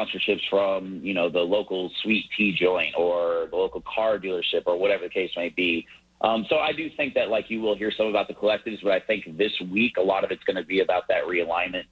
sponsorships from, the local sweet tea joint or the local car dealership or whatever the case may be. So I do think that, you will hear some about the collectives, but I think this week a lot of it's going to be about that realignment,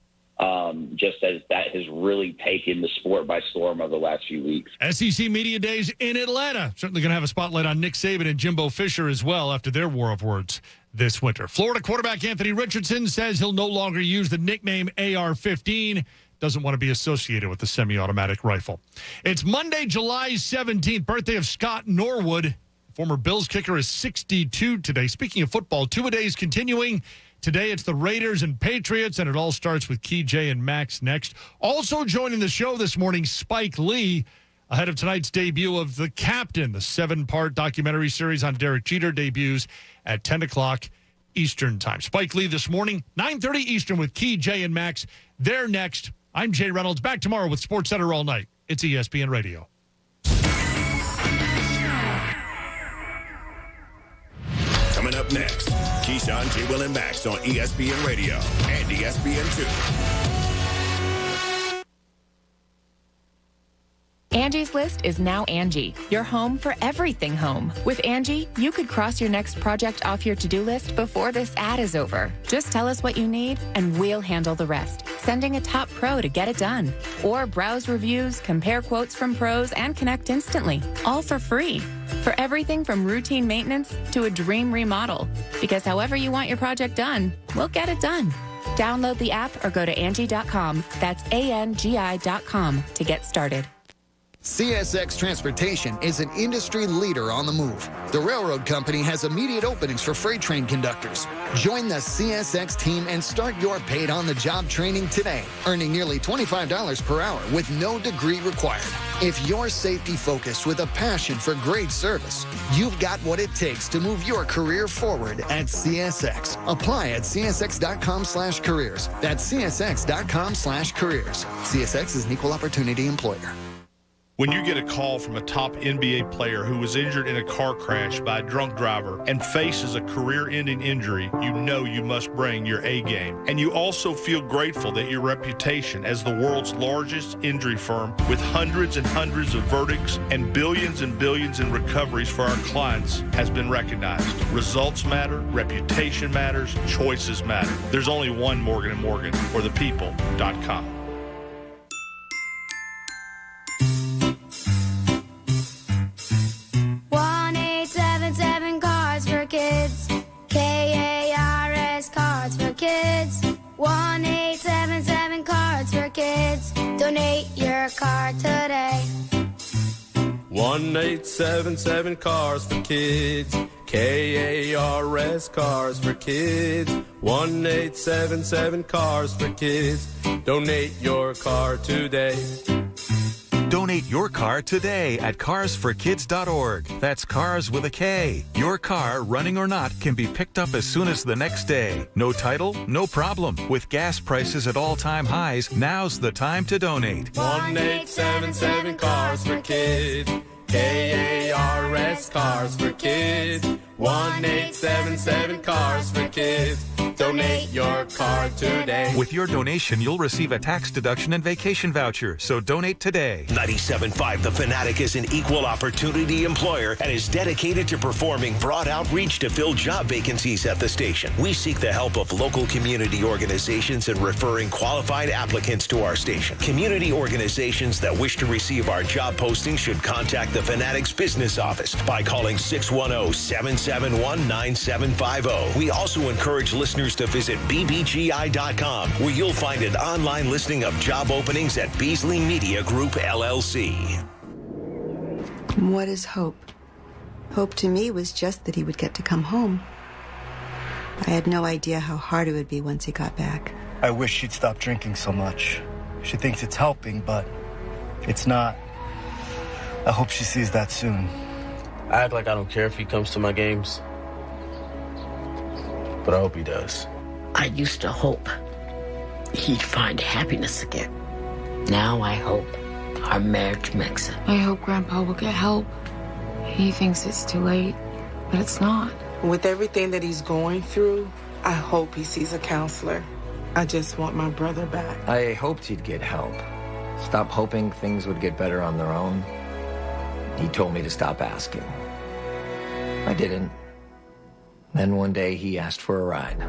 just as that has really taken the sport by storm over the last few weeks. SEC Media Days in Atlanta. Certainly going to have a spotlight on Nick Saban and Jimbo Fisher as well after their war of words this winter. Florida quarterback Anthony Richardson says he'll no longer use the nickname AR-15. Doesn't want to be associated with the semi-automatic rifle. It's Monday, July 17th, birthday of Scott Norwood. Former Bills kicker is 62 today. Speaking of football, two-a-days continuing. Today it's the Raiders and Patriots, and it all starts with Key, Jay, and Max next. Also joining the show this morning, Spike Lee, ahead of tonight's debut of The Captain. The 7-part documentary series on Derek Jeter debuts at 10 o'clock Eastern time. Spike Lee this morning, 9:30 Eastern with Key, Jay, and Max. They're next. I'm Jay Reynolds. Back tomorrow with SportsCenter all night. It's ESPN Radio. Coming up next, Keyshawn, J. Will, and Max on ESPN Radio and ESPN2. Angie's List is now Angie, your home for everything home. With Angie, you could cross your next project off your to-do list before this ad is over. Just tell us what you need, and we'll handle the rest, sending a top pro to get it done. Or browse reviews, compare quotes from pros, and connect instantly, all for free. For everything from routine maintenance to a dream remodel. Because however you want your project done, we'll get it done. Download the app or go to Angie.com. That's ANGI.com to get started. CSX Transportation is an industry leader on the move. The railroad company has immediate openings for freight train conductors. Join the CSX team and start your paid-on-the-job training today, earning nearly $25 per hour with no degree required. If you're safety-focused with a passion for great service, you've got what it takes to move your career forward at CSX. Apply at csx.com/careers. That's csx.com/careers. CSX is an equal opportunity employer. When you get a call from a top NBA player who was injured in a car crash by a drunk driver and faces a career-ending injury, you know you must bring your A game. And you also feel grateful that your reputation as the world's largest injury firm with hundreds and hundreds of verdicts and billions in recoveries for our clients has been recognized. Results matter, reputation matters, choices matter. There's only one Morgan & Morgan, or thepeople.com. 1-877 Cards for Kids. KARS Cards for Kids. 1-877 Cards for Kids. Donate your card today. 1-877 Cars for Kids. KARS Cars for Kids. 1-877 Cars for Kids. Donate your car today. Donate your car today at carsforkids.org. That's cars with a K. Your car, running or not, can be picked up as soon as the next day. No title? No problem. With gas prices at all-time highs, now's the time to donate. 1-877 Cars for Kids. KARS Cars for Kids. 1-877 Cars for Kids. Donate your card today. With your donation, you'll receive a tax deduction and vacation voucher, so donate today. 97.5 The Fanatic is an equal opportunity employer and is dedicated to performing broad outreach to fill job vacancies at the station. We seek the help of local community organizations in referring qualified applicants to our station. Community organizations that wish to receive our job postings should contact the Fanatic's business office by calling 610-771-9750. We also encourage listeners to visit bbgi.com, where you'll find an online listing of job openings at Beasley Media Group, LLC. What is hope? Hope to me was just that he would get to come home. I had no idea how hard it would be once he got back. I wish she'd stop drinking so much. She thinks it's helping, but it's not. I hope she sees that soon. I act like I don't care if he comes to my games, but I hope he does. I used to hope he'd find happiness again. Now I hope our marriage makes it. I hope Grandpa will get help. He thinks it's too late, but it's not. With everything that he's going through, I hope he sees a counselor. I just want my brother back. I hoped he'd get help. stop hoping things would get better on their own. He told me to stop asking. I didn't. Then one day he asked for a ride.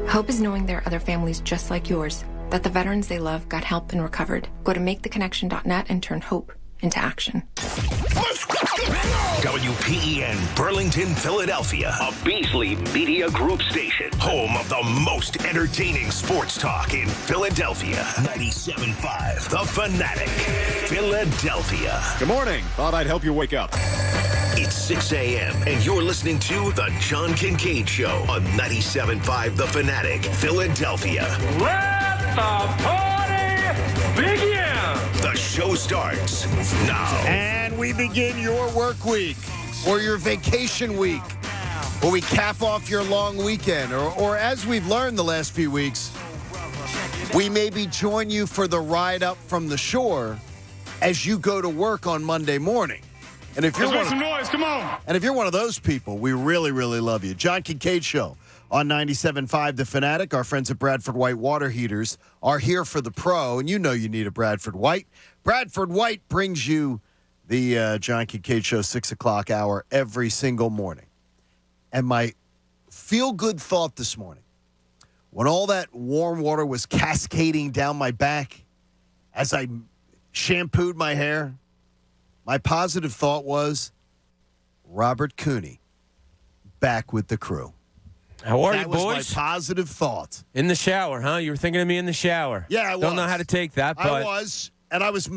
Hope is knowing there are other families just like yours, that the veterans they love got help and recovered. Go to maketheconnection.net and turn hope into action. WPEN Burlington, Philadelphia, a Beasley Media Group station, home of the most entertaining sports talk in Philadelphia. 97.5 The Fanatic, Philadelphia. Good morning. Thought I'd help you wake up. It's 6 a.m. and you're listening to The John Kincade Show on 97.5 The Fanatic, Philadelphia. Let the party begin! The show starts now. And we begin your work week or your vacation week, or we cap off your long weekend, or as we've learned the last few weeks, we maybe join you for the ride up from the shore as you go to work on Monday morning. And if you're Let's make some noise, come on. And if you're one of those people, we really, really love you. John Kincade Show on 97.5 The Fanatic. Our friends at Bradford White Water Heaters are here for the pro, and you know you need a Bradford White. Bradford White brings you the John Kincade Show 6 o'clock hour every single morning. And my feel-good thought this morning, when all that warm water was cascading down my back as I shampooed my hair, my positive thought was Robert Cooney back with the crew. How are you, boys? That was my positive thought. In the shower, huh? You were thinking of me in the shower. Yeah, I was. Don't know how to take that, but I was. And I was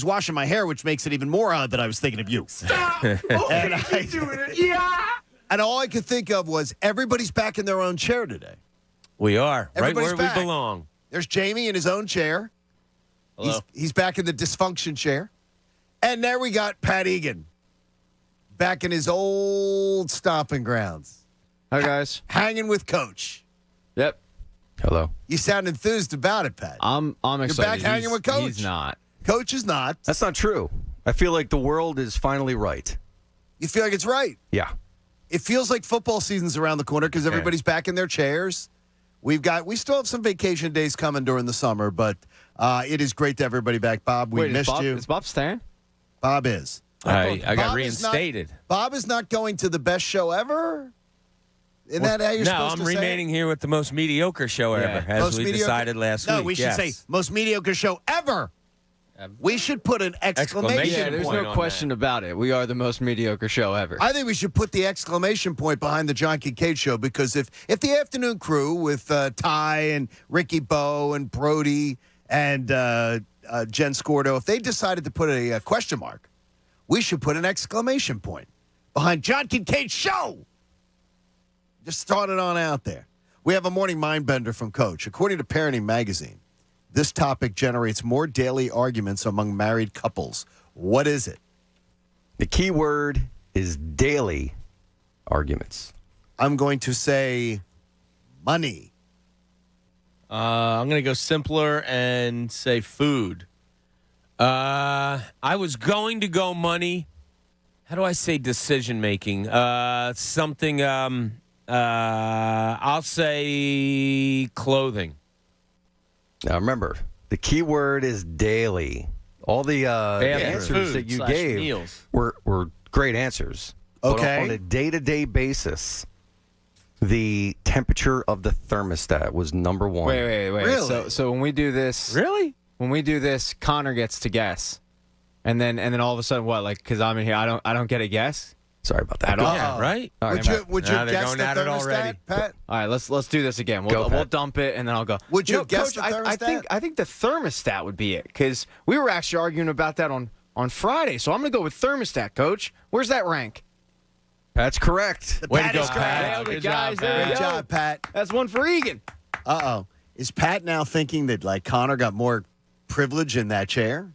washing my hair, which makes it even more odd that I was thinking of you. Stop! And Okay, you're doing it. Yeah! And all I could think of was everybody's back in their own chair today. We are. Everybody's right where back. we belong. There's Jamie in his own chair. Hello. He's back in the dysfunction chair. And there we got Pat Egan back in his old stomping grounds. Hi, guys. Hanging with Coach. Yep. Hello. You sound enthused about it, Pat. I'm excited. You're back hanging with Coach. He's not. Coach is not. That's not true. I feel like the world is finally right. You feel like it's right. Yeah. It feels like football season's around the corner because everybody's back in their chairs. We still have some vacation days coming during the summer, but it is great to have everybody back. Bob, we missed you. Is Bob staying? Bob is. I got Bob reinstated. Bob is not going to the best show ever? Isn't that how you're supposed to say? No, I'm remaining here with the most mediocre show ever, as we decided last week. No, we should say most mediocre show ever. We should put an exclamation point. Yeah, there's no question about it. We are the most mediocre show ever. I think we should put the exclamation point behind the John Kincade Show because if the afternoon crew with Ty and Ricky Bowe and Brody and Jen Scordo, if they decided to put a question mark, we should put an exclamation point behind John Kincade Show. Just throw it on out there. We have a morning mind bender from Coach. According to Parenting Magazine, this topic generates more daily arguments among married couples. What is it? The key word is daily arguments. I'm going to say money. I'm going to go simpler and say food. I was going to go money. How do I say decision making? Something. I'll say clothing. Now remember, the key word is daily. All the answers that you gave were great answers. Okay. But on a day-to-day basis, the temperature of the thermostat was number one. Wait. Really? So when we do this, when we do this, Connor gets to guess, and then all of a sudden, what? Like, because I'm in here, I don't get a guess. Sorry about that. At all. Yeah, right? All Would you they're guess going the at it already. thermostat, Pat? All right, let's do this again. We'll dump it, and then I'll go. Would you guess Coach, the thermostat? I think the thermostat would be it, because we were actually arguing about that on Friday. So I'm going to go with thermostat, Coach. Where's that rank? That's correct. Way to go, Pat. Good job, Pat. Great job, Pat. That's one for Egan. Uh-oh. Is Pat now thinking that, like, Connor got more privilege in that chair?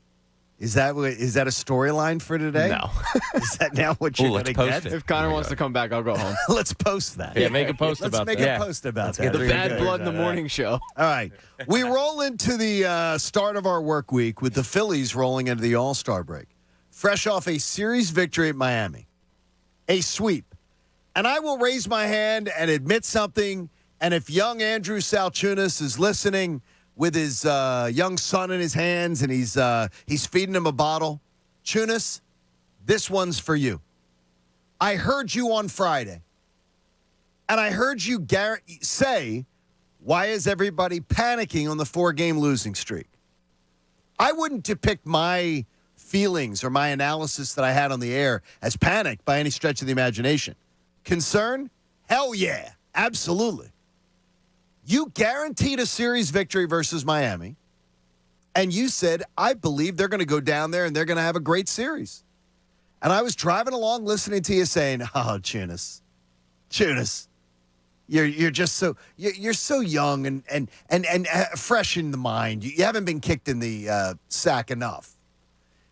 Is that a storyline for today? No. Is that now what you're going to get? If Connor wants to come back, I'll go home. Let's post that. Yeah, make a post about that. Let's make a post about that. The bad blood in the morning show. All right. We roll into the start of our work week with the Phillies rolling into the All-Star break. Fresh off a series victory at Miami. A sweep. And I will raise my hand and admit something. And if young Andrew Salchunas is listening, with his young son in his hands, and he's feeding him a bottle. Chunas, this one's for you. I heard you on Friday, and I heard you say, why is everybody panicking on the 4-game losing streak? I wouldn't depict my feelings or my analysis that I had on the air as panic by any stretch of the imagination. Concern? Hell yeah, absolutely. You guaranteed a series victory versus Miami, and you said, I believe they're going to go down there and they're going to have a great series. And I was driving along listening to you saying, oh, Chunas, you're just you're so young and fresh in the mind. You haven't been kicked in the sack enough.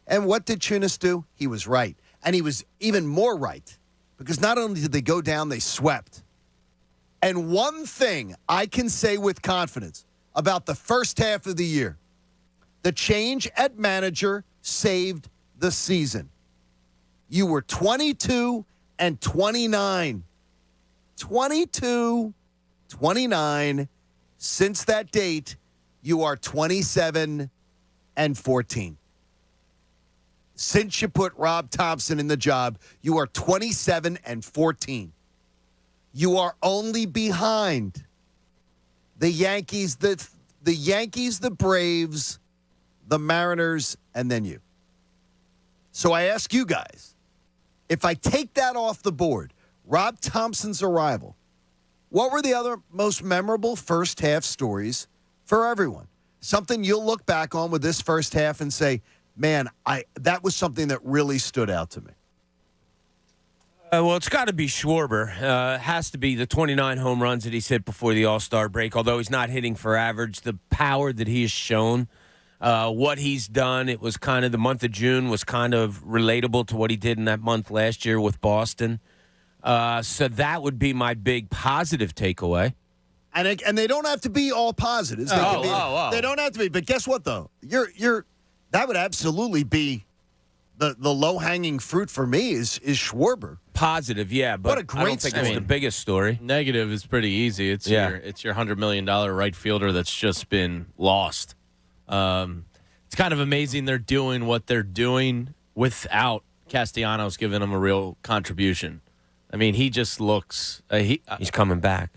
And what did Chunas do? He was right. And he was even more right, because not only did they go down, they swept. And one thing I can say with confidence about the first half of the year, the change at manager saved the season. You were 22 and 29. 22, 29. Since that date, you are 27 and 14. Since you put Rob Thompson in the job, you are 27 and 14. You are only behind the Yankees, the Braves, the Mariners, and then you. So I ask you guys, if I take that off the board, Rob Thompson's arrival, what were the other most memorable first half stories for everyone? Something you'll look back on with this first half and say, man, that was something that really stood out to me. Well, it's got to be Schwarber. Has to be the 29 home runs that he's hit before the All-Star break. Although he's not hitting for average, the power that he has shown, what he's done, it was kind of the month of June was kind of relatable to what he did in that month last year with Boston. So that would be my big positive takeaway. And they don't have to be all positives. They don't have to be. But guess what, though? That would absolutely be the low-hanging fruit for me is Schwarber. Positive, yeah, but what a great I don't think it's the biggest story. Negative is pretty easy. It's your $100 million right fielder that's just been lost. It's kind of amazing they're doing what they're doing without Castellanos giving them a real contribution. I mean, he just looks he's coming back.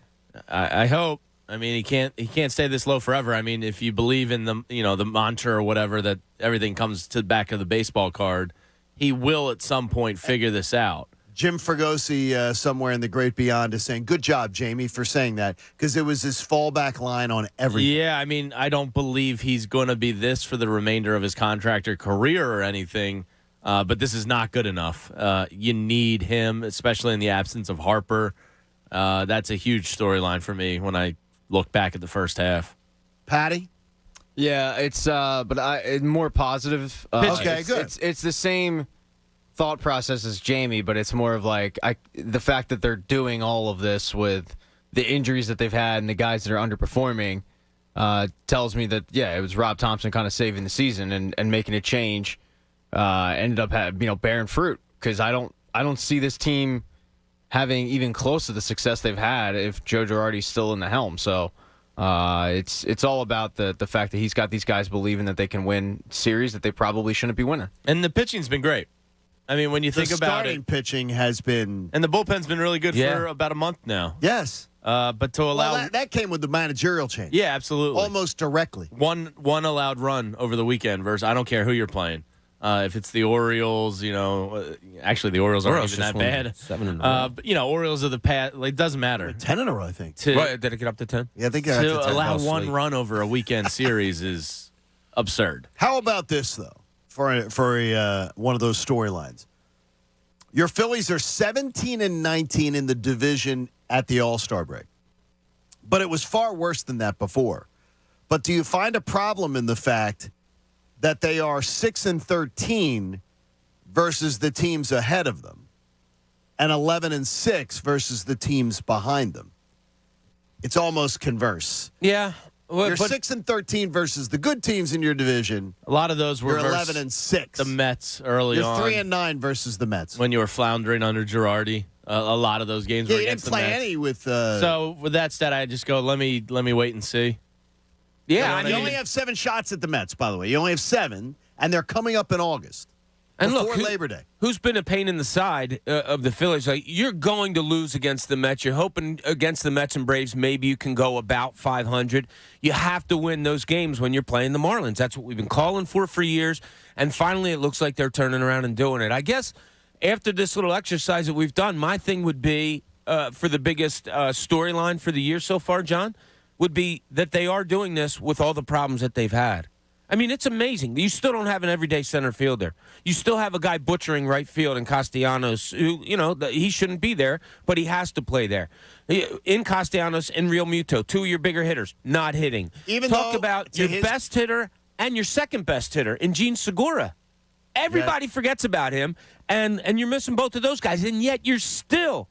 I hope. I mean, he can't stay this low forever. I mean, if you believe in the mantra or whatever that everything comes to the back of the baseball card, he will at some point figure this out. Jim Fregosi somewhere in the great beyond is saying, good job, Jamie, for saying that, because it was his fallback line on everything. Yeah, I mean, I don't believe he's going to be this for the remainder of his contract or career or anything, but this is not good enough. You need him, especially in the absence of Harper. That's a huge storyline for me when I look back at the first half. Patty? Yeah, it's more positive. Okay, good. It's the same thought process as Jamie, but it's more of like the fact that they're doing all of this with the injuries that they've had and the guys that are underperforming tells me that, yeah, it was Rob Thompson kind of saving the season and making a change. Ended up bearing fruit, because I don't see this team having even close to the success they've had if Joe Girardi's still in the helm. So it's all about the fact that he's got these guys believing that they can win series that they probably shouldn't be winning. And the pitching's been great. I mean, when you think about it, starting pitching has been, and the bullpen's been really good for about a month now. Yes, but to allow that came with the managerial change. Yeah, absolutely, almost directly. One allowed run over the weekend versus I don't care who you're playing. If it's the Orioles, actually the Orioles aren't even that bad. 7 in a row. But Orioles are the past. It doesn't matter. 10 in a row, I think. Did it get up to 10? Yeah, I think it got to 10. Allow one run over a weekend series is absurd. How about this though? For one of those storylines, your Phillies are 17 and 19 in the division at the All-Star break, but it was far worse than that before. But do you find a problem in the fact that they are 6 and 13 versus the teams ahead of them, and 11 and 6 versus the teams behind them? It's almost converse. Yeah. You're 6 and 13 versus the good teams in your division. A lot of those were You're 11 and 6. The Mets early on. You're 3 and 9 versus the Mets. When you were floundering under Girardi, a lot of those games were against the Mets. You didn't play any with. So with that stat, I just go, let me wait and see. Yeah, You only have 7 shots at the Mets, by the way. You only have 7, and they're coming up in August. And before look, Labor Day. Who's been a pain in the side of the Phillies? Like, you're going to lose against the Mets. You're hoping against the Mets and Braves maybe you can go about 500. You have to win those games when you're playing the Marlins. That's what we've been calling for years. And finally, it looks like they're turning around and doing it. I guess after this little exercise that we've done, my thing would be for the biggest storyline for the year so far, John, would be that they are doing this with all the problems that they've had. I mean, it's amazing. You still don't have an everyday center fielder. You still have a guy butchering right field in Castellanos, who, he shouldn't be there, but he has to play there. In Castellanos and Real Muto, 2 of your bigger hitters, not hitting. Talk about your best hitter and your second best hitter in Gene Segura. Everybody forgets about him, and you're missing both of those guys, and yet you're still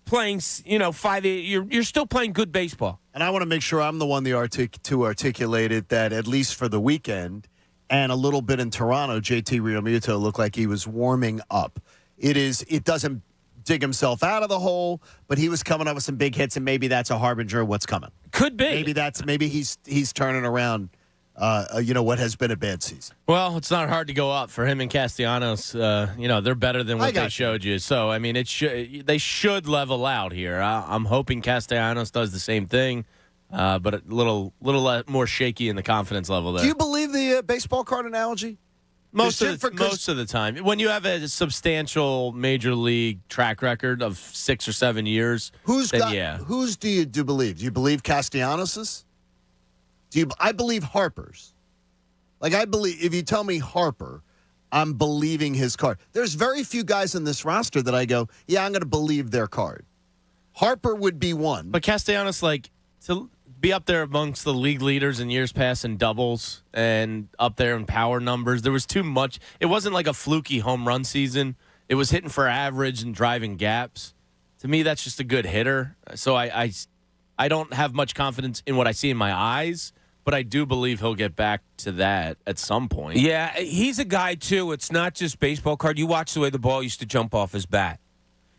playing, 5-8. You're still playing good baseball. And I want to make sure I'm the one to articulate it that at least for the weekend and a little bit in Toronto, JT Realmuto looked like he was warming up. It doesn't dig himself out of the hole, but he was coming up with some big hits, and maybe that's a harbinger of what's coming. Could be. Maybe he's turning around. What has been a bad season. Well, it's not hard to go up for him and Castellanos. They're better than what they showed you. So, I mean, they should level out here. I'm hoping Castellanos does the same thing, but a little more shaky in the confidence level there. Do you believe the baseball card analogy? Most of the time. When you have a substantial major league track record of 6 or 7 years, whose do you believe? Do you believe Castellanos's? I believe Harper's. If you tell me Harper, I'm believing his card. There's very few guys in this roster that I go, yeah, I'm going to believe their card. Harper would be one. But Castellanos, to be up there amongst the league leaders in years past in doubles and up there in power numbers, there was too much. It wasn't like a fluky home run season. It was hitting for average and driving gaps. To me, that's just a good hitter. So I don't have much confidence in what I see in my eyes. But I do believe he'll get back to that at some point. Yeah, he's a guy, too. It's not just baseball card. You watch the way the ball used to jump off his bat.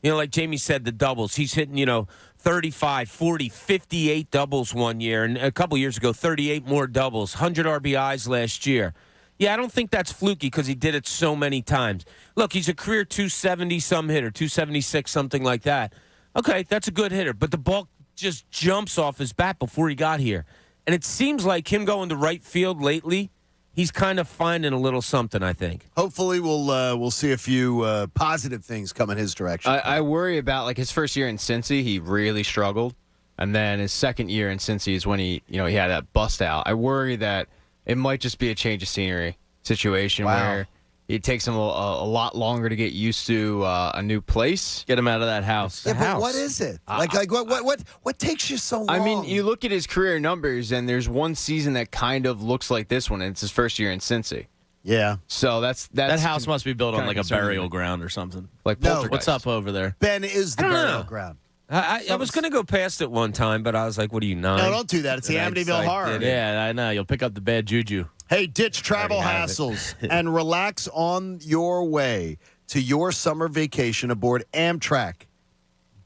Like Jamie said, the doubles. He's hitting, 35, 40, 58 doubles one year. And a couple years ago, 38 more doubles, 100 RBIs last year. Yeah, I don't think that's fluky because he did it so many times. Look, he's a career 270-some hitter, 276, something like that. Okay, that's a good hitter. But the ball just jumps off his bat before he got here. And it seems like him going to right field lately, he's kind of finding a little something, I think. Hopefully we'll see a few positive things come in his direction. I worry about, his first year in Cincy, he really struggled. And then his second year in Cincy is when he had that bust out. I worry that it might just be a change of scenery situation where it takes him a lot longer to get used to a new place. Get him out of that house. Yeah, but what is it? What takes you so long? I mean, you look at his career numbers, and there's one season that kind of looks like this one, and it's his first year in Cincy. Yeah. So that's that house must be built on a burial ground or something. No, what's up over there? Ben is the burial ground. I was going to go past it one time, but I was like, what are you, 9? No, don't do that. It's the Amityville Horror. Yeah, I know. You'll pick up the bad juju. Hey, ditch travel hassles and relax on your way to your summer vacation aboard Amtrak.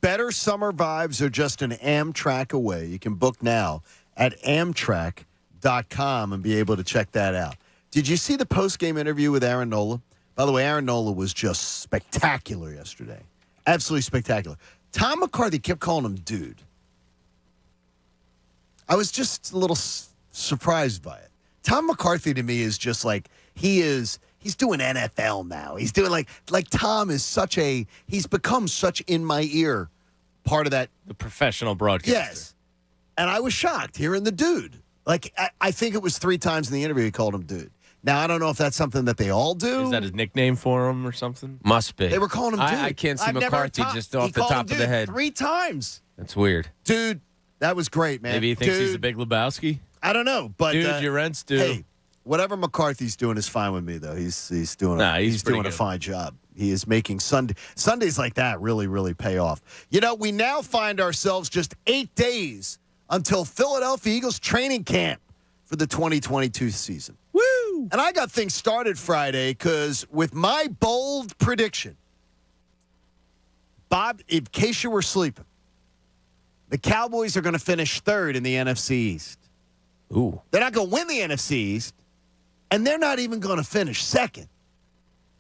Better summer vibes are just an Amtrak away. You can book now at Amtrak.com and be able to check that out. Did you see the post-game interview with Aaron Nola? By the way, Aaron Nola was just spectacular yesterday. Absolutely spectacular. Tom McCarthy kept calling him dude. I was just a little surprised by it. Tom McCarthy to me is just he's doing NFL now. He's doing like Tom is he's become such in my ear part of that. The professional broadcaster. Yes. And I was shocked hearing the dude. I think it was 3 times in the interview he called him dude. Now, I don't know if that's something that they all do. Is that his nickname for him or something? Must be. They were calling him dude. I can't see McCarthy just off the top of the head. 3 times. That's weird. Dude, that was great, man. Maybe he thinks he's the Big Lebowski? I don't know, but dude, your rent's due. Hey, whatever McCarthy's doing is fine with me, though. He's doing a fine job. He is making Sundays like that really, really pay off. We now find ourselves just 8 days until Philadelphia Eagles training camp for the 2022 season. Woo! And I got things started Friday because with my bold prediction, Bob, in case you were sleeping, the Cowboys are going to finish 3rd in the NFC East. Ooh. They're not going to win the NFC East, and they're not even going to finish second.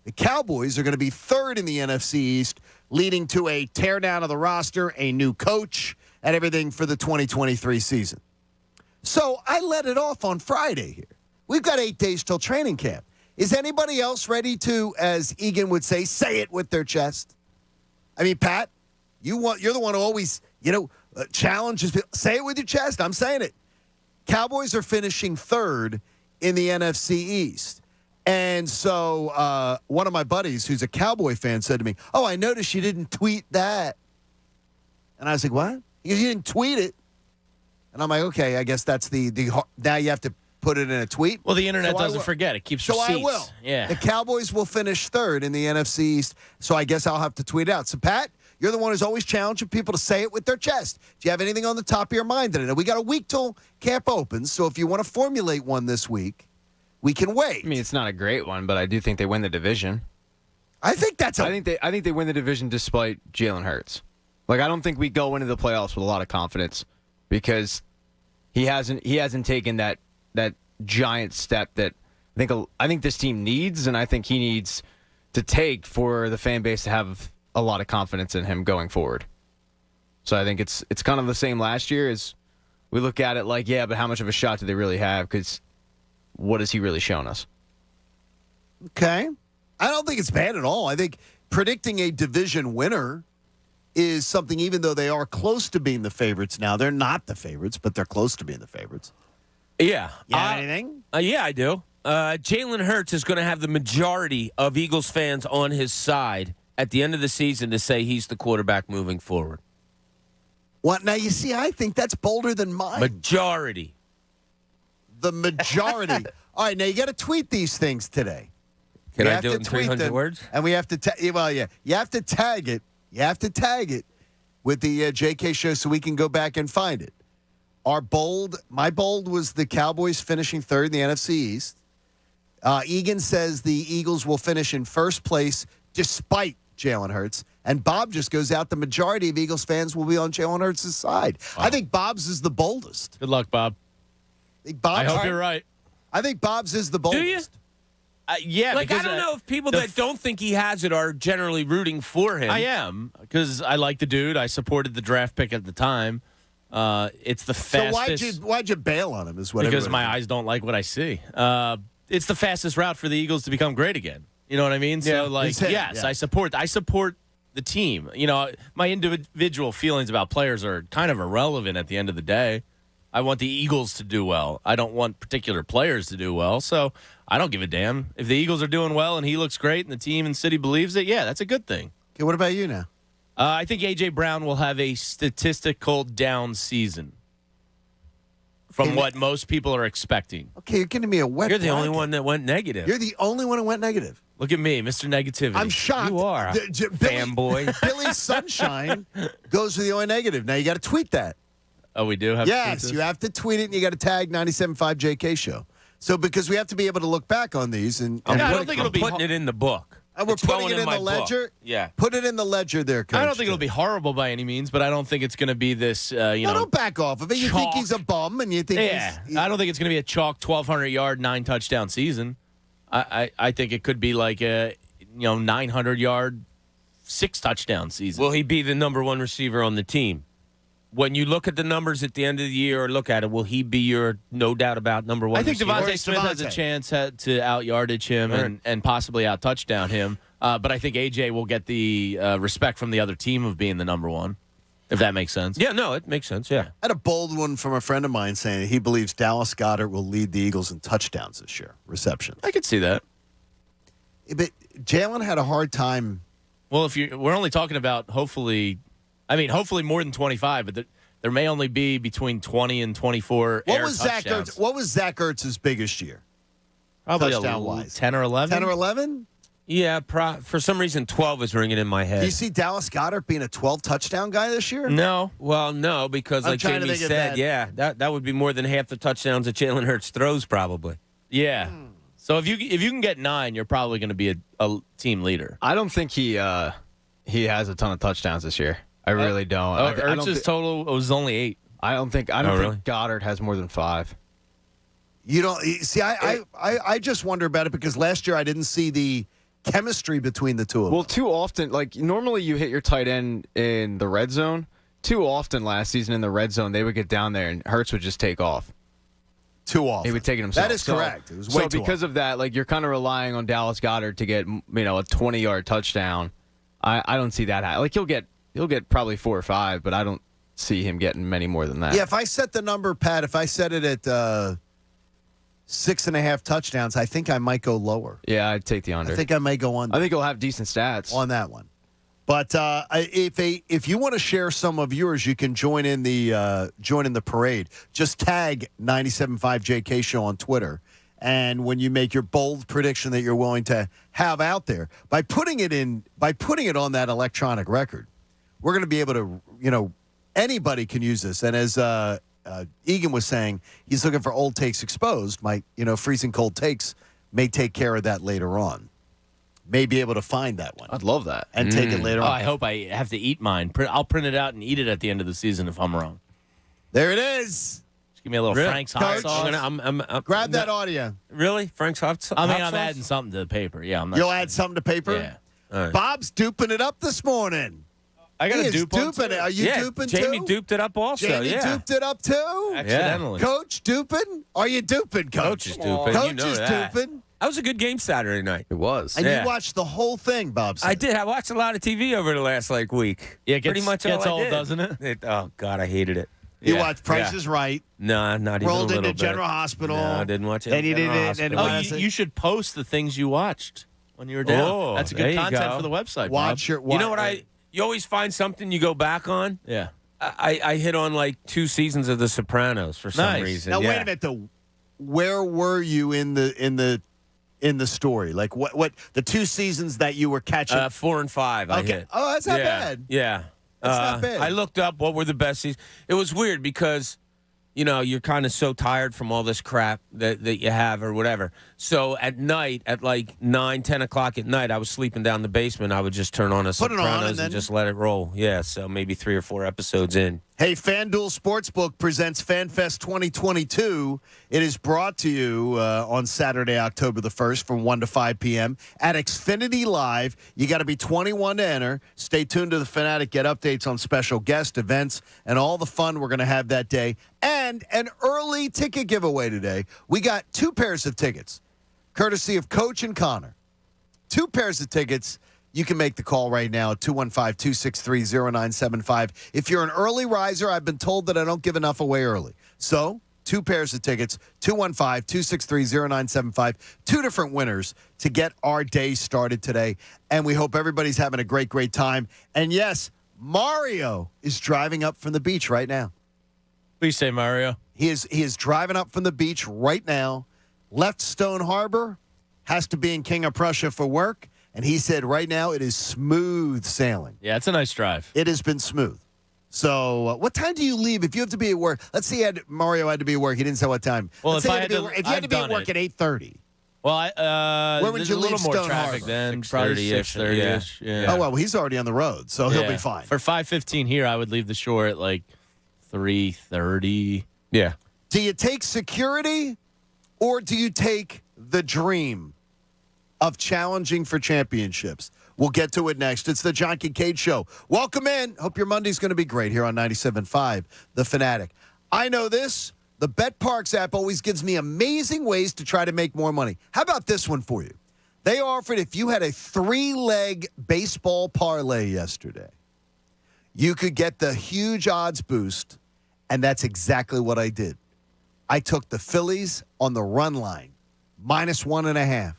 The Cowboys are going to be third in the NFC East, leading to a teardown of the roster, a new coach, and everything for the 2023 season. So I let it off on Friday here. We've got 8 days till training camp. Is anybody else ready to, as Egan would say it with their chest? I mean, Pat, you're the one who always, challenges people. Say it with your chest. I'm saying it. Cowboys are finishing third in the NFC East. And so one of my buddies who's a Cowboy fan said to me, "Oh, I noticed you didn't tweet that." And I was like, "What?" He goes, "You didn't tweet it." And I'm like, "Okay, I guess that's the now you have to put it in a tweet." Well, the internet doesn't forget. It keeps receipts. So I will. Yeah. The Cowboys will finish third in the NFC East, so I guess I'll have to tweet it out. So, Pat, you're the one who's always challenging people to say it with their chest. Do you have anything on the top of your mind today? We got a week till camp opens, so if you want to formulate one this week, we can wait. I mean, it's not a great one, but I do think they win the division. I think that's I think they win the division despite Jalen Hurts. Like, I don't think we go into the playoffs with a lot of confidence because he hasn't taken that giant step that I think this team needs, and I think he needs to take for the fan base to have a lot of confidence in him going forward. So I think it's kind of the same last year as we look at it like, yeah, but how much of a shot do they really have? Because what has he really shown us? Okay. I don't think it's bad at all. I think predicting a division winner is something, even though they are close to being the favorites now. They're not the favorites, but they're close to being the favorites. Yeah. You have anything? Yeah, I do. Jalen Hurts is going to have the majority of Eagles fans on his side at the end of the season to say he's the quarterback moving forward. What? Now, you see, I think that's bolder than mine. Majority. The majority. All right, now you got to tweet these things today. Can I do it in 300 words? And we have to, you have to tag it. You have to tag it with the JK show so we can go back and find it. My bold was the Cowboys finishing third in the NFC East. Egan says the Eagles will finish in first place despite Jalen Hurts. And Bob just goes out, the majority of Eagles fans will be on Jalen Hurts' side. Wow. I think Bob's is the boldest. Good luck, Bob. I hope you're right. I think Bob's is the boldest. Do you? Yeah. Like, I don't know if people that don't think he has it are generally rooting for him. I am, because I like the dude. I supported the draft pick at the time. It's the fastest. So why'd you bail on him? Because my eyes don't like what I see. It's the fastest route for the Eagles to become great again. You know what I mean? Yeah. So, yes, I support the team. My individual feelings about players are kind of irrelevant at the end of the day. I want the Eagles to do well. I don't want particular players to do well. So I don't give a damn. If the Eagles are doing well and he looks great and the team and city believes it, yeah, that's a good thing. Okay, what about you now? I think A.J. Brown will have a statistical down season from what most people are expecting. Okay, you're giving me a wet You're the only one that went negative. You're the only one who went negative. Look at me, Mr. Negativity. I'm shocked. You are a fanboy. Billy Sunshine goes for the only negative. Now you got to tweet that. Oh, we do have to tweet Yes, this? you have to tweet it, and you got to tag 97.5 JK Show. So because we have to be able to look back on these. And I don't think it'll be putting it in the book. We're putting it in the ledger. Book. Yeah. Put it in the ledger there, Coach. I don't think it'll be horrible by any means, but I don't think it's going to be this, don't back off of it. You think he's a bum, and you think I don't think it's going to be a chalk 1,200-yard, 9-touchdown season. I think it could be like a 900-yard, 6-touchdown season. Will he be the number one receiver on the team? When you look at the numbers at the end of the year or look at it, will he be your, no doubt about, number one I think receiver? Devontae Smith has a chance to out-yardage him and possibly out-touchdown him. But I think A.J. will get the respect from the other team of being the number one, if that makes sense. Yeah, no, it makes sense, yeah. I had a bold one from a friend of mine saying he believes Dallas Goedert will lead the Eagles in touchdowns this year, receptions. I could see that. But Jalen had a hard time. Well, we're only talking about hopefully more than 25, but there may only be between 20 and 24 touchdowns. What was Zach Ertz's biggest year? Probably touchdown-wise. 10 or 11. 10 or 11? Yeah, for some reason 12 is ringing in my head. Do you see Dallas Goedert being a 12-touchdown guy this year? No. Well, no, because like Jamie said, that would be more than half the touchdowns that Jalen Hurts throws probably. Yeah. So if you can get 9, you're probably going to be a team leader. I don't think he has a ton of touchdowns this year. I really don't. Ertz's total was only 8. I don't think really? Goddard has more than 5. You don't see. I just wonder about it because last year I didn't see the chemistry between the two of them. Well, too often, like normally you hit your tight end in the red zone. Too often last season in the red zone, they would get down there and Hurts would just take off. Too often. He would take it himself. That is correct. It was way too because often. of that, like you're kind of relying on Dallas Goedert to get a 20-yard touchdown. I don't see that. Like he'll get probably 4 or 5, but I don't see him getting many more than that. Yeah, if I set the number, Pat, if I set it at 6.5 touchdowns, I think I might go lower. Yeah, I'd take the under. I think I may go under. I think he'll have decent stats on that one. But if you want to share some of yours, you can join in the parade. Just tag 97.5 JK Show on Twitter, and when you make your bold prediction that you're willing to have out there by putting it on that electronic record, we're going to be able to anybody can use this. And as Egan was saying, he's looking for old takes exposed. Freezing cold takes may take care of that later on. May be able to find that one. I'd love that. And take it later on. I hope I have to eat mine. I'll print it out and eat it at the end of the season if I'm wrong. There it is. Just give me a little Frank's hot sauce. I'm grab that audio. Really? Frank's hot sauce? I'm adding something to the paper. Yeah, You'll add something to paper? Yeah. All right. Bob's duping it up this morning. I got He a is dupe on duping too. it. Are you duping too? Jamie duped it up also. Jamie duped it up too? Accidentally. Coach duping? Are you duping, Coach? Coach is duping. Coach You know is that. duping. That was a good game Saturday night. It was. And you watched the whole thing, Bob said. I did. I watched a lot of TV over the last week. Yeah, it pretty much gets all I old, did. doesn't it? Oh God, I hated it. You watched Price is Right. No, not even Rolled a little into General Hospital. No, I didn't watch it. And you didn't. And you should post the things you watched when you were down. Oh, That's a there good you content go. for the website. Watch Bob. your. You know what You always find something you go back on. Yeah. I hit on like 2 seasons of The Sopranos for some reason. Now wait a minute though. Where were you in the story? Like what the 2 seasons that you were catching? 4 and 5. I hit. Oh, that's not bad. Yeah. That's not bad. I looked up what were the best seasons. It was weird because, you're kind of so tired from all this crap that you have or whatever. So at night, at like 9, 10 o'clock at night, I was sleeping down in the basement. I would just turn on Sopranos and just let it roll. Yeah, so maybe 3 or 4 episodes in. Hey, FanDuel Sportsbook presents FanFest 2022. It is brought to you on Saturday, October the 1st from 1 to 5 p.m. at Xfinity Live. You got to be 21 to enter. Stay tuned to The Fanatic. Get updates on special guest events and all the fun we're going to have that day. And an early ticket giveaway today. We got 2 pairs of tickets, courtesy of Coach and Connor. 2 pairs of tickets. You can make the call right now at 215-263-0975. If you're an early riser, I've been told that I don't give enough away early. So, 2 pairs of tickets, 215-263-0975. 2 different winners to get our day started today. And we hope everybody's having a great, great time. And yes, Mario is driving up from the beach right now. Please say Mario. He is driving up from the beach right now. Left Stone Harbor, has to be in King of Prussia for work. And he said right now it is smooth sailing. Yeah, it's a nice drive. It has been smooth. So what time do you leave if you have to be at work? Let's say Mario had to be at work. He didn't say what time. Well, Let's if say I had to, if you had to be at work at 8:30. Well, where would there's you a little leave more Stone traffic Harbor? then, probably 6:30ish. Yeah. Oh well, he's already on the road, so he'll be fine. For 5:15 here, I would leave the shore at like 3:30. Yeah. Do you take security, or do you take the dream of challenging for championships? We'll get to it next. It's the John Kincade Show. Welcome in. Hope your Monday's going to be great here on 97.5 The Fanatic. I know this. The BetParks app always gives me amazing ways to try to make more money. How about this one for you? They offered if you had a 3-leg baseball parlay yesterday, you could get the huge odds boost, and that's exactly what I did. I took the Phillies on the run line, -1.5.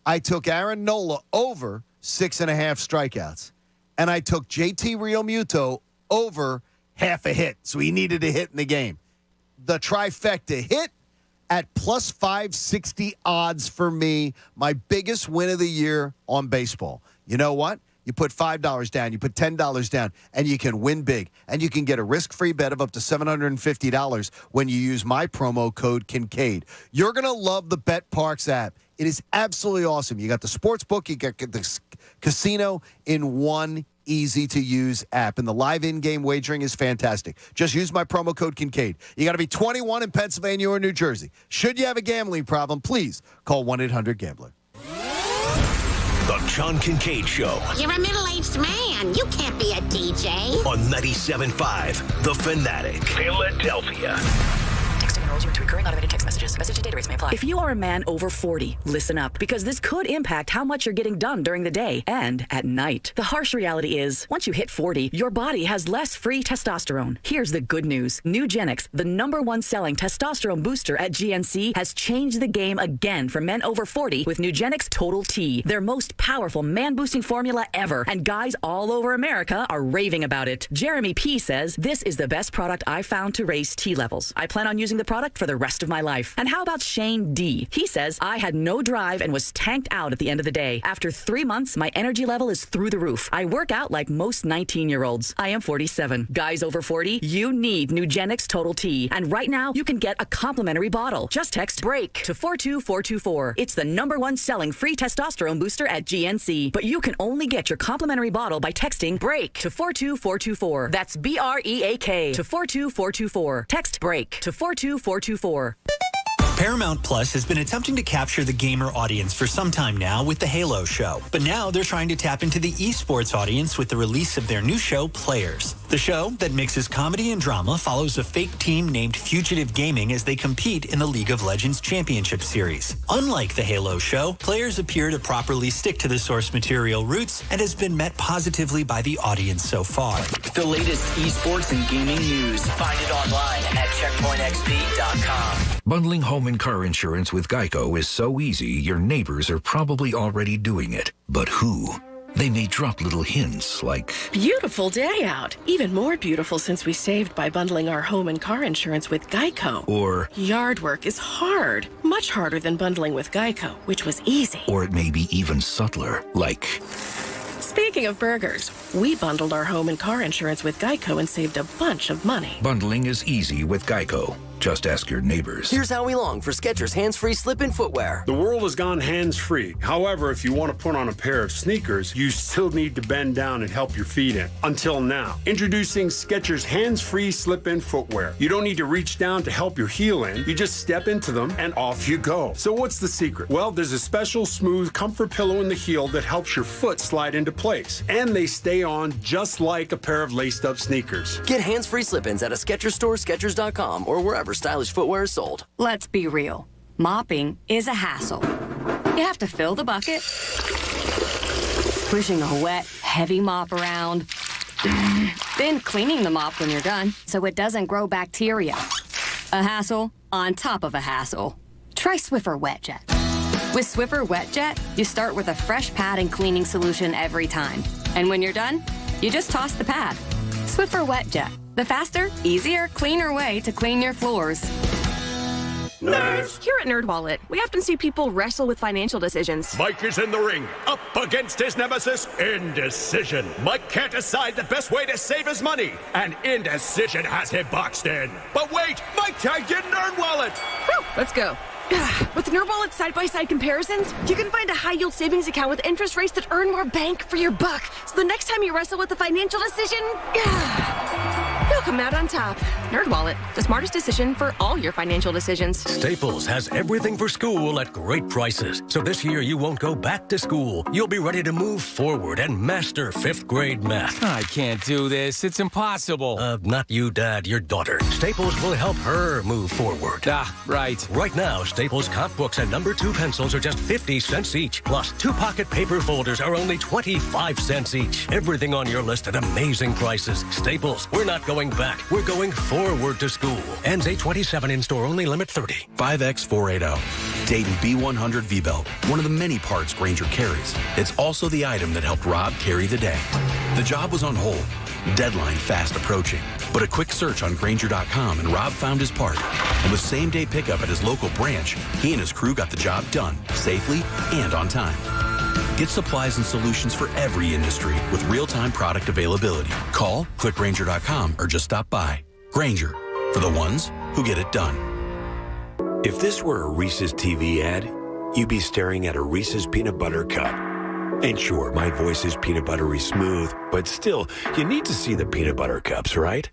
I took Aaron Nola over 6.5 strikeouts. And I took JT Realmuto over half a hit. So he needed a hit in the game. The trifecta hit at plus 560 odds for me. My biggest win of the year on baseball. You know what? You put $5 down, you put $10 down, and you can win big. And you can get a risk-free bet of up to $750 when you use my promo code Kincade. You're going to love the BetParks app. It is absolutely awesome. You got the sports book, you got the casino in one easy-to-use app, and the live in-game wagering is fantastic. Just use my promo code Kincade. You got to be 21 in Pennsylvania or New Jersey. Should you have a gambling problem, please call 1-800-GAMBLER. The John Kincade Show. You're a middle-aged man. You can't be a DJ. On 97.5 The Fanatic. Philadelphia. Texting enrolls you into recurring automated text messages. Message and data rates may apply. If you are a man over 40, listen up, because this could impact how much you're getting done during the day and at night. The harsh reality is, once you hit 40, your body has less free testosterone. Here's the good news. Nugenix, the #1 selling testosterone booster at GNC, has changed the game again for men over 40 with Nugenix Total T, their most powerful man-boosting formula ever, and guys all over America are raving about it. Jeremy P. says, this is the best product I've found to raise T levels. I plan on using the product for the rest of my life. And how about Shane D? He says, I had no drive and was tanked out at the end of the day. After 3 months, my energy level is through the roof. I work out like most 19-year-olds. I am 47. Guys over 40, you need Nugenix Total T. And right now, you can get a complimentary bottle. Just text BREAK to 42424. It's the #1 selling free testosterone booster at GNC. But you can only get your complimentary bottle by texting BREAK to 42424. That's BREAK to 42424. Text BREAK to 42424. Paramount Plus has been attempting to capture the gamer audience for some time now with the Halo show. But now they're trying to tap into the esports audience with the release of their new show, Players. The show that mixes comedy and drama follows a fake team named Fugitive Gaming as they compete in the League of Legends Championship Series. Unlike the Halo show, Players appear to properly stick to the source material roots and has been met positively by the audience so far. The latest esports and gaming news. Find it online at checkpointxp.com. Bundling home and car insurance with Geico is so easy, your neighbors are probably already doing it. But who? They may drop little hints like, beautiful day out. Even more beautiful since we saved by bundling our home and car insurance with Geico. or, Yard work is hard. Much harder than bundling with Geico, which was easy. or it may be even subtler, like, Speaking of burgers, we bundled our home and car insurance with Geico and saved a bunch of money. bundling is easy with Geico. Just ask your neighbors. Here's Howie Long for Skechers hands-free slip-in footwear. The world has gone hands-free. However, if you want to put on a pair of sneakers, you still need to bend down and help your feet in. Until now. Introducing Skechers hands-free slip-in footwear. You don't need to reach down to help your heel in. You just step into them and off you go. So what's the secret? Well, there's a special smooth comfort pillow in the heel that helps your foot slide into place. And they stay on just like a pair of laced-up sneakers. Get hands-free slip-ins at a Skechers store, Skechers.com, or wherever stylish footwear is sold. Let's be real. Mopping is a hassle. You have to fill the bucket, pushing a wet, heavy mop around, then cleaning the mop when you're done so it doesn't grow bacteria. A hassle on top of a hassle. Try Swiffer WetJet. With Swiffer WetJet, you start with a fresh pad and cleaning solution every time. And when you're done, you just toss the pad. Swiffer WetJet. The faster, easier, cleaner way to clean your floors. Nerds! Here at NerdWallet, we often see people wrestle with financial decisions. Mike is in the ring, up against his nemesis, Indecision. Mike can't decide the best way to save his money, and Indecision has him boxed in. But wait, Mike tagged in NerdWallet! Whew, let's go. With NerdWallet side-by-side comparisons, you can find a high-yield savings account with interest rates that earn more bank for your buck. So the next time you wrestle with a financial decision, you'll come out on top. NerdWallet, the smartest decision for all your financial decisions. Staples has everything for school at great prices. So this year you won't go back to school. You'll be ready to move forward and master 5th grade math. I can't do this. It's impossible. Not you, Dad, your daughter. Staples will help her move forward. Right. Right now, Staples comp books and number 2 pencils are just 50 cents each. Plus, 2 pocket paper folders are only 25 cents each. Everything on your list at amazing prices. Staples, we're not going back. We're going forward to school. Ends 8/27 in store, only limit 30. 5X480. Dayton B100 V-Belt. One of the many parts Grainger carries. It's also the item that helped Rob carry the day. The job was on hold. Deadline fast approaching. But a quick search on Grainger.com and Rob found his part. And with same-day pickup at his local branch, he and his crew got the job done safely and on time. Get supplies and solutions for every industry with real-time product availability. Call, click Grainger.com, or just stop by. Grainger, for the ones who get it done. If this were a Reese's TV ad, you'd be staring at a Reese's peanut butter cup. And sure, my voice is peanut buttery smooth, but still, you need to see the peanut butter cups, right?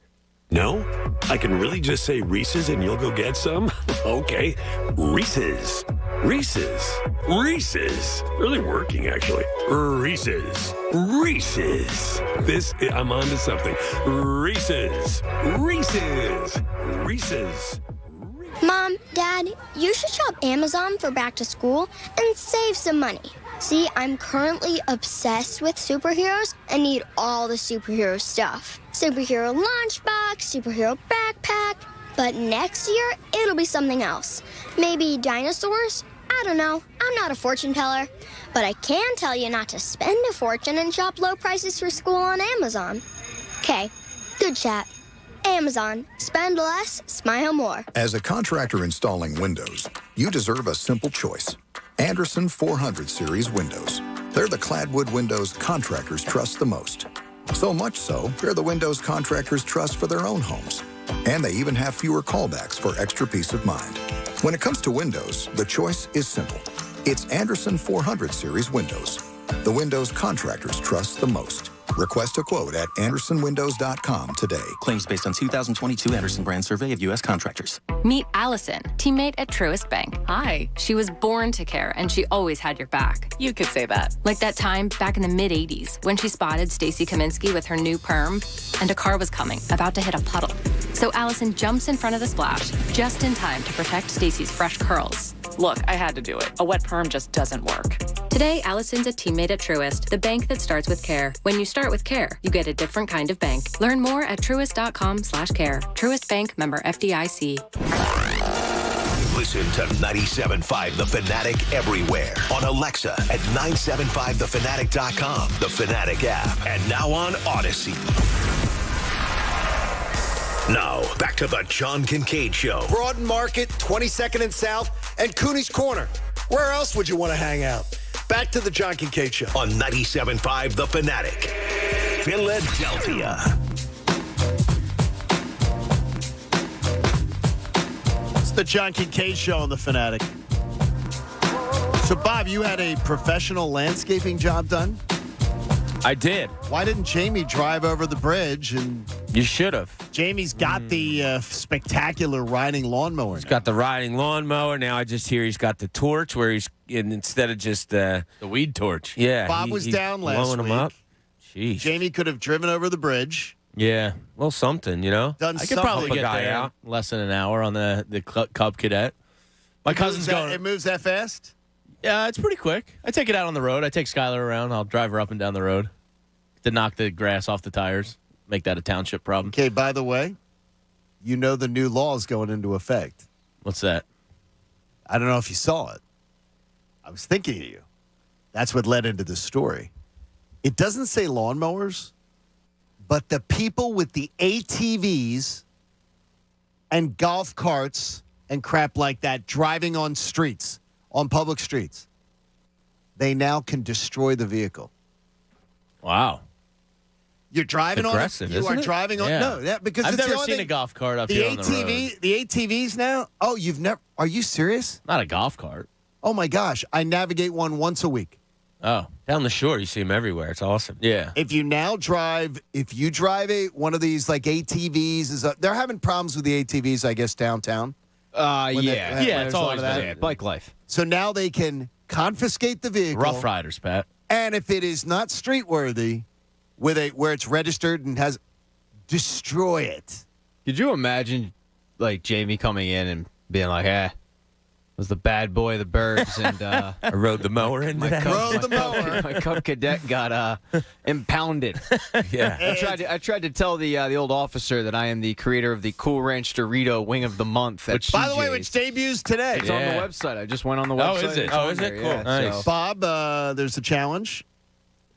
No? I can really just say Reese's and you'll go get some? Okay. Reese's. Reese's. Reese's. Really working, actually. Reese's. Reese's. I'm on to something. Reese's. Reese's. Reese's. Mom, Dad, you should shop Amazon for back to school and save some money. See, I'm currently obsessed with superheroes and need all the superhero stuff. Superhero lunchbox, superhero backpack. But next year, it'll be something else. Maybe dinosaurs? I don't know. I'm not a fortune teller. But I can tell you not to spend a fortune and shop low prices for school on Amazon. Okay, good chat. Amazon. Spend less, smile more. As a contractor installing windows, you deserve a simple choice. Anderson 400 series windows. They're the cladwood windows contractors trust the most. So much so, they're the windows contractors trust for their own homes. And they even have fewer callbacks for extra peace of mind. When it comes to windows, the choice is simple. It's Anderson 400 series windows. The windows contractors trust the most. Request a quote at AndersonWindows.com today. Claims based on 2022 Anderson Brand Survey of U.S. contractors. Meet Allison, teammate at Truist Bank. Hi. She was born to care, and she always had your back. You could say that. Like that time back in the mid-'80s when she spotted Stacy Kaminsky with her new perm, and a car was coming, about to hit a puddle. So Allison jumps in front of the splash, just in time to protect Stacy's fresh curls. Look, I had to do it. A wet perm just doesn't work. Today, Allison's a teammate at Truist, the bank that starts with care. When you start with care, you get a different kind of bank. Learn more at truist.com/care. Truist Bank, member FDIC. Listen to 97.5 The Fanatic everywhere. On Alexa at 975thefanatic.com, the Fanatic app, and now on Odyssey. Now, back to the John Kincade Show. Broaden Market, 22nd and South, and Cooney's Corner. Where else would you want to hang out? Back to the John Kincade Show. On 97.5 The Fanatic, Philadelphia. It's the John Kincade Show on the Fanatic. So, Bob, you had a professional landscaping job done? I did. Why didn't Jamie drive over the bridge? And you should have. Jamie's got the spectacular riding lawnmower. He's got the riding lawnmower. Now I just hear he's got the torch where he's instead of just the weed torch. Yeah. Bob was down last blowing week. Him up. Jeez. Jamie could have driven over the bridge. Yeah. Well, something, you know. Done I could probably something. get there out less than an hour on the Cub Cadet. My cousin's going. It moves that fast? Yeah, it's pretty quick. I take it out on the road. I take Skylar around. I'll drive her up and down the road to knock the grass off the tires. Make that a township problem. Okay, by the way, you know the new law is going into effect. What's that? I don't know if you saw it. I was thinking of you. That's what led into this story. It doesn't say lawnmowers, but the people with the ATVs and golf carts and crap like that driving on streets, on public streets, they now can destroy the vehicle. Wow. You're driving on it. You are driving on. Yeah. No, because I've it's never the seen a golf cart up here on the road. The ATVs now. Oh, you've never? Are you serious? Not a golf cart. Oh my gosh! I navigate one once a week. Oh, down the shore, you see them everywhere. It's awesome. Yeah. If you drive one of these like ATVs, they're having problems with the ATVs, I guess, downtown. It's always that. Bike life. So now they can confiscate the vehicle. Rough Riders, Pat. And if it is not street worthy, where it's registered and has, destroy it. Could you imagine, like, Jamie coming in and being like, was the bad boy of the birds, and I rode the mower in. Rode the mower. My Cub Cadet got impounded. Yeah, I tried to tell the old officer that I am the creator of the Cool Ranch Dorito Wing of the Month. By the way, which debuts today. It's on the website. I just went on the website. Oh, is it? It's Is it? there, Cool. yeah, Nice. so. Bob, there's a challenge,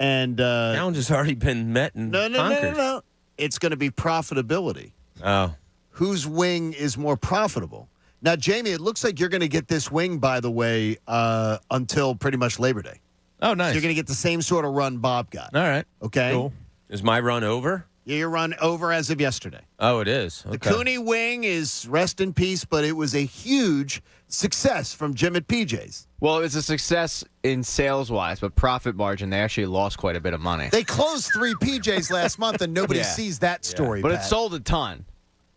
and challenge has already been met and conquered. No. It's going to be profitability. Oh, whose wing is more profitable? Now, Jamie, it looks like you're going to get this wing, by the way, until pretty much Labor Day. Oh, nice. So you're going to get the same sort of run Bob got. All right. Okay? Cool. Is my run over? Yeah, you're run over as of yesterday. Oh, it is. The Cooney wing is rest in peace, but it was a huge success from Jim at PJ's. Well, it was a success in sales-wise, but profit margin, they actually lost quite a bit of money. They closed 3 PJ's last month, and nobody Yeah. sees that story. But Pat. it sold a ton.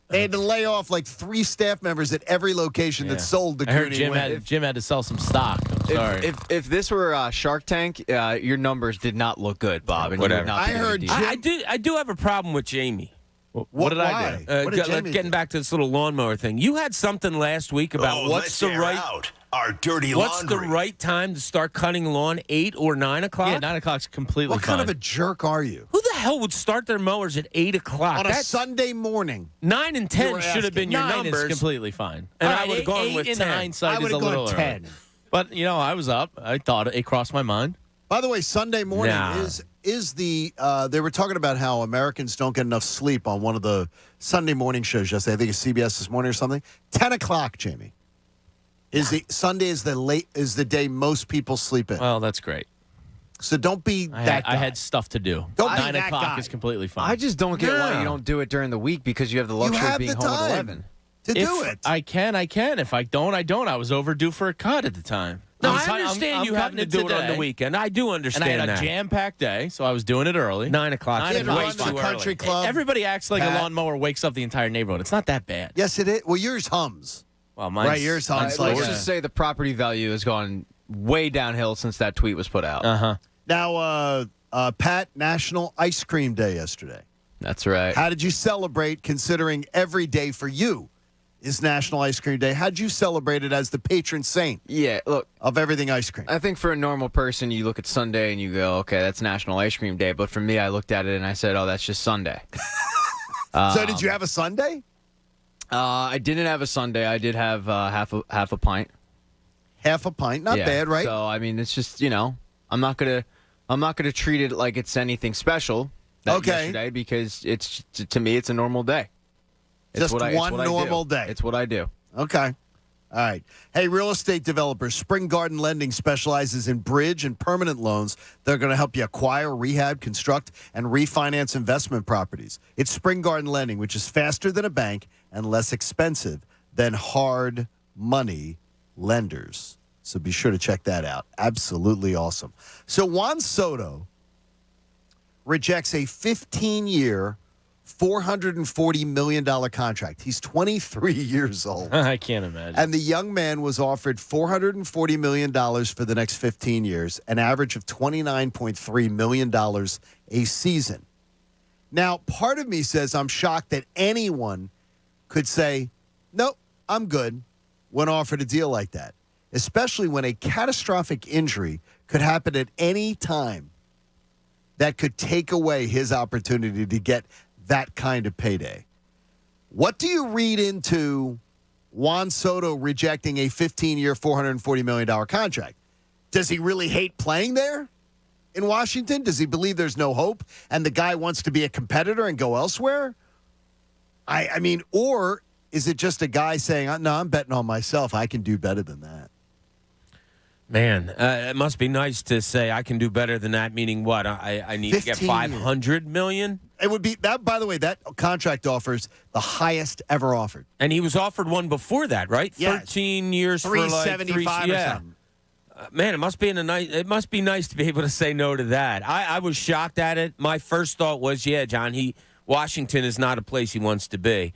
They had to lay off like 3 staff members at every location that sold the I heard Cooney Jim wing. Jim had to sell some stock. I'm sorry. If this were Shark Tank, your numbers did not look good, Bob. And you would Whatever. not be I heard doing Jim- I do have a problem with Jamie. What did I Why? do? What did Jamie Getting do? back to this little lawnmower thing. You had something last week about what's the right our dirty what's the laundry. right time to start cutting lawn, 8 or 9 o'clock? Yeah, 9 o'clock's completely What fine. kind of a jerk are you? Who the hell would start their mowers at 8 o'clock? On a Sunday morning. 9 and 10 were should have been your 9 numbers. is completely fine. And All I right, would've gone with in 10. hindsight I is a would've little gone early. 10. But, I was up. I thought it crossed my mind. By the way, Sunday morning Nah. is the they were talking about how Americans don't get enough sleep on one of the Sunday morning shows yesterday. I think it's CBS This Morning or something. 10 o'clock, Jamie. Sunday is the day most people sleep in. Well, that's great. So don't be that guy. I had stuff to do. Don't be 9 that o'clock guy. is completely fine. I just don't get why Yeah. you don't do it during the week because you have the luxury have of being the home at time 11. to if do it. I can. If I don't, I don't. I was overdue for a cut at the time. No, I'm I ti- I'm- understand I'm you having to cutting do it on the today. weekend. I do And understand I had a that. jam-packed day, so I was doing it early. 9 o'clock. 9 You had to o'clock run is to too the country early. club. Everybody acts like Pat. a lawnmower wakes up the entire neighborhood. It's not that bad. Yes, it is. Well, yours hums. Well, mine's, Right, yours mine's sounds like Let's a- just say the property value has gone way downhill since that tweet was put out. Uh-huh. Now, Pat, National Ice Cream Day yesterday. That's right. How did you celebrate, considering every day for you is National Ice Cream Day? How did you celebrate it as the patron saint Yeah, look, of everything ice cream? I think for a normal person, you look at Sunday and you go, okay, that's National Ice Cream Day. But for me, I looked at it and I said, oh, that's just Sunday. So did you have a Sunday? I didn't have a Sunday. I did have half a pint. Half a pint, not Yeah. bad, right? So I mean, it's just I'm not gonna treat it like it's anything special. Yesterday because it's to me it's a normal day. Just one it's what I do. normal day. It's what I do. Okay. All right. Hey, real estate developers, Spring Garden Lending specializes in bridge and permanent loans that are going to help you acquire, rehab, construct, and refinance investment properties. It's Spring Garden Lending, which is faster than a bank and less expensive than hard money lenders. So be sure to check that out. Absolutely awesome. So Juan Soto rejects a 15-year, $440 million contract. He's 23 years old. I can't imagine. And the young man was offered $440 million for the next 15 years, an average of $29.3 million a season. Now, part of me says I'm shocked that anyone could say, nope, I'm good, when offered a deal like that, especially when a catastrophic injury could happen at any time that could take away his opportunity to get that kind of payday. What do you read into Juan Soto rejecting a 15-year, $440 million contract? Does he really hate playing there in Washington? Does he believe there's no hope and the guy wants to be a competitor and go elsewhere? I mean, or is it just a guy saying, no, I'm betting on myself. I can do better than that. Man, it must be nice to say I can do better than that, meaning what? I need to get 500 million? It would be that, by the way, that contract offers the highest ever offered. And he was offered one before that, right? Yes. 13 years for like 375 or something. Man, it must be nice to be able to say no to that. I was shocked at it. My first thought was, yeah, John, Washington is not a place he wants to be.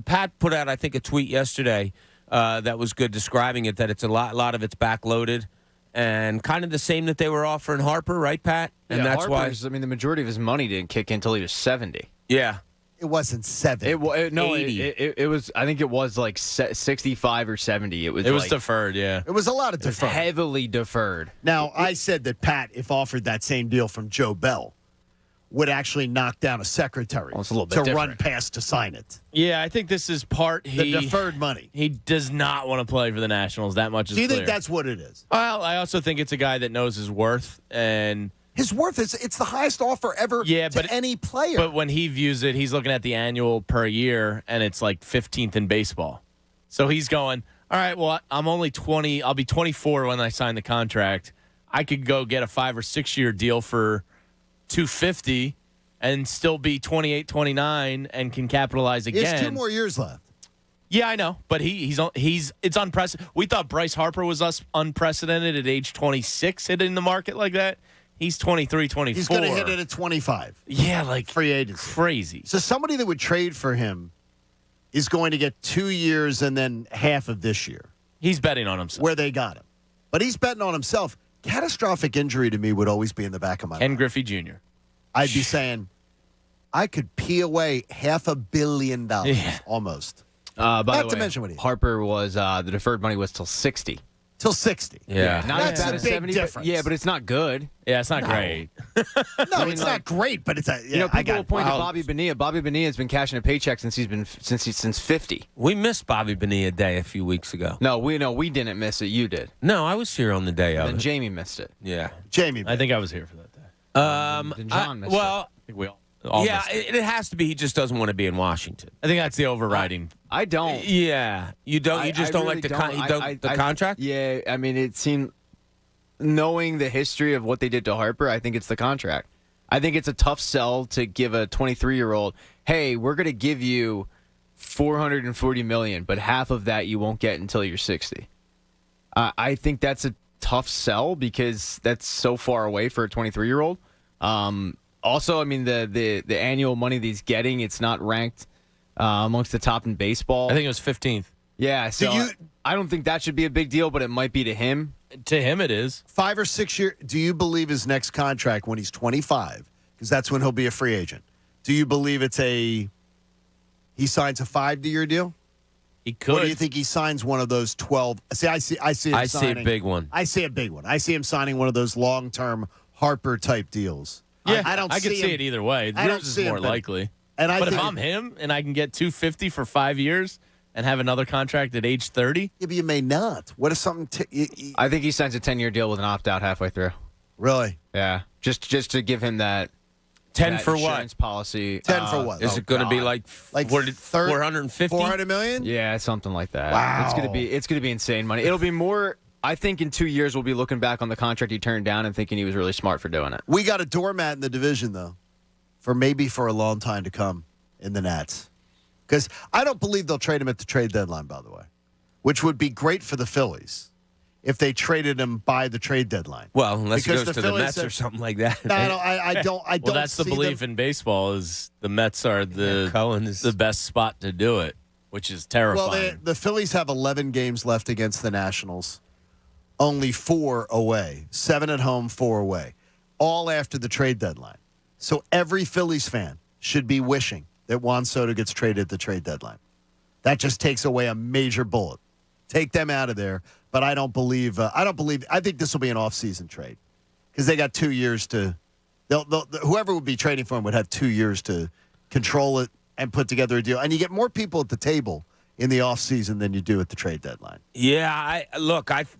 Pat put out, I think, a tweet yesterday that was good describing it, that it's a lot of it's backloaded and kind of the same that they were offering Harper, right, Pat? And that's Harper's, I mean, the majority of his money didn't kick in until he was 70. Yeah. It wasn't 70. It was. I think it was like 65 or 70. It was deferred, yeah. It was a lot of deferred. Heavily deferred. Now, I said that Pat, if offered that same deal from Joe Bell, would actually knock down a secretary it's a little bit to different. run past to sign it. Yeah, I think this is part The deferred money. He does not want to play for the Nationals. That much is Do you clear. think that's what it is? Well, I also think it's a guy that knows his worth, and His worth is it's the highest offer ever to any player. But when he views it, he's looking at the annual per year, and it's like 15th in baseball. So he's going, all right, well, I'm only 20. I'll be 24 when I sign the contract. I could go get a 5 or 6 year deal for $250, and still be 28, 29 and can capitalize again. He has 2 more years left. Yeah, I know, but he's it's unprecedented. We thought Bryce Harper was unprecedented at age 26 hitting the market like that. He's 23, 24. He's going to hit it at 25. Yeah, like free agency. Crazy. So somebody that would trade for him is going to get 2 years and then half of this year. He's betting on himself. Where they got him. But he's betting on himself. Catastrophic injury to me would always be in the back of my mind. Ken Griffey Jr. I'd be saying, I could pee away $500 million almost. By Not the to way, mention what he Harper was the deferred money was till 60. Till 60. Yeah, not That's as bad a as big 70. difference. But it's not good. Yeah, it's not great. No, it's not great, but it's people will point to Bobby Bonilla. Bobby Bonilla has been cashing a paycheck since 50. We missed Bobby Bonilla Day a few weeks ago. No, we didn't miss it. You did. No, I was here on the day of And it. Jamie missed it. Yeah, Jamie. I think I was here for that day. Then John missed it. I think we all yeah, missed it has to be. He just doesn't want to be in Washington. I think that's the overriding. I don't. Yeah, you don't. You just don't really like the contract. Yeah, I mean, it seemed, knowing the history of what they did to Harper, I think it's the contract. I think it's a tough sell to give a 23-year-old, hey, we're going to give you $440 million, but half of that you won't get until you're 60. I think that's a tough sell because that's so far away for a 23-year-old. Also, I mean, the annual money that he's getting, it's not ranked amongst the top in baseball. I think it was 15th. Yeah, so I don't think that should be a big deal, but it might be to him. To him, it is. 5 or 6 years. Do you believe his next contract when he's 25, because that's when he'll be a free agent, do you believe he signs a 5-year deal? He could. Or do you think he signs one of those 12? See, I see him signing. See a big one. I see a big one. I see him signing one of those long-term Harper-type deals. Yeah, I don't. I could see it either way. Yours is more likely. But if I'm him and I can get $250 for 5 years and have another contract at age 30, yeah, but you may not. What if something? I think he signs a 10-year deal with an opt-out halfway through. Really? Yeah, just to give him that 10 that for insurance what? Policy. 10 for what? Is it going to be like 450? 400 million? Yeah, something like that. Wow. It's gonna be insane money. It'll be more. I think in 2 years we'll be looking back on the contract he turned down and thinking he was really smart for doing it. We got a doormat in the division though, for a long time to come in the Nats, because I don't believe they'll trade him at the trade deadline. By the way, which would be great for the Phillies if they traded him by the trade deadline. Well, unless he Because goes to the Mets or something like that. No, I don't. well, that's the belief in baseball is the Mets are the best spot to do it, which is terrifying. Well, the Phillies have 11 games left against the Nationals. Only 4 away, 7 at home, 4 away, all after the trade deadline. So every Phillies fan should be wishing that Juan Soto gets traded at the trade deadline. That just takes away a major bullet. Take them out of there. But I don't believe. I think this will be an off-season trade because they got 2 years to. Whoever would be trading for him would have 2 years to control it and put together a deal. And you get more people at the table in the offseason than you do at the trade deadline. Yeah,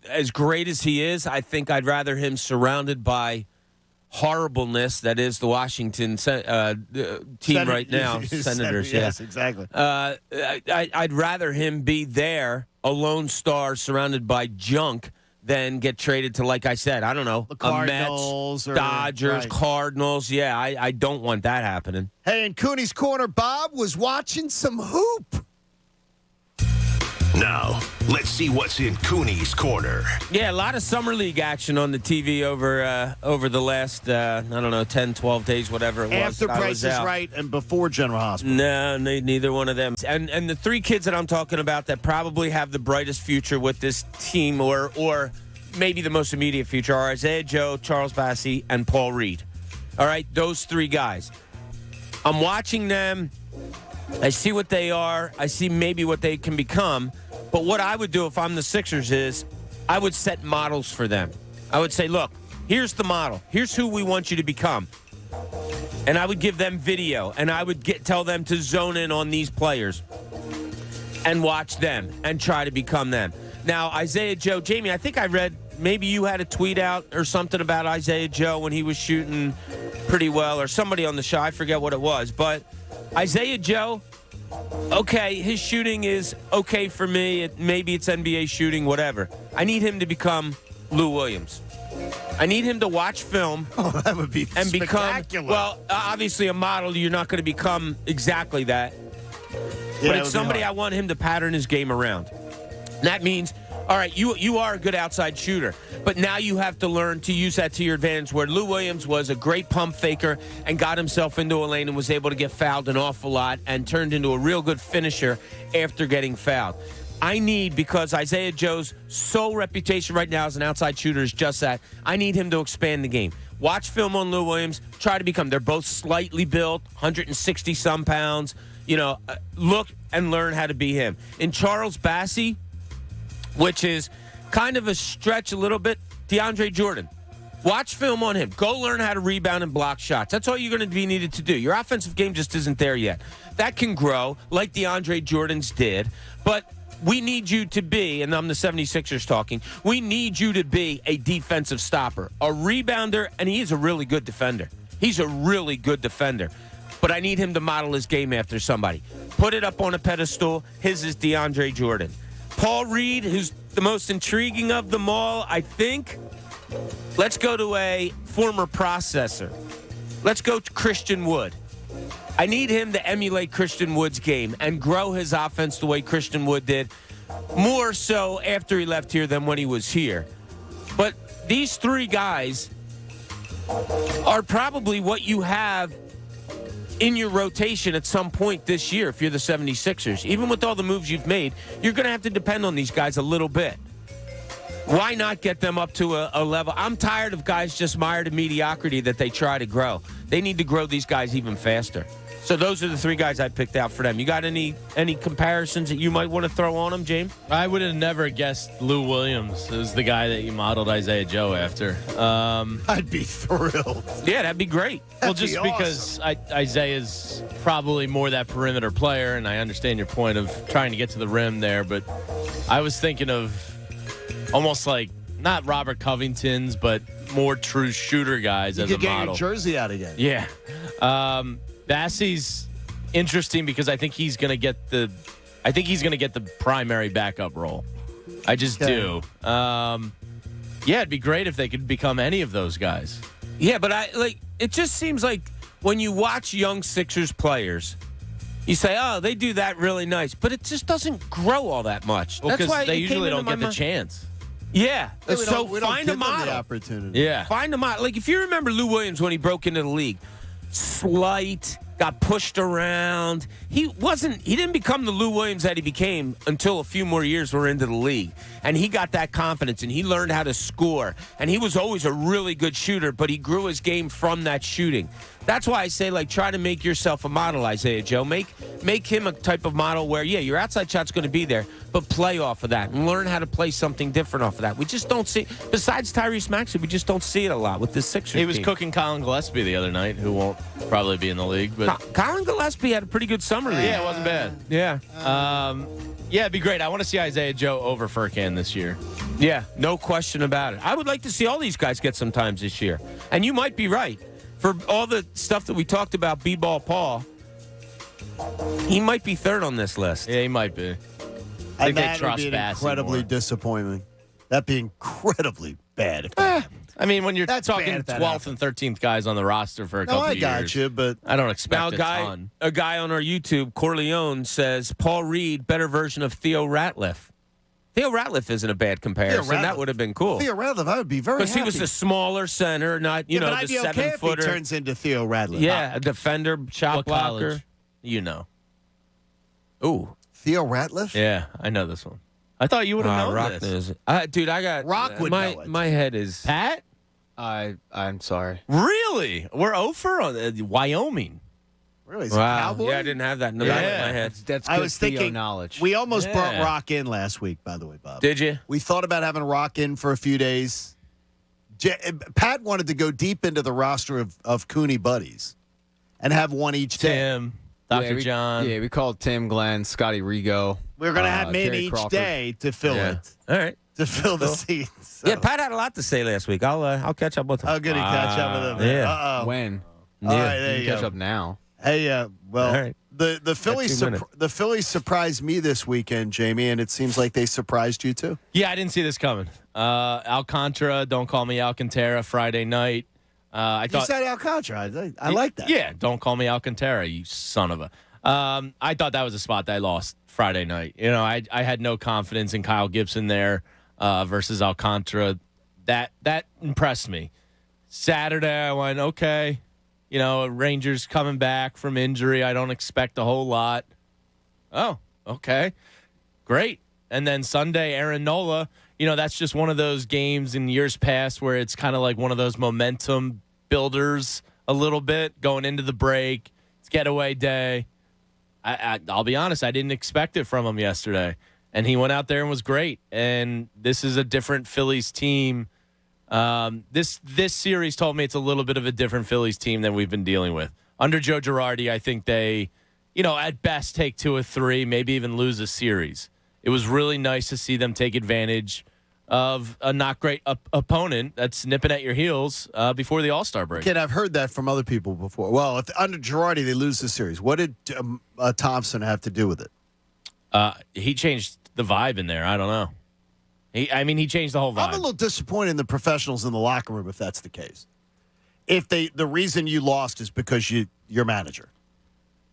as great as he is, I think I'd rather him surrounded by horribleness. That is the Washington team right now, Senators. Yes, exactly. I'd rather him be there, a lone star surrounded by junk, than get traded to, like I said, I don't know, the Cardinals, a Mets, Dodgers, right. Cardinals. Yeah, I don't want that happening. Hey, in Cooney's Corner, Bob was watching some hoop. Now, let's see what's in Cooney's Corner. Yeah, a lot of Summer League action on the TV over the last, 10, 12 days, whatever it was. After Price is Right and before General Hospital. No, neither one of them. And the 3 kids that I'm talking about that probably have the brightest future with this team or maybe the most immediate future are Isaiah Joe, Charles Bassey, and Paul Reed. All right, those 3 guys. I'm watching them. I see what they are. I see maybe what they can become. But what I would do if I'm the Sixers is I would set models for them. I would say, look, here's the model. Here's who we want you to become. And I would give them video, and I would tell them to zone in on these players and watch them and try to become them. Now, Isaiah Joe, Jamie, I think I read maybe you had a tweet out or something about Isaiah Joe when he was shooting pretty well, or somebody on the show. I forget what it was. But Isaiah Joe, okay, his shooting is okay for me. Maybe it's NBA shooting, whatever. I need him to become Lou Williams. I need him to watch film. Oh, that would be and spectacular. become, well, obviously a model, you're not going to become exactly that. Yeah, But it's somebody I want him to pattern his game around. And that means, all right, you are a good outside shooter, but now you have to learn to use that to your advantage, where Lou Williams was a great pump faker and got himself into a lane and was able to get fouled an awful lot and turned into a real good finisher after getting fouled. I need, because Isaiah Joe's sole reputation right now as an outside shooter is just that, I need him to expand the game. Watch film on Lou Williams, try to become, they're both slightly built, 160-some pounds. Look and learn how to be him. In Charles Bassey, which is kind of a stretch a little bit, DeAndre Jordan. Watch film on him. Go learn how to rebound and block shots. That's all you're going to be needed to do. Your offensive game just isn't there yet. That can grow like DeAndre Jordan's did, but we need you to be, and I'm the 76ers talking, we need you to be a defensive stopper, a rebounder, and he is a really good defender. He's a really good defender. But I need him to model his game after somebody. Put it up on a pedestal. His is DeAndre Jordan. Paul Reed, who's the most intriguing of them all, I think. Let's go to a former processor. Let's go to Christian Wood. I need him to emulate Christian Wood's game and grow his offense the way Christian Wood did, more so after he left here than when he was here. But these three guys are probably what you have in your rotation at some point this year if you're the 76ers. Even with all the moves you've made, you're going to have to depend on these guys a little bit. Why not get them up to a level? I'm tired of guys just mired in mediocrity that they try to grow. They need to grow these guys even faster. So those are the three guys I picked out for them. You got any comparisons that you might want to throw on them, James? I would have never guessed Lou Williams is the guy that you modeled Isaiah Joe after. I'd be thrilled. Yeah, that'd be great. Well, just because Isaiah's probably more that perimeter player, and I understand your point of trying to get to the rim there, but I was thinking of almost like not Robert Covington's, but more true shooter guys as a model. You could get your jersey out again. Yeah. Bassey's interesting because I think he's going to get the primary backup role. I just do. Yeah, it'd be great if they could become any of those guys. Yeah, but it just seems like when you watch young Sixers players, you say, "Oh, they do that really nice," but it just doesn't grow all that much. Well, that's why they usually don't get the mind. chance. Yeah, so we don't find give a them model. the opportunity. Yeah, find a model. Like if you remember Lou Williams when he broke into the league, slight, got pushed around. He didn't become the Lou Williams that he became until a few more years were into the league. And he got that confidence and he learned how to score. And he was always a really good shooter, but he grew his game from that shooting. That's why I say, try to make yourself a model, Isaiah Joe. Make him a type of model where, yeah, your outside shot's going to be there, but play off of that and learn how to play something different off of that. We just don't see, besides Tyrese Maxey, we just don't see it a lot with the Sixers He was team. cooking Colin Gillespie the other night, who won't probably be in the league. But Colin Gillespie had a pretty good summer league. Yeah, it wasn't bad. Yeah. Yeah, it'd be great. I want to see Isaiah Joe over Furkan this year. Yeah, no question about it. I would like to see all these guys get some times this year. And you might be right. For all the stuff that we talked about, B-Ball Paul, he might be third on this list. Yeah, he might be. I think that would be incredibly disappointing. That'd be incredibly bad. I mean, when you're talking bad if that 12th and 13th guys on the roster for a couple years. I got you, but I don't expect now, ton. A guy on our YouTube, Corleone, says Paul Reed, better version of Theo Ratliff. Theo Ratliff isn't a bad comparison. That would have been cool. Theo Ratliff, I would be very happy. Because he was a smaller center, not, but the I'd be okay 7-footer. if he turns into Theo Ratliff. Yeah, a defender, shot What blocker. college? You know. Ooh. Theo Ratliff? Yeah, I know this one. I thought you would have known Rock this. Dude, I got... Rock would know it. My head is... Pat? I'm sorry. Really? We're over on Wyoming. Really? Is he Wow. a cowboy? Yeah, I didn't have that in the back of my head. That's I good was Theo thinking knowledge. We almost brought Yeah. Rock in last week, by the way, Bob. Did you? We thought about having Rock in for a few days. Pat wanted to go deep into the roster of Cooney buddies and have one each day. Tim, Dr. John. Yeah, we called Tim, Glenn, Scotty Rigo. We're going to have men Jerry each Crawford. day to fill Yeah. it, All right. to fill the seats. So. Yeah, Pat had a lot to say last week. I'll catch up with him. How good he catch up with him. Yeah. Uh-oh. When? All right, there you you can catch go. up now. Hey, well, All right. The Phillies surprised me this weekend, Jamie, and it seems like they surprised you too. Yeah, I didn't see this coming. Alcantara, don't call me Alcantara, Friday night. I thought you said Alcantara. I like that. Yeah, don't call me Alcantara, you son of a. I thought that was a spot that I lost Friday night. You know, I had no confidence in Kyle Gibson there versus Alcantara. That impressed me. Saturday, I went, okay. You know, Rangers coming back from injury. I don't expect a whole lot. Oh, okay. Great. And then Sunday, Aaron Nola. You know, that's just one of those games in years past where it's kind of like one of those momentum builders a little bit going into the break. It's getaway day. I'll be honest, I didn't expect it from him yesterday. And he went out there and was great. And this is a different Phillies team. This series told me it's a little bit of a different Phillies team than we've been dealing with. Under Joe Girardi, I think they, you know, at best take 2 or 3, maybe even lose a series. It was really nice to see them take advantage of a not great opponent that's nipping at your heels before the All-Star break. Kid, I've heard that from other people before. Well, if under Girardi they lose the series, what did Thompson have to do with it? He changed the vibe in there. I don't know. He changed the whole vibe. I'm a little disappointed in the professionals in the locker room if that's the case. If the reason you lost is because your manager.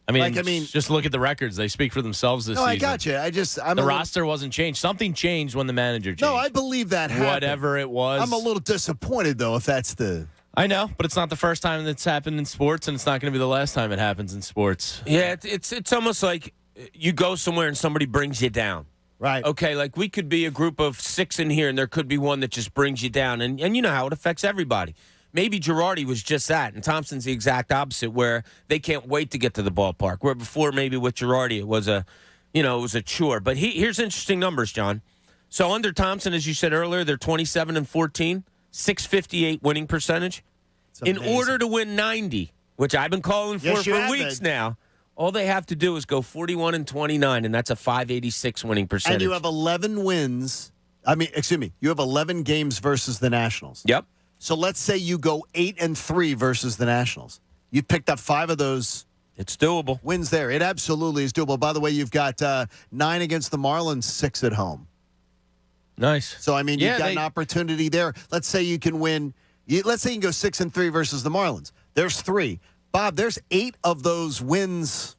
I mean, just look at the records. They speak for themselves this season. I got you. The roster wasn't changed. Something changed when the manager changed. No, I believe that happened. Whatever it was. I'm a little disappointed, though, if that's the... I know, but it's not the first time that's happened in sports, and it's not going to be the last time it happens in sports. Yeah, it's almost like you go somewhere and somebody brings you down. Right. Okay, like we could be a group of 6 in here, and there could be one that just brings you down. And you know how it affects everybody. Maybe Girardi was just that, and Thompson's the exact opposite, where they can't wait to get to the ballpark. Where before, maybe with Girardi, it was a chore. But here's interesting numbers, John. So under Thompson, as you said earlier, they're 27-14, 658 winning percentage. In order to win 90, which I've been calling for weeks now, all they have to do is go 41-29, and that's a 586 winning percentage. And you have 11 wins. You have 11 games versus the Nationals. Yep. So let's say you go 8-3 versus the Nationals. You picked up 5 of those. It's doable. Wins there. It absolutely is doable. By the way, you've got 9 against the Marlins, 6 at home. Nice. So, you've got an opportunity there. Let's say you can win. Let's say you can go 6-3 versus the Marlins. There's 3. Bob, there's 8 of those wins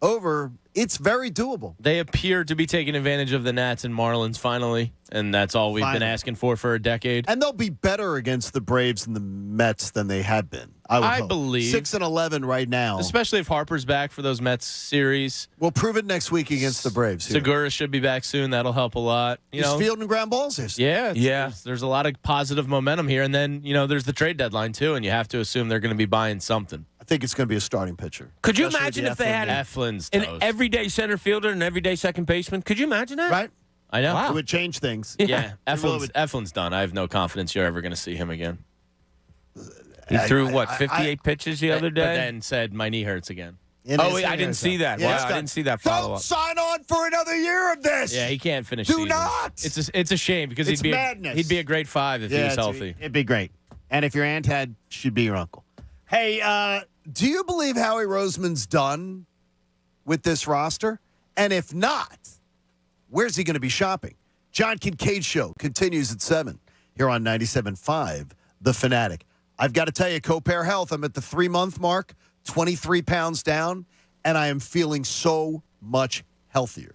over. It's very doable. They appear to be taking advantage of the Nats and Marlins finally, and that's all we've been asking for a decade. And they'll be better against the Braves and the Mets than they have been. I believe 6-11 right now, especially if Harper's back for those Mets series. We'll prove it next week against the Braves. Segura should be back soon. That'll help a lot. He's fielding ground balls. Yeah. There's a lot of positive momentum here, and then there's the trade deadline too, and you have to assume they're going to be buying something. I think it's going to be a starting pitcher. Could you imagine if they had Eflin's an everyday center fielder and everyday second baseman? Could you imagine that? Right. I know. It would change things. Yeah. Eflin's done. I have no confidence you're ever going to see him again. He threw, 58 pitches the other day? But then said, my knee hurts again. I didn't see that. Yeah, wow, I didn't see that follow-up. Don't sign on for another year of this. Yeah, he can't finish Do seasons. not. It's a shame because It's he'd be a great 5 if he was healthy. It'd be great. And if your aunt she'd be your uncle. Hey, do you believe Howie Roseman's done with this roster? And if not, where's he going to be shopping? John Kincade Show continues at 7 here on 97.5 The Fanatic. I've got to tell you, Copair Health, I'm at the 3-month mark, 23 pounds down, and I am feeling so much healthier.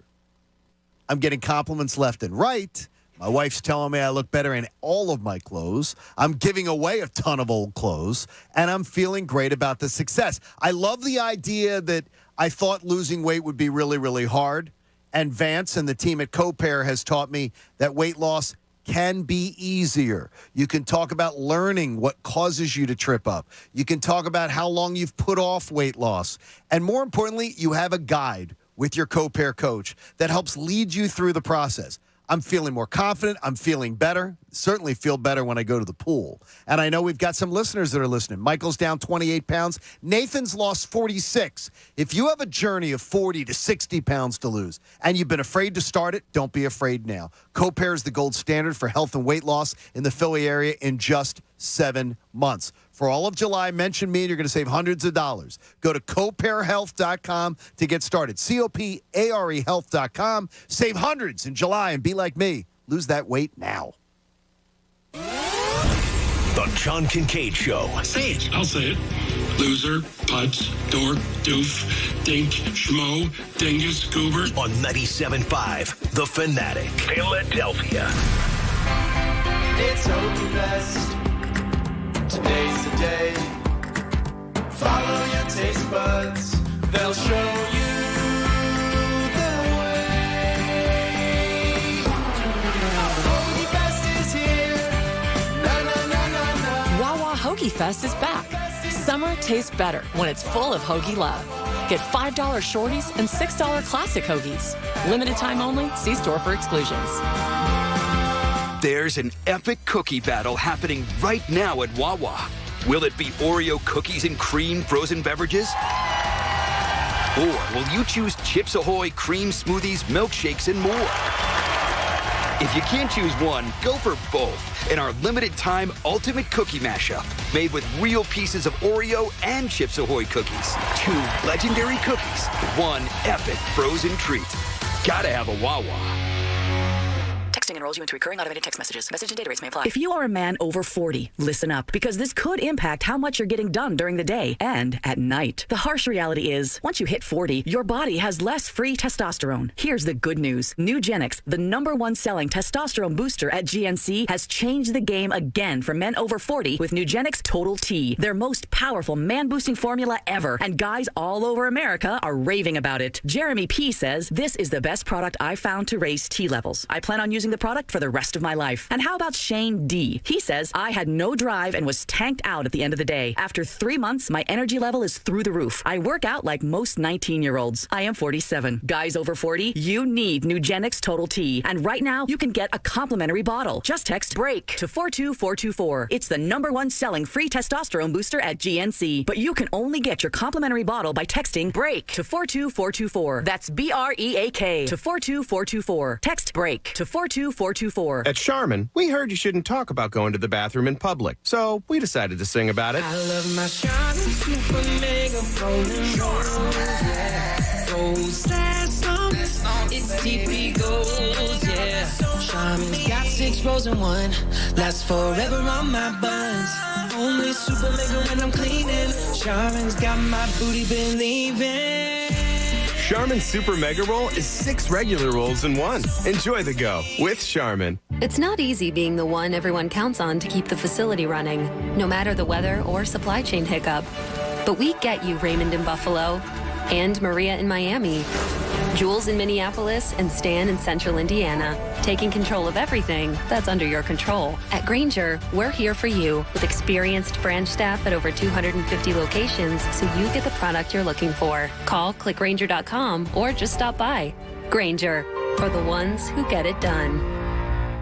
I'm getting compliments left and right. My wife's telling me I look better in all of my clothes. I'm giving away a ton of old clothes, and I'm feeling great about the success. I love the idea that I thought losing weight would be really, really hard, and Vance and the team at Copair has taught me that weight loss can be easier. You can talk about learning what causes you to trip up. You can talk about how long you've put off weight loss. And more importantly, you have a guide with your Copair coach that helps lead you through the process. I'm feeling more confident. I'm feeling better. Certainly feel better when I go to the pool. And I know we've got some listeners that are listening. Michael's down 28 pounds. Nathan's lost 46. If you have a journey of 40 to 60 pounds to lose and you've been afraid to start it, don't be afraid now. Copair is the gold standard for health and weight loss in the Philly area in just 7 months. For all of July, mention me and you're going to save hundreds of dollars. Go to coparehealth.com to get started. COPARE health.com. Save hundreds in July and be like me. Lose that weight now. The John Kincade Show. Say it. I'll say it. Loser, putz, dork, doof, dink, schmo, dingus, goober. On 97.5 The Fanatic, Philadelphia. It's Hoagie Fest. Today's the day. Follow your taste buds. They'll show you the way. Hoagie Fest is here. Na, na, na, na, na. Wawa Hoagie Fest is back. Summer tastes better when it's full of Hoagie love. Get $5 shorties and $6 classic Hoagies. Limited time only. See store for exclusions. There's an epic cookie battle happening right now at Wawa. Will it be Oreo cookies and cream frozen beverages? Or will you choose Chips Ahoy cream smoothies, milkshakes, and more? If you can't choose one, go for both in our limited time ultimate cookie mashup, made with real pieces of Oreo and Chips Ahoy cookies. 2 legendary cookies, 1 epic frozen treat. Gotta have a Wawa. Texting enrolls you into recurring automated text messages. Message and data rates may apply. If you are a man over 40, listen up, because this could impact how much you're getting done during the day and at night. The harsh reality is, once you hit 40, your body has less free testosterone. Here's the good news. Nugenix, the #1 selling testosterone booster at GNC, has changed the game again for men over 40 with Nugenix Total T, their most powerful man-boosting formula ever, and guys all over America are raving about it. Jeremy P. says, this is the best product I found to raise T levels. I plan on using the product for the rest of my life. And how about Shane D? He says, I had no drive and was tanked out at the end of the day. After 3 months, my energy level is through the roof. I work out like most 19-year-olds. I am 47. Guys over 40, you need Nugenix Total T. And right now, you can get a complimentary bottle. Just text BREAK to 42424. It's the #1 selling free testosterone booster at GNC. But you can only get your complimentary bottle by texting BREAK to 42424. That's BREAK to 42424. Text BREAK to 42424. At Charmin, we heard you shouldn't talk about going to the bathroom in public, so we decided to sing about it. I love my Charmin Super Mega Frozen Rolls, yeah. Gold it's TP Gold, yeah. Charmin's got 6 frozen 1, lasts forever on my buns. Only Super Mega when I'm cleaning. Charmin's got my booty believing. Charmin Super Mega Roll is 6 regular rolls in 1. Enjoy the go with Charmin. It's not easy being the one everyone counts on to keep the facility running, no matter the weather or supply chain hiccup. But we get you, Raymond in Buffalo, and Maria in Miami, Jules in Minneapolis, and Stan in Central Indiana, taking control of everything that's under your control. At Grainger, we're here for you with experienced branch staff at over 250 locations, so you get the product you're looking for. Call, click Grainger.com, or just stop by. Grainger, for the ones who get it done.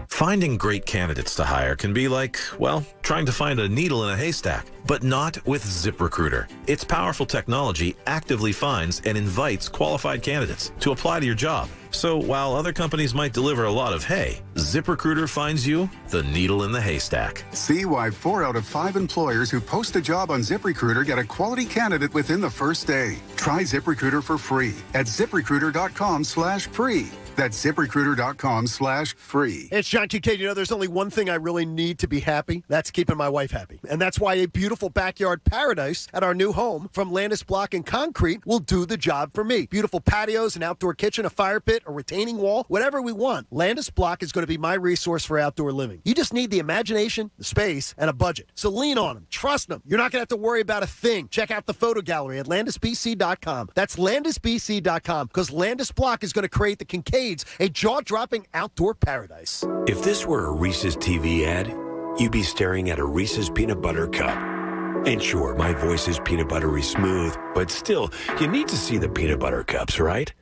Finding great candidates to hire can be like, well, trying to find a needle in a haystack, but not with ZipRecruiter. Its powerful technology actively finds and invites qualified candidates to apply to your job. So while other companies might deliver a lot of hay, ZipRecruiter finds you the needle in the haystack. See why 4 out of 5 employers who post a job on ZipRecruiter get a quality candidate within the first day. Try ZipRecruiter for free at ZipRecruiter.com/free. That's ZipRecruiter.com/free. It's John Kincade. You know, there's only one thing I really need to be happy. That's keeping my wife happy. And that's why a beautiful backyard paradise at our new home from Landis Block and Concrete will do the job for me. Beautiful patios, an outdoor kitchen, a fire pit, a retaining wall, whatever we want. Landis Block is going to be my resource for outdoor living. You just need the imagination, the space, and a budget. So lean on them. Trust them. You're not going to have to worry about a thing. Check out the photo gallery at LandisBC.com. That's LandisBC.com, because Landis Block is going to create the Kincade, a jaw-dropping outdoor paradise. If this were a Reese's TV ad, you'd be staring at a Reese's peanut butter cup. And sure, my voice is peanut buttery smooth, but still, you need to see the peanut butter cups, right?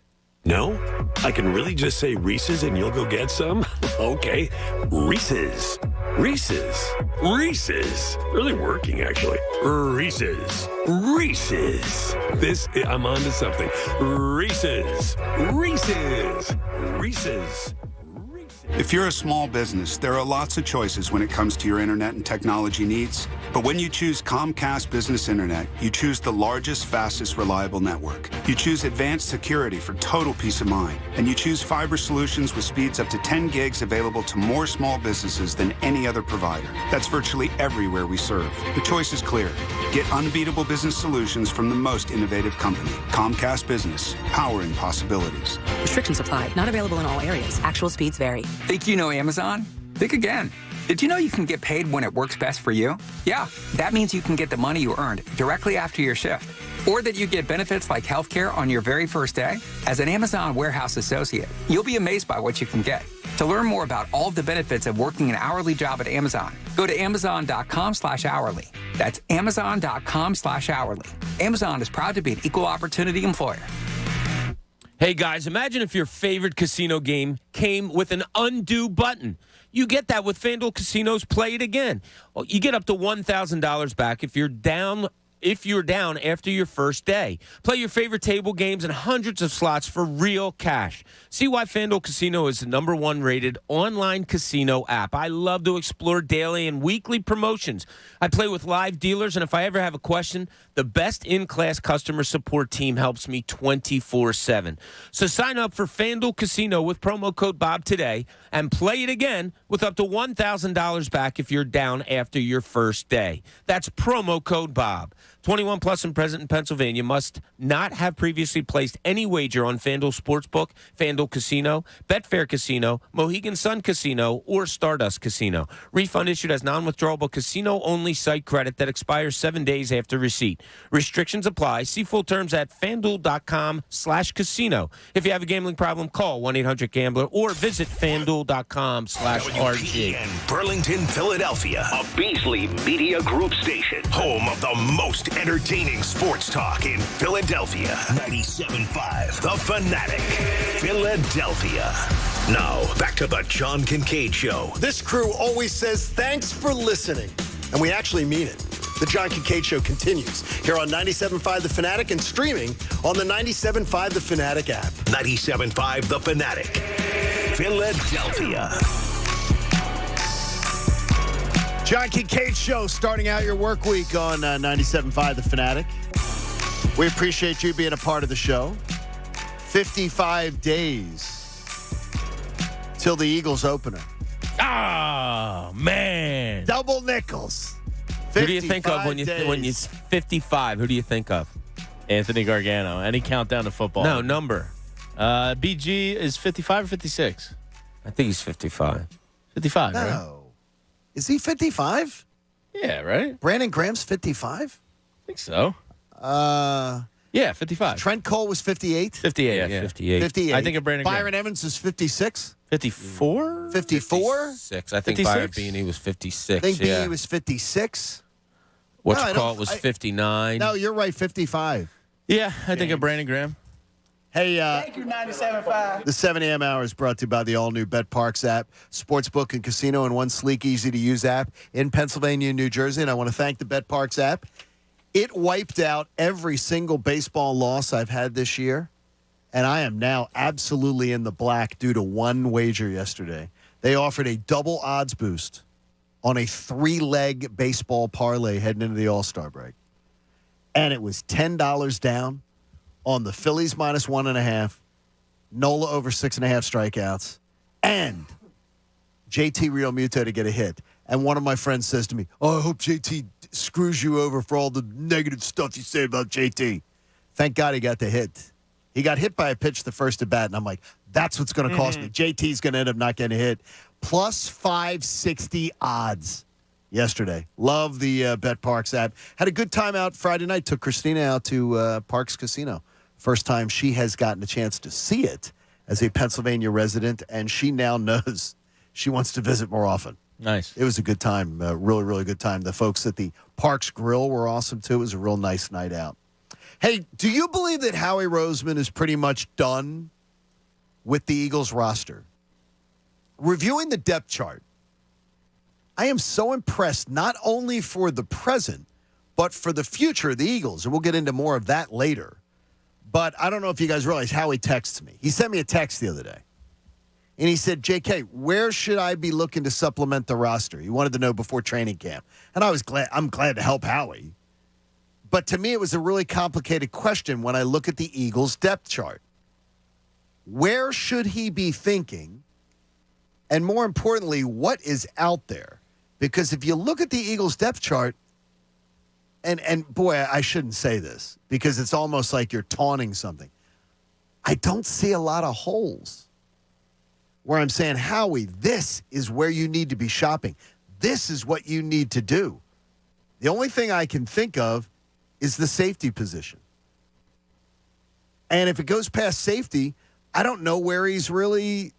No? I can really just say Reese's and you'll go get some? Okay. Reese's. Reese's. Reese's. Really working, actually. Reese's. Reese's. I'm on to something. Reese's. Reese's. Reese's. Reese's. If you're a small business, there are lots of choices when it comes to your internet and technology needs. But when you choose Comcast Business Internet, you choose the largest, fastest, reliable network. You choose advanced security for total peace of mind. And you choose fiber solutions with speeds up to 10 gigs available to more small businesses than any other provider. That's virtually everywhere we serve. The choice is clear. Get unbeatable business solutions from the most innovative company. Comcast Business, powering possibilities. Restrictions apply. Not available in all areas. Actual speeds vary. Think you know Amazon? Think again. Did you know you can get paid when it works best for you? Yeah, that means you can get the money you earned directly after your shift. Or that you get benefits like healthcare on your very first day. As an Amazon warehouse associate, you'll be amazed by what you can get. To learn more about all of the benefits of working an hourly job at Amazon, go to amazon.com/hourly. That's amazon.com/hourly. Amazon is proud to be an equal opportunity employer. Hey, guys, imagine if your favorite casino game came with an undo button. You get that with FanDuel Casino's Play It Again. Well, you get up to $1,000 back if you're down after your first day. Play your favorite table games and hundreds of slots for real cash. See why FanDuel Casino is the #1 rated online casino app. I love to explore daily and weekly promotions. I play with live dealers, and if I ever have a question, the best in-class customer support team helps me 24/7. So sign up for FanDuel Casino with promo code Bob today and play it again with up to $1,000 back if you're down after your first day. That's promo code Bob. 21 plus and present in Pennsylvania, must not have previously placed any wager on FanDuel Sportsbook, FanDuel Casino, Betfair Casino, Mohegan Sun Casino, or Stardust Casino. Refund issued as non-withdrawable casino-only site credit that expires 7 days after receipt. Restrictions apply. See full terms at FanDuel.com/casino. If you have a gambling problem, call 1-800-GAMBLER or visit FanDuel.com/RG. WBEN Burlington, Philadelphia, a Beasley Media Group station, home of the most entertaining sports talk in Philadelphia. 97.5 The Fanatic, Philadelphia. Now, back to the John Kincade Show. This crew always says thanks for listening, and we actually mean it. The John Kincade Show continues here on 97.5 The Fanatic and streaming on the 97.5 The Fanatic app. 97.5 The Fanatic, Philadelphia. John Kincade Show starting out your work week on 97.5 The Fanatic. We appreciate you being a part of the show. 55 days till the Eagles opener. Oh, man. Double nickels. Who do you think of when you 55? Who do you think of? Anthony Gargano. Any countdown to football? No, number. BG is 55 or 56? I think he's 55. 55, right? No. Is he 55? Yeah, right? Brandon Graham's 55? I think so. Yeah, 55. Trent Cole was 58? 58, yeah. 58. 58. I think of Brandon Byron Graham. Evans is 56? 54? 54? 56. I think 56? Byron Beanie was 56. I think yeah. Beanie was 56? Was 59. No, you're right, 55. Yeah, I think of Brandon Graham. Hey, Thank you, 97.5. the 7 a.m. hour is brought to you by the all-new BetParks app, sportsbook and casino in one sleek, easy-to-use app in Pennsylvania and New Jersey. And I want to thank the BetParks app. It wiped out every single baseball loss I've had this year, and I am now absolutely in the black due to one wager yesterday. They offered a double odds boost on a 3-leg baseball parlay heading into the All-Star break. And it was $10 down on the Phillies minus 1.5, Nola over 6.5 strikeouts, and JT Realmuto to get a hit. And one of my friends says to me, "Oh, I hope JT screws you over for all the negative stuff you say about JT." Thank God he got the hit. He got hit by a pitch the first at bat, and I'm like, that's what's going to cost me. JT's going to end up not getting a hit. Plus 560 odds yesterday. Love the BetParks app. Had a good time out Friday night. Took Christina out to Parks Casino. First time she has gotten a chance to see it as a Pennsylvania resident, and she now knows she wants to visit more often. Nice. It was a good time, really, really good time. The folks at the Parks Grill were awesome, too. It was a real nice night out. Hey, do you believe that Howie Roseman is pretty much done with the Eagles roster? Reviewing the depth chart, I am so impressed not only for the present, but for the future of the Eagles. And we'll get into more of that later. But I don't know if you guys realize Howie texts me. He sent me a text the other day. And he said, JK, where should I be looking to supplement the roster? He wanted to know before training camp. And I'm glad to help Howie. But to me, it was a really complicated question when I look at the Eagles' depth chart. Where should he be thinking? And more importantly, what is out there? Because if you look at the Eagles' depth chart, and boy, I shouldn't say this because it's almost like you're taunting something. I don't see a lot of holes where I'm saying, Howie, this is where you need to be shopping. This is what you need to do. The only thing I can think of is the safety position. And if it goes past safety, I don't know where he's really.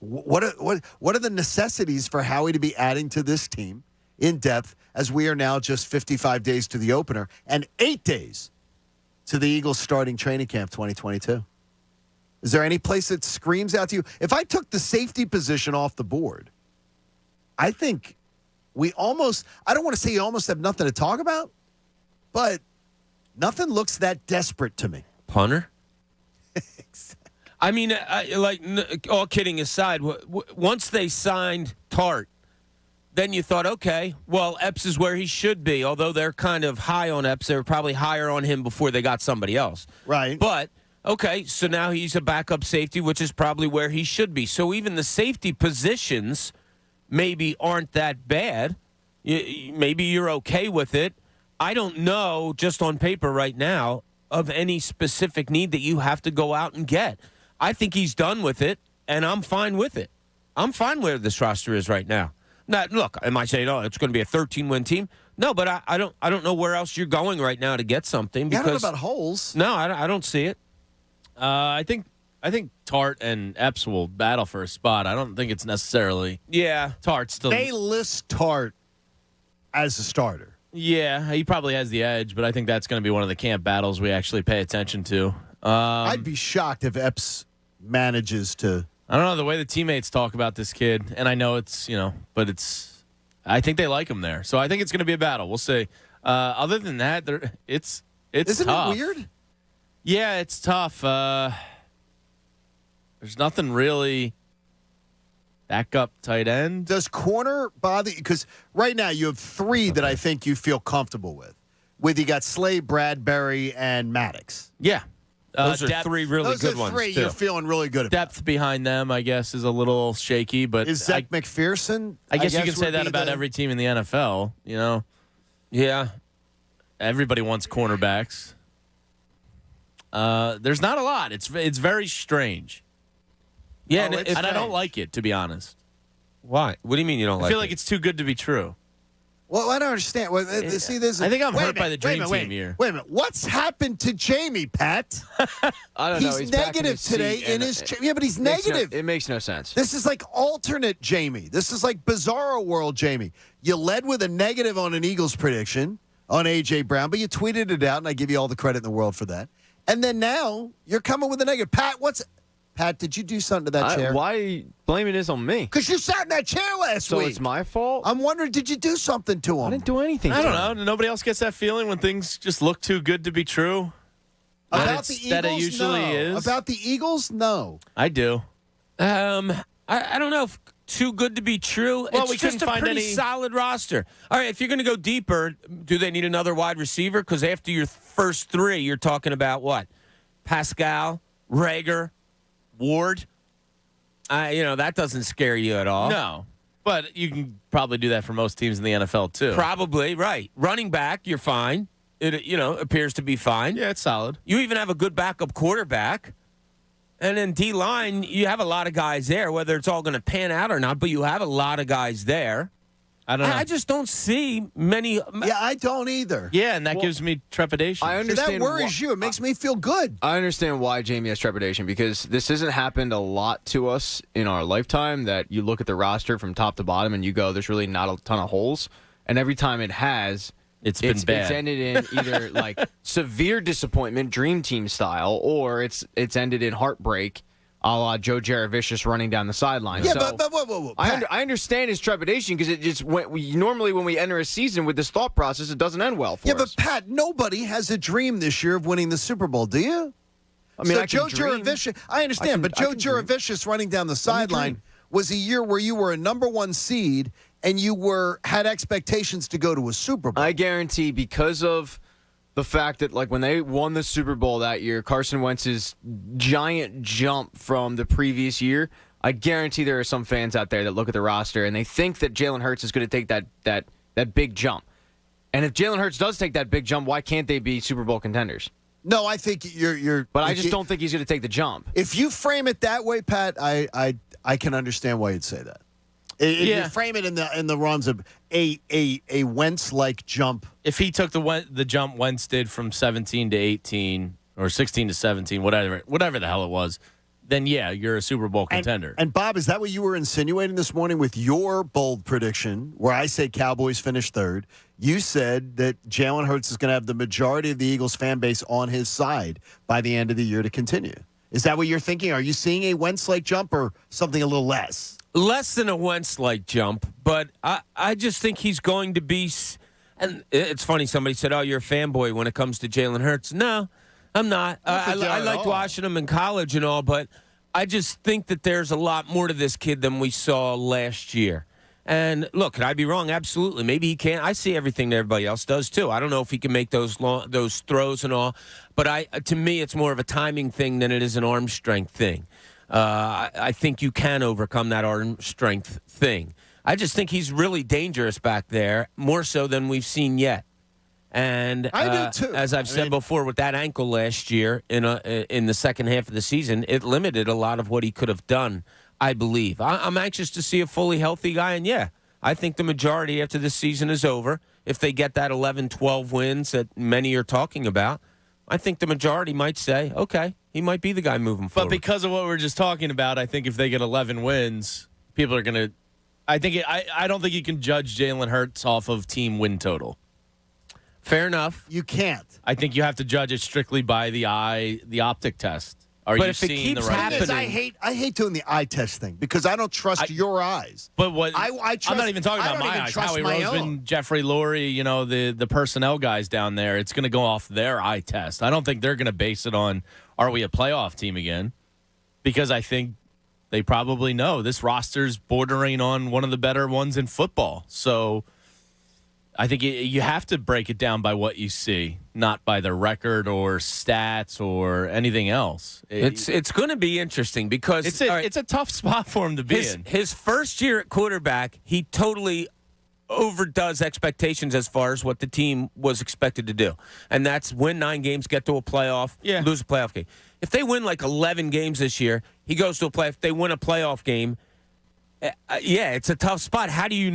What are the necessities for Howie to be adding to this team in depth as we are now just 55 days to the opener and 8 days to the Eagles starting training camp 2022? Is there any place that screams out to you? If I took the safety position off the board, I think we almost, I don't want to say you almost have nothing to talk about, but nothing looks that desperate to me. Punter? I mean, all kidding aside, once they signed Tart, then you thought, okay, well, Epps is where he should be. Although they're kind of high on Epps, they were probably higher on him before they got somebody else. Right. But, okay, so now he's a backup safety, which is probably where he should be. So even the safety positions maybe aren't that bad. Maybe you're okay with it. I don't know, just on paper right now, of any specific need that you have to go out and get. I think he's done with it, and I'm fine with it. I'm fine where this roster is right now. Now, look, am I saying, it's going to be a 13-win team? No, but I don't know where else you're going right now to get something. Because, I don't know about holes. No, I don't see it. I think Tart and Epps will battle for a spot. I don't think it's necessarily. Yeah, Tart still. They list Tart as a starter. Yeah, he probably has the edge, but I think that's going to be one of the camp battles we actually pay attention to. I'd be shocked if Epps manages to. I don't know the way the teammates talk about this kid, and I know it's but it's. I think they like him there, so I think it's going to be a battle. We'll see. Other than that, it's Isn't tough. it weird? Yeah, it's tough. There's nothing really. Backup tight end. Does corner bother you? Because right now you have three that I think you feel comfortable with. You got Slade, Bradbury, and Maddox. Yeah. Those are three really good ones. Those are three too. you're feeling really good about. Depth behind them, I guess, is a little shaky. But is Zach McPherson? I guess you can say that about every team in the NFL. Yeah. Everybody wants cornerbacks. There's not a lot. It's very strange. Yeah, and I don't like it, to be honest. Why? What do you mean you don't like it? I feel like it's too good to be true. Well, I don't understand. Well, see, this. I think I'm hurt by the dream team here. Wait a minute. What's happened to Jamie, Pat? I don't know. He's negative today in his. Yeah, but he's negative. It makes no sense. This is like alternate Jamie. This is like Bizarro World Jamie. You led with a negative on an Eagles prediction on A.J. Brown, but you tweeted it out, and I give you all the credit in the world for that. And then now you're coming with a negative. Pat, did you do something to that chair? Why are you blaming this on me? Because you sat in that chair last week. So it's my fault? I'm wondering, did you do something to him? I didn't do anything I don't know. Nobody else gets that feling when things just look too good to be true? About the Eagles, that it usually is? About the Eagles, no. I do. I don't know if too good to be true. Well, it's we couldn't just a find pretty any solid roster. All right, if you're going to go deeper, do they need another wide receiver? Because after your first three, you're talking about what? Pascal, Rager, Ward. That doesn't scare you at all. No, but you can probably do that for most teams in the NFL too. Probably, right. Running back, you're fine. It appears to be fine. Yeah, it's solid. You even have a good backup quarterback. And then D-line, you have a lot of guys there, whether it's all going to pan out or not, but you have a lot of guys there. I don't know. I just don't see many. Yeah, I don't either. Yeah, and that gives me trepidation. I understand. That worries you. It makes me feel good. I understand why Jamie has trepidation because this hasn't happened a lot to us in our lifetime that you look at the roster from top to bottom and you go, there's really not a ton of holes. And every time it has, it's been bad. It's ended in either like severe disappointment, dream team style, or it's ended in heartbreak, a la Joe Jaravicious running down the sideline. Yeah, so but whoa. I understand his trepidation because it just normally when we enter a season with this thought process, it doesn't end well for us. Yeah, but Pat, nobody has a dream this year of winning the Super Bowl, do you? I mean, so I can Joe dream. Juravicius, I understand, but Joe Juravicius running down the sideline was a year where you were a number 1 seed and you had expectations to go to a Super Bowl. I guarantee because of the fact that, like, when they won the Super Bowl that year, Carson Wentz's giant jump from the previous year, I guarantee there are some fans out there that look at the roster and they think that Jalen Hurts is going to take that big jump. And if Jalen Hurts does take that big jump, why can't they be Super Bowl contenders? No, I think you're. But I just don't think he's going to take the jump. If you frame it that way, Pat, I can understand why you'd say that. If you frame it in the realms of a Wentz-like jump. If he took the jump Wentz did from 17 to 18 or 16 to 17, whatever the hell it was, then yeah, you're a Super Bowl contender. And Bob, is that what you were insinuating this morning with your bold prediction, where I say Cowboys finish third? You said that Jalen Hurts is going to have the majority of the Eagles fan base on his side by the end of the year to continue. Is that what you're thinking? Are you seeing a Wentz-like jump or something a little less? Less than a Wentz-like jump, but I just think he's going to be. And it's funny, somebody said, "Oh, you're a fanboy when it comes to Jalen Hurts." No, I'm not. I liked watching him in college and all, but I just think that there's a lot more to this kid than we saw last year. And look, could I be wrong? Absolutely. Maybe he can't. I see everything that everybody else does too. I don't know if he can make those throws and all, but to me, it's more of a timing thing than it is an arm strength thing. I think you can overcome that arm strength thing. I just think he's really dangerous back there, more so than we've seen yet. And I do too. As I've said before, with that ankle last year in the second half of the season, it limited a lot of what he could have done, I believe. I'm anxious to see a fully healthy guy, and yeah, I think the majority after this season is over, if they get that 11, 12 wins that many are talking about, I think the majority might say, okay, he might be the guy moving forward. But because of what we were just talking about, I think if they get 11 wins, people are going to – I don't think you can judge Jalen Hurts off of team win total. Fair enough. You can't. I think you have to judge it strictly by the optic test. Are you seeing the right thing? I hate doing the eye test thing because I don't trust your eyes. But what I'm not even talking about my eyes. Howie Roseman, Jeffrey Lurie, the personnel guys down there. It's going to go off their eye test. I don't think they're going to base it on are we a playoff team again? Because I think they probably know this roster's bordering on one of the better ones in football. So I think you have to break it down by what you see, not by the record or stats or anything else. It's going to be interesting because it's a tough spot for him to be in. His first year at quarterback, he totally overdoes expectations as far as what the team was expected to do. And that's win 9 games, get to a playoff, lose a playoff game. If they win like 11 games this year, he goes to a playoff. If they win a playoff game, it's a tough spot. How do you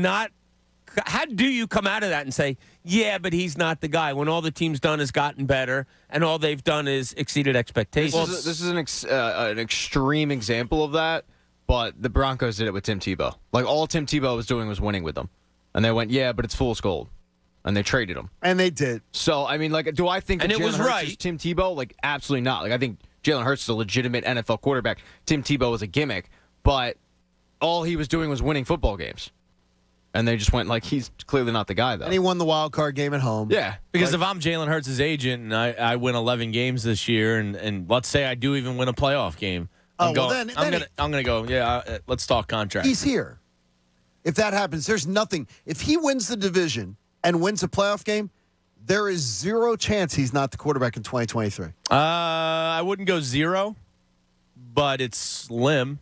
come out of that and say, yeah, but he's not the guy, when all the team's done is gotten better and all they've done is exceeded expectations? This is an extreme example of that, but the Broncos did it with Tim Tebow. Like, all Tim Tebow was doing was winning with them. And they went, yeah, but it's fool's gold. And they traded him. And they did. So, I mean, like, do I think that Jalen Hurts is Tim Tebow? Like, absolutely not. Like, I think Jalen Hurts is a legitimate NFL quarterback. Tim Tebow was a gimmick, but all he was doing was winning football games. And they just went, like, he's clearly not the guy, though. And he won the wild card game at home. Yeah. Because if I'm Jalen Hurts' agent and I win 11 games this year, and let's say I do even win a playoff game, I'm going to go, let's talk contract. He's here. If that happens, there's nothing. If he wins the division and wins a playoff game, there is zero chance he's not the quarterback in 2023. I wouldn't go 0, but it's slim.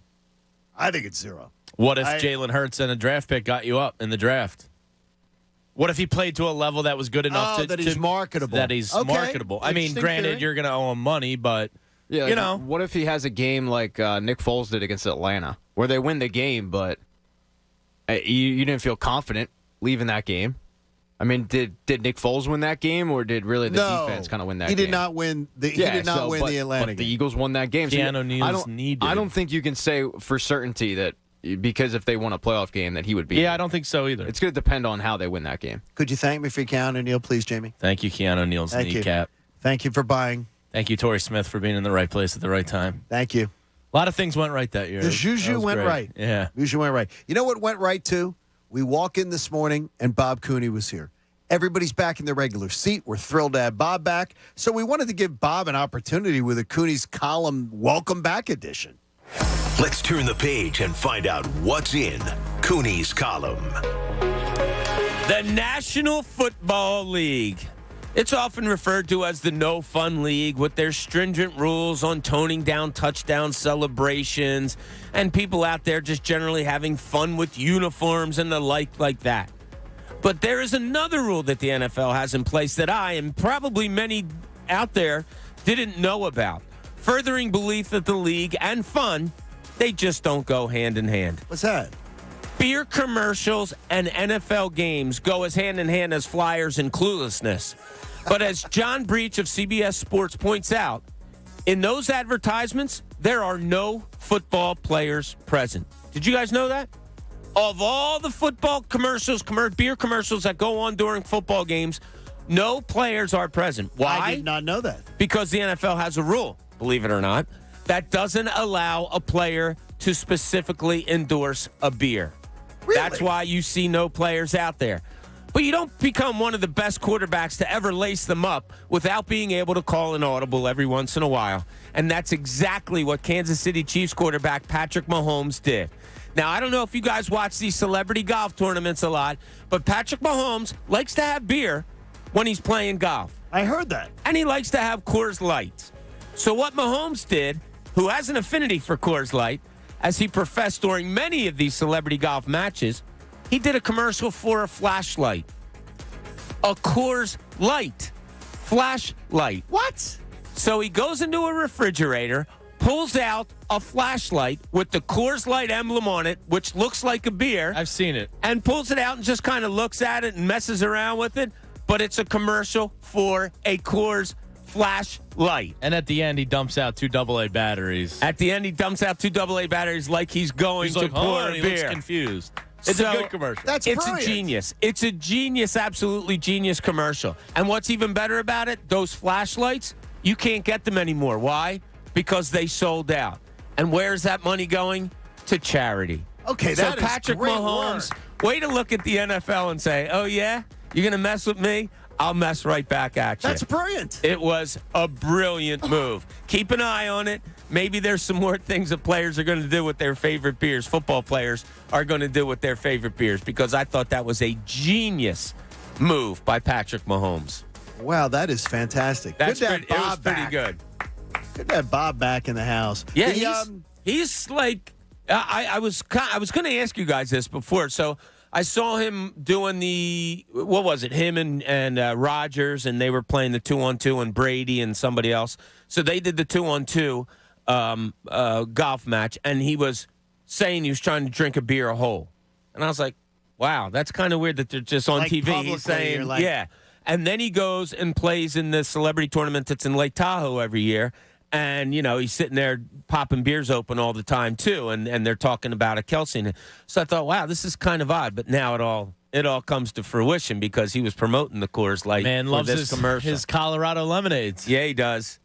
I think it's 0. What if Jalen Hurts and a draft pick got you up in the draft? What if he played to a level that was good enough that he's marketable? That he's marketable. I mean, granted, you're going to owe him money, but what if he has a game like Nick Foles did against Atlanta, where they win the game, but you didn't feel confident leaving that game? I mean, did Nick Foles win that game, or did really the defense kind of win that game? He did not win. He did not win the Atlanta game. The Eagles won that game. Keanu Neal's needed. I don't think you can say for certainty that because if they won a playoff game that he would be. Yeah, I don't think so either. It's going to depend on how they win that game. Could you thank me for Keanu Neal, please, Jamie? Thank you, Keanu Neal's kneecap. Thank you for buying. Thank you, Torrey Smith, for being in the right place at the right time. Thank you. A lot of things went right that year. The Juju went right. Yeah. Juju went right. You know what went right, too? We walk in this morning, and Bob Cooney was here. Everybody's back in their regular seat. We're thrilled to have Bob back. So we wanted to give Bob an opportunity with a Cooney's Column Welcome Back edition. Let's turn the page and find out what's in Cooney's Column. The National Football League. It's often referred to as the No Fun League, with their stringent rules on toning down touchdown celebrations and people out there just generally having fun with uniforms and the like that. But there is another rule that the NFL has in place that I and probably many out there didn't know about, furthering belief that the league and fun, they just don't go hand in hand. What's that? Beer commercials and NFL games go as hand in hand as Flyers and cluelessness. But as John Breach of CBS Sports points out, in those advertisements, there are no football players present. Did you guys know that? Of all the football commercials, beer commercials that go on during football games, no players are present. Why? I did not know that. Because the NFL has a rule, believe it or not, that doesn't allow a player to specifically endorse a beer. Really? That's why you see no players out there. But you don't become one of the best quarterbacks to ever lace them up without being able to call an audible every once in a while. And that's exactly what Kansas City Chiefs quarterback Patrick Mahomes did. Now, I don't know if you guys watch these celebrity golf tournaments a lot, but Patrick Mahomes likes to have beer when he's playing golf. I heard that. And he likes to have Coors Light. So what Mahomes did, who has an affinity for Coors Light, as he professed during many of these celebrity golf matches, he did a commercial for a flashlight. A Coors Light flashlight. What? So he goes into a refrigerator, pulls out a flashlight with the Coors Light emblem on it, which looks like a beer. I've seen it. And pulls it out and just kind of looks at it and messes around with it. But it's a commercial for a Coors flashlight. And at the end, he dumps out 2 AA batteries. At the end, he dumps out 2 AA batteries like he's going to pour a he beer. looks confused. It's a good commercial. That's It's brilliant. a genius. It's a genius, absolutely genius commercial. And what's even better about it, those flashlights, you can't get them anymore. Why? Because they sold out. And where's that money going? To charity. Okay, so that is Patrick great Mahomes, work. way to look at the NFL and say, oh, yeah, you're going to mess with me? I'll mess right back at you. That's brilliant. It was a brilliant move. Keep an eye on it. Maybe there's some more things that players are going to do with their favorite beers. Football players are going to do with their favorite beers, because I thought that was a genius move by Patrick Mahomes. Wow, that is fantastic. That's Good to have pretty, it was Bob pretty back. good. Good to have Bob back in the house. Yeah, he's like, I was going to ask you guys this before. So I saw him doing what was it? Him and Rodgers, and they were playing the 2-on-2, and Brady and somebody else. So they did the 2-on-2 golf match, and he was saying he was trying to drink a beer whole. And I was like, wow, that's kind of weird that they're just on Like TV. publicly, He's saying, you're like- yeah. And then he goes and plays in the celebrity tournament that's in Lake Tahoe every year. And, he's sitting there popping beers open all the time, too. And they're talking about a Kelsey. So I thought, wow, this is kind of odd. But now it all comes to fruition, because he was promoting the Coors Light Man for loves this commercial. his Colorado lemonades. Yeah, he does.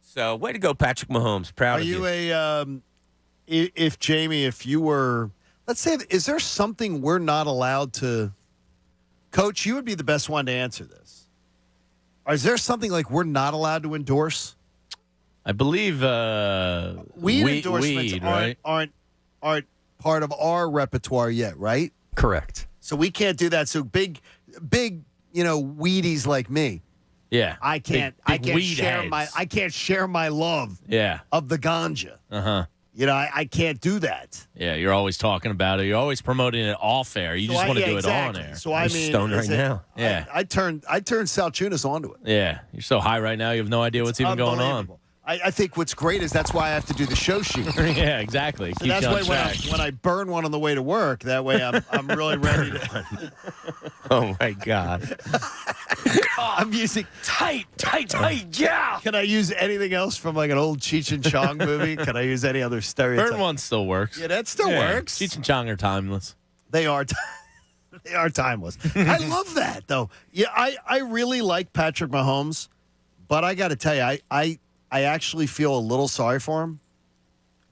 So way to go, Patrick Mahomes. Proud Are of you. you if Jamie, if you were, let's say, is there something we're not allowed to, Coach, you would be the best one to answer this. Or is there something like we're not allowed to endorse? I believe Weed endorsements weed, right? aren't part of our repertoire yet, right? Correct. So we can't do that. So big, weedies like me. Yeah. I can't Big weed share heads. I can't share my love Yeah. of the ganja. Uh-huh. I can't do that. Yeah, you're always talking about it. You're always promoting it off air. You just want to do exactly. it on air. So I You're mean, stoned right is it- now. Yeah. I turned Sal Chunas onto it. Yeah. You're so high right now, you have no idea what's even going on. Unbelievable. I think what's great is that's why I have to do the show sheet. Yeah, exactly. So Keeps that's you on why track. when I burn one on the way to work, that way I'm really ready to. Oh, my God. I'm using tight, yeah. Can I use anything else from like an old Cheech and Chong movie? Can I use any other stereotype? Burn one still works. Yeah, that still works. Cheech and Chong are timeless. They are. They are timeless. I love that though. Yeah, I really like Patrick Mahomes, but I got to tell you, I actually feel a little sorry for him,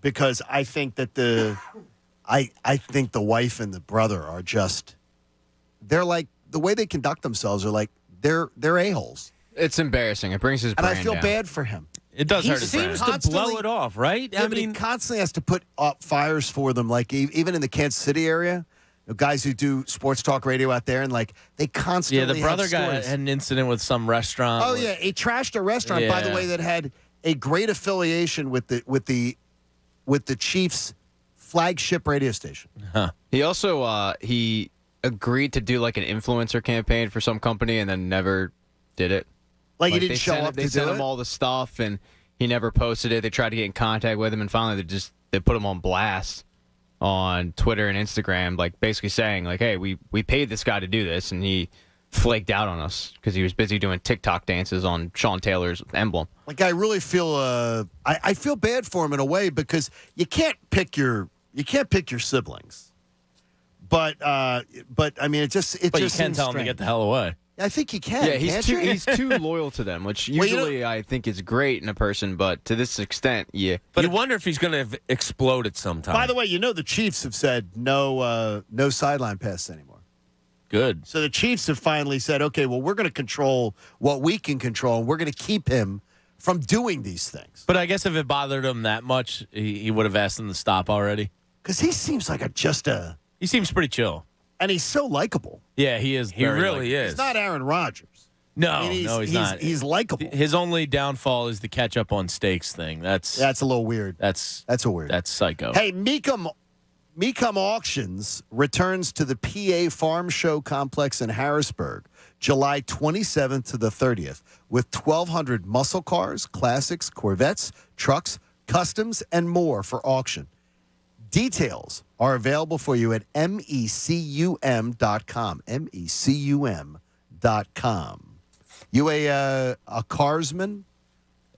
because I think that I think the wife and the brother are just they're like the way they conduct themselves are like they're a-holes. It's embarrassing. It brings his brand And I feel down. bad for him. It does He hurt his brand. seems to blow it off, right? Yeah, but he constantly has to put up fires for them, like even in the Kansas City area. Guys who do sports talk radio out there, and like they constantly. Yeah, the brother have guy stories. had an incident with some restaurant. Oh yeah, he trashed a restaurant, by the Yeah. way, that had a great affiliation with the Chiefs' flagship radio station. Huh. He also he agreed to do like an influencer campaign for some company and then never did it. Like he they didn't show sent- up They to sent do him it? all the stuff and he never posted it. They tried to get in contact with him and finally they put him on blast on Twitter and Instagram, like basically saying like, "Hey, we paid this guy to do this," and he flaked out on us because he was busy doing TikTok dances on Sean Taylor's emblem. Like I really feel I feel bad for him in a way because you can't pick your siblings. But I mean it just But you just can seems tell him to strange. get the hell away. I think he can. Yeah, can't you? he's too loyal to them, which Well, usually I think is great in a person, but to this extent, yeah. But you wonder if he's going to explode at some time. By the way, the Chiefs have said no sideline passes anymore. Good. So the Chiefs have finally said, okay, well, we're going to control what we can control, and we're going to keep him from doing these things. But I guess if it bothered him that much, he would have asked him to stop already. Because he seems like He seems pretty chill. And he's so likable. Yeah, he is. He really is. He's not Aaron Rodgers. No, I mean, he's not. He's likable. His only downfall is the catch up on stakes thing. That's a little weird. That's a weird. That's psycho. Hey, Mecum Auctions returns to the PA Farm Show Complex in Harrisburg, July 27th to the 30th, with 1,200 muscle cars, classics, Corvettes, trucks, customs, and more for auction. Details are available for you at mecum.com. mecum.com. You a carsman?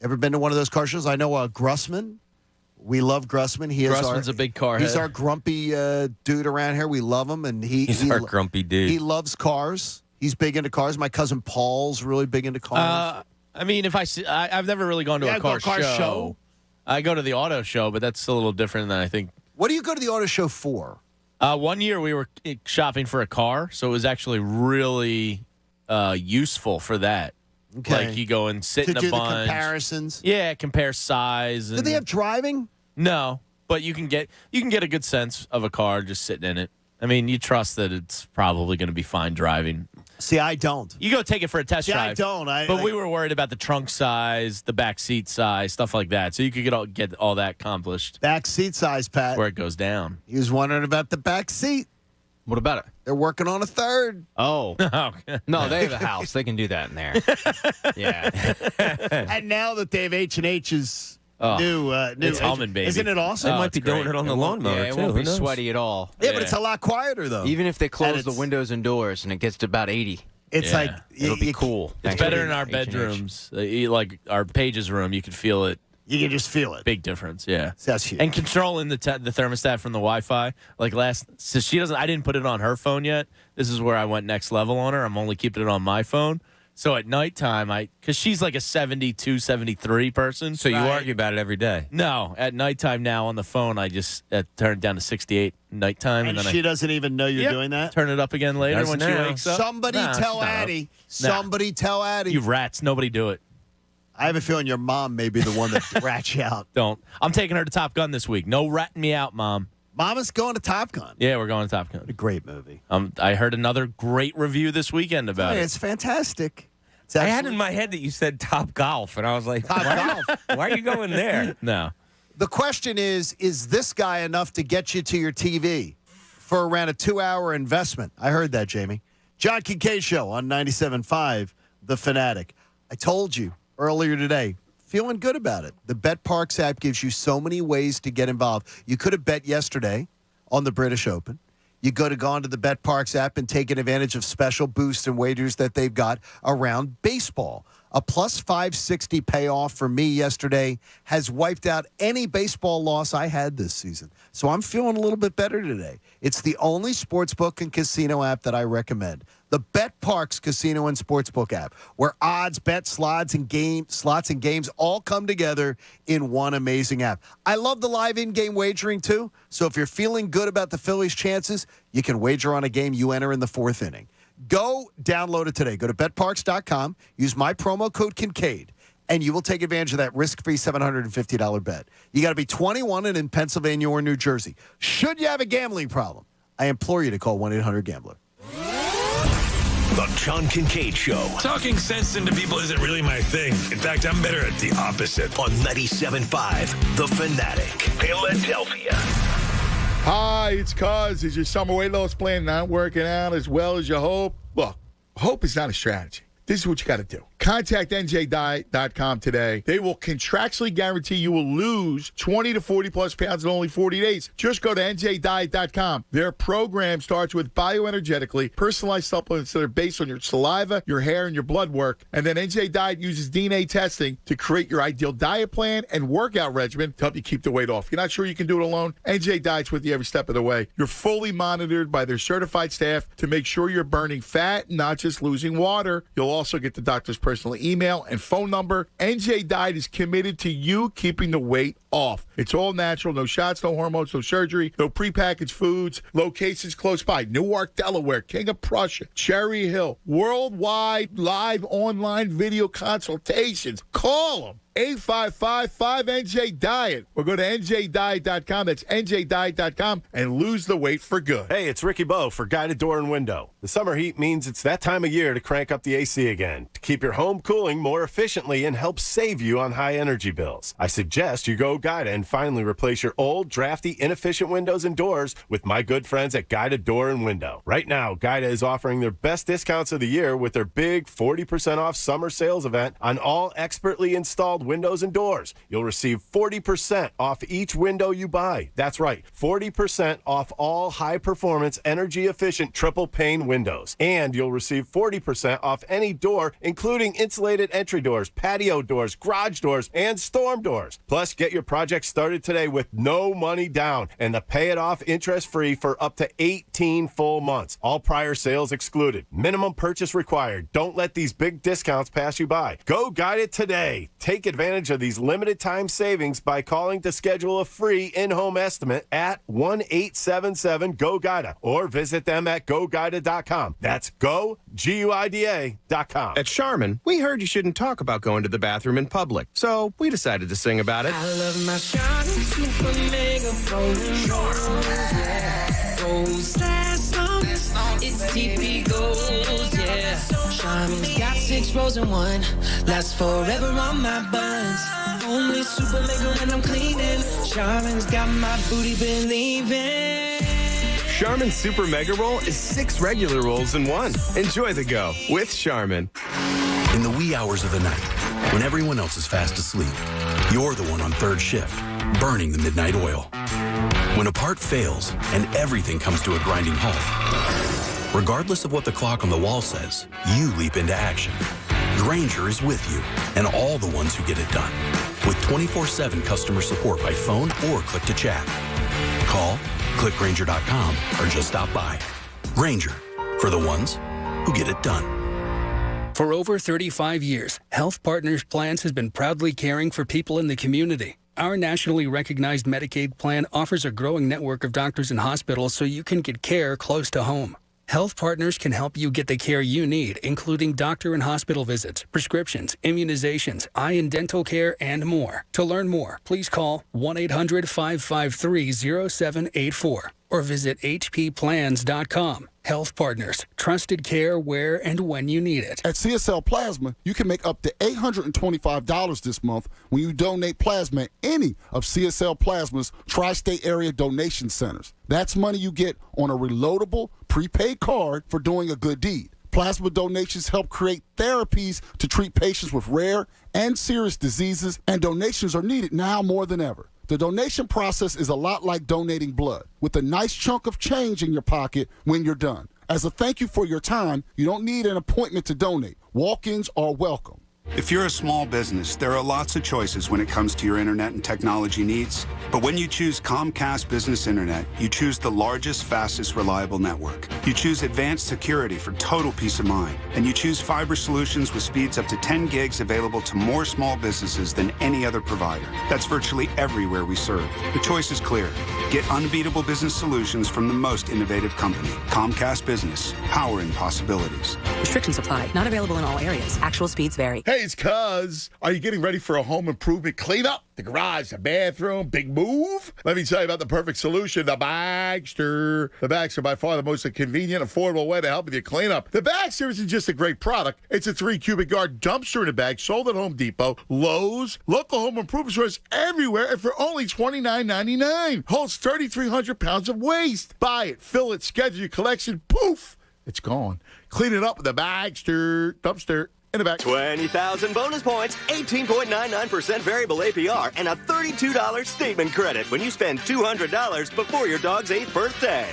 Ever been to one of those car shows? I know Grussman. We love Grussman. Grussman's a big car He's head. our grumpy dude around here. We love him, and He's our grumpy dude. He loves cars. He's big into cars. My cousin Paul's really big into cars. I mean, if I've never really gone to a car show. I go to the auto show, but that's a little different than I think. What do you go to the auto show for? One year we were shopping for a car, so it was actually really useful for that. Okay. Like you go and sit To in a do the bunch. comparisons? Yeah, compare size. Do And, they have driving? No, but you can get a good sense of a car just sitting in it. I mean, you trust that it's probably going to be fine driving. See, I don't. You go take it for a test drive. I don't. But we were worried about the trunk size, the back seat size, stuff like that. So you could get all that accomplished. Back seat size, Pat. Where it goes down. He was wondering about the back seat. What about it? They're working on a third. Oh. No, they have a house. They can do that in there. Yeah. And now that they have H&H's new it's humming, baby. Isn't it awesome? They might be doing it on the lawnmower, Yeah, it too. won't Who be knows? sweaty at all. Yeah, but it's a lot quieter, though. Even if they close And the it's- windows and doors and it gets to about 80. It's Yeah. like It'll be cool. It's Thanks better to in our H&H. bedrooms. Like our Paige's room, you could feel it. You can just feel it. Big difference, yeah. That's huge. And controlling the thermostat from the Wi-Fi. Like so she doesn't. I didn't put it on her phone yet. This is where I went next level on her. I'm only keeping it on my phone. So at nighttime, because she's like a 72, 73 person. So you argue about it every day. No, at nighttime now on the phone, I just turn it down to 68 nighttime, And then she doesn't even know you're Yep. doing that? turn it up again later Does when she now. wakes up. Somebody Nah, tell she's not up. Addie. Somebody tell Addie. You rats, nobody do it. I have a feeling your mom may be the one that rats you out. Don't. I'm taking her to Top Gun this week. No ratting me out, Mom. Mama's going to Top Gun. Yeah, we're going to Top Gun. A great movie. I heard another great review this weekend about Hey, it. it's fantastic. It's I had absolutely- in my head that you said Top Golf, and I was like, Top Golf. why are you going there? No. The question is this guy enough to get you to your TV for around a 2-hour investment? I heard that, Jamie. John Kincade Show on 97.5 The Fanatic. I told you earlier today, feeling good about it. The Bet Parks app gives you so many ways to get involved. You could have bet yesterday on the British Open. You go onto the Bet Parks app and taken advantage of special boosts and wagers that they've got around baseball. A plus 560 payoff for me yesterday has wiped out any baseball loss I had this season. So I'm feeling a little bit better today. It's the only sportsbook and casino app that I recommend. The Bet Parks Casino and Sportsbook app, where odds, bets, slots, and games all come together in one amazing app. I love the live in-game wagering, too. So if you're feeling good about the Phillies' chances, you can wager on a game you enter in the 4th inning. Go download it today. Go to betparks.com. Use my promo code Kincade, and you will take advantage of that risk-free $750 bet. You got to be 21 and in Pennsylvania or New Jersey. Should you have a gambling problem, I implore you to call 1-800-GAMBLER. The John Kincade Show. Talking sense into people isn't really my thing. In fact, I'm better at the opposite. On 97.5 The Fanatic, Philadelphia. Hi, it's Cuz. Is your summer weight loss plan not working out as well as you hope? Look, hope is not a strategy. This is what you got to do. Contact njdiet.com today. They will contractually guarantee you will lose 20 to 40 plus pounds in only 40 days. Just go to njdiet.com. Their program starts with bioenergetically personalized supplements that are based on your saliva, your hair, and your blood work. And then NJ Diet uses DNA testing to create your ideal diet plan and workout regimen to help you keep the weight off. You're not sure you can do it alone? NJ Diet's with you every step of the way. You're fully monitored by their certified staff to make sure you're burning fat, not just losing water. You'll also get the doctor's personal email and phone number. NJ Diet is committed to you keeping the weight off. It's all natural, no shots, no hormones, no surgery, no prepackaged foods. Locations close by: Newark, Delaware, King of Prussia, Cherry Hill. Worldwide live online video consultations. Call them. 855-5NJ-DIET. Or go to njdiet.com. That's njdiet.com and lose the weight for good. Hey, it's Ricky Bo for Guided Door and Window. The summer heat means it's that time of year to crank up the AC again, to keep your home cooling more efficiently and help save you on high energy bills. I suggest you go Guida and finally replace your old, drafty, inefficient windows and doors with my good friends at Guided Door and Window. Right now, Guida is offering their best discounts of the year with their big 40% off summer sales event on all expertly installed windows and doors. You'll receive 40% off each window you buy. That's right, 40% off all high-performance, energy-efficient triple-pane windows. And you'll receive 40% off any door, including insulated entry doors, patio doors, garage doors, and storm doors. Plus, get your project started today with no money down and the pay-it-off interest-free for up to 18 full months. All prior sales excluded. Minimum purchase required. Don't let these big discounts pass you by. Go Guide it today. Take advantage of these limited time savings by calling to schedule a free in-home estimate at 1-877-GO-GUIDA or visit them at GoGuida.com. That's GoGuida.com. At Charmin, we heard you shouldn't talk about going to the bathroom in public, so we decided to sing about it. I love my Charmin Super Mega Frozen Rolls, yeah. Goes last long, it's TP Gold, yeah. Charmin's got 6 rolls in one, lasts forever on my buns. Only Super Mega when I'm cleaning. Charmin's got my booty believing. Charmin Super Mega Roll is 6 regular rolls in one. Enjoy the go with Charmin. In the wee hours of the night, when everyone else is fast asleep, you're the one on third shift, burning the midnight oil. When a part fails and everything comes to a grinding halt, regardless of what the clock on the wall says, you leap into action. Grainger is with you and all the ones who get it done. With 24/7 customer support by phone or click to chat. Call, click Grainger.com, or just stop by. Grainger, for the ones who get it done. For over 35 years, Health Partners Plans has been proudly caring for people in the community. Our nationally recognized Medicaid plan offers a growing network of doctors and hospitals so you can get care close to home. Health Partners can help you get the care you need, including doctor and hospital visits, prescriptions, immunizations, eye and dental care, and more. To learn more, please call 1-800-553-0784 or visit hpplans.com. Health Partners, trusted care where and when you need it. At CSL Plasma, you can make up to $825 this month when you donate plasma at any of CSL Plasma's tri-state area donation centers. That's money you get on a reloadable, prepaid card for doing a good deed. Plasma donations help create therapies to treat patients with rare and serious diseases, and donations are needed now more than ever. The donation process is a lot like donating blood, with a nice chunk of change in your pocket when you're done. As a thank you for your time, you don't need an appointment to donate. Walk-ins are welcome. If you're a small business, there are lots of choices when it comes to your internet and technology needs. But when you choose Comcast Business Internet, you choose the largest, fastest, reliable network. You choose advanced security for total peace of mind. And you choose fiber solutions with speeds up to 10 gigs available to more small businesses than any other provider. That's virtually everywhere we serve. The choice is clear. Get unbeatable business solutions from the most innovative company. Comcast Business, powering possibilities. Restrictions apply. Not available in all areas. Actual speeds vary. Hey, it's Cuz. Are you getting ready for a home improvement cleanup? The garage, the bathroom, big move? Let me tell you about the perfect solution, the Bagster. The Bagster, by far the most convenient, affordable way to help with your cleanup. The Bagster isn't just a great product. It's a 3 cubic yard dumpster in a bag sold at Home Depot, Lowe's, local home improvement stores everywhere, and for only $29.99. Holds 3,300 pounds of waste. Buy it, fill it, schedule your collection, poof, it's gone. Clean it up with the Bagster dumpster. In the back. 20,000 bonus points, 18.99% variable APR, and a $32 statement credit when you spend $200 before your dog's 8th birthday.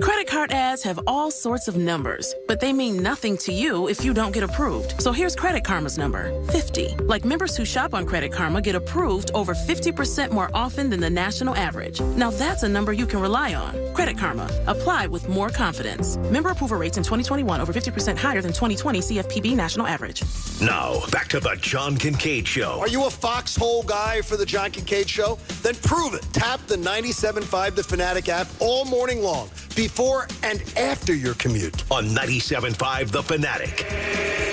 Credit card ads have all sorts of numbers, but they mean nothing to you if you don't get approved. So here's Credit Karma's number, 50. Like members who shop on Credit Karma get approved over 50% more often than the national average. Now that's a number you can rely on. Credit Karma. Apply with more confidence. Member approval rates in 2021 over 50% higher than 2020 CFPB national average. Now, back to the John Kincade Show. Are you a foxhole guy for the John Kincade Show? Then prove it. Tap the 97.5 The Fanatic app all morning long, before and after your commute. On 97.5 The Fanatic,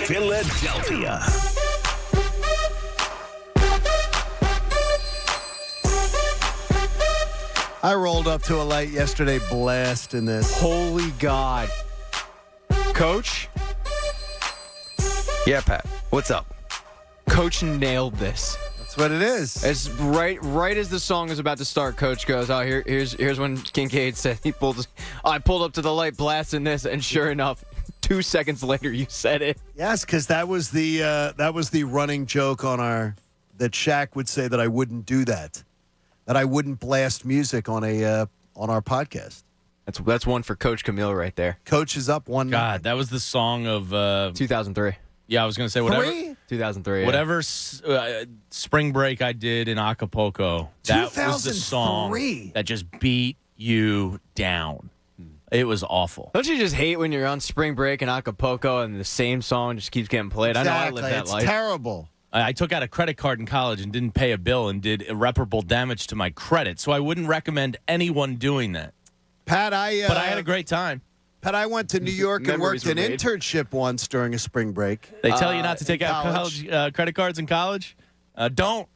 Philadelphia. I rolled up to a light yesterday blasting this. Holy God. Coach? Yeah, Pat. What's up? Coach nailed this. That's what it is. It's right as the song is about to start, Coach goes, "Oh, here's when Kincade said I pulled up to the light blasting this," and sure enough, 2 seconds later you said it. Yes, because that was the running joke that Shaq would say that I wouldn't do that I wouldn't blast music on our podcast. That's one for Coach Camille right there. Coach is up 1-0. God, that was the song of 2003. Yeah, I was going to say whatever. 2003. Whatever spring break I did in Acapulco, that was the song that just beat you down. It was awful. Don't you just hate when you're on spring break in Acapulco and the same song just keeps getting played? Exactly. I know I live that life. It's terrible. I took out a credit card in college and didn't pay a bill and did irreparable damage to my credit, so I wouldn't recommend anyone doing that. Pat, but I had a great time. Pat, I went to New York and worked an internship once during a spring break. They tell you not to take out college credit cards in college? Don't.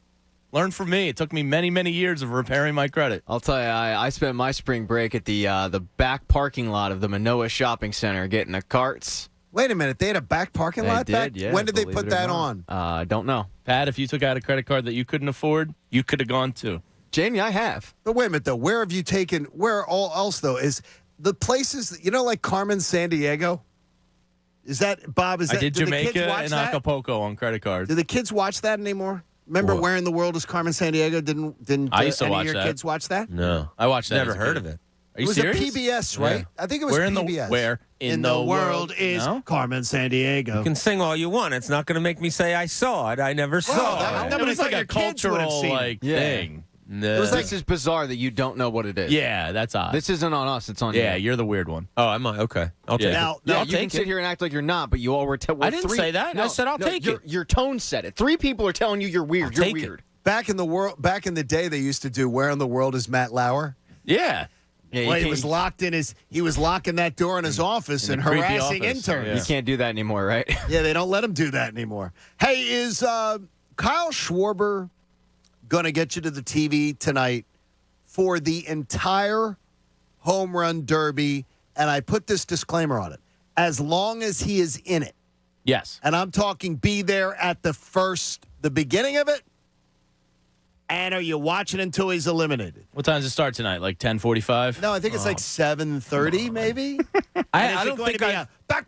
Learn from me. It took me many, many years of repairing my credit. I'll tell you, I spent my spring break at the back parking lot of the Manoa Shopping Center getting the carts. Wait a minute. They had a back parking lot back? Yeah, when did they put that on? I don't know. Pat, if you took out a credit card that you couldn't afford, you could have gone too. Jamie, I have. But wait a minute, though. Where have you taken – where all else, though, is – the places, like Carmen San Diego? Is that, Bob, I did Jamaica and Acapulco on credit cards. Do the kids watch that anymore? Remember Where in the World is Carmen San Diego? Didn't I used to any watch of your that. kids watch that? No. I watched that. Never heard of it. Are you serious? serious? It was a PBS, right? Yeah. I think it was PBS. Where in the world is Carmen San Diego? You can sing all you want. It's not going to make me say I saw it. I never saw it. It was like a cultural thing. No. This is bizarre that you don't know what it is. Yeah, that's odd. This isn't on us. It's on you. Yeah, you're the weird one. Oh, am I? Okay. I'll take it. Now you can sit here and act like you're not, but you all were. I didn't say that. I said I'll take it. Your tone said it. 3 people are telling you you're weird. You're weird. Back in the day, they used to do "Where in the World is Matt Lauer?" Yeah. Well, he was locked in he was locking that door in his office and harassing interns. You can't do that anymore, right? Yeah, they don't let him do that anymore. Hey, is Kyle Schwarber going to get you to the TV tonight for the entire home run derby? And I put this disclaimer on it. As long as he is in it. Yes. And I'm talking be there at the beginning of it. And are you watching until he's eliminated? What time does it start tonight? Like 10:45? No, I think it's like 7:30, maybe. I don't think back. That's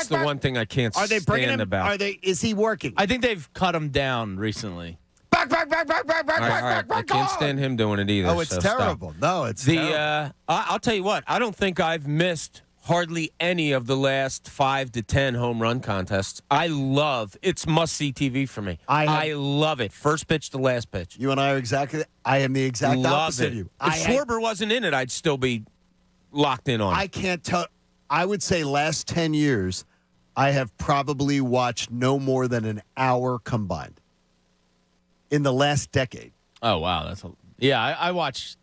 the one thing I can't Are they bringing stand him? about. Is he working? I think they've cut him down recently. Back. All right. I can't stand him doing it either. Oh, it's so terrible. Stop. No, it's terrible. I'll tell you what. I don't think I've missed hardly any of the last 5 to 10 home run contests. It's must-see TV for me. I love it. First pitch to last pitch. You and I are I am the exact opposite of you. If Schwarber wasn't in it, I'd still be locked in on it. I can't tell. I would say last 10 years, I have probably watched no more than an hour combined in the last decade. Oh, wow. I watch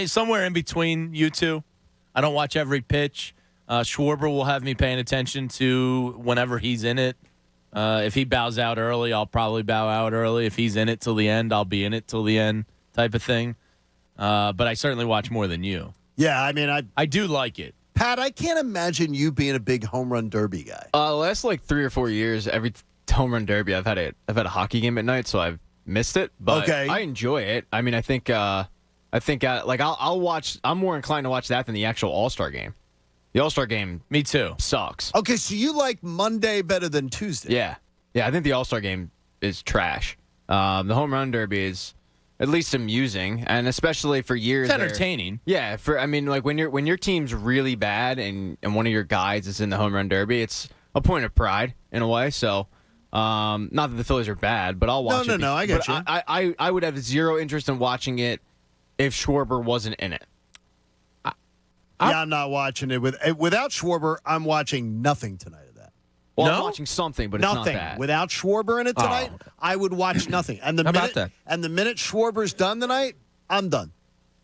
somewhere in between you two. I don't watch every pitch. Schwarber will have me paying attention to whenever he's in it. If he bows out early, I'll probably bow out early. If he's in it till the end, I'll be in it till the end type of thing. But I certainly watch more than you. Yeah, I mean, I do like it. Pat, I can't imagine you being a big home run derby guy. The last 3 or 4 years, every home run derby, I've had a hockey game at night, so I've missed it. But okay. I enjoy it. I mean, I'll watch. I'm more inclined to watch that than the actual All-Star game. The All-Star game, me too, sucks. Okay, so you like Monday better than Tuesday? Yeah. I think the All-Star game is trash. The home run derby is at least amusing, and especially for years, it's entertaining. Yeah, when your team's really bad and one of your guys is in the home run derby, it's a point of pride in a way. So, not that the Phillies are bad, but I'll watch it. No, I get you. I would have zero interest in watching it if Schwarber wasn't in it. I'm not watching it without Schwarber. I'm watching nothing tonight of that. Well, I'm watching something, but nothing. It's not that. Without Schwarber in it tonight, I would watch nothing. And the minute Schwarber's done tonight, I'm done.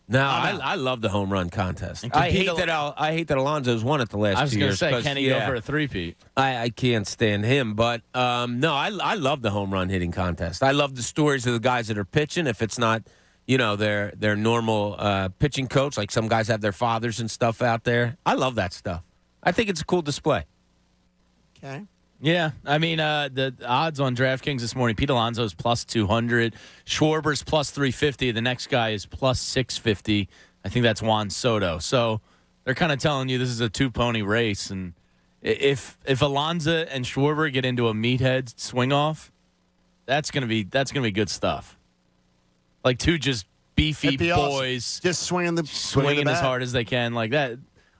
No, I love the home run contest. I hate that Alonso's won it the last 2 years. I was going to say, can he go for a three-peat? I can't stand him, but no, I love the home run hitting contest. I love the stories of the guys that are pitching. If it's not, their normal pitching coach, like some guys have their fathers and stuff out there. I love that stuff. I think it's a cool display. Okay. Yeah, I mean, the odds on DraftKings this morning, Pete Alonso's plus 200, Schwarber's plus 350, the next guy is plus 650. I think that's Juan Soto. So they're kind of telling you this is a two-pony race, and if Alonso and Schwarber get into a meathead swing-off, that's gonna be good stuff. Like two just beefy boys, awesome. Just swinging as hard as they can, like that.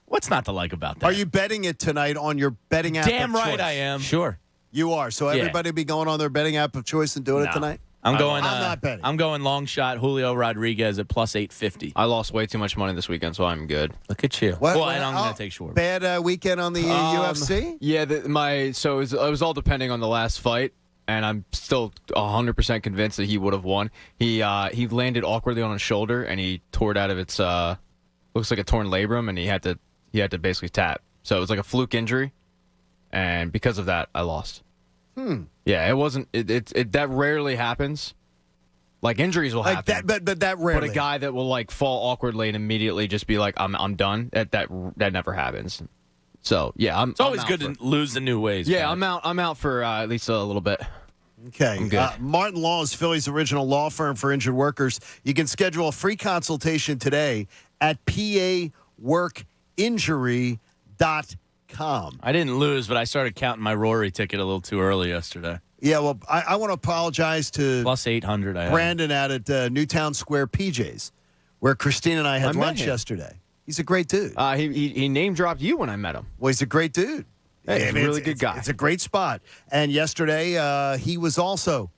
What's not to like about that? Are you betting it tonight on your betting app? Damn of right choice? I am. Sure. You are. So everybody be going on their betting app of choice and doing it tonight? I'm not betting. I'm going long shot Julio Rodriguez at plus 850. I lost way too much money this weekend, so I'm good. Look at you. And I'm going to take Schwarber. Bad weekend on the UFC? Yeah, it was all depending on the last fight, and I'm still 100% convinced that he would have won. He landed awkwardly on his shoulder, and he tore it out of its looks like a torn labrum, and he had to basically tap. So it was like a fluke injury, and because of that, I lost. Yeah, it wasn't. It that rarely happens. Like injuries will happen, but that rarely. But a guy that will fall awkwardly and immediately just be like, I'm done. That never happens. So yeah, it's always good to lose the new ways. Yeah, man. I'm out for at least a little bit. Okay. I'm good. Martin Law is Philly's original law firm for injured workers. You can schedule a free consultation today at paworkinjury.com. I didn't lose, but I started counting my Rory ticket a little too early yesterday. Yeah, well, I want to apologize to plus 800. Brandon out at Newtown Square PJ's, where Christine and I had lunch yesterday. He's a great dude. He name dropped you when I met him. Well, he's a great dude. Hey, he's a really good guy. It's a great spot. And yesterday, he was also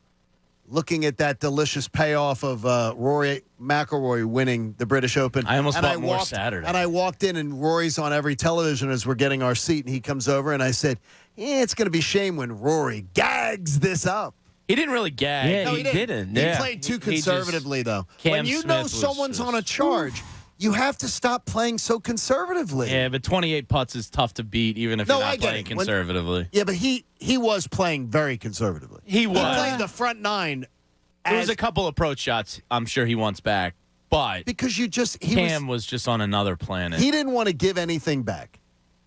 looking at that delicious payoff of Rory McIlroy winning the British Open. I almost bought more Saturday. And I walked in, and Rory's on every television as we're getting our seat, and he comes over, and I said, it's going to be a shame when Rory gags this up. He didn't really gag. Yeah, No, he didn't. He Yeah. played too conservatively, though. Cam When you Smith know was someone's just- on a charge, you have to stop playing so conservatively. Yeah, but 28 putts is tough to beat, even if you're not playing conservatively. Yeah, but he was playing very conservatively. He was. He played the front nine. There was a couple approach shots I'm sure he wants back, but because Cam was just on another planet. He didn't want to give anything back,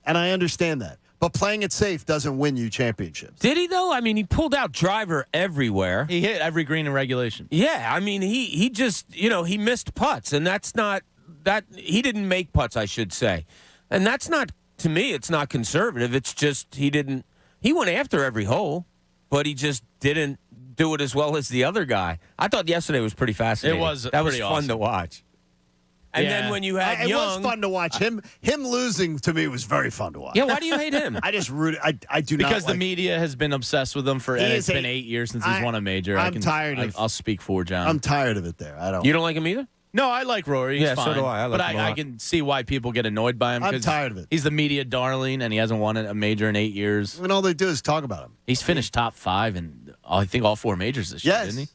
and I understand that. But playing it safe doesn't win you championships. Did he, though? I mean, he pulled out driver everywhere. He hit every green in regulation. Yeah, I mean, he just, he missed putts, and that's not that he didn't make putts, I should say. And that's not, to me, it's not conservative. It's just he went after every hole, but he just didn't do it as well as the other guy. I thought yesterday was pretty fascinating. It was That was pretty fun awesome to watch. And then when you had it Young, was fun to watch him. Him losing to me was very fun to watch. Yeah, why do you hate him? I just root. I do not because the like- media has been obsessed with him for. And it's been 8 years since he's won a major. I'm tired of. I'll speak for John. I'm tired of it. There, I don't. You don't like him either? No, I like Rory. He's Yeah, so fine. do I. I like but him a I lot. can see why people get annoyed by him. I'm 'cause tired of it. He's the media darling, and he hasn't won a major in 8 years. And all they do is talk about him. He's finished top 5 in I think all 4 majors this year, Yes. didn't he?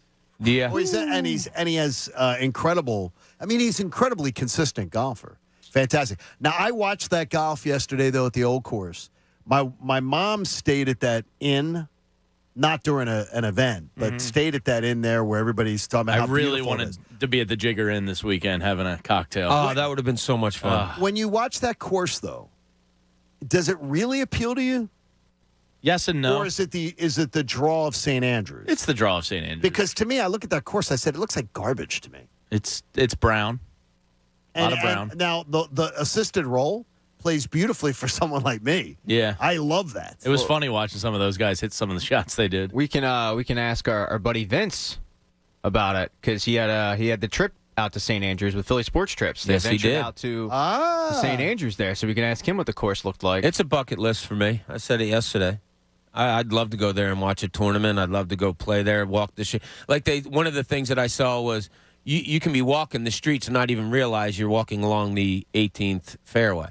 Yeah. Well, he has incredible. I mean, he's incredibly consistent golfer. Fantastic. Now, I watched that golf yesterday though at the Old Course. My mom stayed at that inn, not during an event, but stayed at that inn there where everybody's talking about. I how really beautiful it wanted is. to be at the Jigger Inn this weekend having a cocktail. Oh, that would have been so much fun. When you watch that course, though, does it really appeal to you? Yes and no. Or is it the draw of St. Andrews? It's the draw of St. Andrews. Because to me, I look at that course, I said it looks like garbage to me. It's brown. A lot of brown. And now the assisted roll plays beautifully for someone like me. Yeah. I love that. It was funny watching some of those guys hit some of the shots they did. We can ask our buddy Vince about it because he had the trip out to St. Andrews with Philly Sports Trips. They Yes, he ventured did. out to St. Andrews there, so we can ask him what the course looked like. It's a bucket list for me. I said it yesterday. I'd love to go there and watch a tournament. I'd love to go play there, walk the shit. One of the things that I saw was you can be walking the streets and not even realize you're walking along the 18th fairway.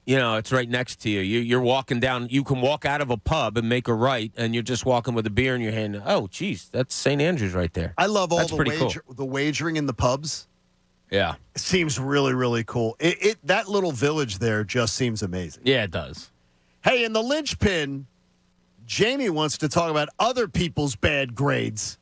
You know, it's right next to you. You're walking down. You can walk out of a pub and make a right, and you're just walking with a beer in your hand. Oh, geez, that's St. Andrews right there. I love all That's pretty cool. the wagering in the pubs. Yeah. It seems really, really cool. That little village there just seems amazing. Yeah, it does. Hey, in the linchpin, Jamie wants to talk about other people's bad grades.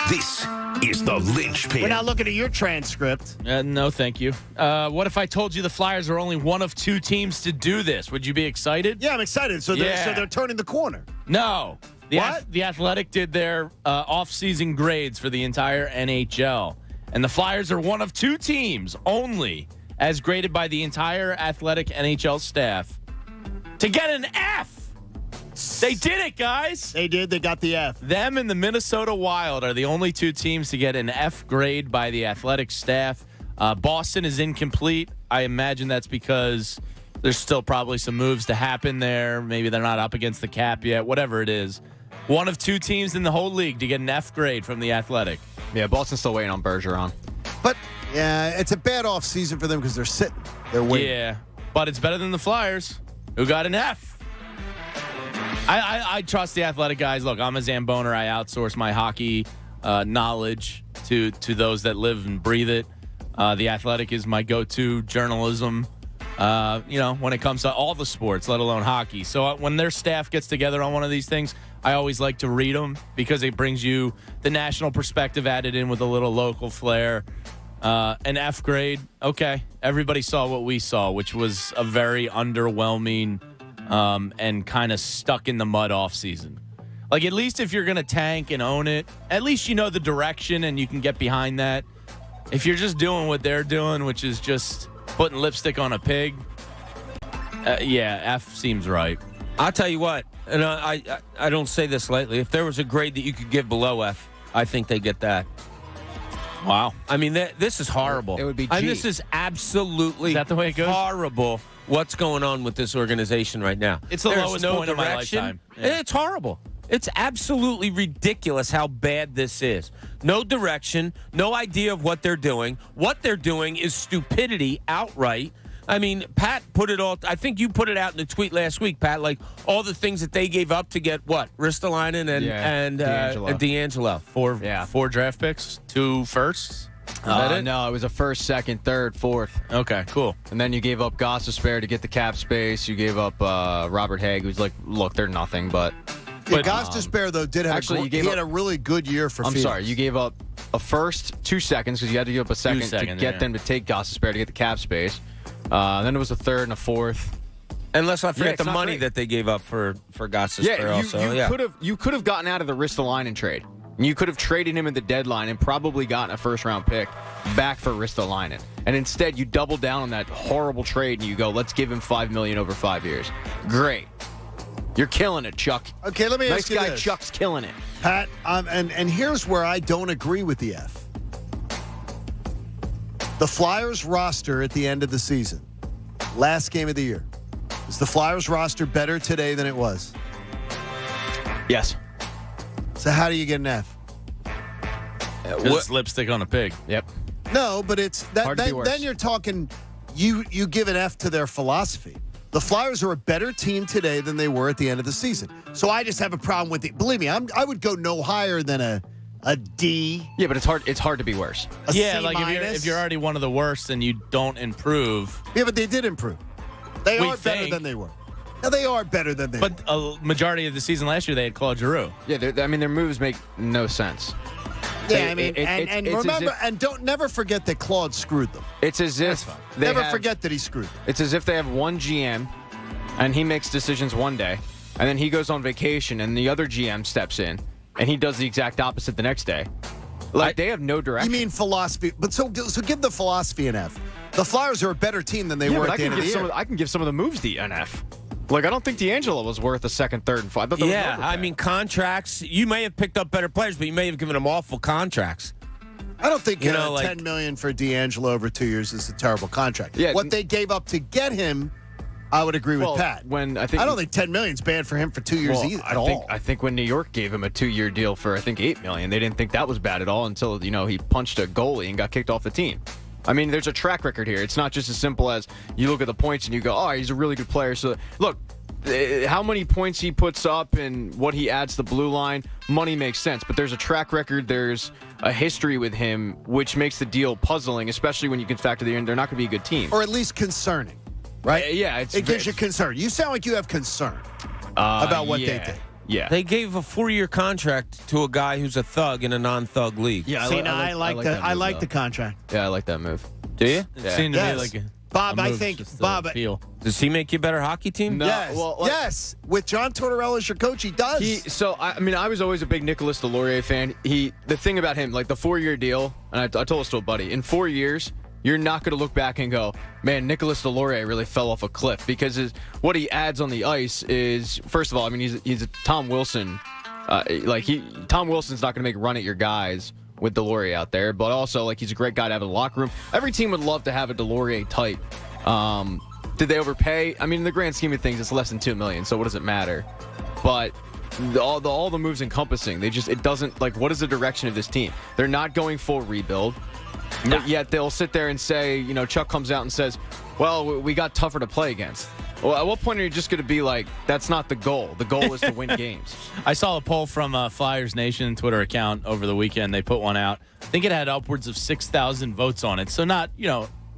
This is the linchpin. We're not looking at your transcript. No, thank you. What if I told you the Flyers are only one of 2 teams to do this? Would you be excited? Yeah, I'm excited. So they're turning the corner. No. What? The Athletic did their off-season grades for the entire NHL. And the Flyers are one of 2 teams only, as graded by the entire Athletic NHL staff, to get an F. They did it, guys. They did. They got the F. Them and the Minnesota Wild are the only 2 teams to get an F grade by the Athletic staff. Boston is incomplete. I imagine that's because there's still probably some moves to happen there. Maybe they're not up against the cap yet. Whatever it is. One of 2 teams in the whole league to get an F grade from the Athletic. Yeah, Boston's still waiting on Bergeron. But, yeah, it's a bad off season for them because they're sitting. They're waiting. Yeah, but it's better than the Flyers, who got an F. I trust the Athletic guys. Look, I'm a Zamboner. I outsource my hockey knowledge to those that live and breathe it. The Athletic is my go-to journalism, when it comes to all the sports, let alone hockey. So when their staff gets together on one of these things, I always like to read them because it brings you the national perspective added in with a little local flair. An F grade, okay. Everybody saw what we saw, which was a very underwhelming and kind of stuck in the mud off season. Like, at least if you're going to tank and own it, at least you know the direction and you can get behind that. If you're just doing what they're doing, which is just putting lipstick on a pig, F seems right. I'll tell you what, and I don't say this lightly. If there was a grade that you could give below F, I think they get that. Wow. I mean, this is horrible. It would be G. And this is absolutely Is that the way it goes? horrible what's going on with this organization right now. It's the There's lowest no point of my direction. lifetime. Yeah. It's horrible. It's absolutely ridiculous how bad this is. No direction, no idea of what they're doing. What they're doing is stupidity outright. I mean, Pat put it all. I think you put it out in the tweet last week, Pat. Like all the things that they gave up to get what Ristolainen and D'Angelo. 4 draft picks, 2 firsts. Is that it? No, it was a first, second, third, fourth. Okay, cool. And then you gave up Gostisbehere to get the cap space. You gave up Robert Haig, who's like, look, they're nothing, but. Gostisbehere, though, did have actually, he had a really good year for I'm Phoenix. sorry, you gave up a first, 2 seconds, because you had to give up a second to get them to take Gostisbehere to get the cap space. Then it was a third and a fourth. And let's not forget it's the not money great. that they gave up for Gostisbehere also. You could have gotten out of the Ristolainen trade. You could have traded him at the deadline and probably gotten a first-round pick back for Ristolainen. And instead, you double down on that horrible trade and you go, let's give him $5 million over 5 years. Great. You're killing it, Chuck. Okay, let me nice ask you guy this. Chuck's killing it. Pat, and here's where I don't agree with the F. The Flyers roster at the end of the season, last game of the year, is the Flyers roster better today than it was? Yes. So how do you get an F? It's lipstick on a pig. Yep. No, but it's that. Hard to be worse. Then you're talking. You give an F to their philosophy. The Flyers are a better team today than they were at the end of the season. So I just have a problem with it. Believe me, I would go no higher than a D. Yeah, but it's hard. It's hard to be worse. A Yeah, C like minus. if you're already one of the worst and you don't improve. Yeah, but they did improve. They We are better think. than they were. Now, they are better than they were. But a majority of the season last year, they had Claude Giroux. Yeah, their moves make no sense. Yeah, I mean, it's and as remember, if- and don't never forget that Claude screwed them. It's as if they Never have- forget that he screwed them. It's as if they have one GM, and he makes decisions one day, and then he goes on vacation, and the other GM steps in, and he does the exact opposite the next day. Like they have no direction. You mean philosophy? But so give the philosophy an F. The Flyers are a better team than they Yeah, were but at the end of the year. I can give some of the moves the NF. Like I don't think D'Angelo was worth a second, third, and fourth. I thought that was Yeah, overpay. I mean contracts. You may have picked up better players, but you may have given them awful contracts. I don't think You know, like- $10 million for D'Angelo over 2 years is a terrible contract. Yeah, What they gave up to get him, I would agree Well, with Pat. when I don't think $10 million is bad for him for 2 years Well, either, at all. I think when New York gave him a 2-year deal for I think $8 million, they didn't think that was bad at all until he punched a goalie and got kicked off the team. I mean, there's a track record here. It's not just as simple as you look at the points and you go, "Oh, he's a really good player." So look, how many points he puts up and what he adds to the blue line, money makes sense. But there's a track record, there's a history with him, which makes the deal puzzling, especially when you can factor they're not going to be a good team. Or at least concerning, right? Yeah, it gives you concern. You sound like you have concern about what they did. Yeah. They gave a 4-year contract to a guy who's a thug in a non-thug league. Yeah, I like the contract. Yeah, I like that move. Do you? It seemed to Yes. me like a Bob, a I move think just to Bob. feel. Does he make you a better hockey team? No. Yes, well, yes. With John Tortorella as your coach, he does. I was always a big Nicolas Delorier fan. The thing about him, like the 4-year deal, and I told this to a buddy, in 4 years, you're not going to look back and go, man, Nicolas Delorier really fell off a cliff, because what he adds on the ice is, first of all, I mean, he's a Tom Wilson. Tom Wilson's not going to make a run at your guys with Delorier out there, but also he's a great guy to have in the locker room. Every team would love to have a Delorier type. Did they overpay? I mean, in the grand scheme of things, it's less than $2 million, so what does it matter? But all the moves encompassing, it doesn't, what is the direction of this team? They're not going full rebuild, but yet they'll sit there and say, Chuck comes out and says, well, we got tougher to play against. Well, at what point are you just going to be like, that's not the goal? The goal is to win games. I saw a poll from Flyers Nation Twitter account over the weekend. They put one out. I think it had upwards of 6,000 votes on it. So not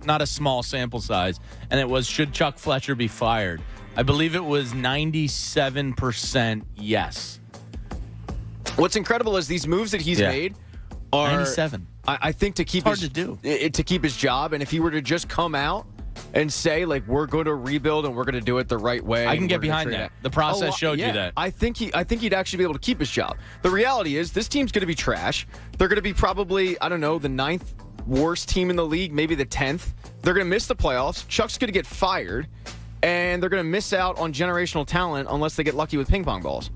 a small sample size. And it was, should Chuck Fletcher be fired? I believe it was 97% yes. What's incredible is these moves that he's made are 97. I think to keep hard to do. To keep his job, and if he were to just come out and say we're going to rebuild and we're going to do it the right way, I can get behind that. The process showed you that. I think he'd actually be able to keep his job. The reality is this team's going to be trash. They're going to be probably, I don't know, the 9th worst team in the league, maybe the 10th. They're going to miss the playoffs. Chuck's going to get fired, and they're going to miss out on generational talent unless they get lucky with ping pong balls.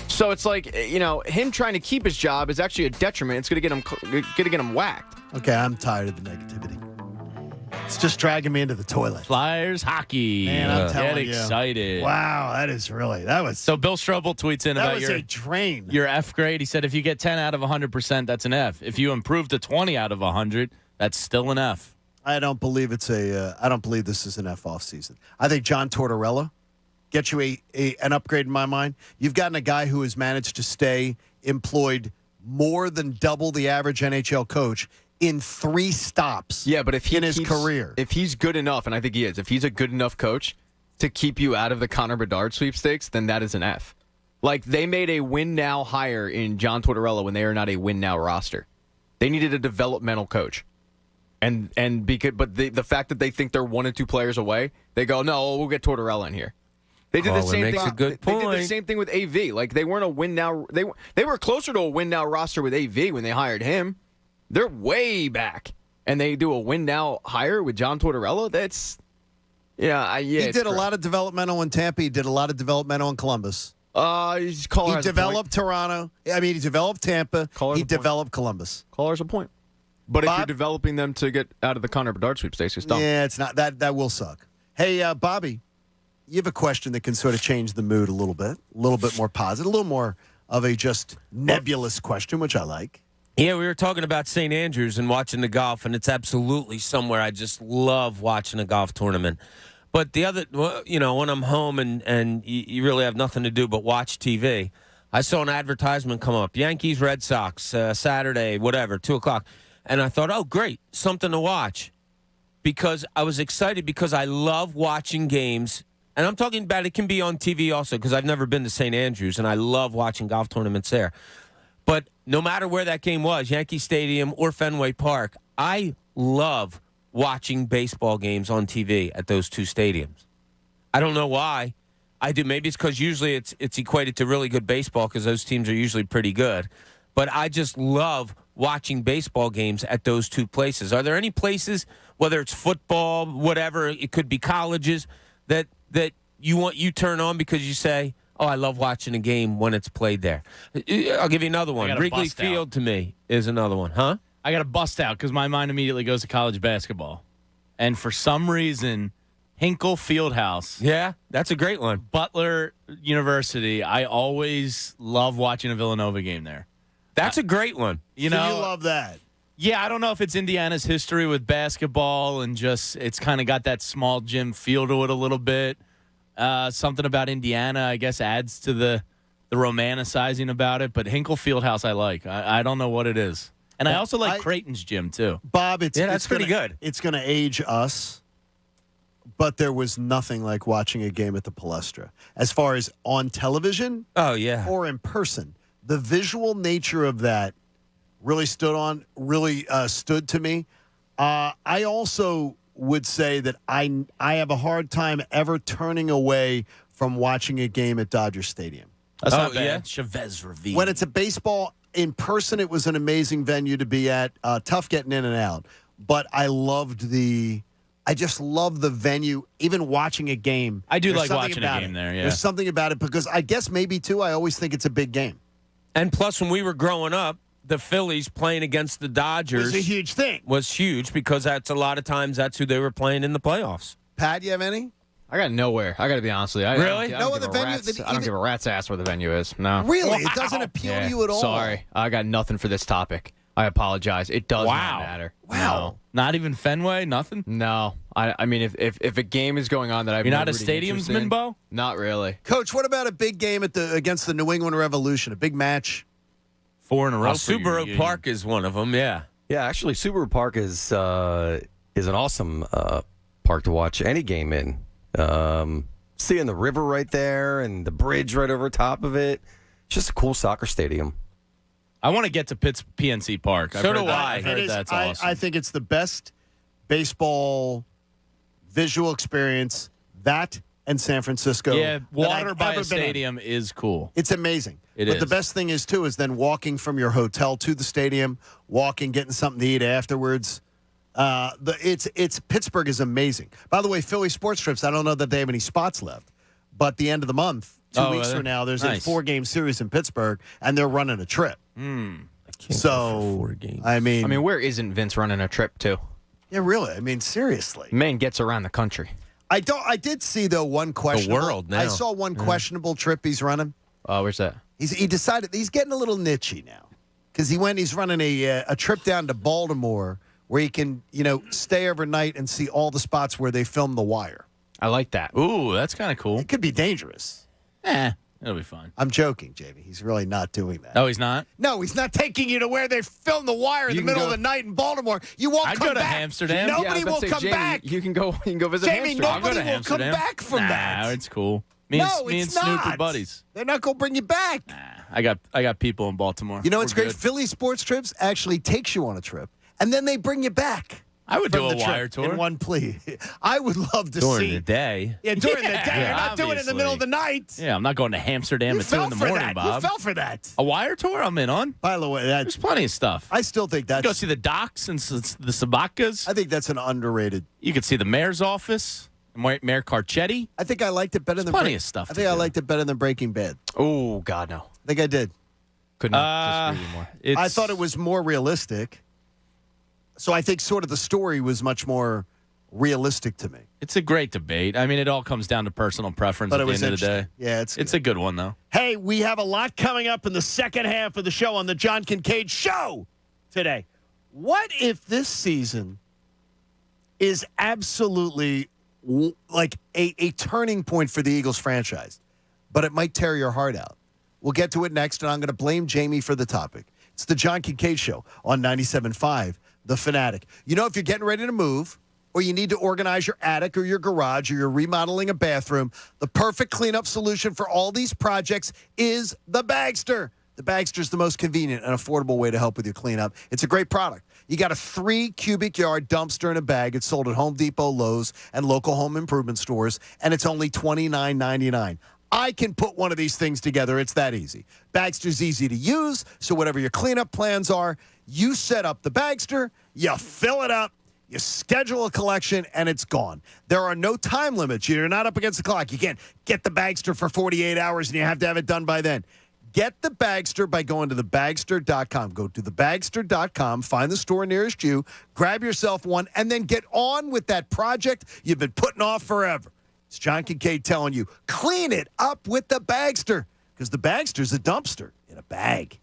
So it's him trying to keep his job is actually a detriment. It's going to get him whacked. Okay, I'm tired of the negativity. It's just dragging me into the toilet. Flyers hockey. Man, I'm telling Get you. excited. Wow, that was So Bill Strobel tweets in about a drain. your F grade. He said if you get 10 out of 100%, that's an F. If you improve to 20 out of 100, that's still an F. I don't believe I don't believe this is an F off season. I think John Tortorella gets you an upgrade in my mind. You've gotten a guy who has managed to stay employed more than double the average NHL coach in 3 stops. Yeah, but if he in his career, if he's good enough, and I think he is, if he's a good enough coach to keep you out of the Connor Bedard sweepstakes, then that is an F. They made a win now hire in John Tortorella when they are not a win now roster. They needed a developmental coach. But the fact that they think they're 1 and 2 players away, they go, no, we'll get Tortorella in here. They did the same thing. A good They point. did the same thing with AV. They weren't a win now. They were closer to a win now roster with AV when they hired him. They're way back, and they do a win now hire with John Tortorella. That's he did a lot of developmental in Tampa. He did a lot of developmental in Columbus. He developed Toronto. I mean, he developed Tampa. Caller's He a point. developed Columbus. Caller's a point. But Bob? if you're developing them to get out of the Connor Bedard sweepstakes, it's dumb. Yeah, it's not that will suck. Hey, Bobby, you have a question that can sort of change the mood a little bit more positive, a little more of a just nebulous question, which I like. Yeah, we were talking about St. Andrews and watching the golf, and it's absolutely somewhere I just love watching a golf tournament. But the other, when I'm home and you really have nothing to do but watch TV, I saw an advertisement come up, Yankees, Red Sox, Saturday, whatever, 2 o'clock. And I thought, oh, great, something to watch. Because I was excited because I love watching games. And I'm talking about it can be on TV also because I've never been to St. Andrews, and I love watching golf tournaments there. But no matter where that game was, Yankee Stadium or Fenway Park, I love watching baseball games on TV at those two stadiums. I don't know why. I do. Maybe it's because usually it's equated to really good baseball because those teams are usually pretty good. But I just love watching baseball games at those two places. Are there any places, whether it's football, whatever, it could be colleges, that you turn on because you say, oh, I love watching a game when it's played there? I'll give you another one. Wrigley Field to me is another one. Huh? I got to bust out because my mind immediately goes to college basketball. And for some reason, Hinkle Fieldhouse. Yeah, that's a great one. Butler University. I always love watching a Villanova game there. That's a great one. You love that. Yeah, I don't know if it's Indiana's history with basketball and just it's kind of got that small gym feel to it a little bit. Something about Indiana, I guess, adds to the romanticizing about it. But Hinkle Fieldhouse I like. I don't know what it is. And I also like Creighton's gym, too. Bob, that's pretty good. It's going to age us, but there was nothing like watching a game at the Palestra. As far as on television or in person, the visual nature of that really stood to me. I also would say that I have a hard time ever turning away from watching a game at Dodger Stadium. That's not bad. Yeah? Chavez Ravine. When it's a baseball in person, it was an amazing venue to be at. Tough getting in and out, but I just love the venue. Even watching a game, I do like watching a game there. Yeah, there's something about it because I guess maybe too. I always think it's a big game. And plus, when we were growing up, the Phillies playing against the Dodgers was a huge thing. Was huge because that's a lot of times that's who they were playing in the playoffs. Pat, you have any? I got nowhere. I got to be honest with you. Really? I don't give a rat's ass where the venue is. No. Really? Wow. It doesn't appeal to you at all? Sorry. I got nothing for this topic. I apologize. It does not matter. Wow. No. Not even Fenway? Nothing? No. I mean, if a game is going on that I've You're not a stadiumsman, Bo? Not really. Coach, what about a big game against the New England Revolution? A big match? 4 in a row. Subaru Park is one of them, yeah. Yeah, actually, Subaru Park is an awesome park to watch any game in. Seeing the river right there and the bridge right over top of it. It's just a cool soccer stadium. I want to get to PNC Park. So do I. I've heard that's awesome. I think it's the best baseball visual experience, that and San Francisco. Yeah, water by a stadium is cool. It's amazing. But the best thing is, too, is then walking from your hotel to the stadium, getting something to eat afterwards. Pittsburgh is amazing. By the way, Philly Sports Trips, I don't know that they have any spots left, but the end of the month, 2 weeks from now, there's a 4-game series in Pittsburgh, and they're running a trip. I can't so, go for 4 games. I mean, where isn't Vince running a trip to? Yeah, really. I mean, seriously. Man gets around the country. I did see though one questionable. The world now. I saw one questionable trip he's running. Oh, where's that? He decided he's getting a little nichey now because he's running a trip down to Baltimore where he can stay overnight and see all the spots where they filmed The Wire. I like that. Ooh, that's kind of cool. It could be dangerous. It'll be fine. I'm joking, Jamie. He's really not doing that. Oh, he's not? No, he's not taking you to where they filmed The Wire in the middle of the night in Baltimore. You won't come back. I'd go to Amsterdam. Nobody will come Jamie, back. You can go visit Jamie, Amsterdam. nobody will come back from that. Nah, it's cool. Me and Snoop are buddies. They're not going to bring you back. Nah, I got people in Baltimore. You know what's great? Good. Philly Sports Trips actually takes you on a trip, and then they bring you back. I would do a Wire tour. In one plea. I would love to during see. the day. Yeah, during the day. You're not doing it in the middle of the night. Yeah, I'm not going to Amsterdam at 2 in the morning, Bob. You fell for that. A Wire tour I'm in on. By the way, there's plenty of stuff. I still think that's... Go see the docks and the Sabakas. I think that's an underrated... You could see the mayor's office, Mayor Carcetti. I think I liked it better than... Plenty of stuff. I think I liked it better than Breaking Bad. Oh, God, no. I think I did. Couldn't disagree more. I thought it was more realistic. So I think sort of the story was much more realistic to me. It's a great debate. I mean, it all comes down to personal preference But at it the end was of the day. interesting. Yeah, it's a good one, though. Hey, we have a lot coming up in the second half of the show on the John Kincade Show today. What if this season is absolutely like a turning point for the Eagles franchise, but it might tear your heart out? We'll get to it next, and I'm going to blame Jamie for the topic. It's the John Kincade Show on 97.5 The Fanatic. You know, if you're getting ready to move, or you need to organize your attic or your garage, or you're remodeling a bathroom, the perfect cleanup solution for all these projects is the Bagster. The Bagster is the most convenient and affordable way to help with your cleanup. It's a great product. You got a 3-cubic-yard dumpster in a bag. It's sold at Home Depot, Lowe's, and local home improvement stores, and it's only $29.99. I can put one of these things together. It's that easy. Bagster's easy to use, so whatever your cleanup plans are, you set up the Bagster, you fill it up, you schedule a collection, and it's gone. There are no time limits. You're not up against the clock. You can't get the Bagster for 48 hours, and you have to have it done by then. Get the Bagster by going to thebagster.com. Go to thebagster.com, find the store nearest you, grab yourself one, and then get on with that project you've been putting off forever. It's John Kincade telling you, clean it up with the Bagster, because the Bagster's a dumpster in a bag.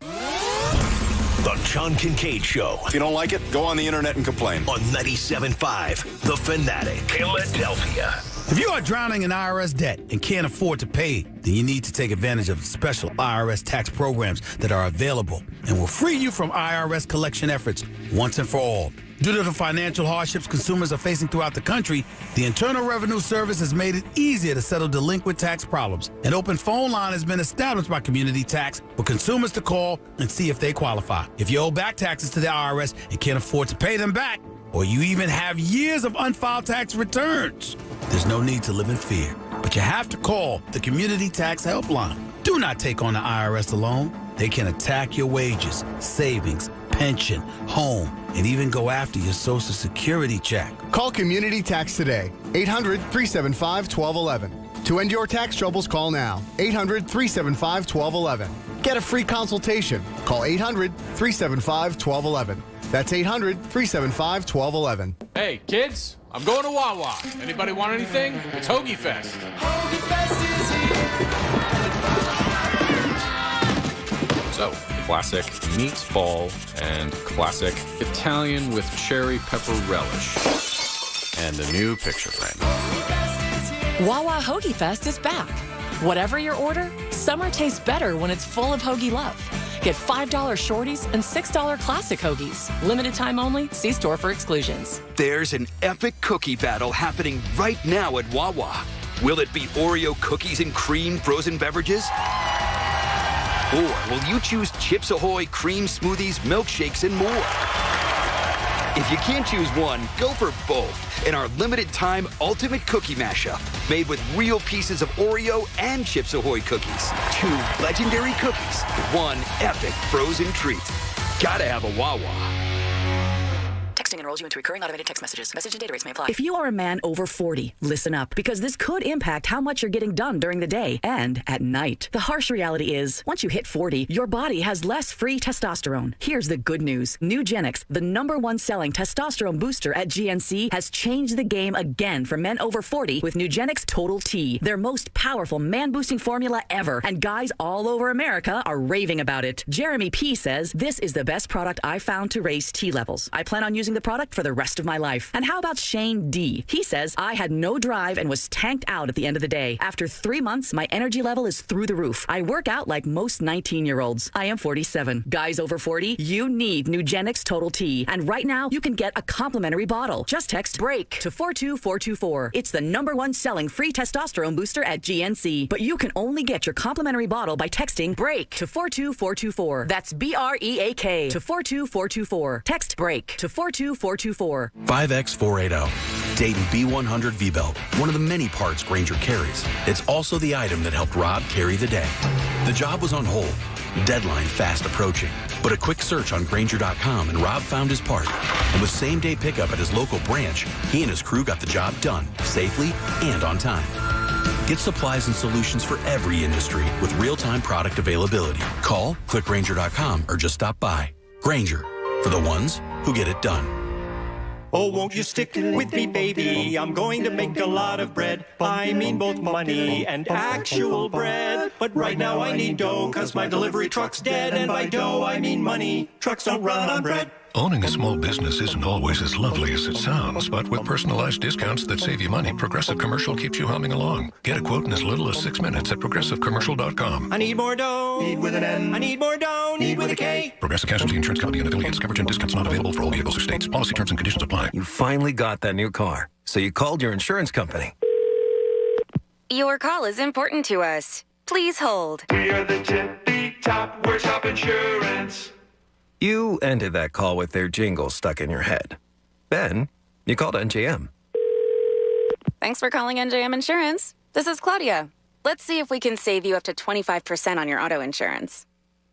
The John Kincade Show. If you don't like it, go on the internet and complain. On 97.5 The Fanatic, Philadelphia. If you are drowning in IRS debt and can't afford to pay, then you need to take advantage of the special IRS tax programs that are available and will free you from IRS collection efforts once and for all. Due to the financial hardships consumers are facing throughout the country, the Internal Revenue Service has made it easier to settle delinquent tax problems. An open phone line has been established by Community Tax for consumers to call and see if they qualify. If you owe back taxes to the IRS and can't afford to pay them back, or you even have years of unfiled tax returns, there's no need to live in fear. But you have to call the Community Tax Helpline. Do not take on the IRS alone. They can attack your wages, savings, pension, home, and even go after your Social Security check. Call Community Tax today, 800-375-1211. To end your tax troubles, call now, 800-375-1211. Get a free consultation. Call 800-375-1211. That's 800-375-1211. Hey, kids, I'm going to Wawa. Anybody want anything? It's Hoagie Fest. Hoagie Fest is here. So, classic meatball and classic Italian with cherry pepper relish. And the new picture frame. Wawa Hoagie Fest is back. Whatever your order, summer tastes better when it's full of hoagie love. Get $5 shorties and $6 classic hoagies. Limited time only. See store for exclusions. There's an epic cookie battle happening right now at Wawa. Will it be Oreo cookies and cream frozen beverages? Or will you choose Chips Ahoy cream smoothies, milkshakes, and more? If you can't choose one, go for both in our limited time ultimate cookie mashup, made with real pieces of Oreo and Chips Ahoy cookies. 2 legendary cookies, 1 epic frozen treat. Gotta have a Wawa. Texting enrolls you into recurring automated text messages. Message and data rates may apply. If you are a man over 40, listen up, because this could impact how much you're getting done during the day and at night. The harsh reality is, once you hit 40, your body has less free testosterone. Here's the good news. Nugenix, the #1 selling testosterone booster at GNC, has changed the game again for men over 40 with Nugenix Total T, their most powerful man-boosting formula ever, and guys all over America are raving about it. Jeremy P. says, this is the best product I found to raise T levels. I plan on using the product for the rest of my life. And how about Shane D? He says, I had no drive and was tanked out at the end of the day. After 3 months, my energy level is through the roof. I work out like most 19-year-olds. I am 47. Guys over 40, you need Nugenix Total T. And right now, you can get a complimentary bottle. Just text BREAK to 42424. It's the #1 selling free testosterone booster at GNC. But you can only get your complimentary bottle by texting BREAK to 42424. That's BREAK to 42424. Text BREAK to 42424. 5X480. Dayton B100 V-Belt. One of the many parts Grainger carries. It's also the item that helped Rob carry the day. The job was on hold. Deadline fast approaching. But a quick search on Grainger.com and Rob found his part. And with same-day pickup at his local branch, he and his crew got the job done safely and on time. Get supplies and solutions for every industry with real-time product availability. Call, click Grainger.com, or just stop by. Grainger, for the ones who get it done. Oh, won't you stick with me, baby? I'm going to make a lot of bread. I mean both money and actual bread. But right now I need dough, cause my delivery truck's dead. And by dough I mean money. Trucks don't run on bread. Owning a small business isn't always as lovely as it sounds, but with personalized discounts that save you money, Progressive Commercial keeps you humming along. Get a quote in as little as 6 minutes at progressivecommercial.com. I need more dough. Need with an N. I need more dough. Need with a K. Progressive Casualty Insurance Company and affiliates. Coverage and discounts not available for all vehicles or states. Policy terms and conditions apply. You finally got that new car, so you called your insurance company. Your call is important to us. Please hold. We are the tippy top workshop insurance. You ended that call with their jingle stuck in your head. Then, you called NJM. Thanks for calling NJM Insurance. This is Claudia. Let's see if we can save you up to 25% on your auto insurance.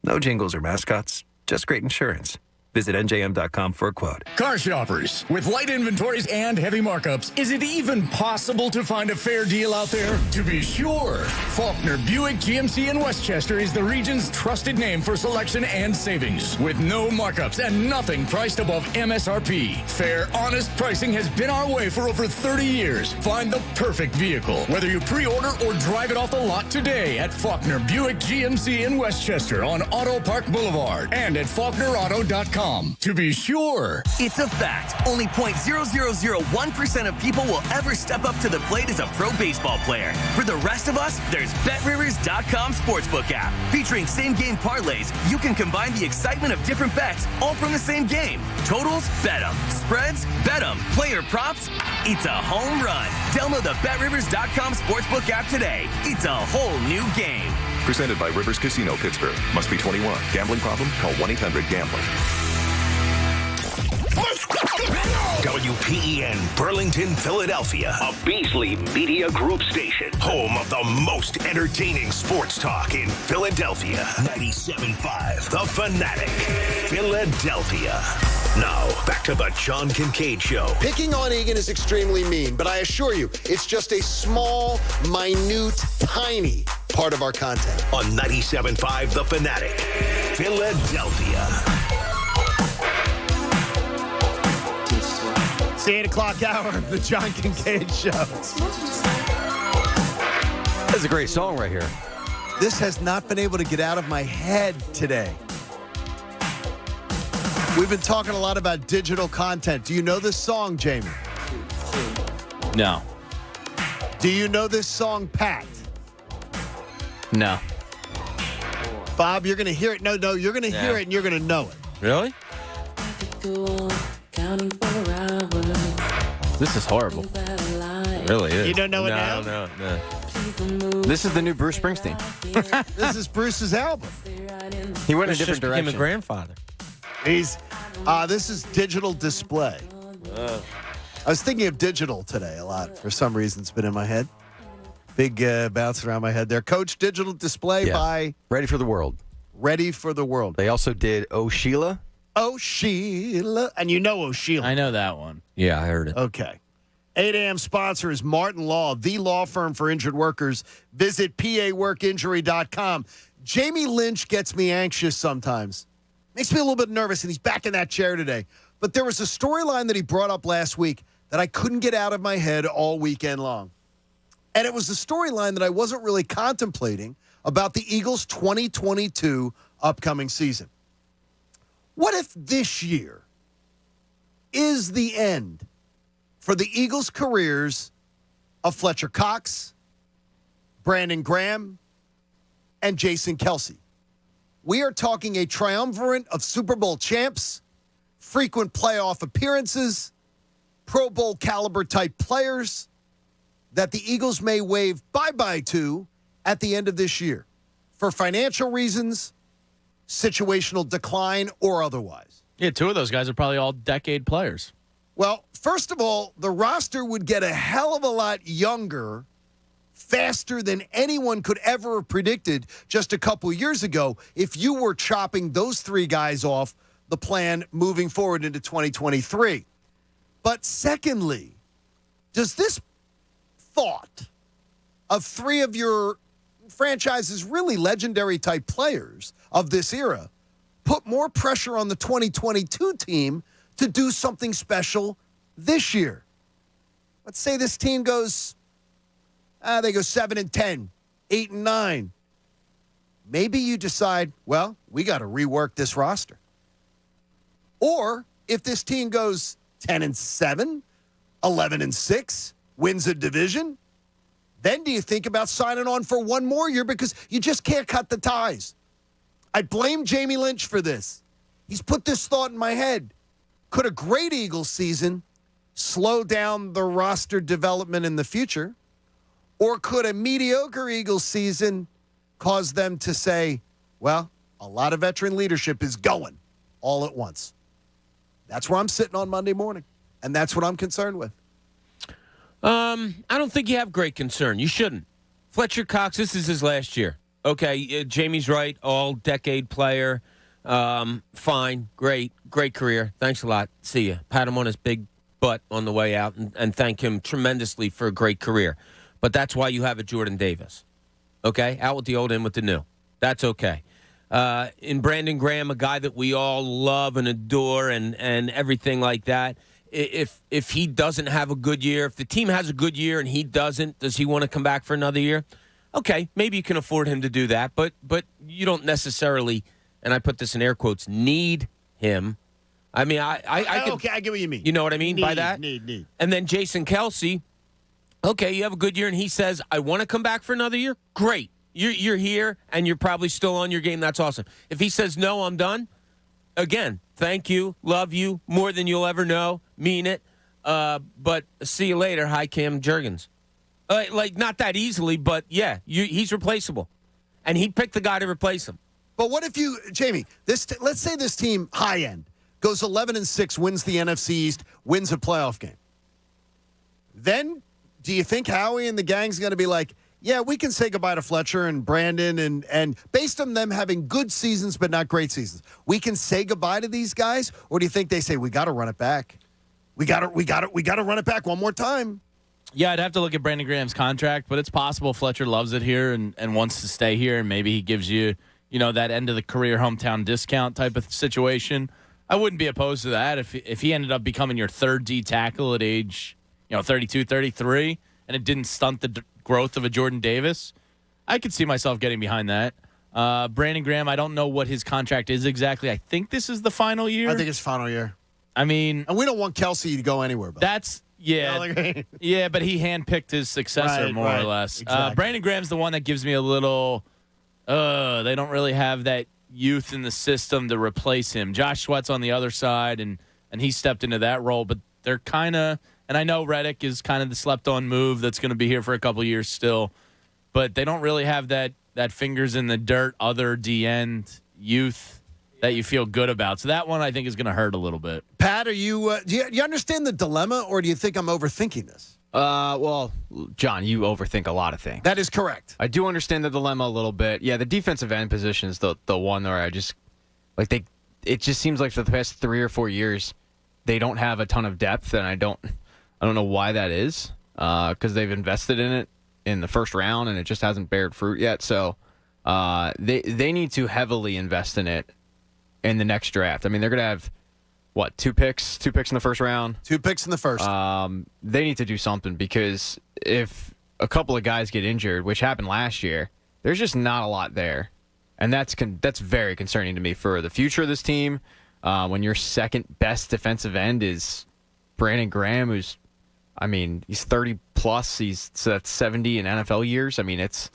No jingles or mascots, just great insurance. Visit NJM.com for a quote. Car shoppers, with light inventories and heavy markups, is it even possible to find a fair deal out there? To be sure, Faulkner Buick GMC in Westchester is the region's trusted name for selection and savings. With no markups and nothing priced above MSRP. Fair, honest pricing has been our way for over 30 years. Find the perfect vehicle, whether you pre-order or drive it off the lot today at Faulkner Buick GMC in Westchester on Auto Park Boulevard and at FaulknerAuto.com. To be sure. It's a fact. Only 0.0001% of people will ever step up to the plate as a pro baseball player. For the rest of us, there's BetRivers.com Sportsbook app. Featuring same-game parlays, you can combine the excitement of different bets, all from the same game. Totals? Bet 'em. Spreads? Bet 'em. Player props? It's a home run. Download the BetRivers.com Sportsbook app today. It's a whole new game. Presented by Rivers Casino, Pittsburgh. Must be 21. Gambling problem? Call 1-800-GAMBLER. WPEN Burlington, Philadelphia, a Beasley Media Group station, home of the most entertaining sports talk in Philadelphia. 97.5 The Fanatic, Philadelphia. Now, back to the John Kincade Show. Picking on Egan is extremely mean, but I assure you, it's just a small, minute, tiny part of our content. On 97.5 The Fanatic, Philadelphia. It's the 8 o'clock hour of the John Kincade Show. That's a great song right here. This has not been able to get out of my head today. We've been talking a lot about digital content. Do you know this song, Jamie? No. Do you know this song, Pat? No. Bob, you're going to hear it. No, you're going to hear it and you're going to know it. Really? This is horrible. It really is. You don't know it now? No. This is the new Bruce Springsteen. This is Bruce's album. He went a Bruce different just became direction. a grandfather. This is Digital Display. I was thinking of digital today a lot. For some reason, it's been in my head. Big bounce around my head there. Coach, Digital Display by Ready for the World. Ready for the World. They also did Oh Sheila. Oh Sheila. And you know Oh Sheila. I know that one. Yeah, I heard it. Okay. 8 a.m. sponsor is Martin Law, the law firm for injured workers. Visit paworkinjury.com. Jamie Lynch gets me anxious sometimes. Makes me a little bit nervous, and he's back in that chair today. But there was a storyline that he brought up last week that I couldn't get out of my head all weekend long. And it was a storyline that I wasn't really contemplating about the Eagles' 2022 upcoming season. What if this year is the end for the Eagles' careers of Fletcher Cox, Brandon Graham, and Jason Kelsey? We are talking a triumvirate of Super Bowl champs, frequent playoff appearances, Pro Bowl caliber type players that the Eagles may wave bye-bye to at the end of this year for financial reasons, situational decline, or otherwise. Yeah, two of those guys are probably all decade players. Well, first of all, the roster would get a hell of a lot younger faster than anyone could ever have predicted just a couple years ago if you were chopping those three guys off the plan moving forward into 2023. But secondly, does this thought of three of your franchise's really legendary type players of this era put more pressure on the 2022 team to do something special this year. Let's say this team goes, they go 7-10, 8-9. Maybe you decide, well, we got to rework this roster. Or if this team goes 10-7, 11-6, wins a division, then do you think about signing on for one more year because you just can't cut the ties? I blame Jamie Lynch for this. He's put this thought in my head. Could a great Eagles season slow down the roster development in the future? Or could a mediocre Eagles season cause them to say, well, a lot of veteran leadership is going all at once? That's where I'm sitting on Monday morning, and that's what I'm concerned with. I don't think you have great concern. You shouldn't. Fletcher Cox, this is his last year. Okay, Jamie's right, all-decade player. Fine, great career. Thanks a lot. See you. Pat him on his big butt on the way out and thank him tremendously for a great career. But that's why you have a Jordan Davis. Okay? Out with the old, in with the new. That's okay. In Brandon Graham, a guy that we all love and adore and everything like that, if he doesn't have a good year, if the team has a good year and he doesn't, does he want to come back for another year? Okay, maybe you can afford him to do that, but you don't necessarily, and I put this in air quotes, need him. I mean, I could, okay, I get what you mean. You know what I mean by that? Need. And then Jason Kelsey, okay, you have a good year, and he says, I want to come back for another year? Great. You're here, and you're probably still on your game. That's awesome. If he says, no, I'm done, again, thank you, love you, more than you'll ever know, mean it, but see you later. Hi, Cam Jurgens. Not that easily, but, yeah, he's replaceable. And he picked the guy to replace him. But what if you, Jamie, let's say this team, high end, goes 11-6, wins the NFC East, wins a playoff game. Then do you think Howie and the gang's going to be like, yeah, we can say goodbye to Fletcher and Brandon and based on them having good seasons but not great seasons, we can say goodbye to these guys? Or do you think they say we got to run it back? We got to run it back one more time. Yeah, I'd have to look at Brandon Graham's contract, but it's possible Fletcher loves it here and wants to stay here, and maybe he gives you, that end of the career hometown discount type of situation. I wouldn't be opposed to that if he ended up becoming your third D tackle at age, 32, 33, and it didn't stunt the growth of a Jordan Davis. I could see myself getting behind that. Brandon Graham, I don't know what his contract is exactly. I think this is the final year. I think it's final year. I mean, and we don't want Kelsey to go anywhere. But yeah, but he handpicked his successor more or less. Exactly. Brandon Graham's the one that gives me a little. They don't really have that youth in the system to replace him. Josh Sweat's on the other side, and he stepped into that role. But they're kind of, and I know Reddick is kind of the slept-on move that's going to be here for a couple years still, but they don't really have that fingers in the dirt, other D-end youth that you feel good about. So that one I think is going to hurt a little bit. Pat, are you? Do you understand the dilemma, or do you think I'm overthinking this? Well, John, you overthink a lot of things. That is correct. I do understand the dilemma a little bit. Yeah, the defensive end position is the one where I just it just seems like for the past 3 or 4 years they don't have a ton of depth, and I don't know why that is. Because they've invested in it in the first round and it just hasn't bared fruit yet. So they need to heavily invest in it in the next draft. I mean, they're going to have, what, 2 picks? 2 picks in the first round? 2 picks in the first. They need to do something, because if a couple of guys get injured, which happened last year, there's just not a lot there. And that's very concerning to me for the future of this team. When your second best defensive end is Brandon Graham, who's, he's 30 plus. So that's 70 in NFL years. I mean, it's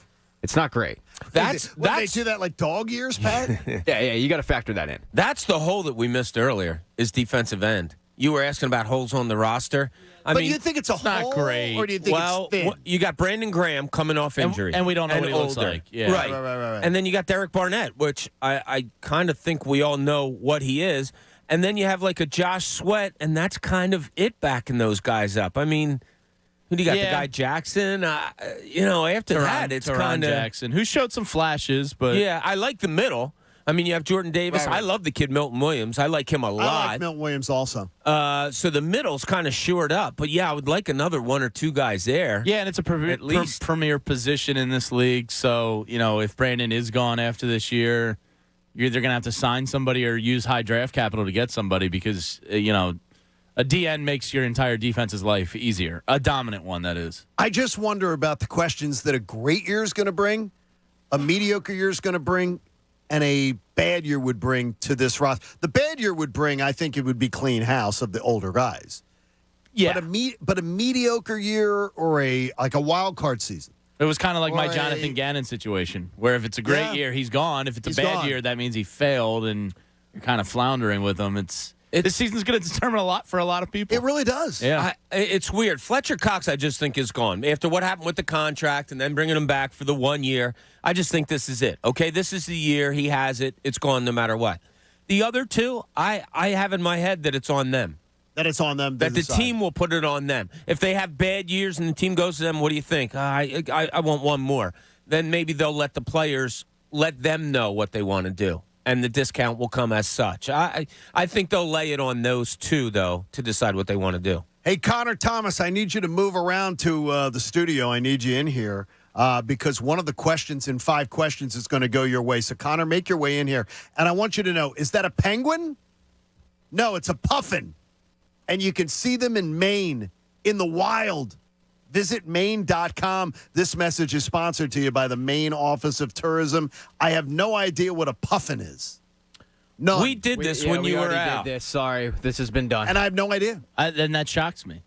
not great. They do that like dog years, Pat? Yeah, you got to factor that in. That's the hole that we missed earlier, is defensive end. You were asking about holes on the roster. But you think it's a hole, not great. Or do you think it's thin? You got Brandon Graham coming off injury. And we don't know what he looks like. Yeah. Right. Right. And then you got Derek Barnett, which I kind of think we all know what he is. And then you have like a Josh Sweat, and that's kind of it backing those guys up. I mean, who do you got? The guy Jackson? After that, it's kind of Jackson, who showed some flashes, but yeah, I like the middle. I mean, you have Jordan Davis. Right. I love the kid Milton Williams. I like him a lot. I like Milton Williams also. So the middle's kind of shored up, but yeah, I would like another 1 or 2 guys there. Yeah, and it's a premier position in this league. So if Brandon is gone after this year, you're either going to have to sign somebody or use high draft capital to get somebody because, a DN makes your entire defense's life easier. A dominant one, that is. I just wonder about the questions that a great year is going to bring, a mediocre year is going to bring, and a bad year would bring to this roster. The bad year would bring, I think it would be clean house of the older guys. Yeah. But a mediocre year or a wild card season. It was kind of like my Or Jonathan Gannon situation, where if it's a great year, he's gone. If it's a bad year, that means he failed, and you're kind of floundering with him. This season's going to determine a lot for a lot of people. It really does. Yeah. It's weird. Fletcher Cox, I just think, is gone. After what happened with the contract and then bringing him back for the 1 year, I just think this is it. Okay, this is the year. He has it. It's gone no matter what. The other two, I have in my head that it's on them. That it's on them. That the team will put it on them. If they have bad years and the team goes to them, what do you think? I want one more. Then maybe they'll let the players, let them know what they want to do. And the discount will come as such. I think they'll lay it on those two, though, to decide what they want to do. Hey, Connor Thomas, I need you to move around to the studio. I need you in here because one of the questions in 5 questions is going to go your way. So, Connor, make your way in here. And I want you to know, is that a penguin? No, it's a puffin. And you can see them in Maine, in the wild. Visit Maine.com. This message is sponsored to you by the Maine Office of Tourism. I have no idea what a puffin is. No, We did this when you were out. Did this. Sorry, this has been done. And I have no idea. Then that shocks me.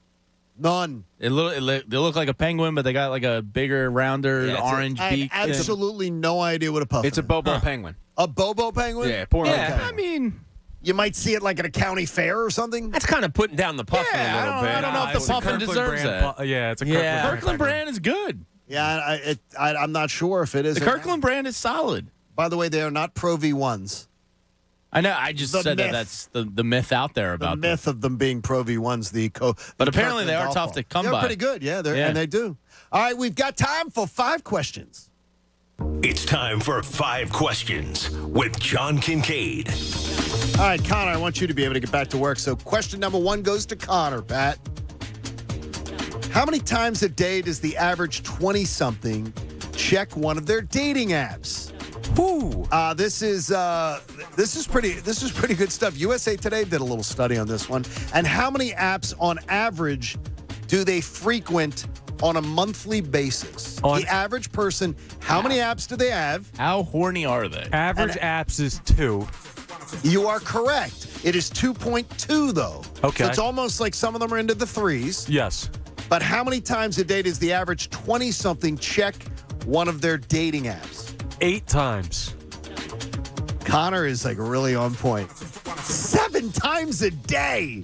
None. They look like a penguin, but they got like a bigger, rounder, orange beak. I have absolutely no idea what a puffin is. It's a Bobo penguin. A Bobo penguin? Yeah, poor Okay. I mean, you might see it like at a county fair or something. That's kind of putting down the puffin a little bit. I don't know if the puffin deserves that. It's a Kirkland brand is good. Yeah, I'm not sure if it is. The Kirkland brand is solid. By the way, they are not Pro V1s. I know. I just said that that's the myth out there about the myth of them being Pro V1s. But apparently they are tough to come by. They're pretty good, and they do. All right, we've got time for 5 questions. It's time for 5 questions with John Kincade. All right, Connor, I want you to be able to get back to work. So question number 1 goes to Connor, Pat. How many times a day does the average 20-something check one of their dating apps? This is pretty good stuff. USA Today did a little study on this one. And how many apps on average do they frequent on a monthly basis? The average person, how many apps do they have? How horny are they? Average apps is 2. You are correct. It is 2.2, though. Okay. So it's almost like some of them are into the 3s. Yes. But how many times a day does the average 20-something check one of their dating apps? 8 times. Connor is like really on point. 7 times a day.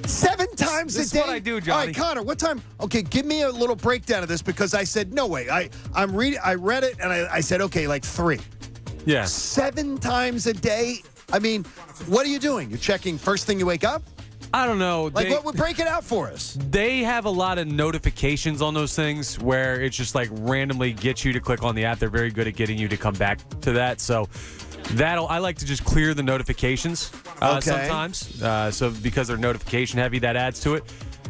7 times This a day. is what I do, Johnny. All right, Connor, what time? Okay, give me a little breakdown of this because I said, no way. I read it and I said, okay, like 3. Yeah. 7 times a day? I mean, what are you doing? You're checking first thing you wake up? I don't know. Like, what would break it out for us? They have a lot of notifications on those things where it's just like randomly gets you to click on the app. They're very good at getting you to come back to that. So I like to just clear the notifications sometimes. So because they're notification heavy, that adds to it.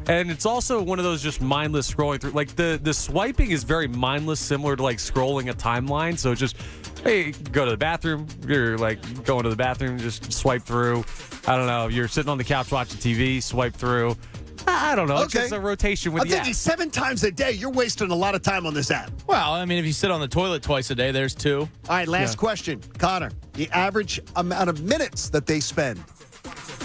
And it's also one of those just mindless scrolling through. Like the swiping is very mindless, similar to like scrolling a timeline. So it's just, hey, go to the bathroom. You're like going to the bathroom, just swipe through. I don't know. You're sitting on the couch watching TV, swipe through. I don't know. Okay. It's just a rotation with I'm the thinking app. 7 times a day. You're wasting a lot of time on this app. Well, I mean, if you sit on the toilet twice a day, there's 2. All right, last question. Connor, the average amount of minutes that they spend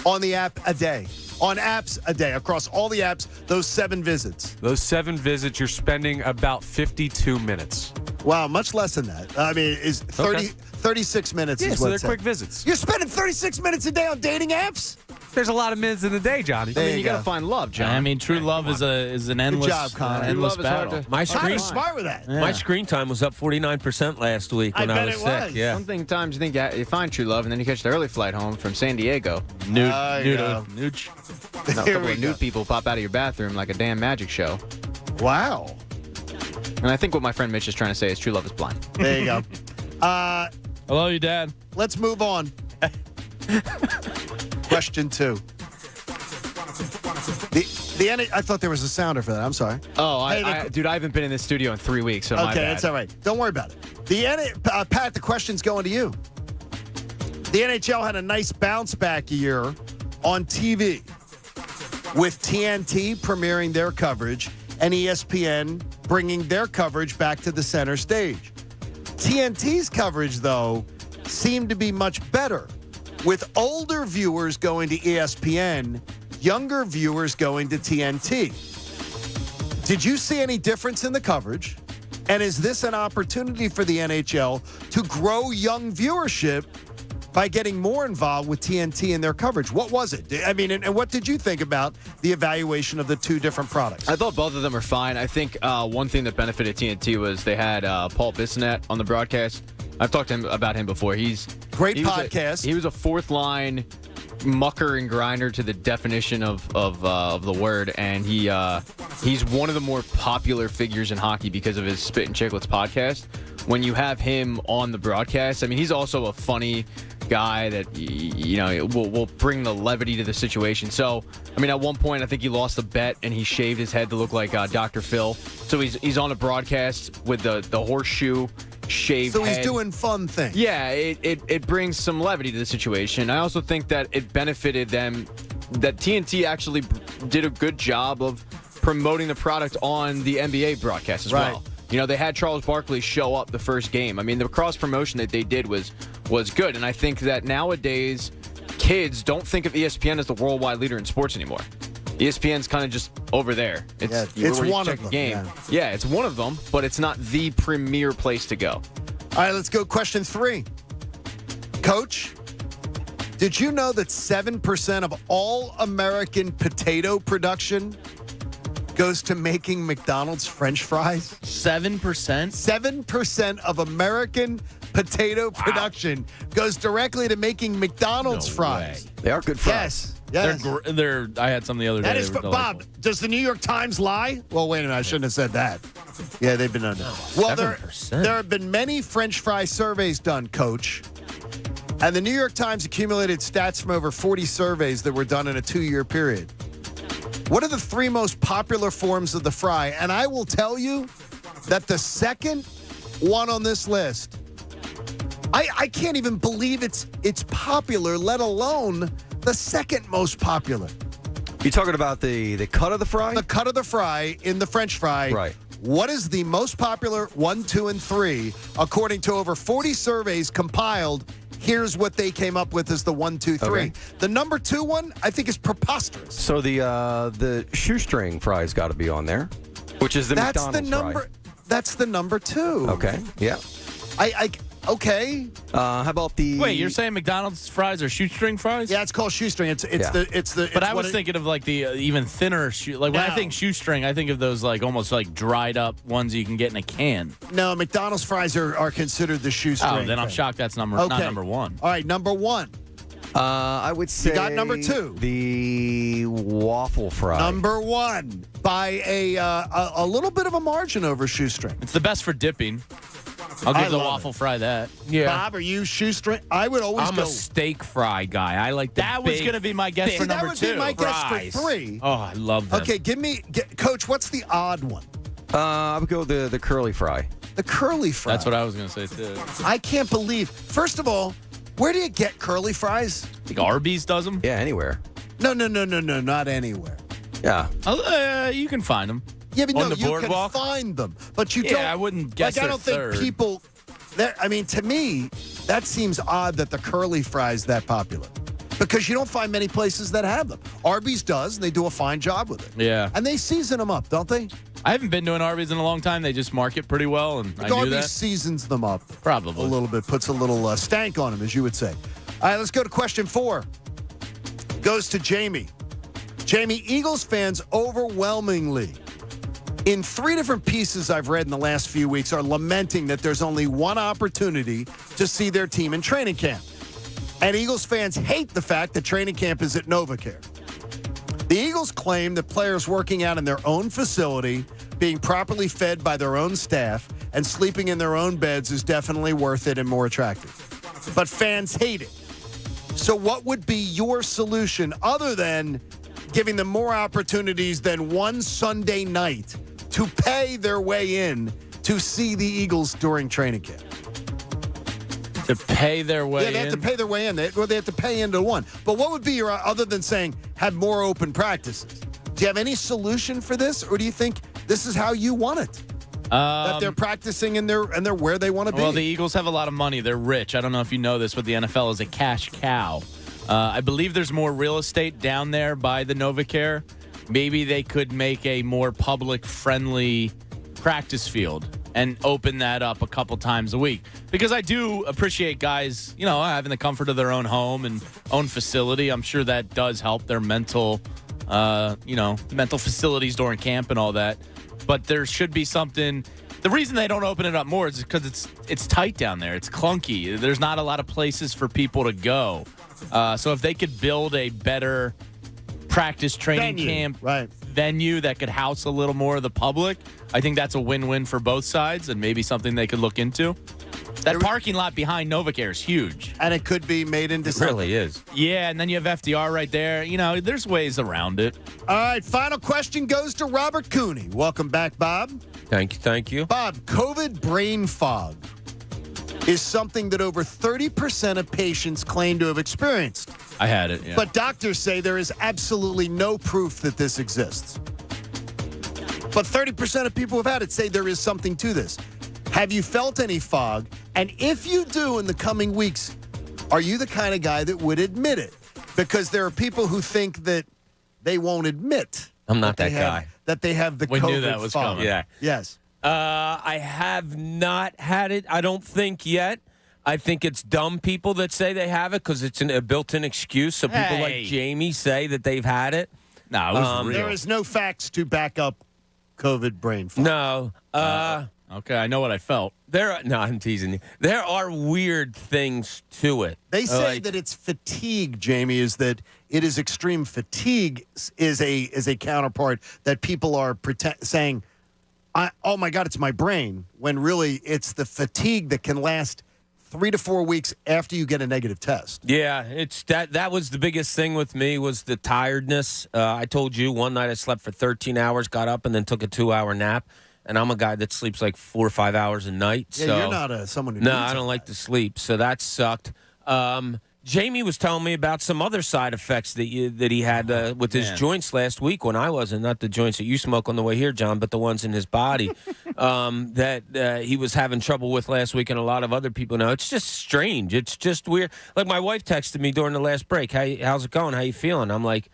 on the app a day. On apps a day, across all the apps, those 7 visits. Those 7 visits, you're spending about 52 minutes. Wow, much less than that. I mean, is 36 minutes Yeah, is so what they're it said. quick visits. You're spending 36 minutes a day on dating apps? There's a lot of minutes in the day, Johnny. I mean, you got to find love, John. I mean, true love is an endless, job, Connor. endless True love is hard battle. to- My screen, Connor's smart with that. my screen time was up 49% last week when I I bet was it sick. was. Yeah. Sometimes you think you find true love, and then you catch the early flight home from San Diego. Nooch. A Here couple we of go. nude people pop out of your bathroom like a damn magic show. Wow. And I think what my friend Mitch is trying to say is true love is blind. There you go. I love you, Dad. Let's move on. Question 2. I thought there was a sounder for that. I'm sorry. Oh, Hey, dude, I haven't been in this studio in 3 weeks, so my Okay, bad. that's all right. Don't worry about it. Pat, the question's going to you. The NHL had a nice bounce back year on TV with TNT premiering their coverage and ESPN bringing their coverage back to the center stage. TNT's coverage, though, seemed to be much better, with older viewers going to ESPN, younger viewers going to TNT. Did you see any difference in the coverage? And is this an opportunity for the NHL to grow young viewership by getting more involved with TNT in their coverage? What was it? I mean, and what did you think about the evaluation of the two different products? I thought both of them are fine. I think one thing that benefited TNT was they had Paul Bissonnette on the broadcast. I've talked to him about him before. He's great podcast. He was a fourth line mucker and grinder to the definition of the word, and he's one of the more popular figures in hockey because of his Spit and Chicklets podcast. When you have him on the broadcast, I mean, he's also a funny guy that will bring the levity to the situation. So, I mean, at one point, I think he lost a bet and he shaved his head to look like Dr. Phil. So he's on a broadcast with the horseshoe shaved So head. he's doing fun things. Yeah, it brings some levity to the situation. I also think that it benefited them that TNT actually did a good job of promoting the product on the NBA broadcast as well. You know, they had Charles Barkley show up the first game. I mean, the cross promotion that they did was good, and I think that nowadays kids don't think of ESPN as the worldwide leader in sports anymore. ESPN's kind of just over there. It's one of them. Game. Yeah, it's one of them, but it's not the premier place to go. All right, let's go. Question 3. Coach, did you know that 7% of all American potato production goes to making McDonald's French fries? 7%? 7% of American potato production goes directly to making McDonald's fries. They are good fries. Yes. They're I had some the other day. That is, Bob, does the New York Times lie? Well, wait a minute. I shouldn't have said that. Yeah, they've been under. Well, there have been many French fry surveys done, Coach. And the New York Times accumulated stats from over 40 surveys that were done in a 2-year period. What are the 3 most popular forms of the fry? And I will tell you that the second one on this list, I can't even believe it's popular, let alone the second most popular. You talking about the cut of the fry? The cut of the fry in the French fry. Right. What is the most popular 1, 2, and 3 according to over 40 surveys compiled? Here's what they came up with as the 1, 2, 3. Okay. The number 2 one, I think, is preposterous. So the shoestring fry's got to be on there, which is the McDonald's fry. That's the number 2. Okay. Yeah. Okay. How about the? Wait, you're saying McDonald's fries are shoestring fries? Yeah, it's called shoestring. It's the. But I was thinking of like the even thinner when I think shoestring, I think of those like almost like dried up ones you can get in a can. No, McDonald's fries are considered the shoestring. Oh, then I'm shocked that's not number 1. All right, number 1. I would say you got number 2. The waffle fry. Number 1 by a little bit of a margin over shoestring. It's the best for dipping. I'll give the waffle fry that. Yeah. Bob, are you shoestring? I would always I'm a steak fry guy. I like that. Was going to be my guess for number 2. That would be my guess for 3. Oh, I love them. Okay, Coach, what's the odd one? I would go the curly fry. The curly fry. That's what I was going to say, too. I can't believe. First of all, where do you get curly fries? I think Arby's does them. Yeah, anywhere. No, not anywhere. Yeah. You can find them. Yeah, but on no, the you boardwalk? can find them, but you don't. Yeah, I wouldn't guess I don't third. think people. I mean, to me, that seems odd that the curly fry is that popular, because you don't find many places that have them. Arby's does, and they do a fine job with it. Yeah, and they season them up, don't they? I haven't been to an Arby's in a long time. They just market pretty well, and I knew Arby's that. seasons them up probably a little bit, puts a little stank on them, as you would say. All right, let's go to question 4. Goes to Jamie. Jamie, Eagles fans overwhelmingly, in 3 different pieces I've read in the last few weeks, are lamenting that there's only one opportunity to see their team in training camp. And Eagles fans hate the fact that training camp is at NovaCare. The Eagles claim that players working out in their own facility, being properly fed by their own staff, and sleeping in their own beds is definitely worth it and more attractive. But fans hate it. So what would be your solution other than giving them more opportunities than one Sunday night to pay their way in to see the Eagles during training camp? To pay their way Yeah, they have to pay their way in. They have to pay into one. But what would be your, other than saying have more open practices? Do you have any solution for this, or do you think this is how you want it? That they're practicing and they're where they want to be. Well, the Eagles have a lot of money. They're rich. I don't know if you know this, but the NFL is a cash cow. I believe there's more real estate down there by the NovaCare. Maybe they could make a more public-friendly practice field and open that up a couple times a week. Because I do appreciate guys, having the comfort of their own home and own facility. I'm sure that does help their mental facilities during camp and all that. But there should be something. The reason they don't open it up more is because it's tight down there. It's clunky. There's not a lot of places for people to go. So if they could build a better practice training camp venue that could house a little more of the public, I think that's a win-win for both sides and maybe something they could look into. That parking lot behind NovaCare is huge. And it could be made into something. It really is. Yeah, and then you have FDR right there. There's ways around it. All right, final question goes to Robert Cooney. Welcome back, Bob. Thank you. Bob, COVID brain fog is something that over 30% of patients claim to have experienced. I had it, yeah. But doctors say there is absolutely no proof that this exists. But 30% of people who have had it say there is something to this. Have you felt any fog? And if you do in the coming weeks, are you the kind of guy that would admit it? Because there are people who think that they won't admit. I'm not that guy. That they have the we COVID knew that was fog. coming. Yeah. Yes. I have not had it. I don't think yet. I think it's dumb people that say they have it because it's a built-in excuse. So people like Jamie say that they've had it. No, it was real. There is no facts to back up COVID brain fog. No. Okay, I know what I felt. No, I'm teasing you. There are weird things to it. They say that it's fatigue, Jamie, is that it is extreme fatigue is a counterpart that people are saying, oh my God, it's my brain, when really it's the fatigue that can last 3 to 4 weeks after you get a negative test. Yeah, it's that was the biggest thing with me was the tiredness. I told you one night I slept for 13 hours, got up, and then took a 2-hour nap. And I'm a guy that sleeps like 4 or 5 hours a night. Yeah, so. you're not someone who No, needs I don't like to sleep, so that sucked. Jamie was telling me about some other side effects that he had with his joints last week when I wasn't. Not the joints that you smoke on the way here, John, but the ones in his body that he was having trouble with last week, and a lot of other people know. It's just strange. It's just weird. Like my wife texted me during the last break, how's it going? How you feeling? I'm like,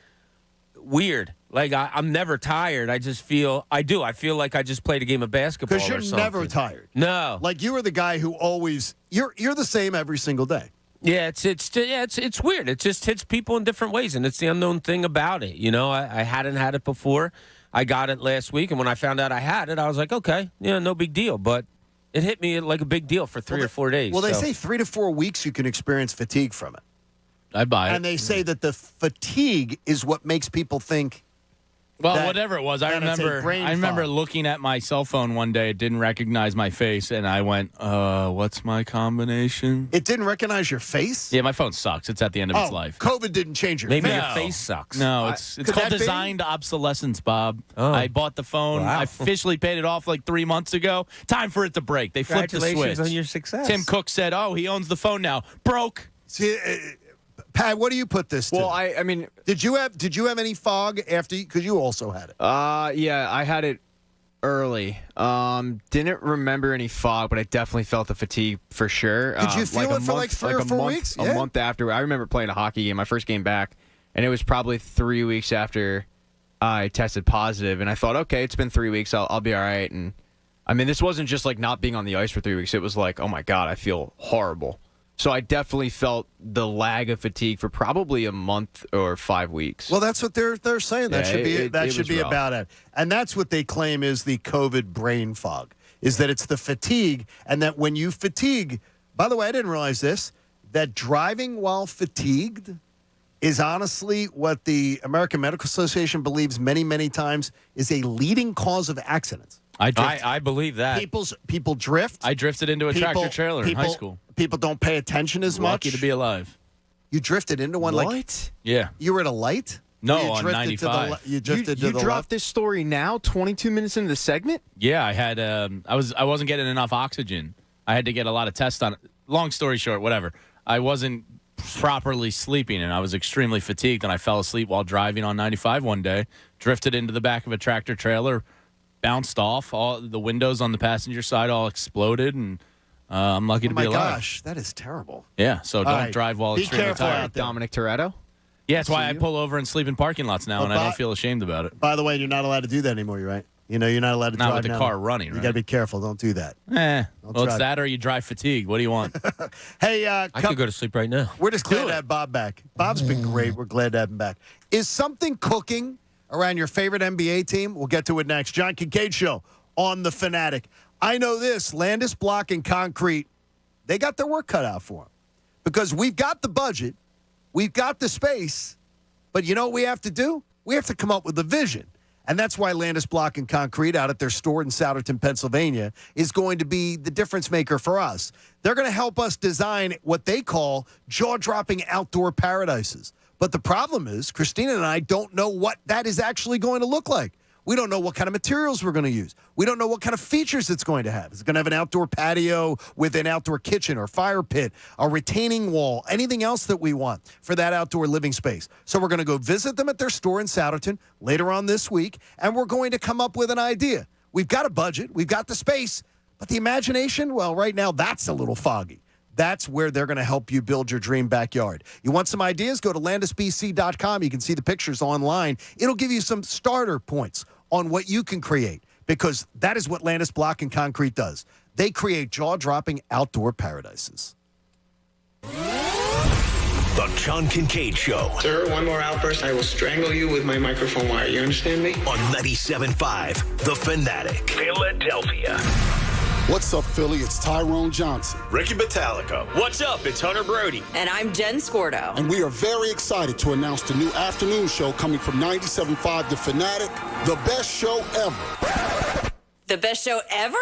weird. Like, I'm never tired. I just feel I feel like I just played a game of basketball or something. Because you're never tired. No. Like, you are the guy who always, you're the same every single day. Yeah, it's weird. It just hits people in different ways, and it's the unknown thing about it. I hadn't had it before. I got it last week, and when I found out I had it, I was like, okay, no big deal. But it hit me like a big deal for 3 or 4 days. Well, they say 3 to 4 weeks you can experience fatigue from it. I buy it. And they say that the fatigue is what makes people think. Well, whatever it was, I remember looking at my cell phone one day. It didn't recognize my face, and I went, what's my combination? It didn't recognize your face? Yeah, my phone sucks. It's at the end of its life. COVID didn't change your Maybe face. your face sucks. No, it's called designed obsolescence, Bob. Oh. I bought the phone. Wow. I officially paid it off like 3 months ago. Time for it to break. They flipped the switch. Congratulations on your success. Tim Cook said, he owns the phone now. Broke. See, Pat, what do you put this to? Well, I mean, did you have any fog after? Because you also had it. Yeah, I had it early. Didn't remember any fog, but I definitely felt the fatigue for sure. Did you feel it for like 3 or 4 weeks? A month after. I remember playing a hockey game, my first game back, and it was probably 3 weeks after I tested positive, and I thought, okay, it's been 3 weeks, I'll be all right. And I mean, this wasn't just like not being on the ice for 3 weeks. It was like, oh my God, I feel horrible. So I definitely felt the lag of fatigue for probably a month or 5 weeks. Well, that's what they're saying. That should be rough. about it. And that's what they claim is the COVID brain fog, is that it's the fatigue, and that when you fatigue, by the way, I didn't realize this, that driving while fatigued is honestly what the American Medical Association believes many, many times is a leading cause of accidents. I believe that. People drift. I drifted into a tractor trailer in high school. People don't pay attention as much. Lucky to be alive. You drifted into one What? Yeah. You were at a light? No, You on drifted 95. You drifted to You the dropped left? this story now, 22 minutes into the segment? Yeah, I had I wasn't getting enough oxygen. I had to get a lot of tests on long story short, whatever. I wasn't properly sleeping, and I was extremely fatigued, and I fell asleep while driving on 95 one day, drifted into the back of a tractor trailer, bounced off. All the windows on the passenger side all exploded, and I'm lucky to be alive. Oh, my gosh. That is terrible. Yeah, so don't drive while Be extremely careful tired. out there. Dominic Toretto? Yeah, that's why I pull over and sleep in parking lots now, and I don't feel ashamed about it. By the way, you're not allowed to do that anymore, you're right? You know, you're not allowed to Not drive with the now. car running, You right? got to be careful. Don't do that. Well, it's try. that or you drive fatigue. What do you want? Hey, I could go to sleep right now. We're just glad to have Bob back. Bob's been great. We're glad to have him back. Is something cooking around your favorite NBA team? We'll get to it next. John Kincade Show on The Fanatic. I know this. Landis Block and Concrete, they got their work cut out for them. Because we've got the budget. We've got the space. But you know what we have to do? We have to come up with a vision. And that's why Landis Block and Concrete out at their store in Souderton, Pennsylvania, is going to be the difference maker for us. They're going to help us design what they call jaw-dropping outdoor paradises. But the problem is, Christina and I don't know what that is actually going to look like. We don't know what kind of materials we're going to use. We don't know what kind of features it's going to have. Is it going to have an outdoor patio with an outdoor kitchen or fire pit, a retaining wall, anything else that we want for that outdoor living space? So we're going to go visit them at their store in Souderton later on this week, and we're going to come up with an idea. We've got a budget. We've got the space. But the imagination, well, right now, that's a little foggy. That's where they're going to help you build your dream backyard. You want some ideas? Go to landisbc.com. You can see the pictures online. It'll give you some starter points on what you can create, because that is what Landis Block and Concrete does. They create jaw-dropping outdoor paradises. The John Kincade Show. Sir, one more outburst, I will strangle you with my microphone wire. You understand me? On 97.5 The Fanatic. Philadelphia. What's up, Philly? It's Tyrone Johnson. Ricky Batalico. What's up? It's Hunter Brody. And I'm Jen Scordo. And we are very excited to announce the new afternoon show coming from 97.5 The Fanatic, the best show ever. The best show ever?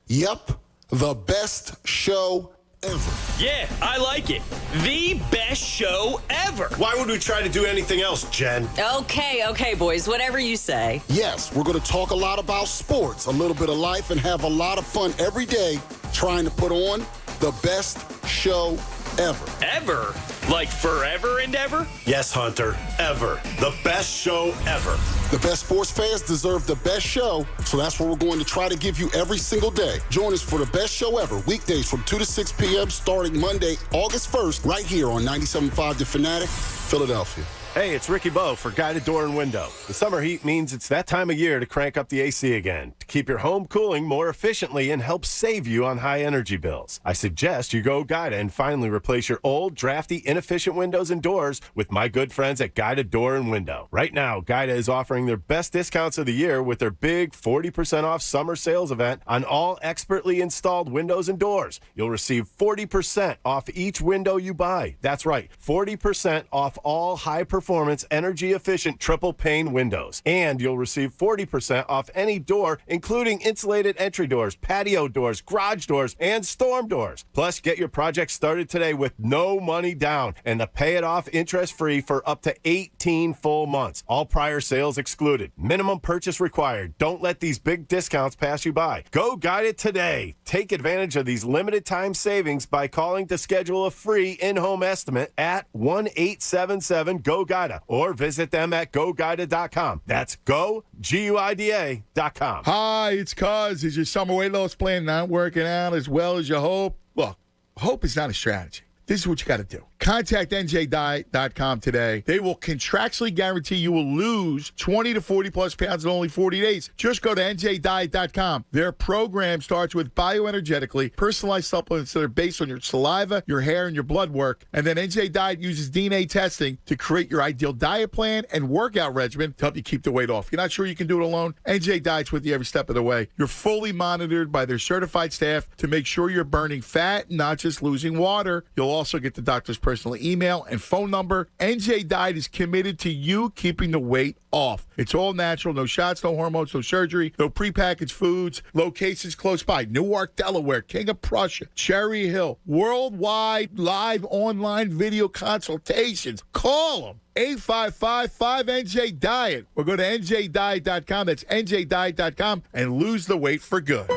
Yep, the best show ever. Yeah, I like it. The best show ever. Why would we try to do anything else, Jen? Okay, boys, whatever you say. Yes, we're going to talk a lot about sports, a little bit of life, and have a lot of fun every day trying to put on the best show ever. Ever? Like forever and ever? Yes, Hunter, ever. The best show ever. The best sports fans deserve the best show, so that's what we're going to try to give you every single day. Join us for the best show ever, weekdays from 2 to 6 p.m. starting Monday, August 1st, right here on 97.5 The Fanatic, Philadelphia. Hey, it's Ricky Bo for Guided Door and Window. The summer heat means it's that time of year to crank up the AC again, to keep your home cooling more efficiently and help save you on high energy bills. I suggest you go Guida and finally replace your old, drafty, inefficient windows and doors with my good friends at Guided Door and Window. Right now, Guida is offering their best discounts of the year with their big 40% off summer sales event on all expertly installed windows and doors. You'll receive 40% off each window you buy. That's right, 40% off all high-performance, energy-efficient triple-pane windows. And you'll receive 40% off any door, including insulated entry doors, patio doors, garage doors, and storm doors. Plus, get your project started today with no money down and the pay-it-off interest-free for up to 18 full months. All prior sales excluded. Minimum purchase required. Don't let these big discounts pass you by. Go Guided today. Take advantage of these limited-time savings by calling to schedule a free in-home estimate at 1-877-GO-GUIDA or visit them at GoGuida.com. That's GoGuida.com. Hi, it's Cuz. Is your summer weight loss plan not working out as well as you hope? Look, hope is not a strategy. This is what you got to do. Contact NJDiet.com today. They will contractually guarantee you will lose 20 to 40 plus pounds in only 40 days. Just go to NJDiet.com. Their program starts with bioenergetically personalized supplements that are based on your saliva, your hair, and your blood work. And then NJ Diet uses DNA testing to create your ideal diet plan and workout regimen to help you keep the weight off. You're not sure you can do it alone? NJ Diet's with you every step of the way. You're fully monitored by their certified staff to make sure you're burning fat, not just losing water. You'll also get the doctor's personal email and phone number. NJ Diet is committed to you keeping the weight off. It's all natural, no shots, no hormones, no surgery, no prepackaged foods. Locations close by: Newark, Delaware, King of Prussia, Cherry Hill. Worldwide live online video consultations. Call them. 855-5NJ-DIET or go to NJDiet.com. That's NJDiet.com and lose the weight for good.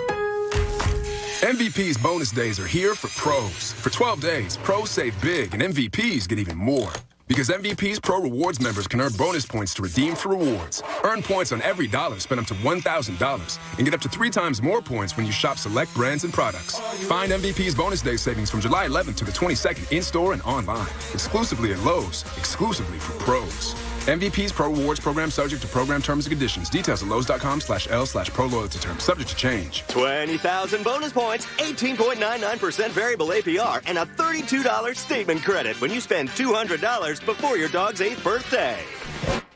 MVP's bonus days are here for pros. For 12 days, pros save big and MVPs get even more. Because MVP's Pro Rewards members can earn bonus points to redeem for rewards. Earn points on every dollar spent up to $1,000 and get up to 3 times more points when you shop select brands and products. Find MVP's bonus day savings from July 11th to the 22nd in-store and online. Exclusively at Lowe's. Exclusively for pros. MVP's Pro Rewards program subject to program terms and conditions. Details at Lowe's.com/L/Pro Loyalty terms. Subject to change. 20,000 bonus points, 18.99% variable APR, and a $32 statement credit when you spend $200 before your dog's 8th birthday.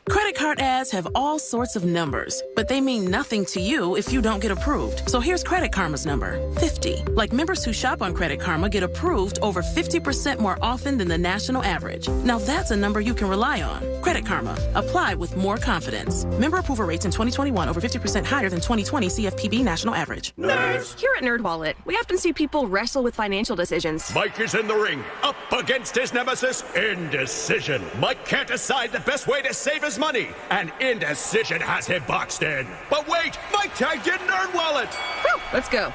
Credit card ads have all sorts of numbers, but they mean nothing to you if you don't get approved. So here's Credit Karma's number, 50. Like members who shop on Credit Karma get approved over 50% more often than the national average. Now that's a number you can rely on. Credit Karma. Apply with more confidence. Member approval rates in 2021 over 50% higher than 2020 CFPB national average. Nerds! Here at NerdWallet, we often see people wrestle with financial decisions. Mike is in the ring, up against his nemesis, indecision. Mike can't decide the best way to save his money, and indecision has him boxed in. But wait, Mike tagged in NerdWallet. Whew, let's go.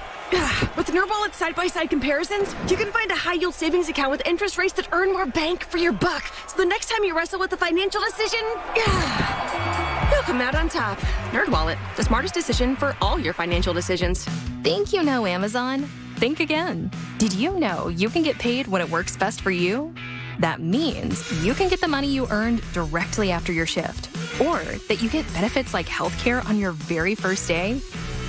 With NerdWallet's side-by-side comparisons, you can find a high-yield savings account with interest rates that earn more bang for your buck. So the next time you wrestle with a financial decision, you'll come out on top. NerdWallet, the smartest decision for all your financial decisions. Think you know Amazon? Think again. Did you know you can get paid when it works best for you? That means you can get the money you earned directly after your shift, or that you get benefits like healthcare on your very first day.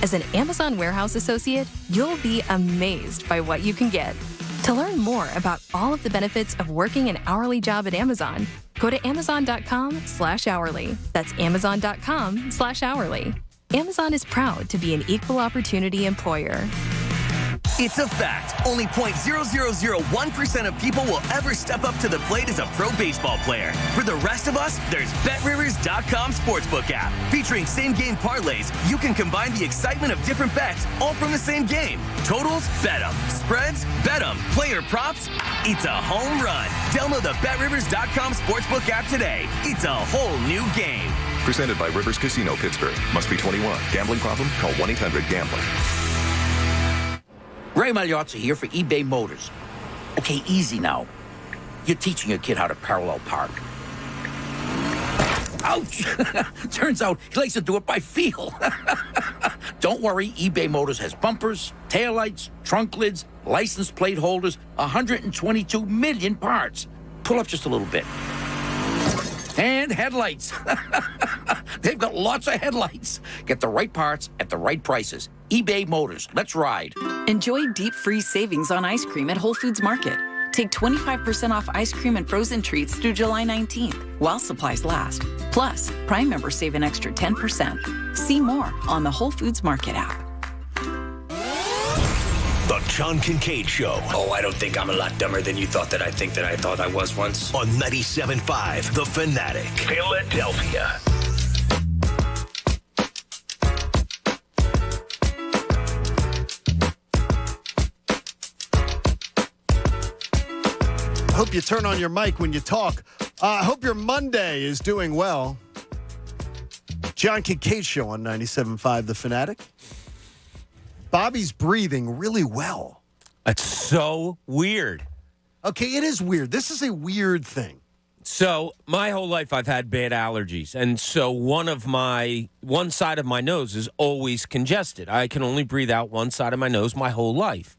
As an Amazon warehouse associate, you'll be amazed by what you can get. To learn more about all of the benefits of working an hourly job at Amazon, go to amazon.com/hourly. That's amazon.com/hourly. Amazon is proud to be an equal opportunity employer. It's a fact. Only 0.0001% of people will ever step up to the plate as a pro baseball player. For the rest of us, there's BetRivers.com Sportsbook app. Featuring same-game parlays, you can combine the excitement of different bets all from the same game. Totals? Bet 'em. Spreads? Bet 'em. Player props? It's a home run. Download the BetRivers.com Sportsbook app today. It's a whole new game. Presented by Rivers Casino Pittsburgh. Must be 21. Gambling problem? Call 1-800-GAMBLER. Ray Magliozzi here for eBay Motors. Okay, easy now. You're teaching your kid how to parallel park. Ouch! Turns out he likes to do it by feel. Don't worry, eBay Motors has bumpers, taillights, trunk lids, license plate holders, 122 million parts. Pull up just a little bit. And headlights. They've got lots of headlights. Get the right parts at the right prices. eBay Motors. Let's ride. Enjoy deep freeze savings on ice cream at Whole Foods Market. Take 25% off ice cream and frozen treats through July 19th while supplies last. Plus, Prime members save an extra 10%. See more on the Whole Foods Market app. The John Kincade Show. Oh, I don't think I'm a lot dumber than you thought that I thought I was once. On 97.5 The Fanatic. Philadelphia. I hope you turn on your mic when you talk. I hope your Monday is doing well. John Kincade Show on 97.5 The Fanatic. Bobby's breathing really well. It's so weird. Okay, it is weird. This is a weird thing. So my whole life I've had bad allergies, and so one side of my nose is always congested. I can only breathe out one side of my nose my whole life.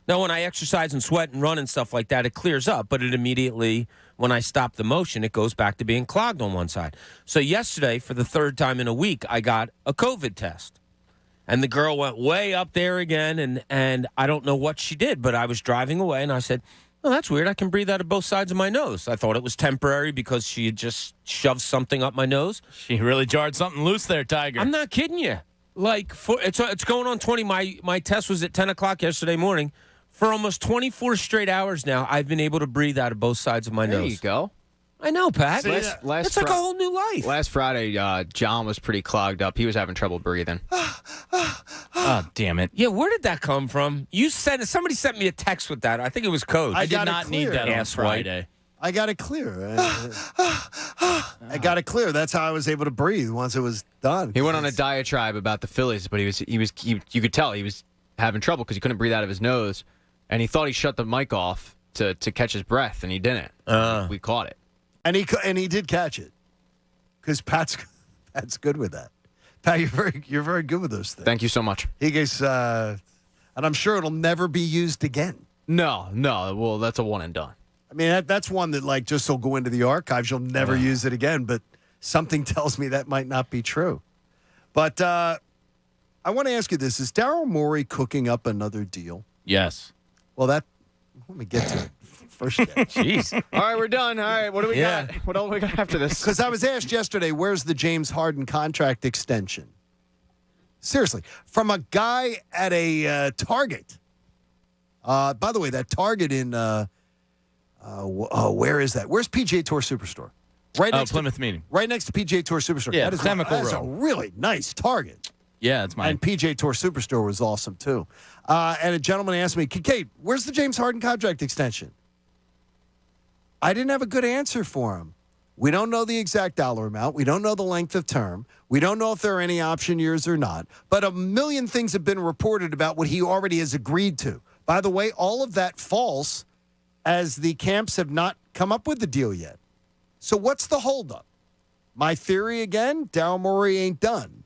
Now, when I exercise and sweat and run and stuff like that, it clears up, but it immediately, when I stop the motion, it goes back to being clogged on one side. So yesterday, for the third time in a week, I got a COVID test. And the girl went way up there again, and I don't know what she did, but I was driving away, and I said, oh, that's weird. I can breathe out of both sides of my nose. I thought it was temporary because she had just shoved something up my nose. She really jarred something loose there, Tiger. I'm not kidding you. Like, it's going on 20. My test was at 10 o'clock yesterday morning. For almost 24 straight hours now, I've been able to breathe out of both sides of my nose. There you go. I know, Pat. It's like a whole new life. Last Friday, John was pretty clogged up. He was having trouble breathing. Oh, damn it. Yeah, where did that come from? Somebody sent me a text with that. I think it was code. I did not need that on Friday. I got it clear. I got it clear. That's how I was able to breathe once it was done. He went on a diatribe about the Phillies, but you could tell he was having trouble because he couldn't breathe out of his nose, and he thought he shut the mic off to catch his breath, and he didn't. We caught it. And he did catch it because Pat's good with that. Pat, you're very good with those things. Thank you so much. He goes, and I'm sure it'll never be used again. No. Well, that's a one and done. I mean, that's one that like just will go into the archives. You'll never use it again. But something tells me that might not be true. But I want to ask you this: is Daryl Morey cooking up another deal? Yes. Well, let me get to it first. Jeez. All right, we're done. All right, what do we got? What else we got after this? Because I was asked yesterday, where's the James Harden contract extension? Seriously, from a guy at a Target. By the way, that Target in where is that? Where's PGA Tour Superstore? Right next Plymouth Meeting. Right next to PGA Tour Superstore. Yeah, that is Chemical a really nice Target. Yeah, it's mine. And PGA Tour Superstore was awesome, too. And a gentleman asked me, Kincade, where's the James Harden contract extension? I didn't have a good answer for him. We don't know the exact dollar amount. We don't know the length of term. We don't know if there are any option years or not. But a million things have been reported about what he already has agreed to. By the way, all of that false as the camps have not come up with the deal yet. So what's the holdup? My theory again, Daryl Morey ain't done.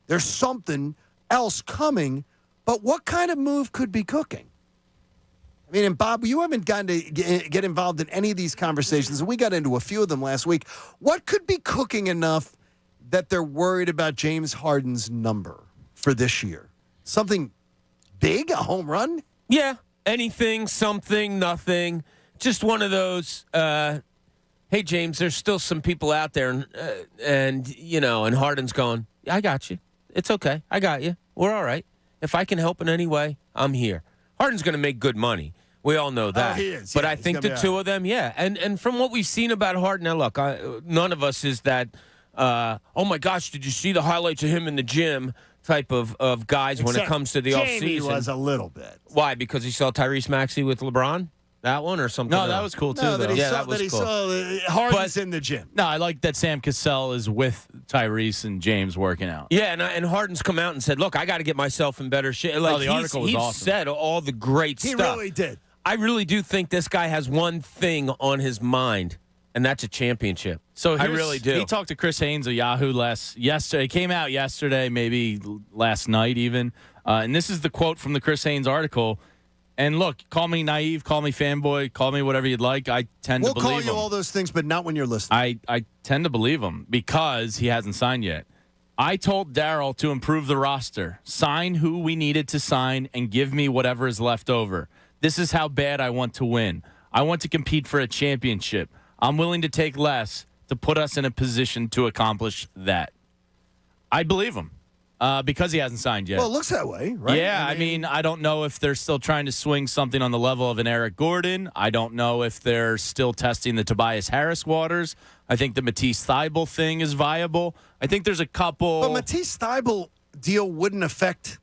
There's something else coming, but what kind of move could be cooking? I mean, and Bob, you haven't gotten to get involved in any of these conversations, and we got into a few of them last week. What could be cooking enough that they're worried about James Harden's number for this year? Something big, a home run? Yeah, anything, something, nothing. Just one of those, hey, James, there's still some people out there, and Harden's going, I got you. It's okay. I got you. We're all right. If I can help in any way, I'm here. Harden's going to make good money. We all know that. He is. But Yeah, I he's think gonna the be two all right. of them, yeah. And from what we've seen about Harden, now look, none of us is that, oh my gosh, did you see the highlights of him in the gym type of guys when it Except comes to the Jamie offseason. was a little bit. Why? Because he saw Tyrese Maxey with LeBron? That one or something? No, that was cool too. No, though. that was cool. Harden's in the gym. No, I like that Sam Cassell is with Tyrese and James working out. Yeah, and Harden's come out and said, look, I got to get myself in better shape. Like, the article was he's awesome. said all the great He stuff. really did. I really do think this guy has one thing on his mind, and that's a championship. So I really do. He talked to Chris Haynes of Yahoo yesterday. It came out yesterday, maybe last night even. And this is the quote from the Chris Haynes article. And look, call me naive, call me fanboy, call me whatever you'd like. I tend We'll to believe call you him. all those things, but not when you're listening. I tend to believe him because he hasn't signed yet. I told Daryl to improve the roster, sign who we needed to sign, and give me whatever is left over. This is how bad I want to win. I want to compete for a championship. I'm willing to take less to put us in a position to accomplish that. I believe him because he hasn't signed yet. Well, it looks that way, right? Yeah, I mean, I don't know if they're still trying to swing something on the level of an Eric Gordon. I don't know if they're still testing the Tobias Harris waters. I think the Matisse Thybulle thing is viable. I think there's a couple. But Matisse Thybulle deal wouldn't affect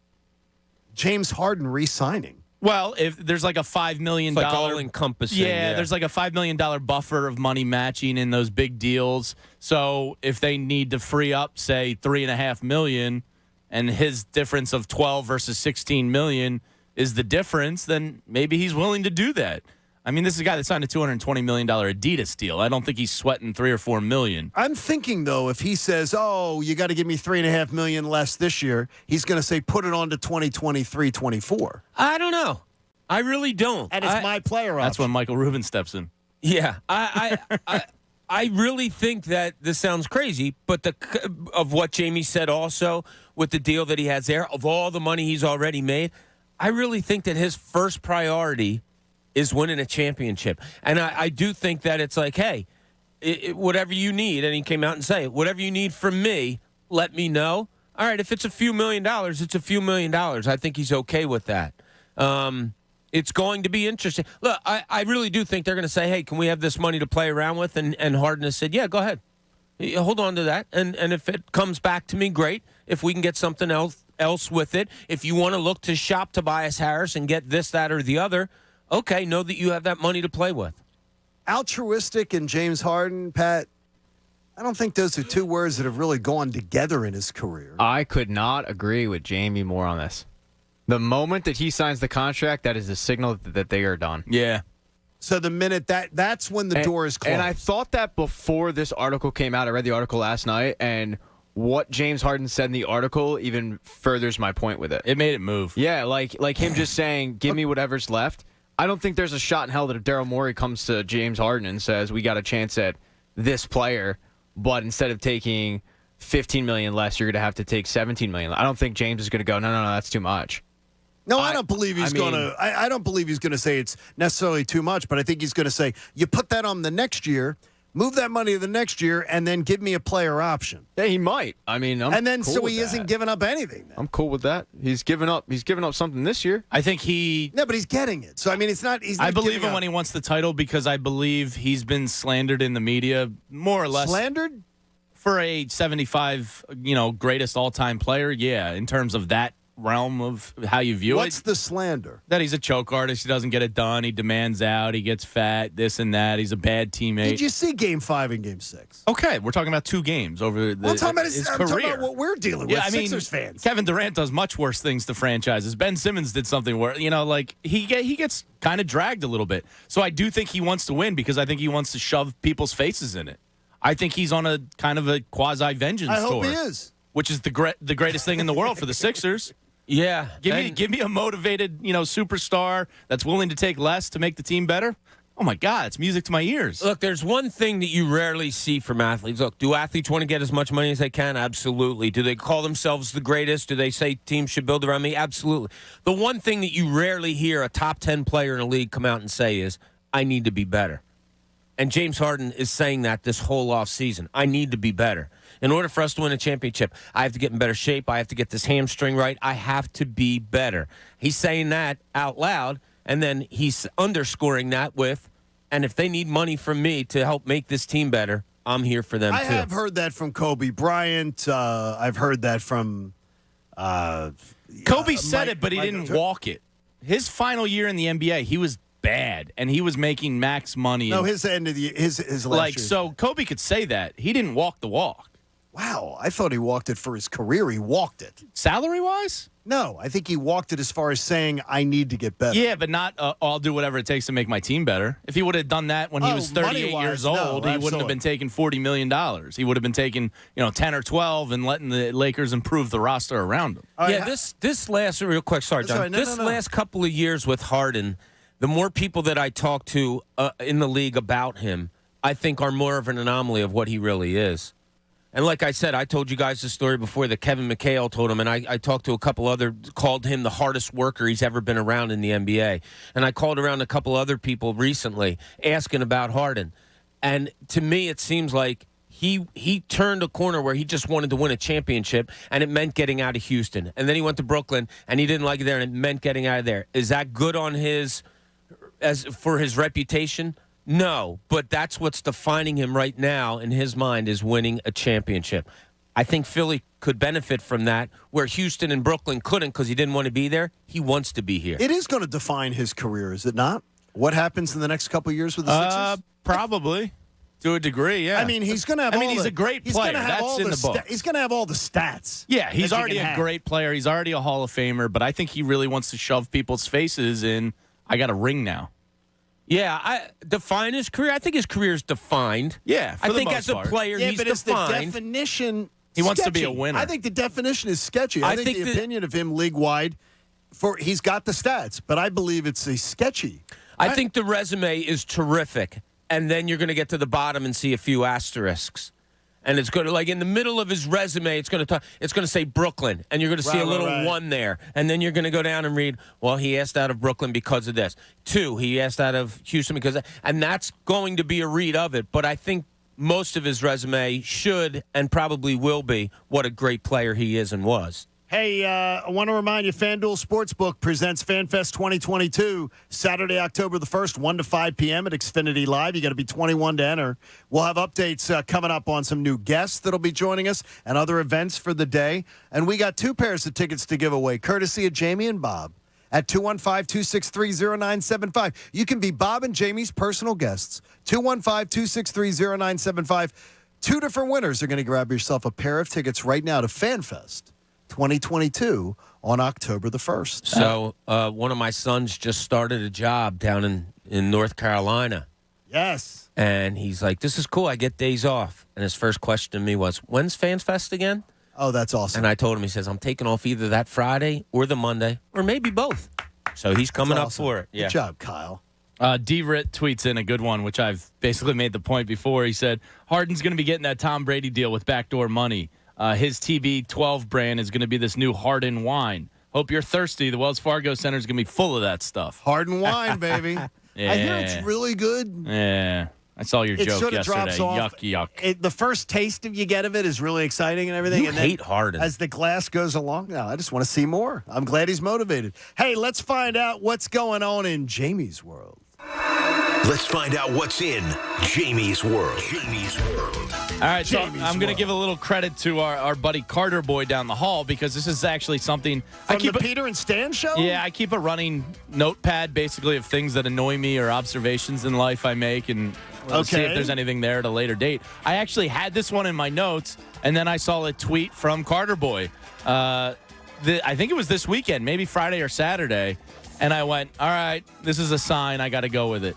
James Harden re-signing. Well, if there's like a $5 million, It's like all-encompassing, yeah. there's like a $5 million buffer of money matching in those big deals. So if they need to free up, say, $3.5 million, and his difference of 12 versus 16 million is the difference, then maybe he's willing to do that. I mean, this is a guy that signed a $220 million Adidas deal. I don't think he's sweating $3 or $4 million. I'm thinking, though, if he says, oh, you got to give me $3.5 million less this year, he's going to say, put it on to 2023-24. I don't know. I really don't. And it's my player That's option. when Michael Rubin steps in. Yeah. I really think that this sounds crazy, but of what Jamie said also with the deal that he has there, of all the money he's already made, I really think that his first priority is winning a championship. And I do think that it's like, hey, whatever you need, and he came out and said, whatever you need from me, let me know. All right, if it's a few $1 million, it's a few $1 million. I think he's okay with that. It's going to be interesting. Look, I really do think they're going to say, hey, can we have this money to play around with? And Harden has said, yeah, go ahead. Hold on to that. And if it comes back to me, great. If we can get something else with it, if you want to look to shop Tobias Harris and get this, that, or the other, okay, know that you have that money to play with. Altruistic and James Harden, Pat, I don't think those are two words that have really gone together in his career. I could not agree with Jamie more on this. The moment that he signs the contract, that is a signal that they are done. Yeah. So the minute that's when the door is closed. And I thought that before this article came out. I read the article last night, and what James Harden said in the article even furthers my point with it. It made it move. Yeah, like him just saying, give me whatever's left. I don't think there's a shot in hell that if Daryl Morey comes to James Harden and says, we got a chance at this player, but instead of taking $15 million less, you're going to have to take $17 million. I don't think James is going to go, no, that's too much. No, I don't believe he's going to. I don't believe he's going to say it's necessarily too much, but I think he's going to say, you put that on the next year, move that money to the next year, and then give me a player option. Yeah, he might. I mean, so he isn't giving up anything. Then. I'm cool with that. He's given up something this year. I think he. No, but he's getting it. So I mean, it's not. He's not I believe him up. when he wants the title because I believe he's been slandered in the media more or less. Slandered for a 75, greatest all-time player. Yeah, in terms of that realm of how you view it. What's the slander? That he's a choke artist. He doesn't get it done. He demands out. He gets fat, this and that. He's a bad teammate. Did you see Game 5 and Game 6? Okay, we're talking about 2 games over I'm talking about his I'm career. talking about what we're dealing with, Sixers fans. Kevin Durant does much worse things to franchises. Ben Simmons did something where, he gets kind of dragged a little bit. So I do think he wants to win because I think he wants to shove people's faces in it. I think he's on a kind of a quasi-vengeance tour. I hope he is. Which is the greatest thing in the world for the Sixers. Yeah. Give me a motivated, superstar that's willing to take less to make the team better. Oh, my God, it's music to my ears. Look, there's one thing that you rarely see from athletes. Look, do athletes want to get as much money as they can? Absolutely. Do they call themselves the greatest? Do they say teams should build around me? Absolutely. The one thing that you rarely hear a top 10 player in a league come out and say is, I need to be better. And James Harden is saying that this whole offseason. I need to be better. In order for us to win a championship, I have to get in better shape. I have to get this hamstring right. I have to be better. He's saying that out loud, and then he's underscoring that with, and if they need money from me to help make this team better, I'm here for them, I too. have heard that from Kobe Bryant. I've heard that from Kobe said it, but he didn't walk it. His final year in the NBA, he was bad, and he was making max money. No, his end of the his last year. So Kobe could say that. He didn't walk the walk. Wow, I thought he walked it for his career. He walked it. Salary-wise? No, I think he walked it as far as saying, I need to get better. Yeah, but not I'll do whatever it takes to make my team better. If he would have done that when he was 38 years old, he wouldn't have been taking $40 million. He would have been taking 10 or 12 and letting the Lakers improve the roster around him. This last, real quick, sorry, John. Last couple of years with Harden, the more people that I talk to in the league about him, I think are more of an anomaly of what he really is. And like I said, I told you guys the story before that Kevin McHale told him, and I talked to a couple other, called him the hardest worker he's ever been around in the NBA. And I called around a couple other people recently asking about Harden. And to me, it seems like he turned a corner where he just wanted to win a championship, and it meant getting out of Houston. And then he went to Brooklyn, and he didn't like it there, and it meant getting out of there. Is that good on for his reputation? No, but that's what's defining him right now in his mind is winning a championship. I think Philly could benefit from that, where Houston and Brooklyn couldn't because he didn't want to be there. He wants to be here. It is going to define his career, is it not? What happens in the next couple of years with the Sixers? Probably. To a degree, yeah. I mean, he's going to have he's a great player. That's in the book. He's going to have all the stats. Yeah, he's already a great player. He's already a Hall of Famer, but I think he really wants to shove people's faces in, I got a ring now. Yeah, define his career. I think his career is defined. Yeah, for I the think most as a part. player, Yeah, he's but defined. it's the definition. He wants to sketchy. be a winner. I think the definition is sketchy. I think the opinion of him league-wide, he's got the stats, but I believe it's a sketchy. I think the resume is terrific, and then you're going to get to the bottom and see a few asterisks. And it's going to, like in the middle of his resume, it's going to say Brooklyn, and you're going to see a little one there. And then you're going to go down and read, well, he asked out of Brooklyn because of this. 2, he asked out of Houston because of that. And that's going to be a read of it. But I think most of his resume should and probably will be what a great player he is and was. Hey, I want to remind you, FanDuel Sportsbook presents FanFest 2022, Saturday, October the 1st, 1 to 5 p.m. at Xfinity Live. You got to be 21 to enter. We'll have updates coming up on some new guests that'll be joining us and other events for the day. And we got 2 pairs of tickets to give away, courtesy of Jamie and Bob at 215-263-0975. You can be Bob and Jamie's personal guests. 215-263-0975. 2 different winners are going to grab yourself a pair of tickets right now to FanFest 2022 on October the 1st. So one of my sons just started a job down in North Carolina. Yes. And he's like, this is cool. I get days off. And his first question to me was, when's Fans Fest again? Oh, that's awesome. And I told him, he says, I'm taking off either that Friday or the Monday or maybe both. So he's coming up for it. Good job, Kyle. D-Rit tweets in a good one, which I've basically made the point before. He said, Harden's going to be getting that Tom Brady deal with backdoor money. His TB12 brand is going to be this new Harden wine. Hope you're thirsty. The Wells Fargo Center is going to be full of that stuff. Harden wine, baby. Yeah. I hear it's really good. Yeah. I saw your It joke sort of yesterday. drops off. Yuck. The first taste you get of it is really exciting and everything. You and hate then Harden. As the glass goes along, now I just want to see more. I'm glad he's motivated. Hey, let's find out what's going on in Jamie's world. Let's find out what's in Jamie's world. Jamie's world. All right, so I'm going to give a little credit to our buddy Carter Boy down the hall because this is actually something From the Peter and Stan show? Yeah, I keep a running notepad basically of things that annoy me or observations in life I make and see if there's anything there at a later date. I actually had this one in my notes, and then I saw a tweet from Carter Boy. I think it was this weekend, maybe Friday or Saturday, and I went, all right, this is a sign. I got to go with it.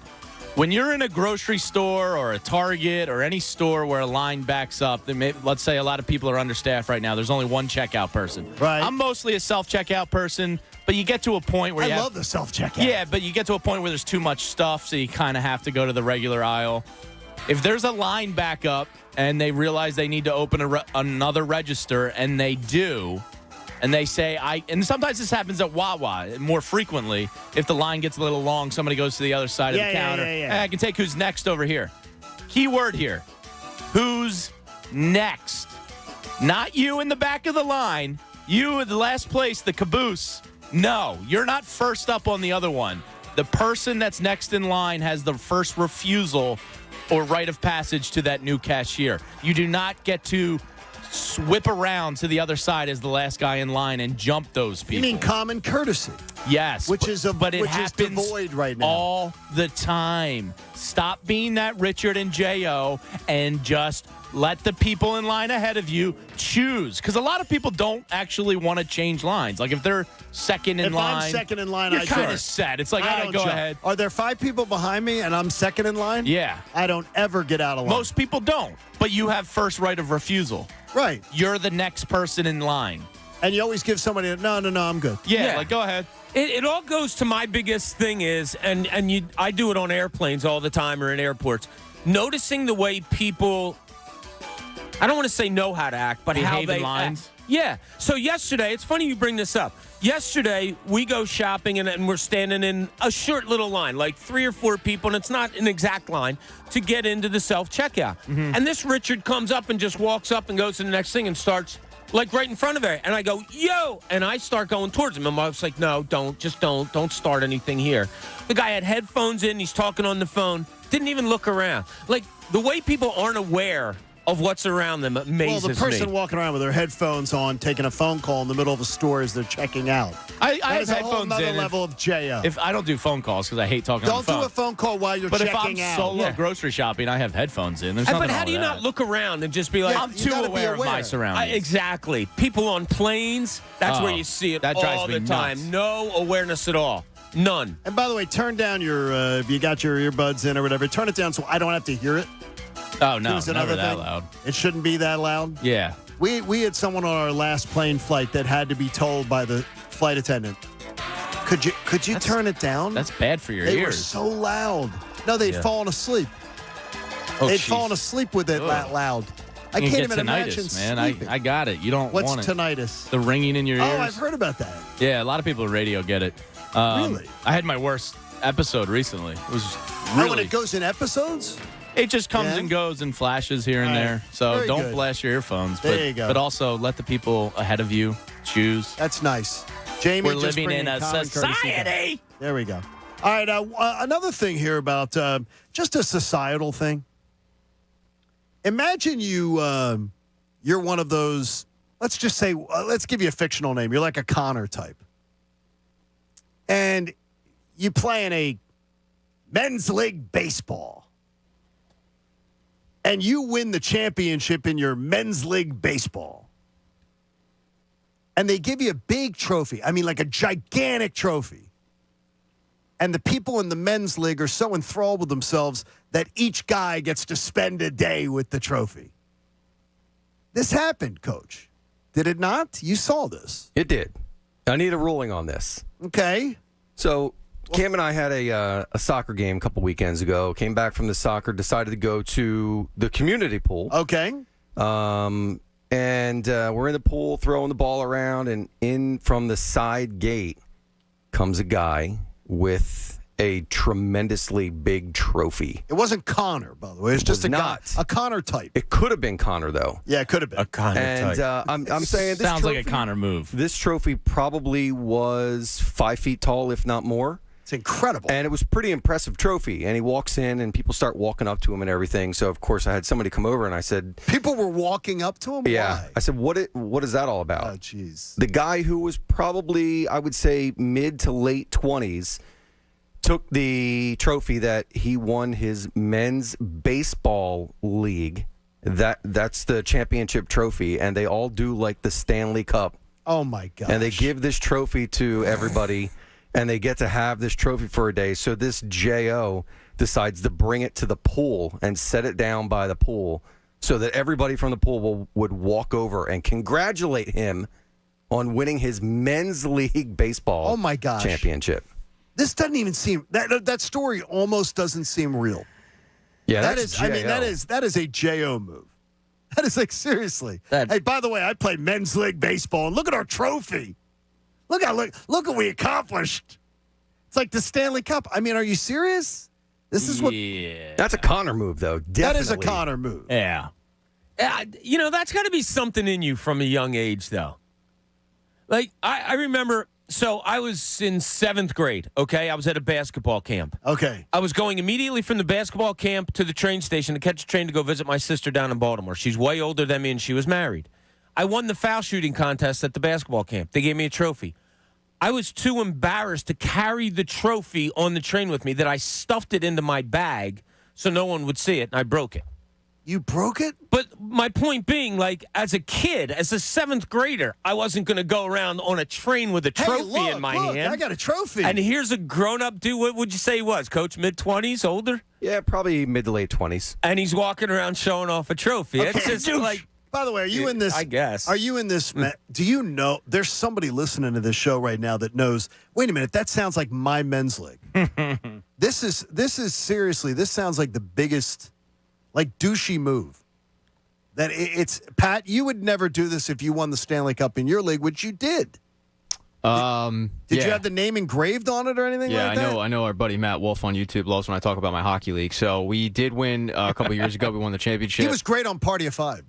When you're in a grocery store or a Target or any store where a line backs up, let's say a lot of people are understaffed right now. There's only one checkout person. Right. I'm mostly a self-checkout person, but you get to a point where I love the self-checkout. Yeah, but you get to a point where there's too much stuff, so you kind of have to go to the regular aisle. If there's a line back up and they realize they need to open another register, and they do, and they say, and sometimes this happens at Wawa more frequently. If the line gets a little long, somebody goes to the other side of the counter. Yeah. I can take who's next over here. Key word here. Who's next? Not you in the back of the line. You in the last place, the caboose. No, you're not first up on the other one. The person that's next in line has the first refusal or right of passage to that new cashier. You do not get to whip around to the other side as the last guy in line and jump those people. You mean common courtesy? Yes. Which is devoid right now. All the time. Stop being that Richard and J.O. and just let the people in line ahead of you choose. Because a lot of people don't actually want to change lines. Like if they're second in line. If I'm second in line, you're I kind of jump. set. It's like, I all right, don't go jump. ahead. Are there 5 people behind me and I'm second in line? Yeah. I don't ever get out of line. Most people don't. But you have first right of refusal. Right. You're the next person in line. And you always give somebody, no, I'm good. Yeah, like go ahead. It all goes to my biggest thing is, I do it on airplanes all the time or in airports, noticing the way people, I don't want to say know how to act, but how Behave in they lines? act. Yeah. So yesterday, it's funny you bring this up. Yesterday, we go shopping and we're standing in a short little line, like 3 or 4 people, and it's not an exact line, to get into the self-checkout. Mm-hmm. And this Richard comes up and just walks up and goes to the next thing and starts like right in front of her. And I go, yo! And I start going towards him. And my wife's like, no, don't start anything here. The guy had headphones in. He's talking on the phone. Didn't even look around. Like, the way people aren't aware of what's around them amazes me. Well, the person walking around with their headphones on, taking a phone call in the middle of a store as they're checking out. I That have is a whole headphones nother in. level of J.O. If I don't do phone calls because I hate talking on Don't the phone. do a phone call while you're But checking if I'm out. solo grocery shopping, I have headphones in. There's But nothing how wrong do you with not that. look around and just be like, I'm too aware of my surroundings. Exactly. People on planes, that's where you see it that drives all me the time. nuts. No awareness at all. None. And by the way, turn down your, if you got your earbuds in or whatever, turn it down so I don't have to hear it. Oh, no, Here's never another that thing. loud. It shouldn't be that loud. Yeah. We had someone on our last plane flight that had to be told by the flight attendant, could you turn it down? That's bad for your They were ears. so loud. No, they'd fallen asleep. They'd fallen asleep with it that loud. I You can't get even tinnitus, imagine man. sleeping. I got it. You don't What's want it. tinnitus? The ringing in your ears. Oh, I've heard about that. Yeah, a lot of people at radio get it. Really? I had my worst episode recently. It was really. Oh, when it goes in episodes? It just comes Yeah. and goes and flashes here and All right. there. So Very don't good. blast your earphones. There but, you go. But also let the people ahead of you choose. That's nice. Jamie, We're just living bringing in a common courtesy society. down. There we go. All right. Another thing here about just a societal thing. Imagine you're one of those. Let's just say, let's give you a fictional name. You're like a Connor type, and you play in a men's league baseball. And you win the championship in your men's league baseball. and they give you a big trophy. I mean, like a gigantic trophy. And the people in the men's league are so enthralled with themselves that each guy gets to spend a day with the trophy. This happened, Coach. Did it not? You saw this. It did. I need a ruling on this. Okay. So Cam and I had a soccer game a couple weekends ago. Came back from the soccer, decided to go to the community pool. Okay. And we're in the pool, throwing the ball around, and in from the side gate comes a guy with a tremendously big trophy. It wasn't Connor, by the way. It's just a Connor type. It could have been Connor, though. Yeah, it could have been. A Connor And type. I'm saying this Sounds like a trophy- Connor move. This trophy probably was 5 feet tall, if not more. It's incredible. And it was a pretty impressive trophy. And he walks in, and people start walking up to him and everything. So, of course, I had somebody come over, and I said... People were walking up to him? Yeah. Why? I said, what is that all about? Oh, jeez. The guy who was probably, I would say, mid to late 20s... took the trophy that he won his men's baseball league. That's the championship trophy, and they all do like the Stanley Cup. Oh my gosh. And they give this trophy to everybody, and they get to have this trophy for a day. So this J.O. decides to bring it to the pool and set it down by the pool so that everybody from the pool would walk over and congratulate him on winning his men's league baseball championship. This doesn't even seem that story almost doesn't seem real. Yeah, that that's is. I mean, J.O. that is a J.O. move. That is like seriously. Hey, by the way, I play men's league baseball, and look at our trophy. Look what we accomplished. It's like the Stanley Cup. I mean, are you serious? This is what. Yeah, that's a Connor move, though. Definitely. That is a Connor move. Yeah. That's got to be something in you from a young age, though. Like, I remember, so I was in 7th grade, okay? I was at a basketball camp. Okay. I was going immediately from the basketball camp to the train station to catch a train to go visit my sister down in Baltimore. She's way older than me, and she was married. I won the foul shooting contest at the basketball camp. They gave me a trophy. I was too embarrassed to carry the trophy on the train with me that I stuffed it into my bag so no one would see it, and I broke it. You broke it? But my point being, like, as a kid, as a 7th grader, I wasn't going to go around on a train with a trophy in my hand. I got a trophy. And here's a grown-up dude. What would you say he was, Coach? Mid-20s, older? Yeah, probably mid to late 20s. And he's walking around showing off a trophy. Okay, It's just douche. like... By the way, are you in this? I guess. Are you in this? Do you know? There's somebody listening to this show right now that knows. Wait a minute, that sounds like my men's league. This is seriously. This sounds like the biggest, like douchey move. That it's Pat. You would never do this if you won the Stanley Cup in your league, which you did. Did you have the name engraved on it or anything like that? I know our buddy Matt Wolf on YouTube loves when I talk about my hockey league. So we did win a couple years ago. We won the championship. He was great on Party of Five.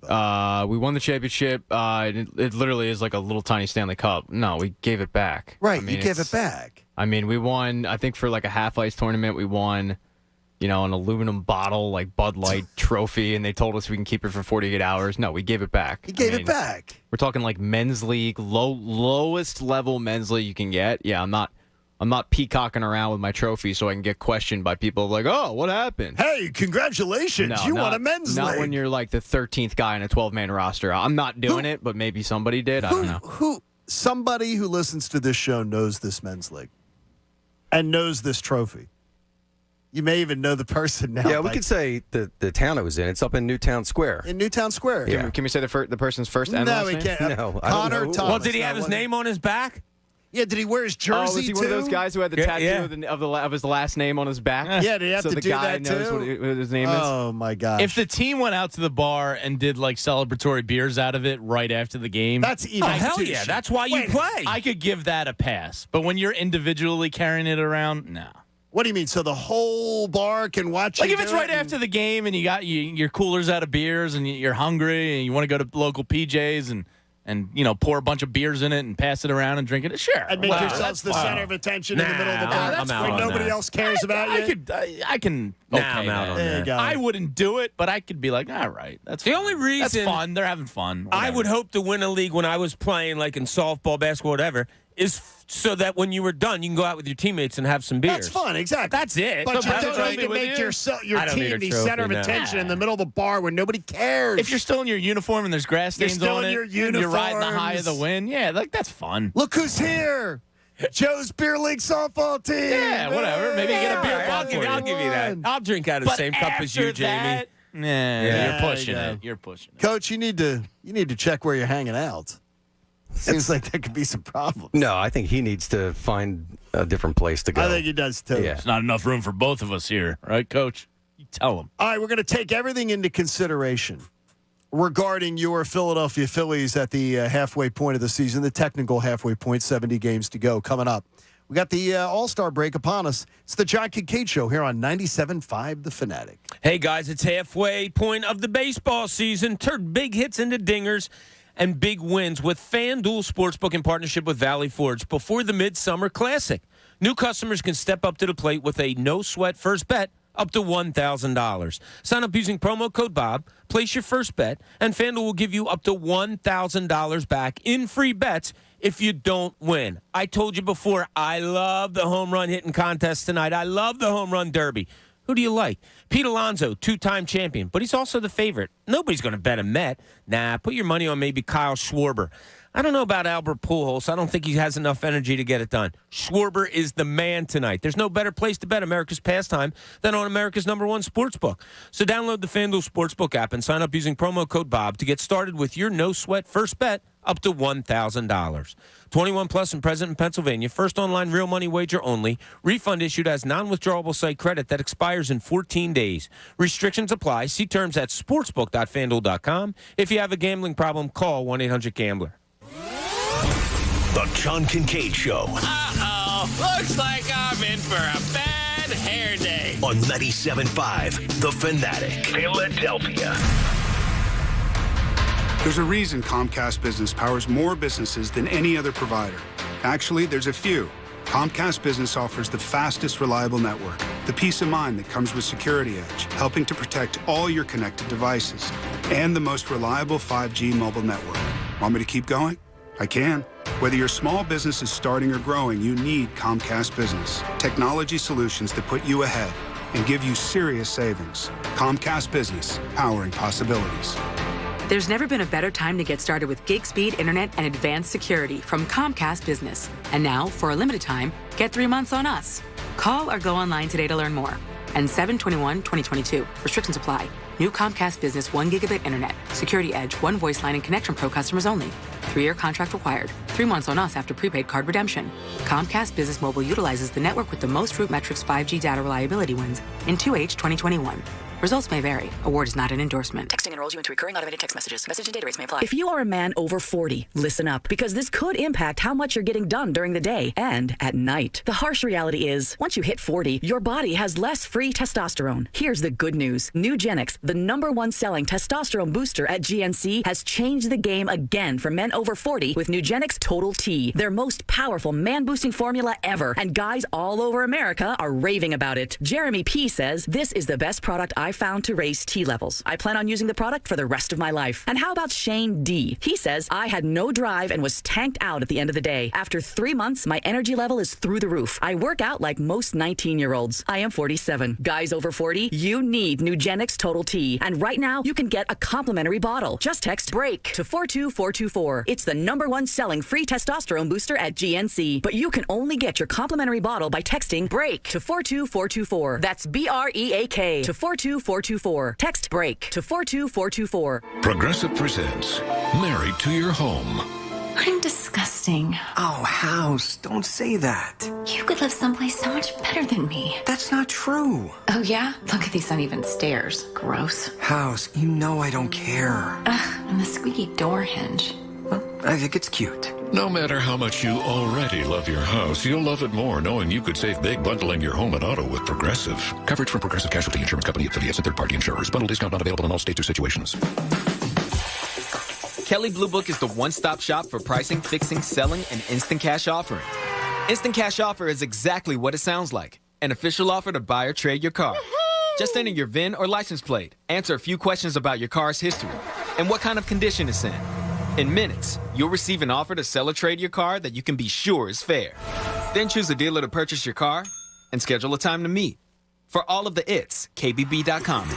We won the championship. It literally is like a little tiny Stanley Cup. No, we gave it back. Right, you gave it back. I mean, we won, I think for like a half ice tournament, we won, an aluminum bottle, like Bud Light trophy, and they told us we can keep it for 48 hours. No, we gave it back. You gave it back. We're talking like men's league, lowest level men's league you can get. Yeah, I'm not peacocking around with my trophy so I can get questioned by people like, oh, what happened? Hey, congratulations. You won a men's league. Not when you're like the 13th guy in a 12-man roster. I'm not doing it, but maybe somebody did. I don't know. Somebody who listens to this show knows this men's league and knows this trophy. You may even know the person now. Yeah, we could say the town it was in. It's up in Newtown Square. In Newtown Square. Yeah. Can we say the person's first and last No, name? we can't. No, Connor Thomas. Well, did he have his name on his back? Yeah, did he wear his jersey was he too? one of those guys who had the tattoo of his last name on his back? Yeah, did he have so to the do guy that knows too? what his name is? Oh my gosh! If the team went out to the bar and did like celebratory beers out of it right after the game, that's even. Hell yeah! That's why you play. I could give that a pass. But when you're individually carrying it around, no. What do you mean? So the whole bar can watch? Like you if it's do right it after the game and you got your coolers out of beers and you're hungry and you want to go to local PJs and pour a bunch of beers in it and pass it around and drink it, sure. and make yourselves the center of attention in the middle of the bar I'm out when on nobody that. else cares about you. I can. Nah, Okay, I'm out on There you that. go. I wouldn't do it, but I could be like, all right, that's The fine. only reason that's fun. They're having fun. I Whatever. would hope to win a league when I was playing, like in softball, basketball, whatever, is so that when you were done, you can go out with your teammates and have some beers. That's fun, exactly. That's it. But you have a don't trophy need to with make you? your I don't need team a the trophy, center of no. attention in the middle of the bar where nobody cares. If you're still in your uniform and there's grass You're stains still on in it, your and you're riding the high of the uniforms. wind, yeah, like that's fun. Look who's here. Joe's Beer League softball team. Yeah, whatever. Maybe you get a beer I'll bottle for give you that. I'll drink out of the But same cup as you, after Jamie. that, Nah, Yeah, you're pushing there you it. go. You're pushing it. Coach, you need to check where you're hanging out. Seems like there could be some problems. No, I think he needs to find a different place to go. I think he does too. Yeah. There's not enough room for both of us here, right, Coach? You tell him. All right, we're going to take everything into consideration regarding your Philadelphia Phillies at the halfway point of the season, the technical halfway point, 70 games to go coming up. We got the All-Star break upon us. It's the John Kincade Show here on 97.5 The Fanatic. Hey, guys, it's halfway point of the baseball season. Turn big hits into dingers and big wins with FanDuel Sportsbook in partnership with Valley Forge before the Midsummer Classic. New customers can step up to the plate with a no-sweat first bet up to $1,000. Sign up using promo code Bob, place your first bet, and FanDuel will give you up to $1,000 back in free bets if you don't win. I told you before, I love the home run hitting contest tonight. I love the home run derby. Who do you like? Pete Alonso, two-time champion, but he's also the favorite. Nobody's going to bet a Met. Nah, put your money on maybe Kyle Schwarber. I don't know about Albert Pujols. I don't think he has enough energy to get it done. Schwarber is the man tonight. There's no better place to bet America's pastime than on America's #1 sportsbook. So download the FanDuel Sportsbook app and sign up using promo code Bob to get started with your no-sweat first bet up to $1,000. 21 plus and present in Pennsylvania. First online real money wager only. Refund issued as non-withdrawable site credit that expires in 14 days. Restrictions apply. See terms at sportsbook.fanduel.com. If you have a gambling problem, call 1-800-GAMBLER. The John Kincade Show Uh-oh. Looks like I'm in for a bad hair day. on 97.5 The Fanatic, Philadelphia. There's a reason Comcast Business powers more businesses than any other provider. Actually, there's a few. Comcast Business offers the fastest, reliable network, the peace of mind that comes with Security Edge, helping to protect all your connected devices, and the most reliable 5G mobile network. Want me to keep going? I can. Whether your small business is starting or growing, you need Comcast Business. Technology solutions that put you ahead and give you serious savings. Comcast Business, powering possibilities. There's never been a better time to get started with gig speed internet and advanced security from Comcast Business. And now, for a limited time, get 3 months on us. Call or go online today to learn more. And 7/21/2022. Restrictions apply. New Comcast Business 1 gigabit internet. Security Edge, 1 voice line and Connection Pro customers only. 3-year contract required. 3 months on us after prepaid card redemption. Comcast Business Mobile utilizes the network with the most Root Metrics 5G data reliability wins in 2H 2021. Results may vary. Award is not an endorsement. Texting enrolls you into recurring automated text messages. Message and data rates may apply. If you are a man over 40, listen up, because this could impact how much you're getting done during the day and at night. The harsh reality is, once you hit 40, your body has less free testosterone. Here's the good news. Nugenix, the #1 selling testosterone booster at GNC, has changed the game again for men over 40 with Nugenix Total T, their most powerful man-boosting formula ever. And guys all over America are raving about it. Jeremy P. says, this is the best product I found to raise T levels. I plan on using the product for the rest of my life. And how about Shane D? He says, I had no drive and was tanked out at the end of the day. After 3 months, my energy level is through the roof. I work out like most 19-year-olds. I am 47. Guys over 40, you need Nugenix Total T. And right now, you can get a complimentary bottle. Just text BREAK to 42424. It's the #1 selling free testosterone booster at GNC. But you can only get your complimentary bottle by texting BREAK to 42424. That's BREAK to 42424. Text BREAK to 42424. Progressive presents Married to Your Home. I'm disgusting. Oh, House, don't say that. You could live someplace so much better than me. That's not true. Oh, yeah? Look at these uneven stairs. Gross. House, you know I don't care. Ugh, and the squeaky door hinge. Well, I think it's cute. No matter how much you already love your house, you'll love it more knowing you could save big bundling your home and auto with Progressive. Coverage from Progressive Casualty Insurance Company, affiliates, and third-party insurers. Bundle discount not available in all states or situations. Kelley Blue Book is the one-stop shop for pricing, fixing, selling, and instant cash offering. Instant cash offer is exactly what it sounds like. An official offer to buy or trade your car. Just enter your VIN or license plate, answer a few questions about your car's history, and what kind of condition it's in. In minutes, you'll receive an offer to sell or trade your car that you can be sure is fair. Then choose a dealer to purchase your car and schedule a time to meet. For all of the its, KBB.com.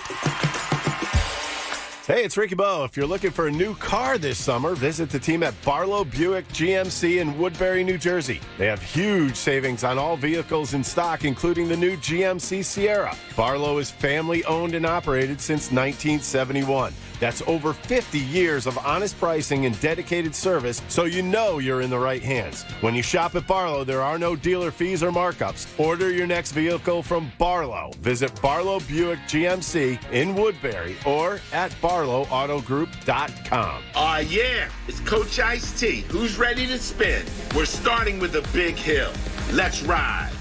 Hey, it's Ricky Bo. If you're looking for a new car this summer, visit the team at Barlow Buick GMC in Woodbury, New Jersey. They have huge savings on all vehicles in stock, including the new GMC Sierra. Barlow is family-owned and operated since 1971. That's over 50 years of honest pricing and dedicated service, so you know you're in the right hands. When you shop at Barlow, there are no dealer fees or markups. Order your next vehicle from Barlow. Visit Barlow Buick GMC in Woodbury or at barlowautogroup.com. Yeah, it's Coach Ice-T. Who's ready to spin? We're starting with a big hill. Let's ride.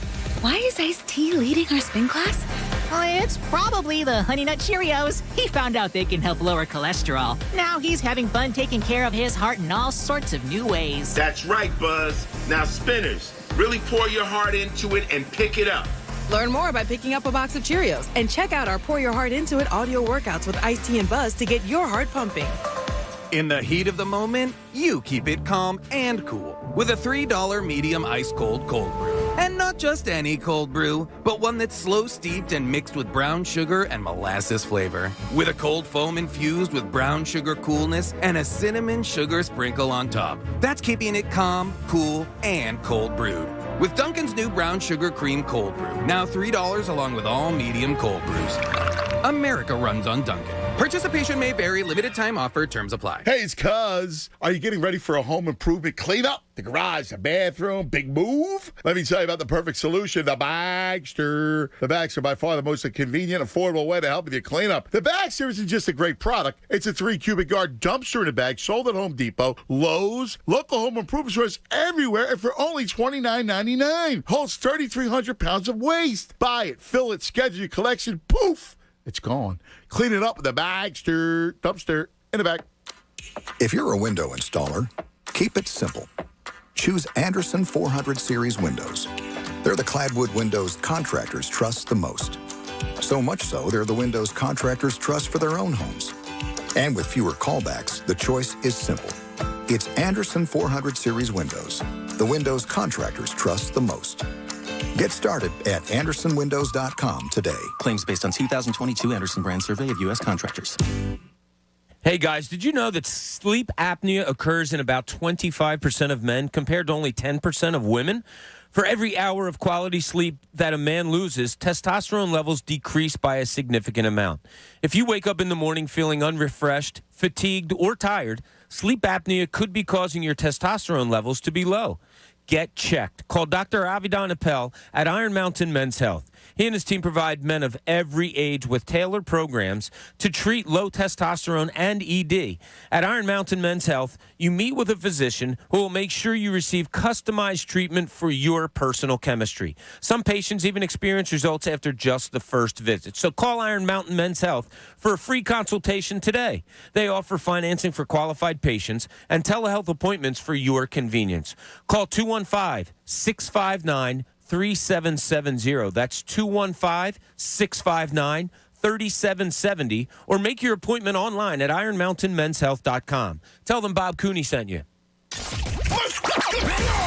Why is Ice-T leading our spin class? It's probably the Honey Nut Cheerios. He found out they can help lower cholesterol. Now he's having fun taking care of his heart in all sorts of new ways. That's right, Buzz. Now, spinners, really pour your heart into it and pick it up. Learn more by picking up a box of Cheerios and check out our Pour Your Heart Into It audio workouts with Ice-T and Buzz to get your heart pumping. In the heat of the moment, you keep it calm and cool with a $3 medium ice-cold cold brew. And not just any cold brew, but one that's slow steeped and mixed with brown sugar and molasses flavor. With a cold foam infused with brown sugar coolness and a cinnamon sugar sprinkle on top. That's keeping it calm, cool, and cold brewed. With Dunkin's new brown sugar cream cold brew, now $3 along with all medium cold brews. America runs on Dunkin'. Participation may vary. Limited time offer. Terms apply. Hey, it's Cuz. Are you getting ready for a home improvement cleanup? The garage, the bathroom, big move? Let me tell you about the perfect solution, the Bagster. The Bagster, by far the most convenient, affordable way to help with your cleanup. The Bagster isn't just a great product. It's a 3 cubic yard dumpster in a bag sold at Home Depot, Lowe's, local home improvement stores everywhere, and for only $29.99. Holds 3,300 pounds of waste. Buy it, fill it, schedule your collection, poof. It's gone. Clean it up with a Bagster dumpster in a bag. If you're a window installer, keep it simple. Choose Anderson 400 Series windows. They're the cladwood windows contractors trust the most. So much so, they're the windows contractors trust for their own homes. And with fewer callbacks, the choice is simple. It's Anderson 400 Series windows. The windows contractors trust the most. Get started at AndersonWindows.com today. Claims based on 2022 Anderson brand survey of U.S. contractors. Hey, guys, did you know that sleep apnea occurs in about 25% of men compared to only 10% of women? For every hour of quality sleep that a man loses, testosterone levels decrease by a significant amount. If you wake up in the morning feeling unrefreshed, fatigued, or tired, sleep apnea could be causing your testosterone levels to be low. Get checked. Call Dr. Avidan Appel at Iron Mountain Men's Health. He and his team provide men of every age with tailored programs to treat low testosterone and ED. At Iron Mountain Men's Health, you meet with a physician who will make sure you receive customized treatment for your personal chemistry. Some patients even experience results after just the first visit. So call Iron Mountain Men's Health for a free consultation today. They offer financing for qualified patients and telehealth appointments for your convenience. Call 215-659-3770. That's 215-659-3770. Or make your appointment online at ironmountainmenshealth.com. Tell them Bob Cooney sent you.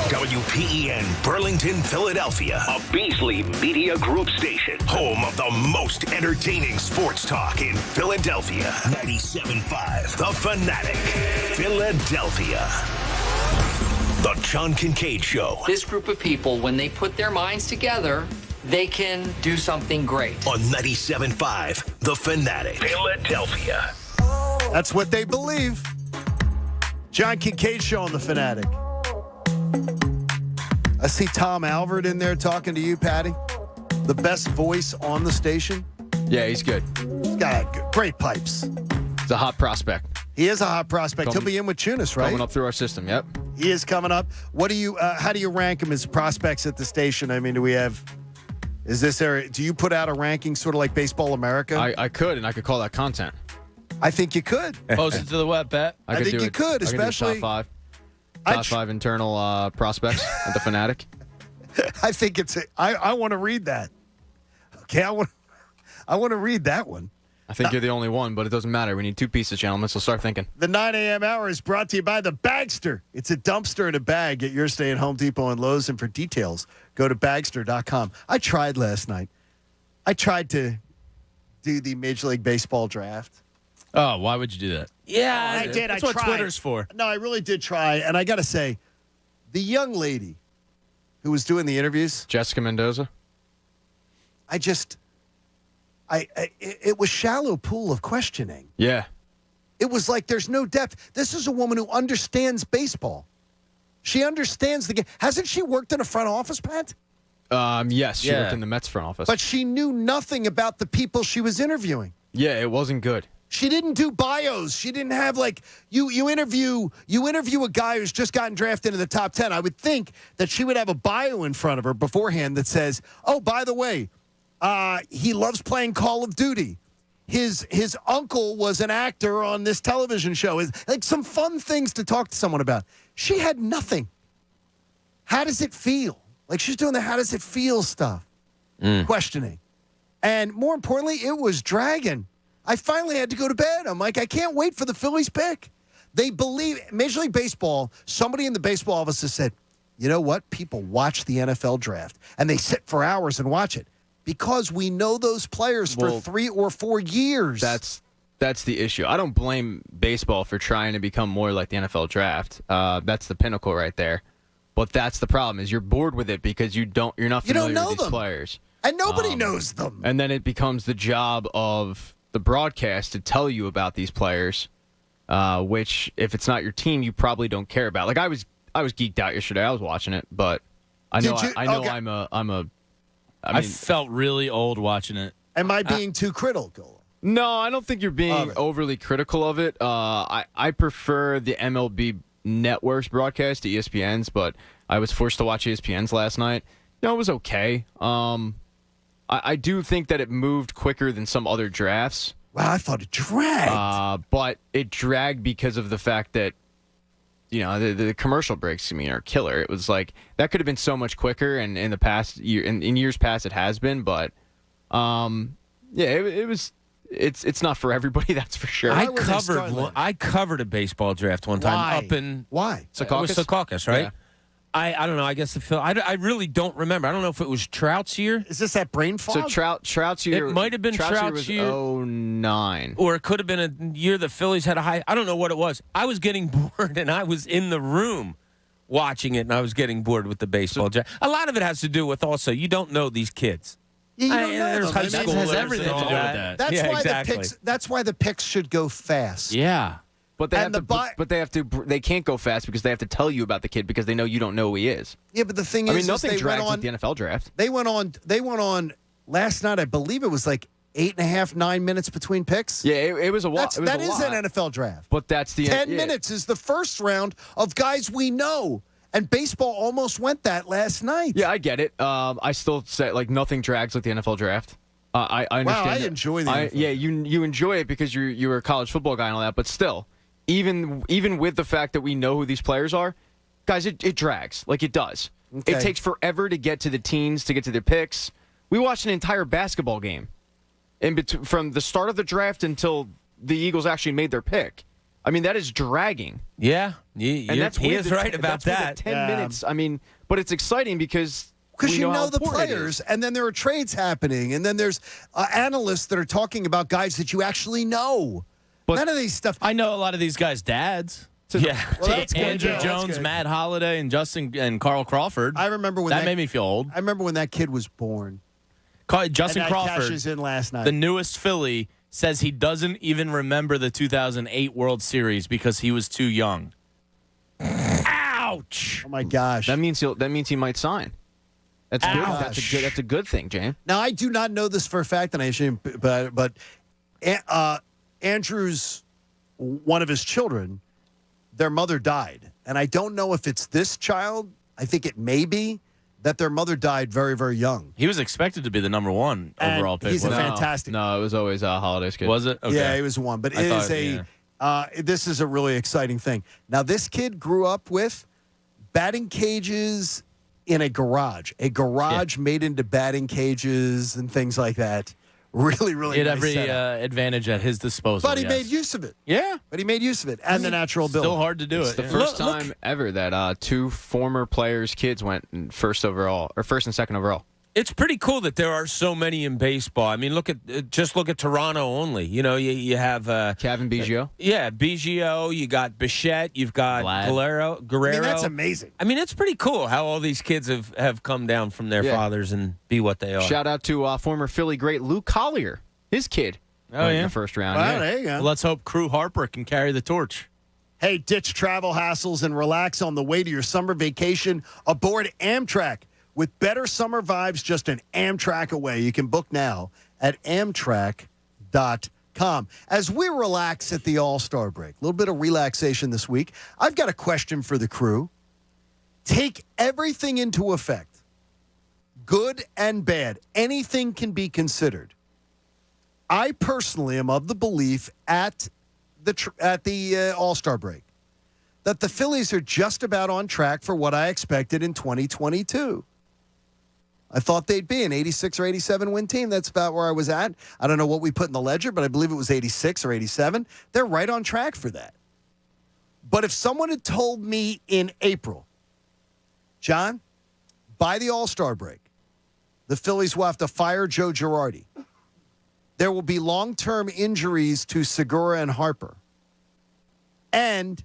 WPEN Burlington, Philadelphia, a Beasley Media Group station, home of the most entertaining sports talk in Philadelphia. 97.5 The Fanatic, Philadelphia. The John Kincade Show. This group of people, when they put their minds together, they can do something great. On 97.5 The Fanatic, Philadelphia. That's what they believe. John Kincade Show on The Fanatic. I see Tom Alvord in there talking to you, Patty. The best voice on the station. Yeah, he's good. He's got great pipes. He's a hot prospect. He is a hot prospect. He'll be in with Chunas, right? Coming up through our system, yep. He is coming up. What do you? How do you rank him as prospects at the station? I mean, do we have? Is this area? Do you put out a ranking sort of like Baseball America? I could, and I could call that content. I think you could. Post it to the web, bet. I think you could, especially top five internal prospects at the Fanatic. I think it's. I want to read that. Okay, I want to read that one. I think you're the only one, but it doesn't matter. We need two pieces, gentlemen, so start thinking. The 9 a.m. hour is brought to you by the Bagster. It's a dumpster in a bag. Get your stay at Home Depot and Lowe's. And for details, go to Bagster.com. I tried last night. I tried to do the Major League Baseball draft. Oh, why would you do that? Yeah, I did. That's I what tried. Twitter's for. No, I really did try. And I got to say, the young lady who was doing the interviews, Jessica Mendoza. It was shallow pool of questioning. Yeah. It was like there's no depth. This is a woman who understands baseball. She understands the game. Hasn't she worked in a front office, Pat? Yes, she worked in the Mets front office. But she knew nothing about the people she was interviewing. Yeah, it wasn't good. She didn't do bios. She didn't have you interview a guy who's just gotten drafted into the top 10. I would think that she would have a bio in front of her beforehand that says, "Oh, by the way, he loves playing Call of Duty. His uncle was an actor on this television show." Like some fun things to talk to someone about. She had nothing. How does it feel? Like she's doing the how does it feel stuff. Questioning. And more importantly, it was dragging. I finally had to go to bed. I'm like, I can't wait for the Phillies pick. They believe Major League Baseball, somebody in the baseball office has said, you know what? People watch the NFL draft and they sit for hours and watch it because we know those players for 3 or 4 years. That's the issue. I don't blame baseball for trying to become more like the NFL draft. That's the pinnacle right there. But that's the problem is you're bored with it because you're not familiar with these players. And nobody knows them. And then it becomes the job of the broadcast to tell you about these players, which if it's not your team, you probably don't care about. Like I was geeked out yesterday. I was watching it, but I felt really old watching it. Am I being too critical? No, I don't think you're being overly critical of it. I prefer the MLB Network's broadcast to ESPN's, but I was forced to watch ESPN's last night. No, it was okay. I do think that it moved quicker than some other drafts. Wow, I thought it dragged. But it dragged because of the fact that, the commercial breaks, are killer. It was like, that could have been so much quicker, and in the past year, in years past, it has been, but, it's not for everybody, that's for sure. I covered a baseball draft one time up in Secaucus, right? Yeah. I don't know. I guess I really don't remember. I don't know if it was Trout's year. Is this that brain fog? So Trout's year. It might have been Trout's year. 2009. Or it could have been a year the Phillies had a high. I don't know what it was. I was getting bored, and I was in the room watching it, and I was getting bored with the baseball draft. A lot of it has to do with also you don't know these kids. Yeah, you don't know there's them. high school. Has everything to do with that. That's why exactly. That's why the picks should go fast. Yeah. But they can't go fast because they have to tell you about the kid because they know you don't know who he is. Yeah, but the thing is, nothing drags with the NFL draft. They went on last night. I believe it was like 8.5, 9 minutes between picks. Yeah, it was a while. That is an NFL draft. But that's the 10 minutes is the first round of guys we know. And baseball almost went that last night. Yeah, I get it. I still say nothing drags like the NFL draft. I understand. Wow, I enjoy the NFL. Yeah, you enjoy it because you're a college football guy and all that. But still, even with the fact that we know who these players are, guys, it drags like it does. Okay. It takes forever to get to the teens, to get to their picks. We watched an entire basketball game from the start of the draft until the Eagles actually made their pick. I mean, that is dragging. Yeah, he is right about that. 10 minutes. I mean, but it's exciting because you know the players, and then there are trades happening, and then there's analysts that are talking about guys that you actually know. But none of these stuff. I know a lot of these guys' dads. Andrew Jones, Matt Holliday, and Carl Crawford. I remember when that made me feel old. I remember when that kid was born. Justin Crawford cashes in last night. The newest Philly says he doesn't even remember the 2008 World Series because he was too young. Ouch! Oh my gosh! That means he might sign. That's good. That's a good thing, James. Now I do not know this for a fact, and I assume, but Andrew's one of his children, their mother died, and I don't know if it's this child. I think it may be that their mother died very, very young. He was expected to be the number one overall pick. He's fantastic. No, it was always Holiday's kid. Was it? Okay. Yeah, he was one. But this is a really exciting thing. Now, this kid grew up with batting cages in a garage made into batting cages and things like that, Really, really He had nice every setup. advantage at his disposal. But he yes. made use of it. Yeah. But he made use of it. And the natural build. Still hard to do It's it. the first time ever that two former players' kids went in first and second overall. It's pretty cool that there are so many in baseball. I mean, look at Toronto only. You know, you have Kevin Biggio. Yeah, Biggio. You got Bichette. You've got Guerrero. I mean, that's amazing. I mean, it's pretty cool how all these kids have come down from their fathers and be what they are. Shout out to former Philly great Lou Collier, his kid. In the first round. Well, there you go. Well, let's hope Crew Harper can carry the torch. Hey, ditch travel hassles and relax on the way to your summer vacation aboard Amtrak. With better summer vibes just an Amtrak away. You can book now at Amtrak.com. As we relax at the All-Star break, a little bit of relaxation this week, I've got a question for the crew. Take everything into effect, good and bad. Anything can be considered. I personally am of the belief at the All-Star break that the Phillies are just about on track for what I expected in 2022. I thought they'd be an 86 or 87 win team. That's about where I was at. I don't know what we put in the ledger, but I believe it was 86 or 87. They're right on track for that. But if someone had told me in April, John, by the All-Star break, the Phillies will have to fire Joe Girardi. There will be long-term injuries to Segura and Harper. And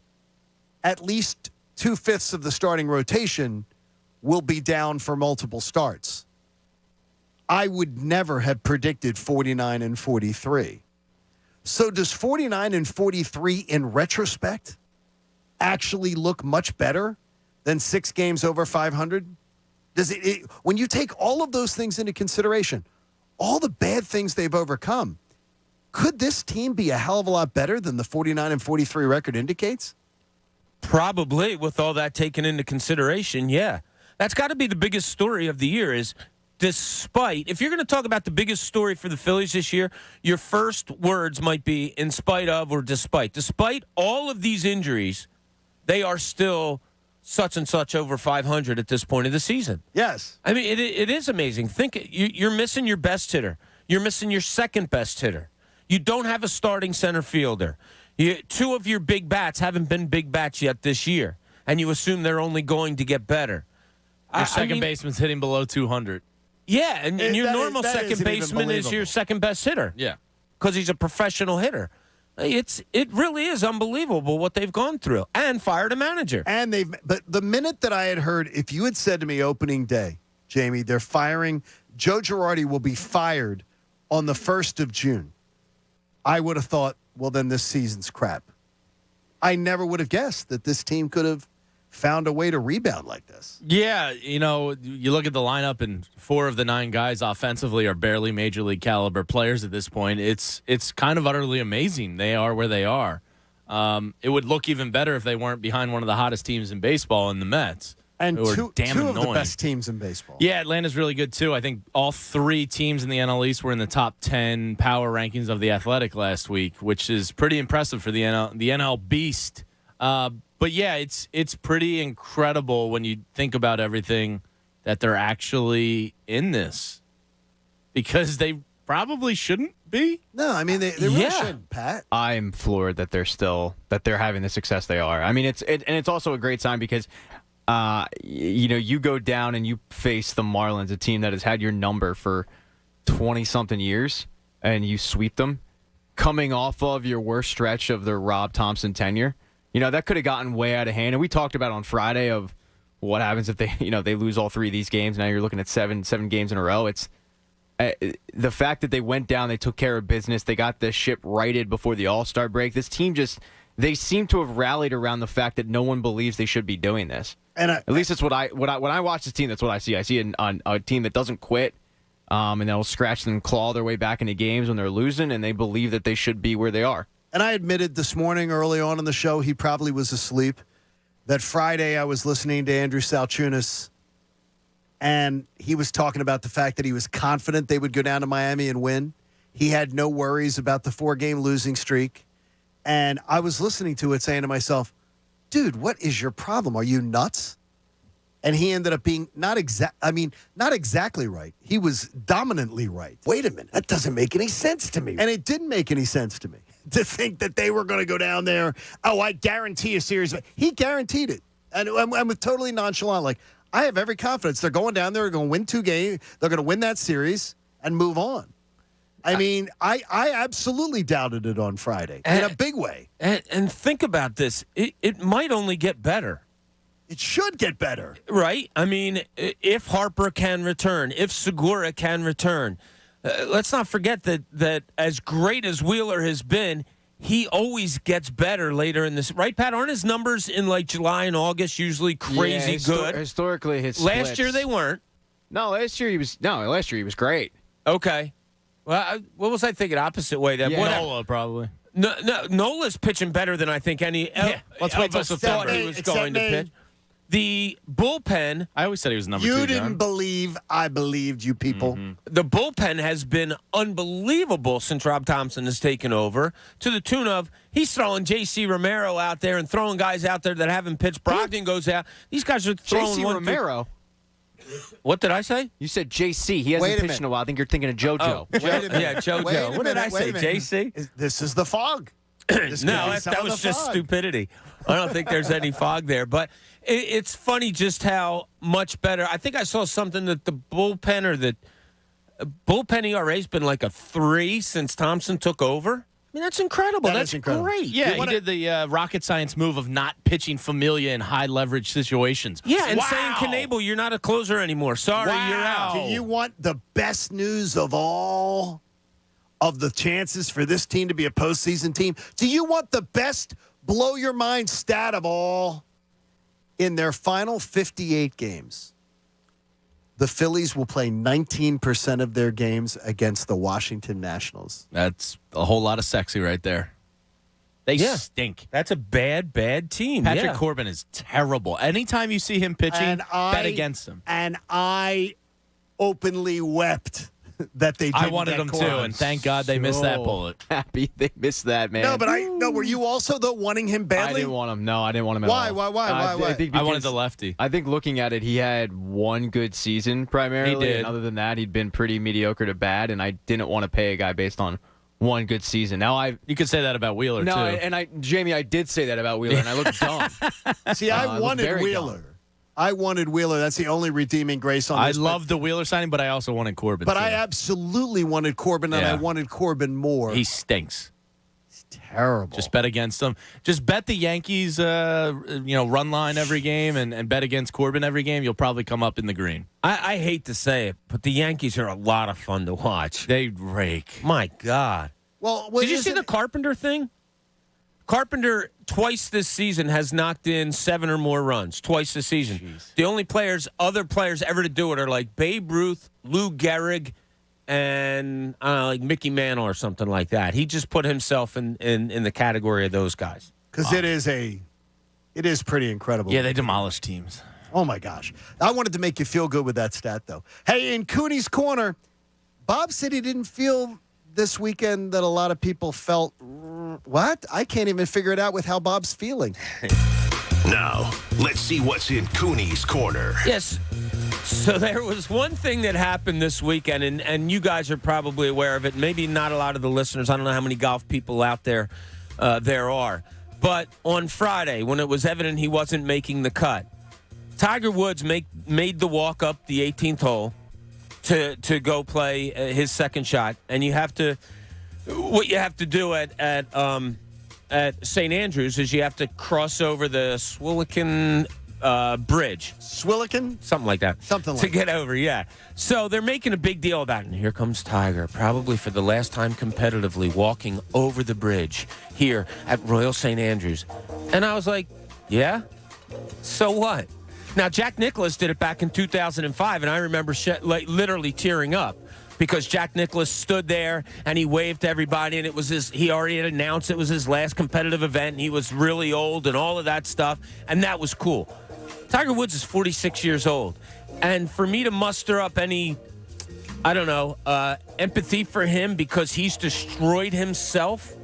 at least 2/5 of the starting rotation will be down for multiple starts. I would never have predicted 49 and 43. So does 49 and 43 in retrospect actually look much better than 6 games over 500? Does it when you take all of those things into consideration, all the bad things they've overcome, could this team be a hell of a lot better than the 49 and 43 record indicates? Probably, with all that taken into consideration, yeah. That's got to be the biggest story of the year is despite, if you're going to talk about the biggest story for the Phillies this year, your first words might be in spite of or despite. Despite all of these injuries, they are still such and such over 500 at this point of the season. Yes. I mean, it is amazing. Think, you're missing your best hitter. You're missing your second best hitter. You don't have a starting center fielder. 2 of your big bats haven't been big bats yet this year, and you assume they're only going to get better. Your second baseman's hitting below 200. Yeah, and your normal that second baseman is your second best hitter. Yeah. Because he's a professional hitter. It really is unbelievable what they've gone through and fired a manager. But the minute that I had heard, if you had said to me opening day, Jamie, they're firing, Joe Girardi will be fired on the 1st of June, I would have thought, well, then this season's crap. I never would have guessed that this team could have found a way to rebound like this. Yeah, you look at the lineup, and 4 of the 9 guys offensively are barely major league caliber players at this point. It's kind of utterly amazing. They are where they are. It would look even better if they weren't behind one of the hottest teams in baseball in the Mets. And two of annoying. the best teams in baseball. Yeah, Atlanta's really good, too. I think all 3 teams in the NL East were in the top 10 power rankings of the Athletic last week, which is pretty impressive for the NL Beast. But, yeah, it's pretty incredible when you think about everything that they're actually in this. Because they probably shouldn't be. No, I mean, they really shouldn't, Pat. I'm floored that they're having the success they are. I mean, it's also a great sign because you go down and you face the Marlins, a team that has had your number for 20-something years, and you sweep them, coming off of your worst stretch of the Rob Thompson tenure. That could have gotten way out of hand. And we talked about on Friday of what happens if they lose all 3 of these games. Now you're looking at seven games in a row. It's the fact that they went down, they took care of business, they got the ship righted before the All-Star break. This team they seem to have rallied around the fact that no one believes they should be doing this. And at least that's when I watch this team, that's what I see. I see a team that doesn't quit, and they'll scratch and claw their way back into games when they're losing, and they believe that they should be where they are. And I admitted this morning early on in the show, he probably was asleep, that Friday I was listening to Andrew Salchunas, and he was talking about the fact that he was confident they would go down to Miami and win. He had no worries about the 4-game losing streak. And I was listening to it saying to myself, dude, what is your problem? Are you nuts? And he ended up being not exactly right. He was dominantly right. Wait a minute. That doesn't make any sense to me. And it didn't make any sense to me to think that they were going to go down there. Oh, I guarantee a series. He guaranteed it. And I'm totally nonchalant. Like, I have every confidence. They're going down there. They're going to win 2 games. They're going to win that series and move on. I mean, I absolutely doubted it on Friday in a big way. And think about this. It might only get better. It should get better. Right? I mean, if Harper can return, if Segura can return, let's not forget that as great as Wheeler has been, he always gets better later in this. Right, Pat? Aren't his numbers in like July and August usually crazy good? Historically, his last splits. year they weren't. No, last year he was great. Okay. Well, what was I thinking? Opposite way. That Nola probably. No, Nola's pitching better than I think any. Let's wait till of us September. thought he was going to pitch. The bullpen. I always said he was number 2. You didn't believe. I believed you people. Mm-hmm. The bullpen has been unbelievable since Rob Thompson has taken over, to the tune of he's throwing J.C. Romero out there and throwing guys out there that haven't pitched. Brogdon goes out. These guys are throwing J.C. Romero. What did I say? You said J.C. He hasn't pitched in a while. I think you're thinking of JoJo. Yeah, JoJo. What did I say? J.C.? This is the fog. No, that was just stupidity. I don't think there's any fog there. But it's funny just how much better. I think I saw something that the bullpen ERA's been like a 3 since Thompson took over. I mean, that's incredible. That's incredible. Great. Yeah, he did the rocket science move of not pitching Familia in high-leverage situations. Yeah, and saying, Knebel, you're not a closer anymore. Sorry, you're out. Do you want the best news of all of the chances for this team to be a postseason team? Do you want the best blow-your-mind stat of all? In their final 58 games, the Phillies will play 19% of their games against the Washington Nationals. That's a whole lot of sexy right there. They stink. That's a bad team. Patrick Corbin is terrible. Anytime you see him pitching, bet against him. And I openly wept that they didn't I wanted them Corbin. too, and thank God they missed that bullet. Happy they missed that, man. No, but were you also wanting him badly? I didn't want him. No, I didn't want him at all. Why? I think I wanted the lefty. I think looking at it, he had one good season primarily. He did. And other than that, he'd been pretty mediocre to bad, and I didn't want to pay a guy based on one good season. Now you could say that about Wheeler too. No, and Jamie, I did say that about Wheeler, and I looked dumb. See, I wanted Wheeler. Dumb. I wanted Wheeler. That's the only redeeming grace on this. I loved the Wheeler signing, but I also wanted Corbin. But too. I absolutely wanted Corbin, and I wanted Corbin more. He stinks. He's terrible. Just bet against them. Just bet the Yankees, run line every game, and bet against Corbin every game. You'll probably come up in the green. I hate to say it, but the Yankees are a lot of fun to watch. They rake. My God. Well, did you see the Carpenter thing? Carpenter twice this season has knocked in 7 or more runs. Twice this season. Jeez. The only other players ever to do it are like Babe Ruth, Lou Gehrig, and like Mickey Mantle or something like that. He just put himself in the category of those guys. Because it is pretty incredible. Yeah, they demolish teams. Oh my gosh. I wanted to make you feel good with that stat though. Hey, in Cooney's Corner, Bob said he didn't feel this weekend that a lot of people felt. What? I can't even figure it out with how Bob's feeling. Now, let's see what's in Cooney's Corner. Yes. So there was one thing that happened this weekend, and you guys are probably aware of it. Maybe not a lot of the listeners. I don't know how many golf people out there there are. But on Friday, when it was evident he wasn't making the cut, Tiger Woods made the walk up the 18th hole to go play his second shot. And what you have to do at St. Andrews is you have to cross over the Swillican Bridge. Swillican? Something like that. To get over, yeah. So they're making a big deal about it. And here comes Tiger, probably for the last time competitively, walking over the bridge here at Royal St. Andrews. And I was like, yeah? So what? Now, Jack Nicklaus did it back in 2005, and I remember literally tearing up. Because Jack Nicklaus stood there and he waved to everybody, and he already had announced it was his last competitive event, and he was really old and all of that stuff, and that was cool. Tiger Woods is 46 years old, and for me to muster up any, empathy for him because he's destroyed himself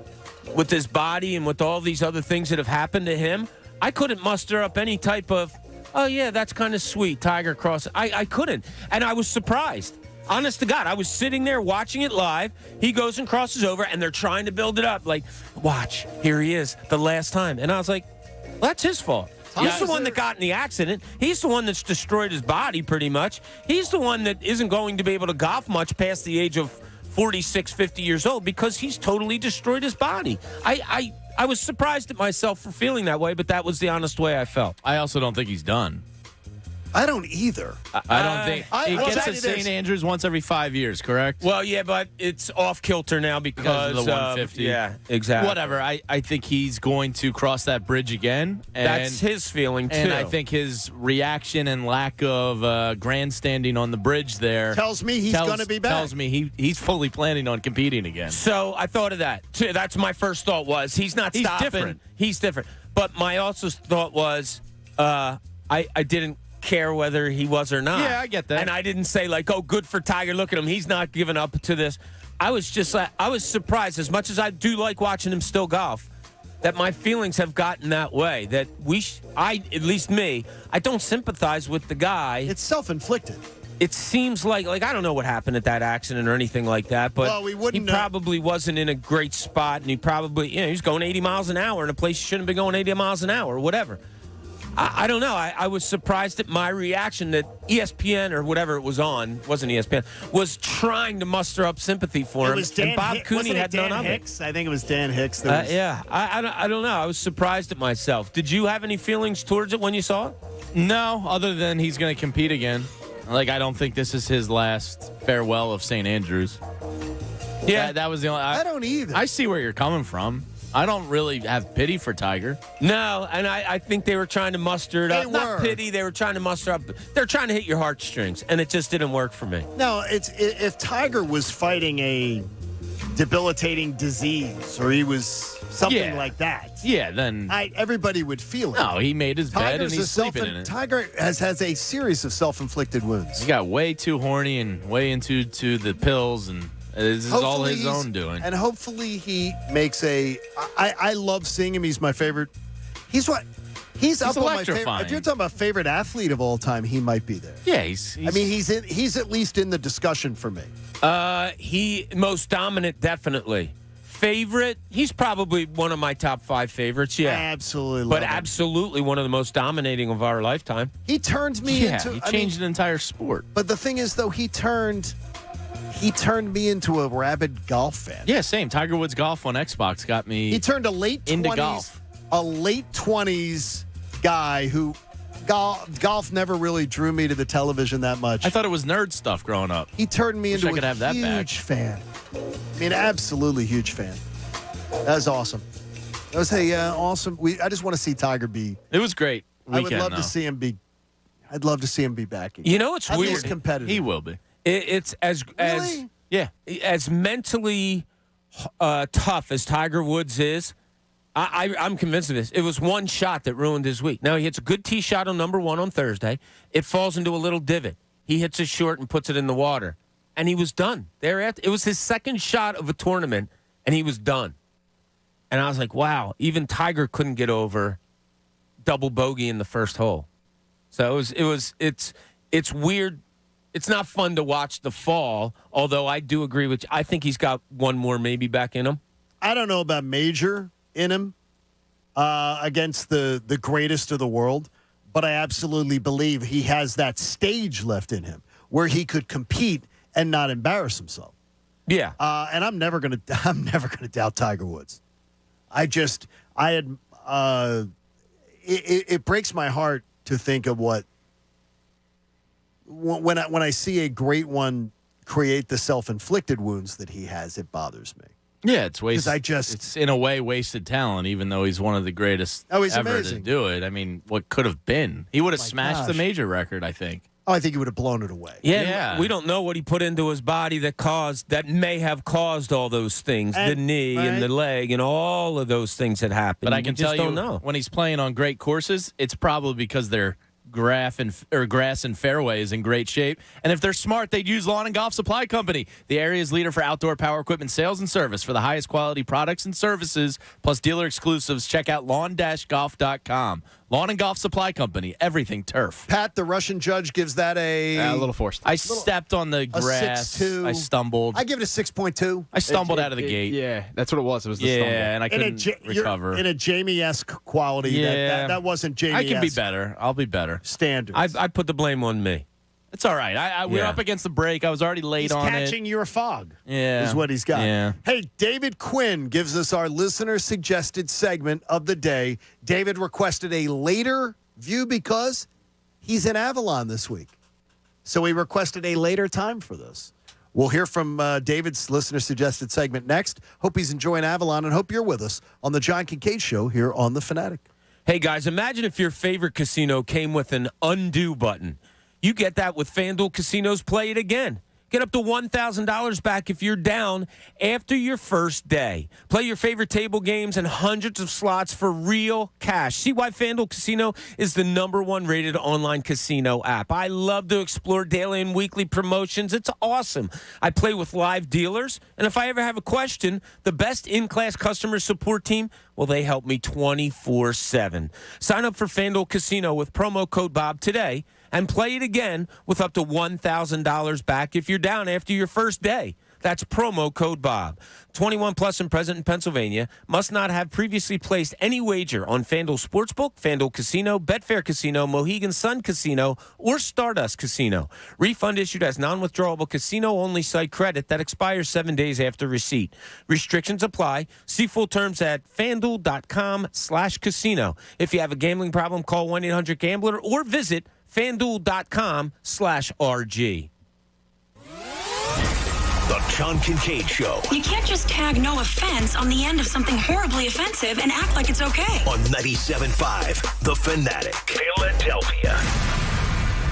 with his body and with all these other things that have happened to him, I couldn't muster up any type of oh, yeah, that's kind of sweet. Tiger cross. I couldn't. And I was surprised. Honest to God, I was sitting there watching it live. He goes and crosses over, and they're trying to build it up. Like, watch, here he is, the last time. And I was like, well, that's his fault. He's the one that got in the accident. He's the one that's destroyed his body, pretty much. He's the one that isn't going to be able to golf much past the age of 46, 50 years old because he's totally destroyed his body. I was surprised at myself for feeling that way, but that was the honest way I felt. I also don't think he's done. I don't either. I don't think he gets to St. Andrews once every 5 years, correct? Well, yeah, but it's off kilter now because of the 150. Yeah, exactly. Whatever. I think he's going to cross that bridge again. And, that's his feeling, too. And I think his reaction and lack of grandstanding on the bridge there tells me he's going to be back. Tells me he's fully planning on competing again. So I thought of that, too. That's my first thought was he's not stopping. Different. He's different. But my also thought was I didn't care whether he was or not. Yeah, I get that. And I didn't say like, oh, good for Tiger. Look at him. He's not giving up to this. I was just like, I was surprised, as much as I do like watching him still golf, that my feelings have gotten that way. That at least me, I don't sympathize with the guy. It's self-inflicted. It seems like I don't know what happened at that accident or anything like that, but he probably wasn't in a great spot, and he probably, he was going 80 miles an hour in a place he shouldn't be going 80 miles an hour or whatever. I don't know. I was surprised at my reaction that ESPN or whatever it was on, wasn't ESPN, was trying to muster up sympathy for him. It was Dan and Bob Cooney had none of it. Hicks? I think it was Dan Hicks. Yeah. I don't know. I was surprised at myself. Did you have any feelings towards it when you saw it? No, other than he's going to compete again. Like, I don't think this is his last farewell of St. Andrews. Yeah, that was the only. I don't either. I see where you're coming from. I don't really have pity for Tiger. No, and I think they were trying to muster it up. Not pity, they were trying to muster up. They're trying to hit your heartstrings, and it just didn't work for me. No, if Tiger was fighting a debilitating disease or he was something like that. Yeah, then everybody would feel it. No, he made his bed and he's sleeping in it. Tiger has a series of self-inflicted wounds. He got way too horny and way into the pills, and this is all his own doing. And hopefully he makes I love seeing him. He's my favorite. He's up on my favorite. If you're talking about favorite athlete of all time, he might be there. Yeah, he's he's at least in the discussion for me. He most dominant, definitely. Favorite, he's probably one of my top 5 favorites. Yeah, absolutely. But absolutely one of the most dominating of our lifetime. He turned me into. He changed an entire sport. But the thing is, though, he turned me into a rabid golf fan. Yeah, same. Tiger Woods golf on Xbox got me. He turned into golf. A late 20s guy who golf never really drew me to the television that much. I thought it was nerd stuff growing up. He turned me into a huge fan. I mean, absolutely huge fan. That was awesome. That was awesome. I just want to see Tiger be. It was great. I would love to see him be. I'd love to see him be back again. You know, it's weird. Competitive. He will be. It's as mentally tough as Tiger Woods is. I'm convinced of this. It was one shot that ruined his week. Now, he hits a good tee shot on number 1 on Thursday. It falls into a little divot. He hits it short and puts it in the water. And he was done. Thereafter, it was his second shot of a tournament, and he was done. And I was like, wow, even Tiger couldn't get over double bogey in the first hole. So it's weird. It's not fun to watch the fall, although I do agree with you. I think he's got one more maybe back in him. I don't know about major in him against the greatest of the world, but I absolutely believe he has that stage left in him where he could compete and not embarrass himself. Yeah. And I'm never gonna doubt Tiger Woods. It breaks my heart to think of when I see a great one create the self-inflicted wounds that he has. It bothers me. Yeah, it's wasted. It's in a way wasted talent, even though he's one of the greatest ever amazing. to do it. I mean, what could have been? He would have smashed the major record, I think. Oh, I think he would have blown it away. Yeah, we don't know what he put into his body that may have caused all those things, the knee and the leg and all of those things that happened. But I can tell you, know. when he's playing on great courses, it's probably because their grass and fairway is in great shape. And if they're smart, they'd use Lawn and Golf Supply Company, the area's leader for outdoor power equipment sales and service. For the highest quality products and services, plus dealer exclusives, check out lawn-golf.com. Lawn and Golf Supply Company, everything turf. Pat, the Russian judge, gives that A little forced. I stepped on the grass. 6.2. I stumbled. I give it a 6.2. I stumbled out of the gate. Yeah, that's what it was. It was the Yeah, stumble. and I couldn't recover. In a Jamie-esque quality. Yeah. That wasn't Jamie-esque. I can be better. I'll be better. Standards. I put the blame on me. It's all right. We're up against the break. I was already late He's on it. catching your fog. Yeah. Is what he's got. Yeah. Hey, David Quinn gives us our listener-suggested segment of the day. David requested a later view because he's in Avalon this week. So he requested a later time for this. We'll hear from David's listener-suggested segment next. Hope he's enjoying Avalon and hope you're with us on the John Kincade Show here on The Fanatic. Hey, guys, imagine if your favorite casino came with an undo button. You get that with FanDuel Casino's Play It Again. Get up to $1,000 back if you're down after your first day. Play your favorite table games and hundreds of slots for real cash. See why FanDuel Casino is the #1 rated online casino app. I love to explore daily and weekly promotions. It's awesome. I play with live dealers, and if I ever have a question, the best in-class customer support team, well, they help me 24/7. Sign up for FanDuel Casino with promo code Bob today and play it again with up to $1,000 back if you're down after your first day. That's promo code Bob. 21 plus and present in Pennsylvania. Must not have previously placed any wager on FanDuel Sportsbook, FanDuel Casino, Betfair Casino, Mohegan Sun Casino, or Stardust Casino. Refund issued as non-withdrawable casino-only site credit that expires 7 days after receipt. Restrictions apply. See full terms at FanDuel.com/casino. If you have a gambling problem, call 1-800-GAMBLER or visit FanDuel.com/RG. The John Kincade Show You can't just tag no offense on the end of something horribly offensive and act like it's okay. on 97.5 The Fanatic, Philadelphia.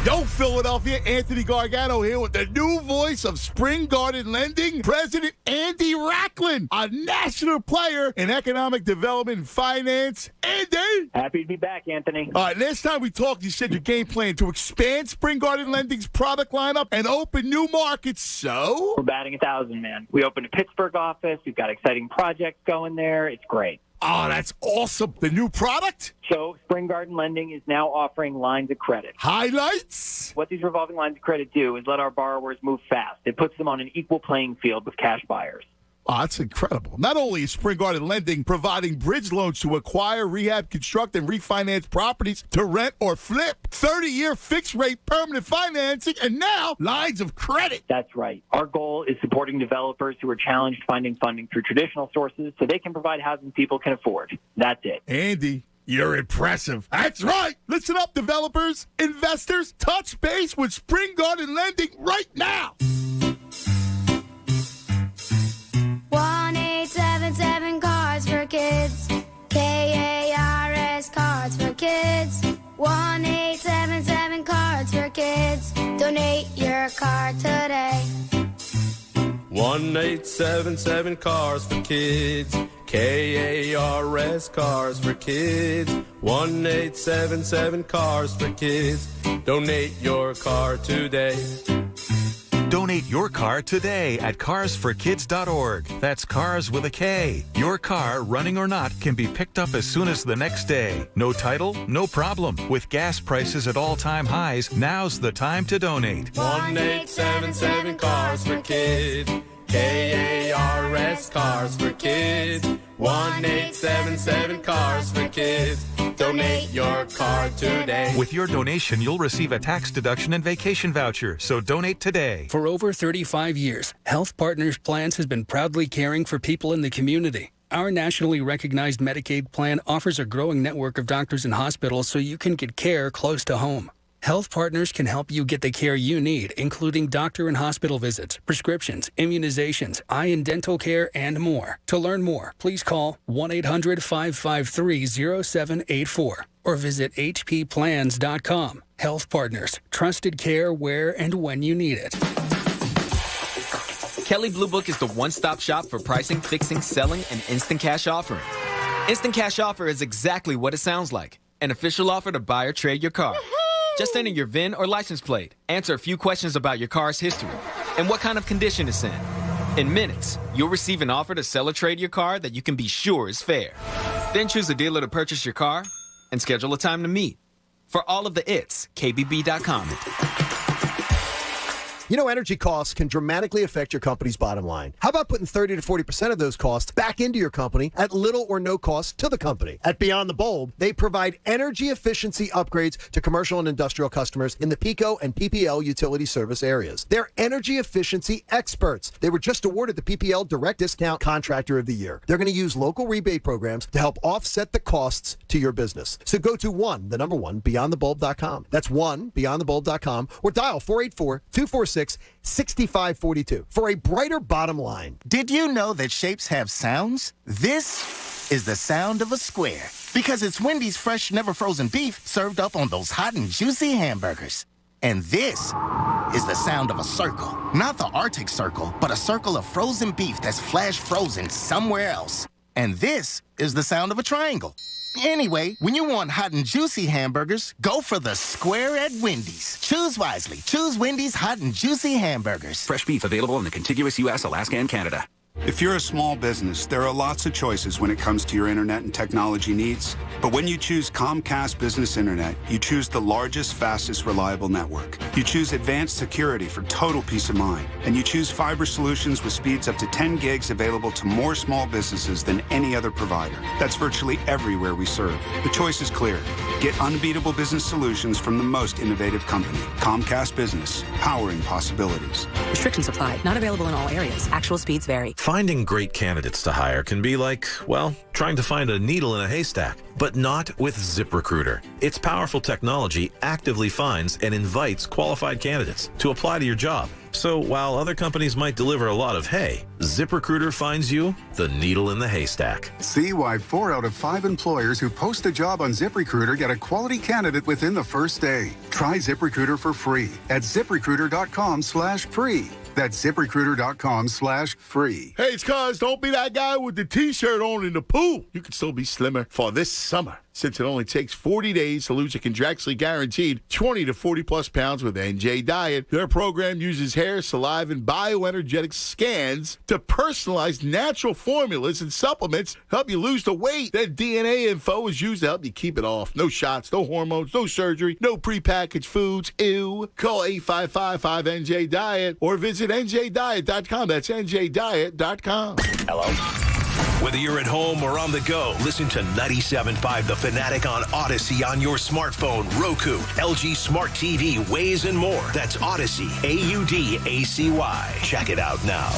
Yo, Philadelphia, Anthony Gargano here with the new voice of Spring Garden Lending, President Andy Racklin, a national player in economic development and finance. Andy! Happy to be back, Anthony. All right, last time we talked, you said your game plan to expand Spring Garden Lending's product lineup and open new markets, so? We're batting 1,000, man. We opened a Pittsburgh office. We've got exciting projects going there. It's great. Oh, that's awesome. The new product? So Spring Garden Lending is now offering lines of credit. Highlights? What these revolving lines of credit do is let our borrowers move fast. It puts them on an equal playing field with cash buyers. Oh, that's incredible. Not only is Spring Garden Lending providing bridge loans to acquire, rehab, construct, and refinance properties to rent or flip, 30-year fixed-rate permanent financing, and now lines of credit. That's right. Our goal is supporting developers who are challenged finding funding through traditional sources so they can provide housing people can afford. That's it. Andy, you're impressive. That's right. Listen up, developers, investors. Touch base with Spring Garden Lending right now. 1-877 Cards for Kids. KARS Cards for Kids. 1-877 Cards for Kids. Donate your card today. 1-877 Cars for Kids. KARS Cars for Kids. 1-877 Cars for Kids. Donate your car today. Donate your car today at carsforkids.org. That's cars with a K. Your car, running or not, can be picked up as soon as the next day. No title? No problem. With gas prices at all-time highs, now's the time to donate. 1-877 Cars for Kids. KARS Cars for Kids. 1-877 Cars for Kids. Donate your car today. With your donation, you'll receive a tax deduction and vacation voucher, so donate today. For over 35 years, Health Partners Plans has been proudly caring for people in the community. Our nationally recognized Medicaid plan offers a growing network of doctors and hospitals so you can get care close to home. Health Partners can help you get the care you need, including doctor and hospital visits, prescriptions, immunizations, eye and dental care, and more. To learn more, please call 1-800-553-0784 or visit hpplans.com. Health Partners, trusted care where and when you need it. Kelley Blue Book is the one-stop shop for pricing, fixing, selling, and instant cash offering. Instant Cash Offer is exactly what it sounds like. An official offer to buy or trade your car. Just enter your VIN or license plate, answer a few questions about your car's history, and what kind of condition it's in. In minutes, you'll receive an offer to sell or trade your car that you can be sure is fair. Then choose a dealer to purchase your car, and schedule a time to meet. For all of the its, KBB.com. You know, energy costs can dramatically affect your company's bottom line. How about putting 30 to 40% of those costs back into your company at little or no cost to the company? At Beyond the Bulb, they provide energy efficiency upgrades to commercial and industrial customers in the PICO and PPL utility service areas. They're energy efficiency experts. They were just awarded the PPL Direct Discount Contractor of the Year. They're going to use local rebate programs to help offset the costs to your business. So go to beyondthebulb.com. That's beyondthebulb.com, or dial 484-246-6542 for a brighter bottom line. Did you know that shapes have sounds? This is the sound of a square, because it's Wendy's fresh, never frozen beef served up on those hot and juicy hamburgers. And this is the sound of a circle. Not the Arctic Circle, but a circle of frozen beef that's flash frozen somewhere else. And this is the sound of a triangle. Anyway, when you want hot and juicy hamburgers, go for the square at Wendy's. Choose wisely. Choose Wendy's hot and juicy hamburgers. Fresh beef available in the contiguous U.S., Alaska, and Canada. If you're a small business, there are lots of choices when it comes to your internet and technology needs. But when you choose Comcast Business Internet, you choose the largest, fastest, reliable network. You choose advanced security for total peace of mind. And you choose fiber solutions with speeds up to 10 gigs available to more small businesses than any other provider. That's virtually everywhere we serve. The choice is clear. Get unbeatable business solutions from the most innovative company. Comcast Business, powering possibilities. Restrictions apply. Not available in all areas. Actual speeds vary. Finding great candidates to hire can be like, well, trying to find a needle in a haystack, but not with ZipRecruiter. Its powerful technology actively finds and invites qualified candidates to apply to your job. So while other companies might deliver a lot of hay, ZipRecruiter finds you the needle in the haystack. See why 4 out of 5 employers who post a job on ZipRecruiter get a quality candidate within the first day. Try ZipRecruiter for free at ZipRecruiter.com/free. That's ZipRecruiter.com/free. Hey, it's cuz, don't be that guy with the t-shirt on in the pool. You can still be slimmer for this summer, since it only takes 40 days to lose a contractually guaranteed 20 to 40 plus pounds with NJ Diet. Their program uses hair, saliva, and bioenergetic scans to personalize natural formulas and supplements to help you lose the weight. Their DNA info is used to help you keep it off. No shots, no hormones, no surgery, no prepackaged foods. Ew. Call 855-5NJ-DIET or visit NJDiet.com. That's NJDiet.com. Hello? Whether you're at home or on the go, listen to 97.5 The Fanatic on Odyssey on your smartphone, Roku, LG Smart TV, Waze, and more. That's Odyssey, AUDACY. Check it out now.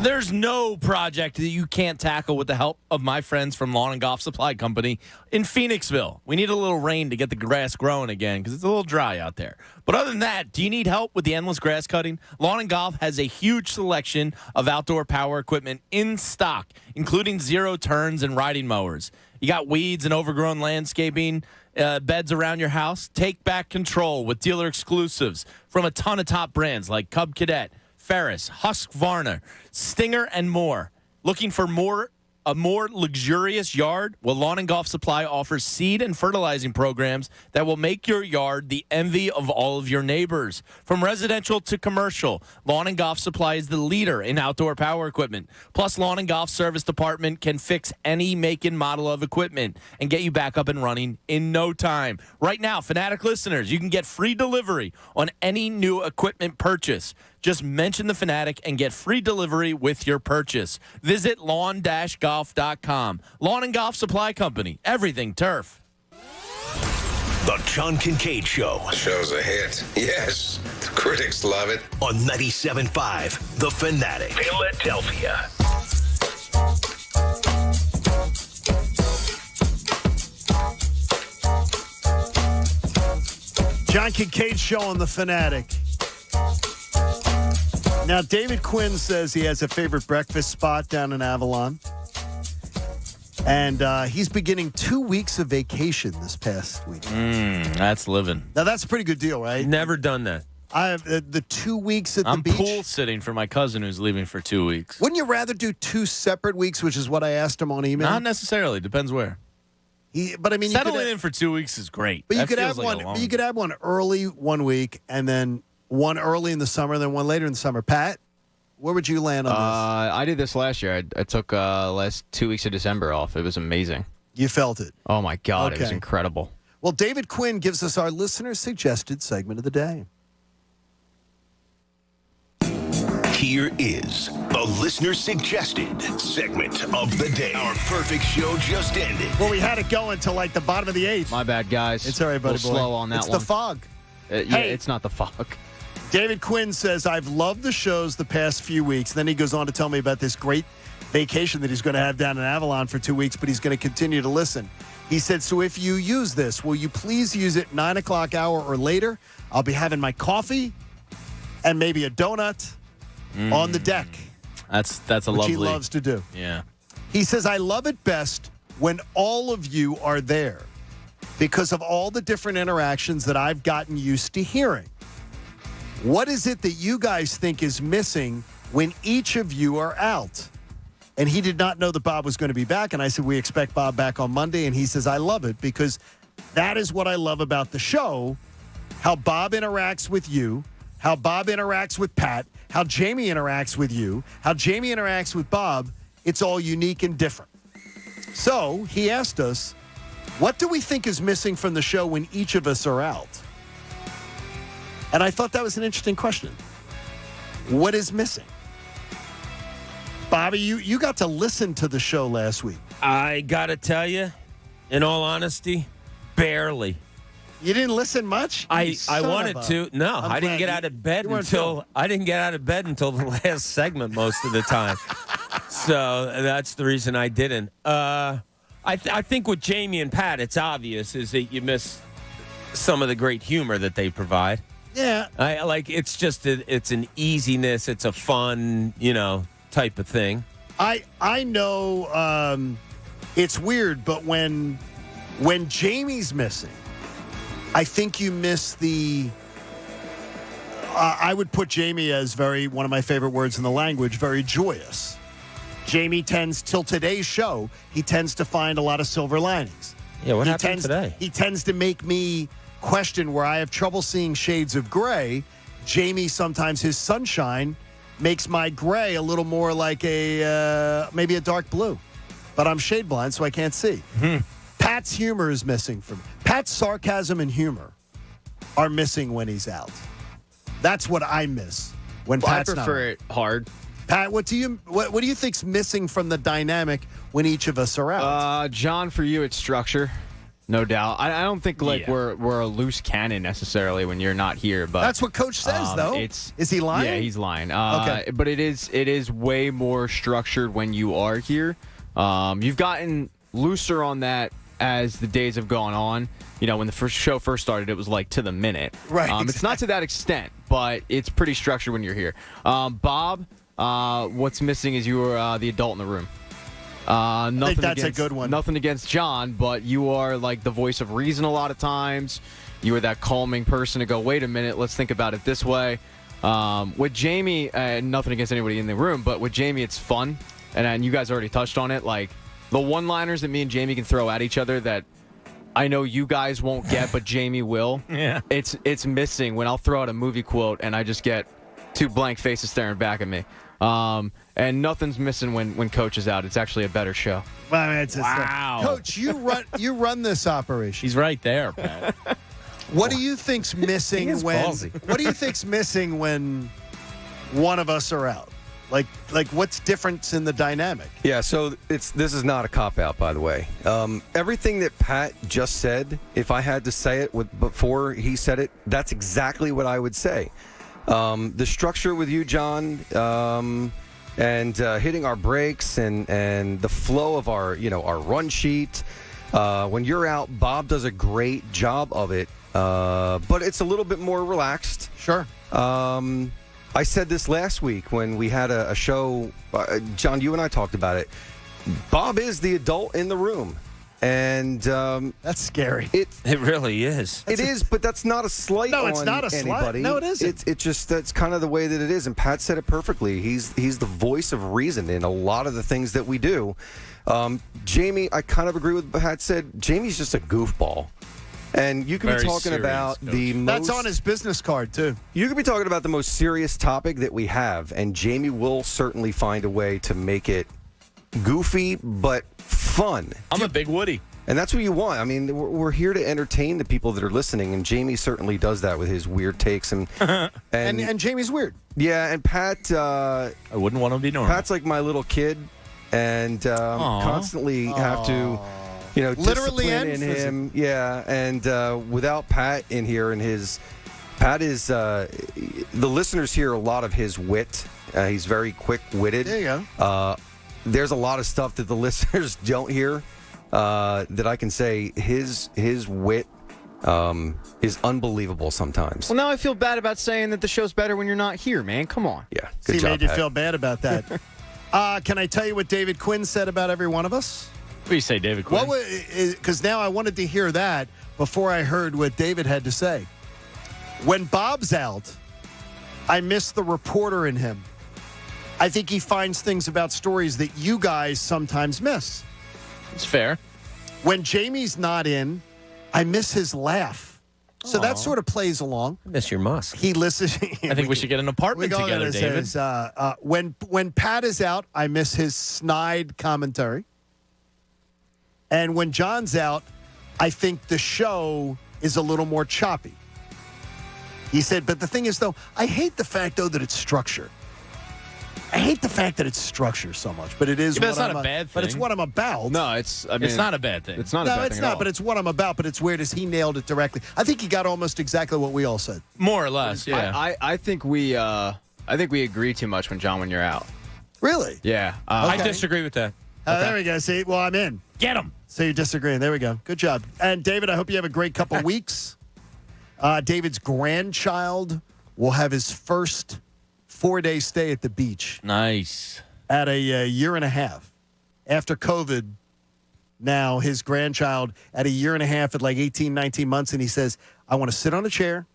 There's no project that you can't tackle with the help of my friends from Lawn and Golf Supply Company in Phoenixville. We need a little rain to get the grass growing again because it's a little dry out there. But other than that, do you need help with the endless grass cutting? Lawn and Golf has a huge selection of outdoor power equipment in stock, including zero turns and riding mowers. You got weeds and overgrown landscaping beds around your house? Take back control with dealer exclusives from a ton of top brands like Cub Cadet, Ferris, Husqvarna, Stinger, and more. Looking for a more luxurious yard? Well, Lawn and Golf Supply offers seed and fertilizing programs that will make your yard the envy of all of your neighbors. From residential to commercial, Lawn and Golf Supply is the leader in outdoor power equipment. Plus, Lawn and Golf Service Department can fix any make and model of equipment and get you back up and running in no time. Right now, Fanatic listeners, you can get free delivery on any new equipment purchase. Just mention the Fanatic and get free delivery with your purchase. Visit lawn-golf.com. Lawn and Golf Supply Company. Everything turf. The John Kincade Show. The show's a hit. Yes, the critics love it. On 97.5 The Fanatic. Philadelphia. John Kincade Show on The Fanatic. Now, David Quinn says he has a favorite breakfast spot down in Avalon. And he's beginning 2 weeks of vacation this past week. That's living. Now, that's a pretty good deal, right? Never done that. I have the 2 weeks at the I'm beach. pool sitting for my cousin who's leaving for 2 weeks. Wouldn't you rather do 2 separate weeks, which is what I asked him on email? Not necessarily. Depends where. But I mean, settling in for 2 weeks is great. But you That could feels have like one. You could have one early 1 week, and then one early in the summer, then one later in the summer. Pat, where would you land on this? I did this last year. I took last 2 weeks of December off. It was amazing. You felt it. Oh, my God. It was Okay. incredible. Well, David Quinn gives us our listener-suggested segment of the day. Here is the listener-suggested segment of the day. Our perfect show just ended. Well, we had it go until like the bottom of the 8th. My bad, guys. It's all right, buddy. A little slow on that it's one. the fog. Yeah, Hey. it's not the fog. David Quinn says, I've loved the shows the past few weeks. Then he goes on to tell me about this great vacation that he's going to have down in Avalon for 2 weeks, but he's going to continue to listen. He said, so if you use this, will you please use it 9 o'clock hour or later? I'll be having my coffee and maybe a donut on the deck. That's a which lovely. he loves to do. Yeah. He says, I love it best when all of you are there because of all the different interactions that I've gotten used to hearing. What is it that you guys think is missing when each of you are out? And he did not know that Bob was going to be back. And I said, we expect Bob back on Monday. And he says, I love it because that is what I love about the show, how Bob interacts with you, how Bob interacts with Pat, how Jamie interacts with you, how Jamie interacts with Bob. It's all unique and different. So he asked us, what do we think is missing from the show when each of us are out? And I thought that was an interesting question. What is missing? Bobby, you got to listen to the show last week. I got to tell you, in all honesty, barely. You didn't listen much? I wanted to. No, I didn't get out of bed until the last segment most of the time. So that's the reason I didn't. I think with Jamie and Pat, it's obvious is that you miss some of the great humor that they provide. Yeah. It's just it's an easiness, it's a fun, type of thing. I know it's weird, but when Jamie's missing, I think you miss the. I would put Jamie as one of my favorite words in the language, very joyous. Jamie tends, till today's show, he tends to find a lot of silver linings. Yeah, what happened today? He tends to make me question where I have trouble seeing shades of gray. Jamie, sometimes his sunshine makes my gray a little more like maybe a dark blue. But I'm shade blind, so I can't see. Pat's humor is missing from me. Pat's sarcasm and humor are missing when he's out. That's what I miss when Pat's not. I prefer it hard. Pat, what do you think's missing from the dynamic when each of us are out? John, for you, it's structure, no doubt. I don't think we're a loose cannon necessarily when you're not here, but that's what Coach says, though. Is he lying? Yeah, he's lying. Okay, but it is way more structured when you are here. You've gotten looser on that as the days have gone on. When the show first started, it was like to the minute. Right. Exactly. It's not to that extent, but it's pretty structured when you're here. Bob, what's missing is you are the adult in the room. I think that's a good one. Nothing against John, but you are like the voice of reason a lot of times. You are that calming person to go, wait a minute, let's think about it this way. With Jamie, nothing against anybody in the room, but with Jamie, it's fun. And you guys already touched on it. Like the one-liners that me and Jamie can throw at each other that I know you guys won't get, but Jamie will. Yeah. It's missing when I'll throw out a movie quote and I just get two blank faces staring back at me. And nothing's missing when Coach is out. It's actually a better show. Wow. Coach, you run this operation. He's right there, Pat. What do you think's missing He is when? ballsy. What do you think's missing when one of us are out? Like what's different in the dynamic? Yeah, so this is not a cop-out, by the way. Everything that Pat just said, if I had to say it before he said it, that's exactly what I would say. The structure with you, John, and hitting our breaks and the flow of our run sheet. When you're out, Bob does a great job of it, but it's a little bit more relaxed. Sure. I said this last week when we had a show. John, you and I talked about it. Bob is the adult in the room. And that's scary. It really is. It is, but that's not a slight on it's not a anybody. Slight. No, it isn't. It's just that's kind of the way that it is. And Pat said it perfectly. He's the voice of reason in a lot of the things that we do. Jamie, I kind of agree with what Pat said. Jamie's just a goofball. And you could be talking about the most... That's on his business card, too. You could be talking about the most serious topic that we have, and Jamie will certainly find a way to make it goofy but fun. I'm a big Woody. And that's what you want. I mean, we're here to entertain the people that are listening, and Jamie certainly does that with his weird takes. And Jamie's weird. Yeah, and Pat... I wouldn't want to be normal. Pat's like my little kid, and constantly have to... literally and in him. Yeah, and without Pat in here and Pat is, the listeners hear a lot of his wit. He's very quick-witted. There you go. There's a lot of stuff that the listeners don't hear that I can say his wit is unbelievable sometimes. Well, now I feel bad about saying that the show's better when you're not here, man. Come on. Yeah, good job, job, made you Pat. feel bad about that. Can I tell you what David Quinn said about every one of us? What do you say, David Quinn? Because now I wanted to hear that before I heard what David had to say. When Bob's out, I miss the reporter in him. I think he finds things about stories that you guys sometimes miss. It's fair. When Jamie's not in, I miss his laugh. So that sort of plays along. I miss your musk. He listens. I think we should get an apartment together, David. When Pat is out, I miss his snide commentary. And when John's out, I think the show is a little more choppy. He said, but the thing is, though, I hate the fact, though, that it's structured. I hate the fact that it's structured so much, but it is. Yeah, but that's not a bad thing. But it's what I'm about. No, it's not a bad thing. It's not a bad thing. No, it's not, but it's what I'm about. But it's weird as he nailed it directly. I think he got almost exactly what we all said. More or less, yeah. I think we agree too much when you're out. Really? Yeah. I disagree with that. There we go. See, well, I'm in. Get him. So you're disagreeing. There we go. Good job. And David, I hope you have a great couple weeks. David's grandchild will have his first 4-day stay at the beach. Nice. At a year and a half. After COVID, now his grandchild at a year and a half at like 18, 19 months, and he says, I want to sit on a chair,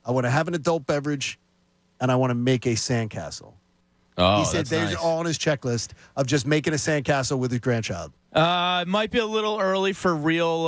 I want to have an adult beverage, and I want to make a sandcastle. Oh, he said that's there's nice. all on his checklist of just making a sandcastle with his grandchild. It might be a little early for real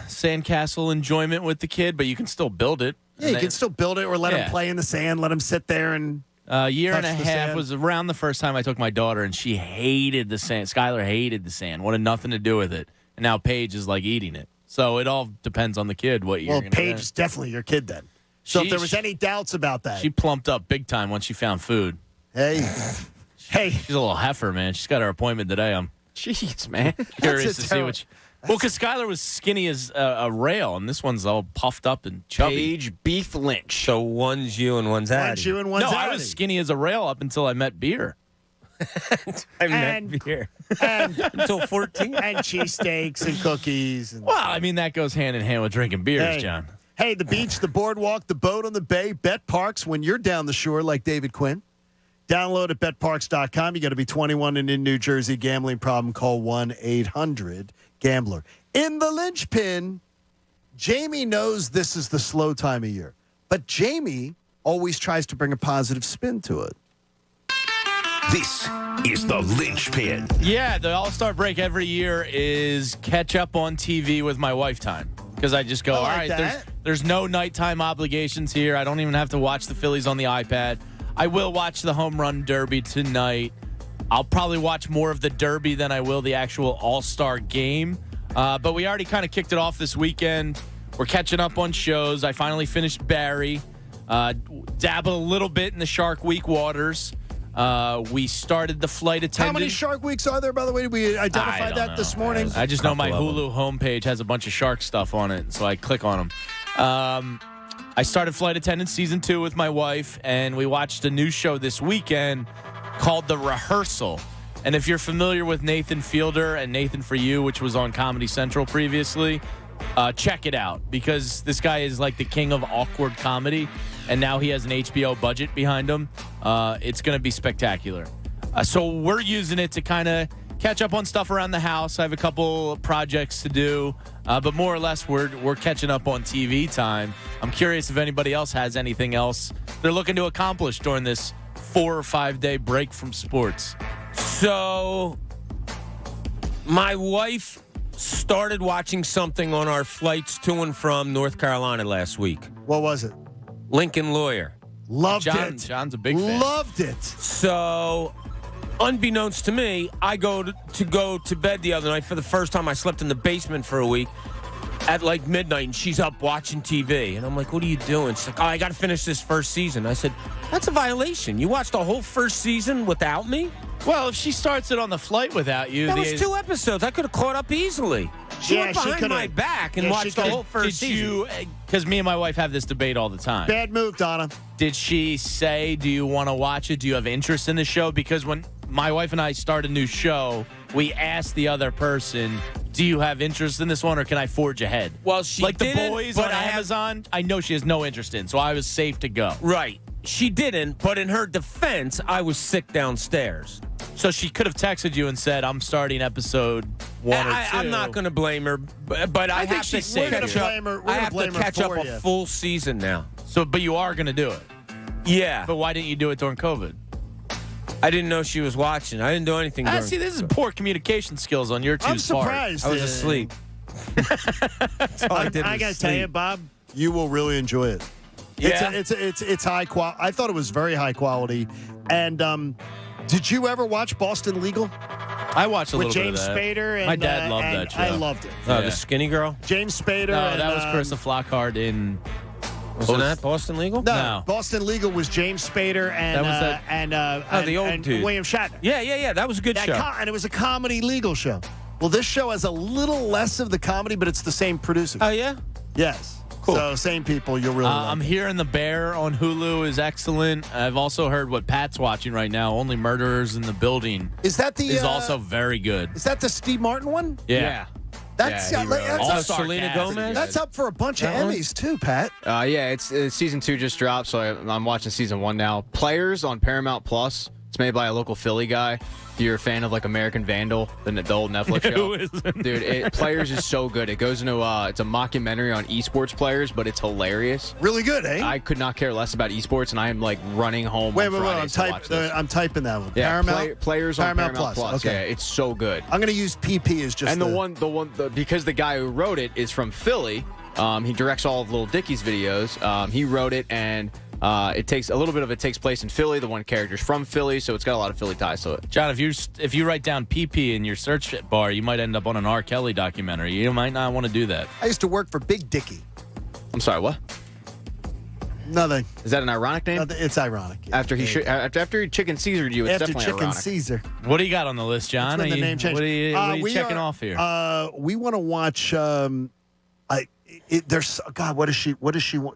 sandcastle enjoyment with the kid, but you can still build it. Yeah, you can still build it or let him play in the sand, let him sit there and a year and a touch the half sand. was around the first time I took my daughter, and she hated the sand. Skylar hated the sand. Wanted nothing to do with it. And now Paige is like eating it. So it all depends on the kid what you're Well, going to Paige is definitely your kid then. So if there was any doubts about that. She plumped up big time once she found food. Hey. She's a little heifer, man. She's got her appointment today. I'm Jeez, man. curious to see what well, because Skylar was skinny as a rail, and this one's all puffed up and chubby. Paige Beef Lynch. So one's you and one's Addie. One's you and one's No, I Addie. was skinny as a rail up until I met beer. I met beer. And Until 14. and cheesesteaks and cookies. And, Well, I mean, that goes hand in hand with drinking beers, Hey. John. Hey, the beach, the boardwalk, the boat on the bay, bet parks when you're down the shore like David Quinn. Download at betparks.com. You got to be 21 and in New Jersey. Gambling problem, call 1-800-GAMBLER. In the linchpin, Jamie knows this is the slow time of year. But Jamie always tries to bring a positive spin to it. This is the linchpin. Yeah, the All-Star break every year is catch up on TV with my wife time. Because I just go, I all like right, that. there's no nighttime obligations here. I don't even have to watch the Phillies on the iPad. I will watch the Home Run Derby tonight. I'll probably watch more of the Derby than I will the actual All-Star game. But we already kind of kicked it off this weekend. We're catching up on shows. I finally finished Barry. Dabbled a little bit in the Shark Week waters. We started the flight attendant. How many Shark Weeks are there, by the way? Did we identify that this morning? I just know my Hulu homepage has a bunch of shark stuff on it, so I click on them. I started Flight Attendant Season 2 with my wife, and we watched a new show this weekend called The Rehearsal. And if you're familiar with Nathan Fielder and Nathan For You, which was on Comedy Central previously, check it out, because this guy is like the king of awkward comedy, and now he has an HBO budget behind him. It's going to be spectacular. So we're using it to kind of catch up on stuff around the house. I have a couple projects to do, but more or less we're catching up on TV time. I'm curious if anybody else has anything else they're looking to accomplish during this 4 or 5 day break from sports. So my wife started watching something on our flights to and from North Carolina last week. What was it? Lincoln Lawyer. Loved it. John's a big fan. Loved it. So unbeknownst to me, I go to bed the other night for the first time. I slept in the basement for a week at like midnight, and she's up watching TV. And I'm like, what are you doing? She's like, I got to finish this first season. I said, that's a violation. You watched the whole first season without me? Well, if she starts it on the flight without you, That was 2 episodes. I could have caught up easily. She went behind my back and watched the whole first season. Because me and my wife have this debate all the time. Bad move, Donna. Did she say, do you want to watch it? Do you have interest in the show? Because when my wife and I start a new show, we ask the other person, do you have interest in this one, or can I forge ahead? Well, she like didn't, The Boys but on Amazon, I know she has no interest in, so I was safe to go. Right. She didn't, but in her defense, I was sick downstairs. So she could have texted you and said, I'm starting episode 1 or 2. I'm not going to blame her, but I have to catch up. I have to catch up a full season now. So, but you are going to do it. Yeah. But why didn't you do it during COVID? I didn't know she was watching. I didn't do anything during. See, this is poor communication skills on your two's part. I'm surprised. I was asleep. I got to tell you, Bob, you will really enjoy it. Yeah. It's high quality. I thought it was very high quality. And did you ever watch Boston Legal? I watched a with little James bit of that. Spader. And, my dad loved and that show. I loved it. Oh, the skinny girl? James Spader. No, and, that was Carissa Flockhart in. Wasn't that Boston Legal? No, Boston Legal was James Spader and the old dude. William Shatner. Yeah. That was a good show. And it was a comedy legal show. Well, this show has a little less of the comedy, but it's the same producer. Oh, yeah? Yes. Cool. So same people. You'll really like I'm it. hearing The Bear on Hulu is excellent. I've also heard what Pat's watching right now, Only Murderers in the Building. Is that the? Is also very good. Is that the Steve Martin one? Yeah. That's that's Selena Gomez. That's up for a bunch of Emmys too, Pat. Yeah, it's season 2 just dropped, so I'm watching season 1 now. Players on Paramount Plus. It's made by a local Philly guy. If you're a fan of like American Vandal, the old Netflix show, Who isn't? dude, Players is so good. It goes into it's a mockumentary on esports players, but it's hilarious. Really good, eh? I could not care less about esports, and I am like running home. Wait, on I'm, Fridays to watch this. I'm typing that one. Yeah, Paramount Players on Paramount Paramount Plus. Okay, Yeah, it's so good. I'm going to use PP as just and because the guy who wrote it is from Philly. He directs all of Lil Dicky's videos. He wrote it, and it takes place in Philly. The one character's from Philly, so it's got a lot of Philly ties to it. John, if you write down PP in your search bar, you might end up on an R. Kelly documentary. You might not want to do that. I used to work for Big Dicky. I'm sorry, what? Nothing. Is that an ironic name? It's ironic. After he Chicken Caesared you, it's After definitely Chicken ironic. Caesar. What do you got on the list, John? That's when the name changed. What are you checking off here? We want to watch. There's God. What is she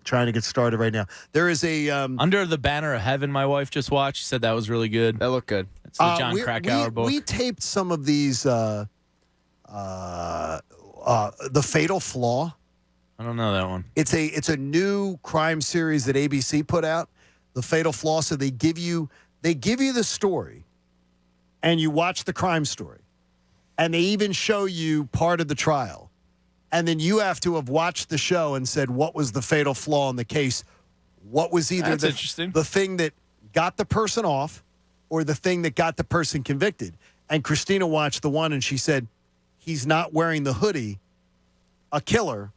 trying to get started right now? There is a Under the Banner of Heaven. My wife just watched. She said that was really good. That looked good. It's the John Krakauer book. We taped some of these. The Fatal Flaw. I don't know that one. It's a new crime series that ABC put out. The Fatal Flaw. So they give you the story, and you watch the crime story, and they even show you part of the trial. And then you have to have watched the show and said, what was the fatal flaw in the case? What was either the thing that got the person off or the thing that got the person convicted? And Christina watched the one and she said, he's not wearing the hoodie. A killer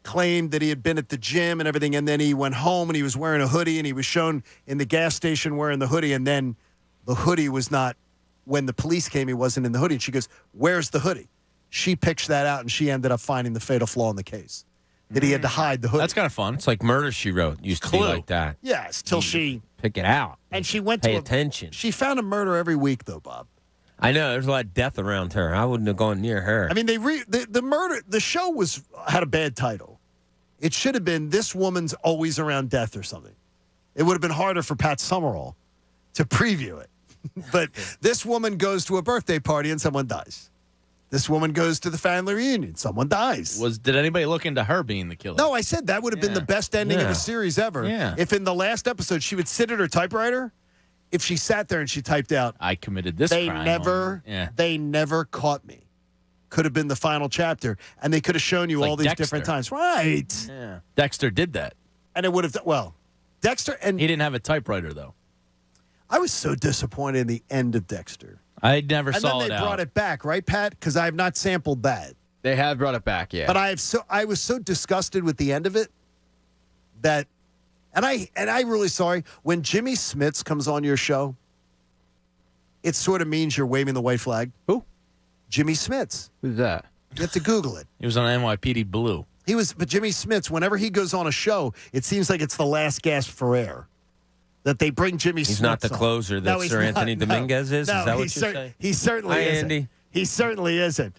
claimed that he had been at the gym and everything, and then he went home and he was wearing a hoodie, and he was shown in the gas station wearing the hoodie, and then the hoodie was not, when the police came, he wasn't in the hoodie. And she goes, where's the hoodie? She pitched that out, and she ended up finding the fatal flaw in the case, that he had to hide the hoodie. That's kind of fun. It's like Murder, She Wrote. Used to be like that. Yes, till she pick it out. And she went Pay to attention. She found a murder every week, though, Bob. I know there's a lot of death around her. I wouldn't have gone near her. I mean, the murder. The show had a bad title. It should have been "This Woman's Always Around Death" or something. It would have been harder for Pat Summerall to preview it. But this woman goes to a birthday party and someone dies. This woman goes to the family reunion. Someone dies. Did anybody look into her being the killer? No, I said that would have been the best ending of a series ever. Yeah. If in the last episode she would sit at her typewriter, if she sat there and she typed out, I committed this they crime. They never caught me. Could have been the final chapter, and they could have shown you It's all like these different times. Right. Yeah. Dexter did that. And it would have, Dexter, and he didn't have a typewriter, though. I was so disappointed in the end of Dexter. I never saw it. And then they brought it back, right, Pat? Because I have not sampled that. They have brought it back, yeah. But I was so disgusted with the end of it that, and I really sorry when Jimmy Smits comes on your show. it sort of means you're waving the white flag. Who? Jimmy Smits. Who's that? You have to Google it. He was on NYPD Blue. But Jimmy Smits, whenever he goes on a show, it seems like it's the last gasp for air. That they bring Jimmy Smits He's not the on. closer that he's Sir not. Anthony Dominguez is? No, Is that what you're saying? He certainly Hi, isn't. Andy. He certainly isn't.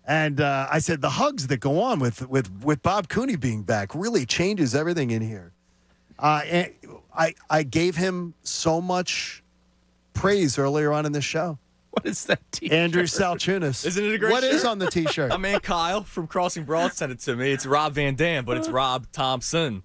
And I said the hugs that go on with Bob Cooney being back really changes everything in here. And I gave him so much praise earlier on in the show. What is that T-shirt? Andrew Salchunas. Isn't it a great What shirt? is on the T-shirt? My man Kyle from Crossing Broad sent it to me. It's Rob Van Dam, but it's Rob Thompson.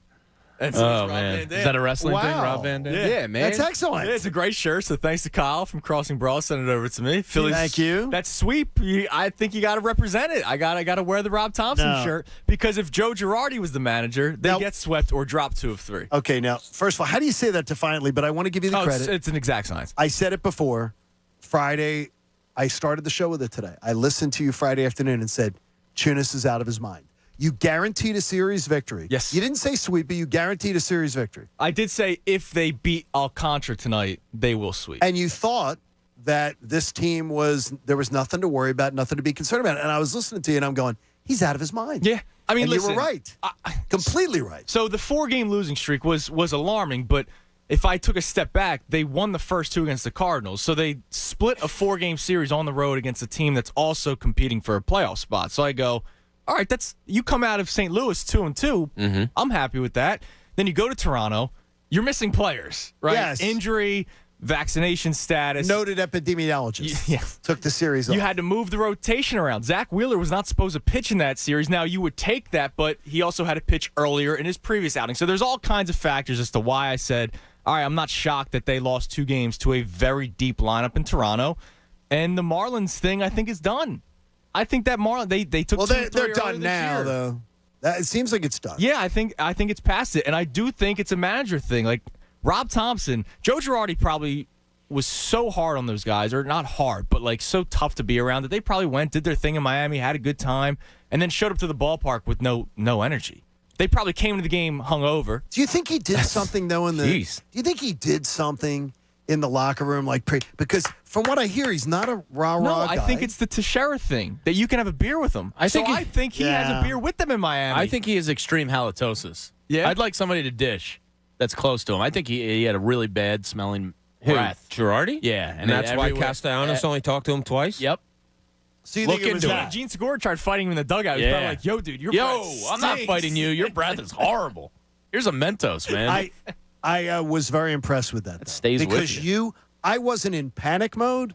And so it's Rob Van Dam. Is that a wrestling thing, Wow. Rob Van Dam? Yeah, man. That's excellent. Yeah, it's a great shirt. So thanks to Kyle from Crossing Broad sending it over to me. Phillies, Thank you. That sweep, I think you got to represent it. I got to wear the Rob Thompson No. shirt because if Joe Girardi was the manager, they get swept or drop 2 of 3. Okay, now, first of all, how do you say that defiantly? But I want to give you the credit. It's an exact science. I said it before. Friday, I started the show with it today. I listened to you Friday afternoon and said, Chunas is out of his mind. You guaranteed a series victory. Yes. You didn't say sweep, but you guaranteed a series victory. I did say if they beat Alcantara tonight, they will sweep. And you thought that this team there was nothing to worry about, nothing to be concerned about. And I was listening to you and I'm going, he's out of his mind. Yeah. I mean, and listen, you were right. Completely right. So the 4-game losing streak was alarming, but if I took a step back, they won the first 2 against the Cardinals. So they split a 4-game series on the road against a team that's also competing for a playoff spot. So I go, all right, you come out of St. Louis 2-2. Mm-hmm. I'm happy with that. Then you go to Toronto. You're missing players, right? Yes. Injury, vaccination status. Noted epidemiologist. Yeah. Took the series off. You had to move the rotation around. Zach Wheeler was not supposed to pitch in that series. Now, you would take that, but he also had to pitch earlier in his previous outing. So there's all kinds of factors as to why I said, all right, I'm not shocked that they lost 2 games to a very deep lineup in Toronto. And the Marlins thing, I think, is done. I think that they took Well, 2 they're earlier done this now, year. though. It seems like it's done. Yeah, I think it's past it, and I do think it's a manager thing. Like Rob Thompson, Joe Girardi probably was so hard on those guys, or not hard, but like so tough to be around that they probably went, did their thing in Miami, had a good time, and then showed up to the ballpark with no energy. They probably came to the game hungover. Do you think he did something though in the? Jeez. Do you think he did something in the locker room, because from what I hear, he's not a rah-rah No, guy. I think it's the Teixeira thing that you can have a beer with him. I think he has a beer with them in Miami. I think he has extreme halitosis. Yeah? I'd like somebody to dish that's close to him. I think he had a really bad smelling breath. Girardi? Yeah, And that's why Castellanos only talked to him twice? Yep. So you Look think it was into that? it. Gene Segura tried fighting him in the dugout. He's probably like, yo, dude, your breath I'm not stinks." fighting you. Your breath is horrible. Here's a Mentos, man. I was very impressed with that. Though, stays with because I wasn't in panic mode,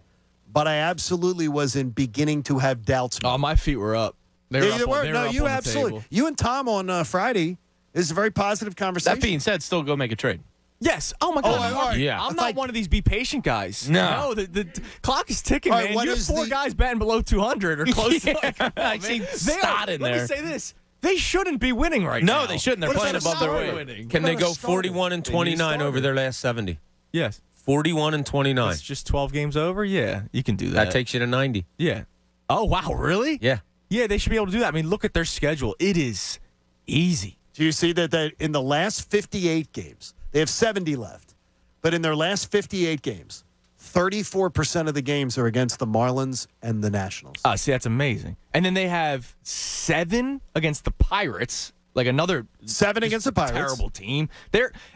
but I absolutely was in beginning to have doubts. Oh, my feet were up. They were up on- they were up you on the absolutely. table. You and Tom on Friday is a very positive conversation. That being said, still go make a trade. Yes. Oh, my God. all right. Yeah. I'm not one of these be patient guys. No. The clock is ticking, All right, man. what You have is 4 guys batting below 200 or close to like, I see Stott in Let there. me say this. They shouldn't be winning right now. No, they shouldn't. They're What playing about above their a weight. starter? Can they go starter? 41 and They need a 29 over starter. their last 70? Yes. 41 and 29. It's just 12 games over? Yeah, you can do that. That takes you to 90. Yeah. Oh, wow, really? Yeah. Yeah, they should be able to do that. I mean, look at their schedule. It is easy. Do you see that in the last 58 games, they have 70 left, but in their last 58 games, 34% of the games are against the Marlins and the Nationals. See, that's amazing. And then they have 7 against the Pirates, like another 7 against the Pirates. terrible team.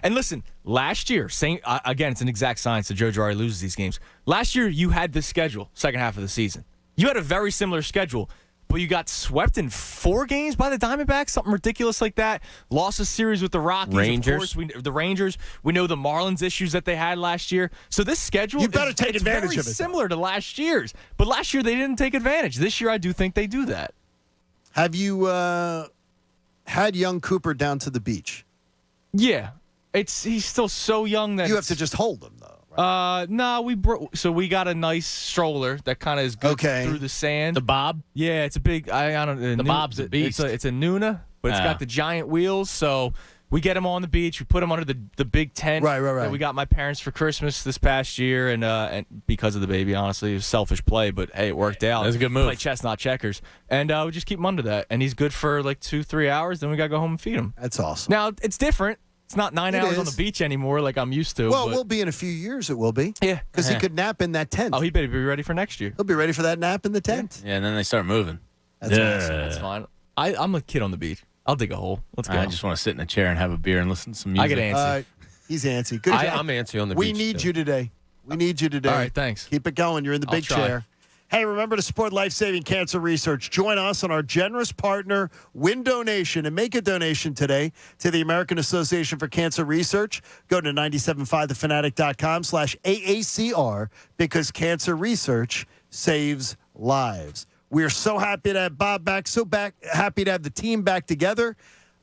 And listen, last year, again, it's an exact science that Joe Girardi loses these games. Last year, you had this schedule, second half of the season. You had a very similar schedule, but you got swept in 4 games by the Diamondbacks, something ridiculous like that. Lost a series with the Rockies. Rangers. Of course, the Rangers. We know the Marlins issues that they had last year. So this schedule You better take advantage very of it, though. similar to last year's. But last year, they didn't take advantage. This year, I do think they do that. Have you had young Cooper down to the beach? Yeah. He's still so young that You have to just hold him, though. No, we got a nice stroller that kind of is good through the sand. The Bob? Yeah, it's a big. I don't know. The Bob's a beast. It's a Nuna, but it's got the giant wheels. So we get him on the beach. We put him under the big tent. Right. That we got my parents for Christmas this past year, and because of the baby, honestly, it was selfish play, but hey, it worked out. That's a good move. Play chess, not checkers, and we just keep him under that, and he's good for like 2-3 hours. Then we gotta go home and feed him. That's awesome. Now it's different. It's not 9 It hours on is. the beach anymore like I'm used to. Well, but- we'll be in a few years. It will be. Yeah. Because he could nap in that tent. Oh, he better be ready for next year. He'll be ready for that nap in the tent. Yeah, and then they start moving. That's awesome. That's fine. I'm a kid on the beach. I'll dig a hole. Let's go. I just want to sit in a chair and have a beer and listen to some music. I get antsy. He's antsy. Good job. I'm antsy on the We beach. need too. you today. We need you today. All right, thanks. Keep it going. You're in the I'll big try. chair. Hey, remember to support life-saving cancer research. Join us on our generous partner, Win Donation, and make a donation today to the American Association for Cancer Research. Go to 97.5thefanatic.com/AACR because cancer research saves lives. We are so happy to have Bob back, happy to have the team back together.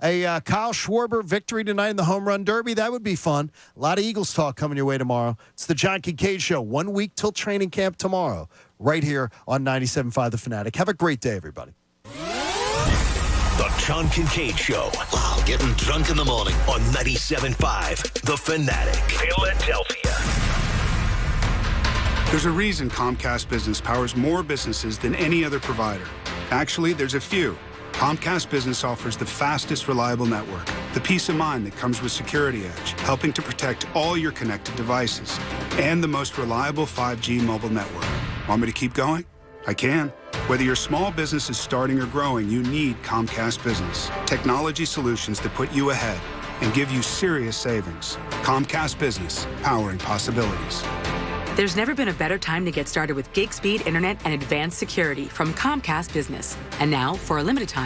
A Kyle Schwarber victory tonight in the Home Run Derby. That would be fun. A lot of Eagles talk coming your way tomorrow. It's the John Kincade Show. 1 week till training camp tomorrow, right here on 97.5 The Fanatic. Have a great day, everybody. The John Kincade Show. Wow, getting drunk in the morning on 97.5 The Fanatic. Philadelphia. There's a reason Comcast Business powers more businesses than any other provider. Actually, there's a few. Comcast Business offers the fastest, reliable network, the peace of mind that comes with Security Edge, helping to protect all your connected devices, and the most reliable 5G mobile network. Want me to keep going? I can. Whether your small business is starting or growing, you need Comcast Business. Technology solutions that put you ahead and give you serious savings. Comcast Business, powering possibilities. There's never been a better time to get started with gig speed internet and advanced security from Comcast Business. And now, for a limited time,